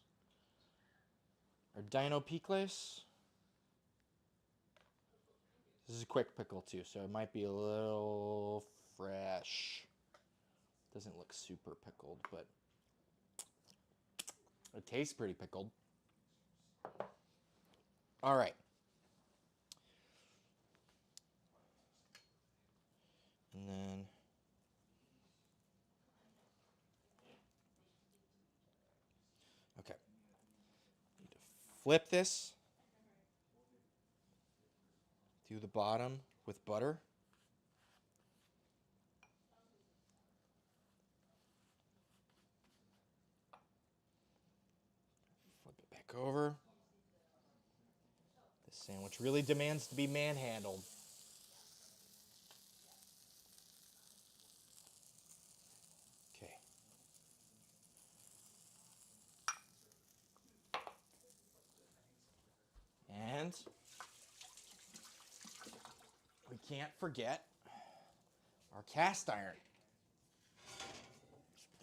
Our Dino Pickles. This is a quick pickle too, so it might be a little fresh. Doesn't look super pickled, but it tastes pretty pickled. All right. And then okay. Need to flip this through the bottom with butter. Flip it back over. This sandwich really demands to be manhandled. Okay. And we can't forget our cast iron.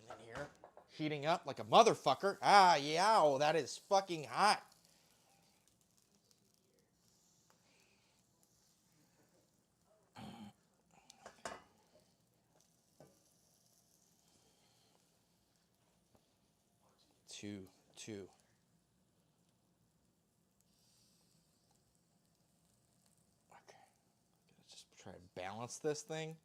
In here, heating up like a motherfucker. Ah, yow, that is fucking hot. Two. Okay. Let's just try to balance this thing.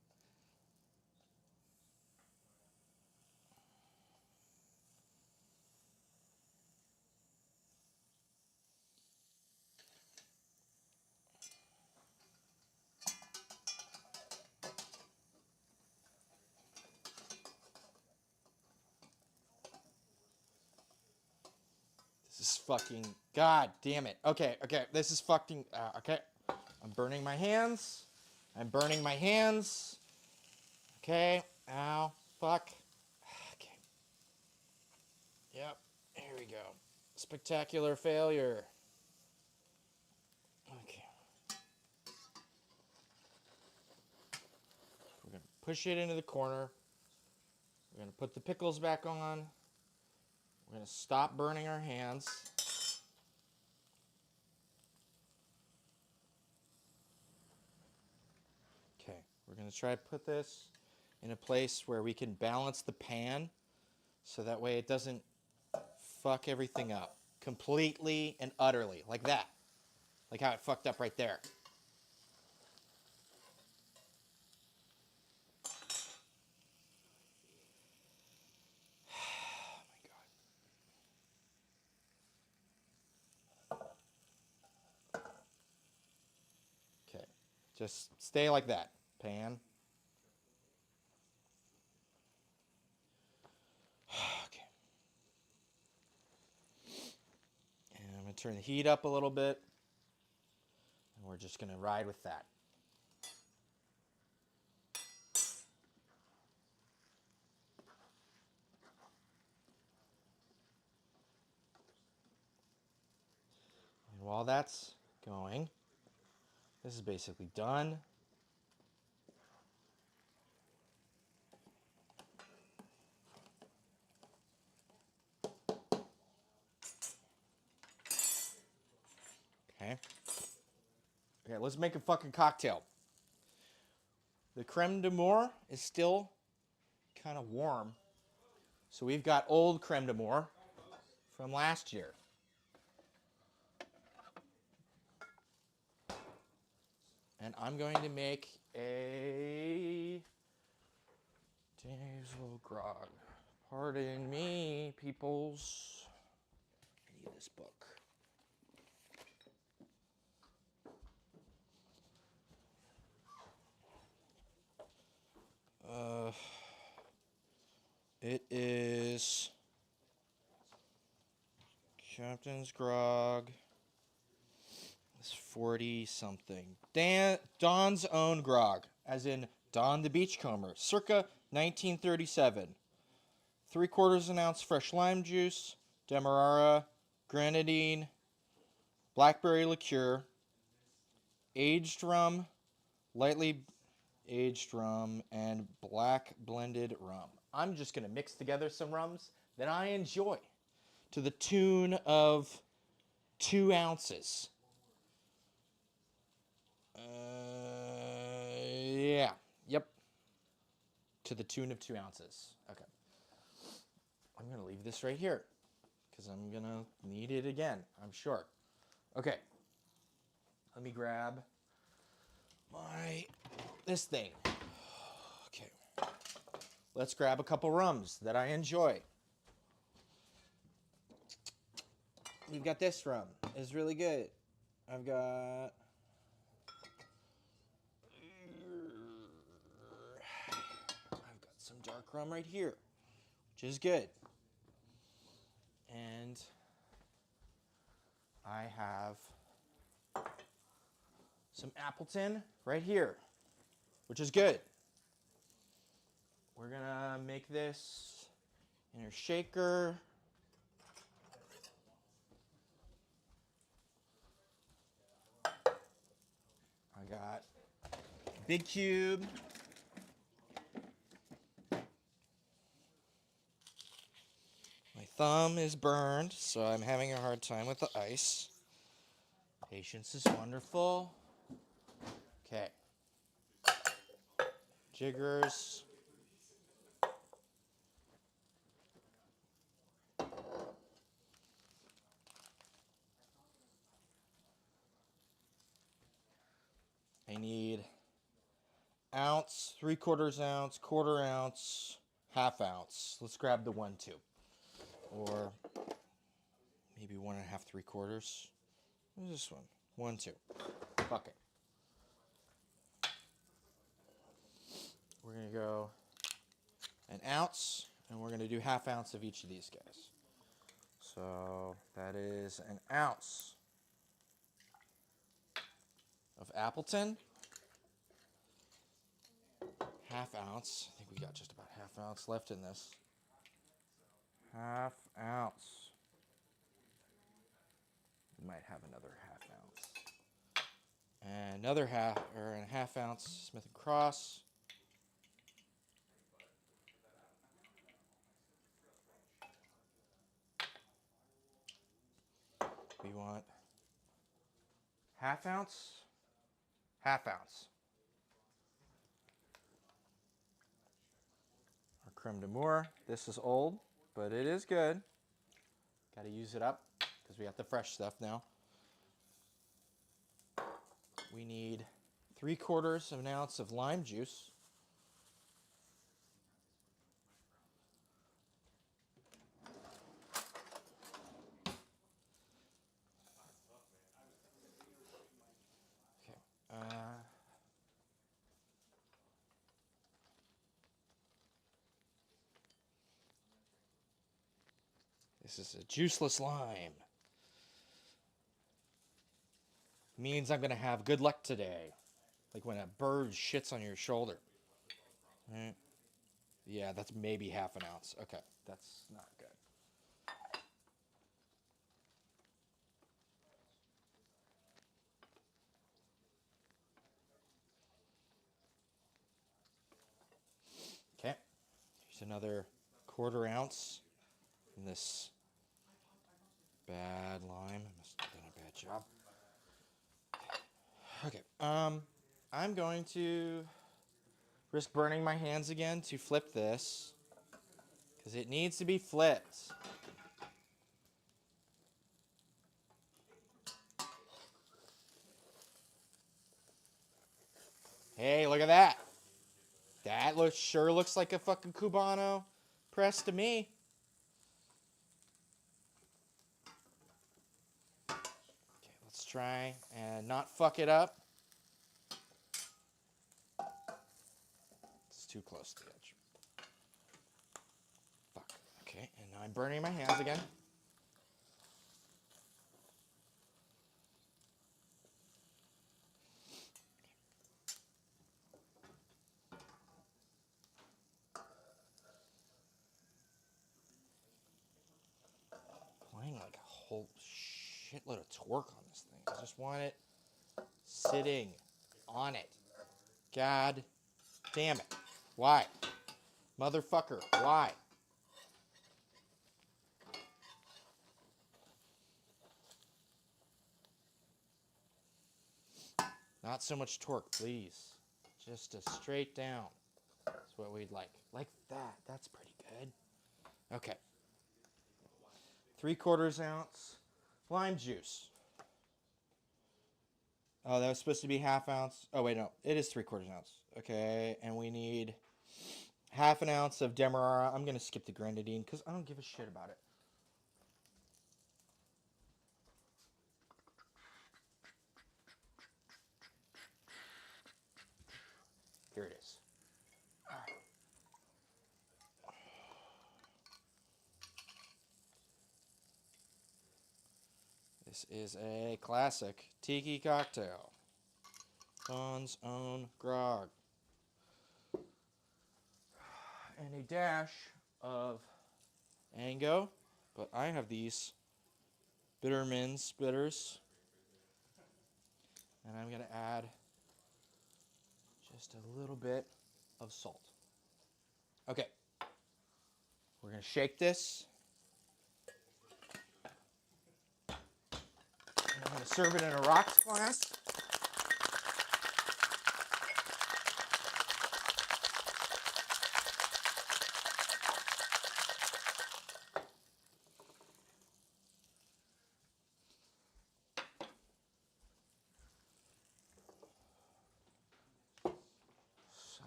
This is fucking... God damn it. Okay. This is fucking... okay. I'm burning my hands. Okay. Ow. Fuck. Okay. Yep. Here we go. Spectacular failure. Okay. We're going to push it into the corner. We're going to put the pickles back on. We're going to stop burning our hands. Okay, we're going to try to put this in a place where we can balance the pan so that way it doesn't fuck everything up completely and utterly, like that. Like how it fucked up right there. Okay, just stay like that. Pan. Okay. And I'm going to turn the heat up a little bit. And we're just going to ride with that. while that's going, this is basically done. Okay. Okay, let's make a fucking cocktail. The creme de Mure is still kind of warm. So we've got old creme de Mure from last year. And I'm going to make a diesel grog. Pardon me, peoples. I need this book. It is Captain's Grog. It's 40 something. Don's Own Grog, as in Don the Beachcomber, circa 1937. 3/4 an ounce fresh lime juice, demerara, grenadine, blackberry liqueur, aged rum, lightly aged rum, and black blended rum. I'm just going to mix together some rums that I enjoy to the tune of 2 ounces. Yeah. Yep. To the tune of 2 ounces. Okay. I'm going to leave this right here because I'm going to need it again, I'm sure. Okay. Let me grab this thing. Okay. Let's grab a couple rums that I enjoy. We've got this rum. It's really good. I've got some dark rum right here, which is good. And I have some Appleton right here, which is good. We're gonna make this in a shaker. I got a big cube. My thumb is burned, so I'm having a hard time with the ice. Patience is wonderful. Okay. Jiggers. I need ounce, 3/4 ounce, 1/4 ounce, 1/2 ounce. Let's grab the 1/2. Or maybe 1.5, 3/4. What's this one? 1/2. Fuck it. We're going to go an ounce, and we're going to do 1/2 ounce of each of these guys. So that is an ounce of Appleton. 1/2 ounce. I think we got just about 1/2 ounce left in this. 1/2 ounce. We might have another 1/2 ounce. And another 1/2 ounce Smith & Cross. We want 1/2 ounce, 1/2 ounce. Our creme de Mure. This is old, but it is good. Got to use it up because we got the fresh stuff now. We need 3/4 of an ounce of lime juice. Okay. This is a juiceless lime. Means I'm going to have good luck today. Like when a bird shits on your shoulder. Right? Yeah, that's maybe 1/2 ounce. Okay, that's not good. another 1/4 ounce in this bad lime. I must have done a bad job. Okay. I'm going to risk burning my hands again to flip this because it needs to be flipped. Hey, look at that. That sure looks like a fucking Cubano press to me. Okay, let's try and not fuck it up. It's too close to the edge. Fuck. Okay, and now I'm burning my hands again. Applying like a whole shitload of torque on this thing. I just want it sitting on it. God damn it. Why? Motherfucker, why? Not so much torque, please. Just a straight down. That's what we'd like. Like that. That's pretty good. Okay. 3/4 ounce lime juice. Oh, that was supposed to be 1/2 ounce. Oh, wait, no. It is 3/4 ounce. Okay, and we need 1/2 ounce of Demerara. I'm going to skip the grenadine because I don't give a shit about it. Here it is. All right. This is a classic tiki cocktail. Don's own grog. And a dash of Ango. But I have these Bittermans bitters. And I'm going to add just a little bit of salt. Okay. We're going to shake this. And I'm going to serve it in a rocks glass.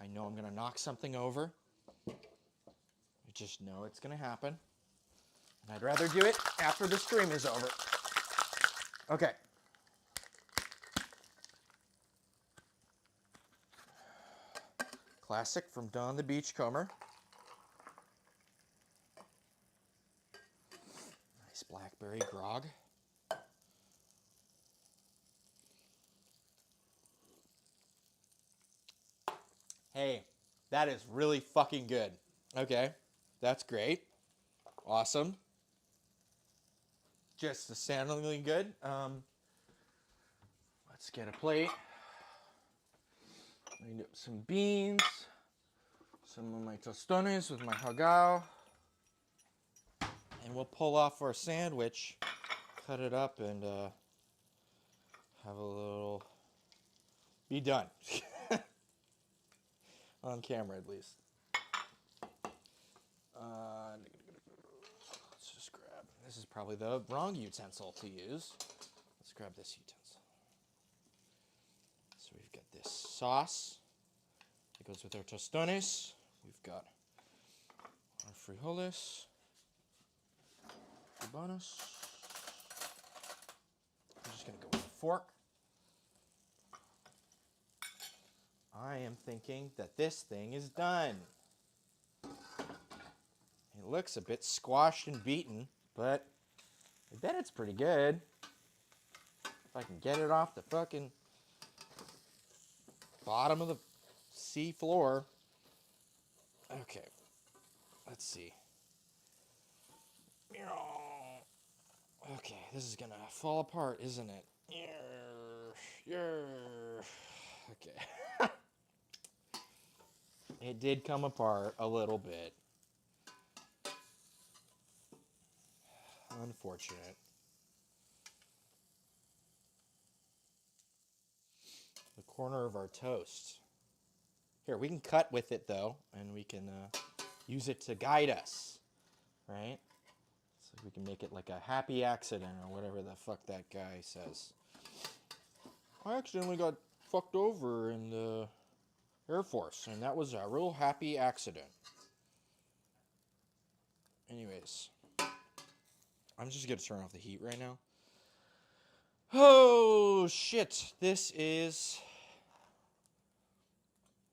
I know I'm going to knock something over. I just know it's going to happen. And I'd rather do it after the stream is over. Okay. Classic from Don the Beachcomber. Nice blackberry grog. Hey, that is really fucking good. Okay, that's great. Awesome. Just astoundingly good. Let's get a plate. I need some beans, some of my tostones with my hagao, and we'll pull off our sandwich, cut it up, and have a little... be done. On camera, at least. Let's just grab... this is probably the wrong utensil to use. Let's grab this utensil. So we've got this sauce that goes with our tostones. We've got our frijoles, Cubanos. I'm just going to go with a fork. I am thinking that this thing is done. It looks a bit squashed and beaten, but I bet it's pretty good. If I can get it off the fucking bottom of the sea floor. Okay, let's see. Okay, this is gonna fall apart, isn't it? Okay. It did come apart a little bit. unfortunate. The corner of our toast. Here, we can cut with it though, and we can use it to guide us, right? So we can make it like a happy accident or whatever the fuck that guy says. I accidentally got fucked over in the Air Force, and that was a real happy accident. Anyways, I'm just gonna turn off the heat right now. Oh shit, this is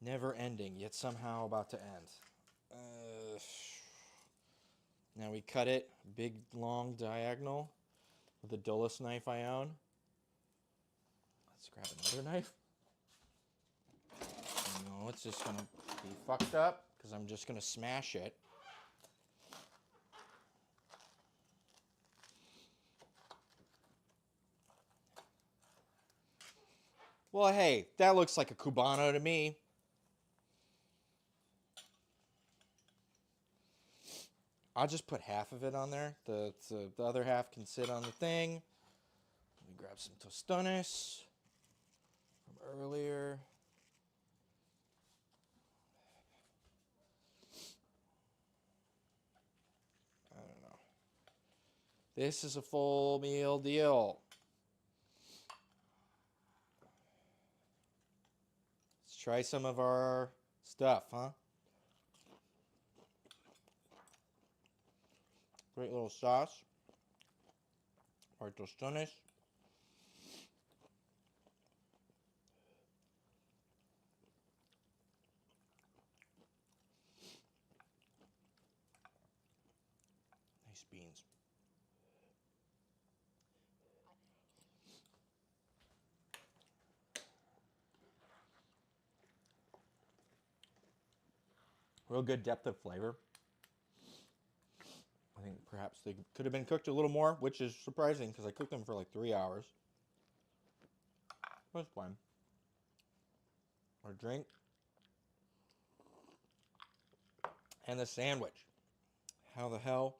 never ending, yet somehow about to end. Now we cut it, big long diagonal with the dullest knife I own. Let's grab another knife. No, it's just gonna be fucked up because I'm just gonna smash it. Well, hey, that looks like a Cubano to me. I'll just put half of it on there. The other half can sit on the thing. Let me grab some Tostones from earlier. I don't know. This is a full meal deal. Let's try some of our stuff, huh? Great little sauce. Our Tostones. Nice beans. Real good depth of flavor. I think perhaps they could have been cooked a little more, which is surprising because I cooked them for like 3 hours. That's fine. Our drink. And the sandwich. How the hell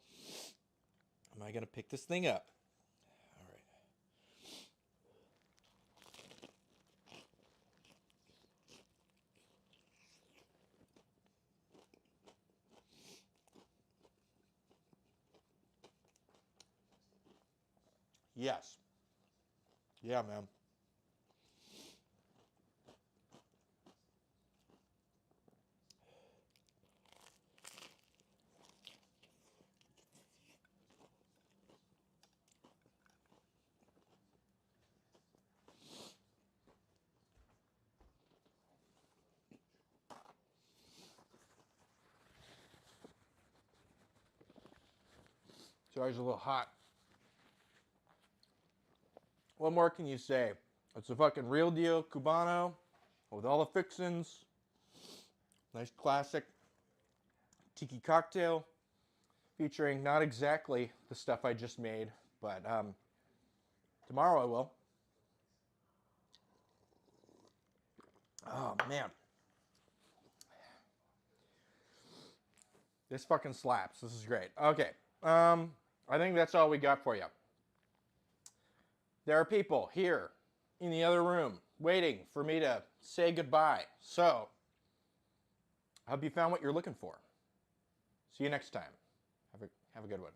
am I going to pick this thing up? All right. Yes. Yeah, man. Sorry, it's a little hot. What more can you say? It's a fucking real deal Cubano with all the fixins. Nice classic tiki cocktail featuring not exactly the stuff I just made, but tomorrow I will. Oh, man. This fucking slaps. This is great. Okay. I think that's all we got for you. There are people here in the other room waiting for me to say goodbye. So, I hope you found what you're looking for. See you next time. Have a good one.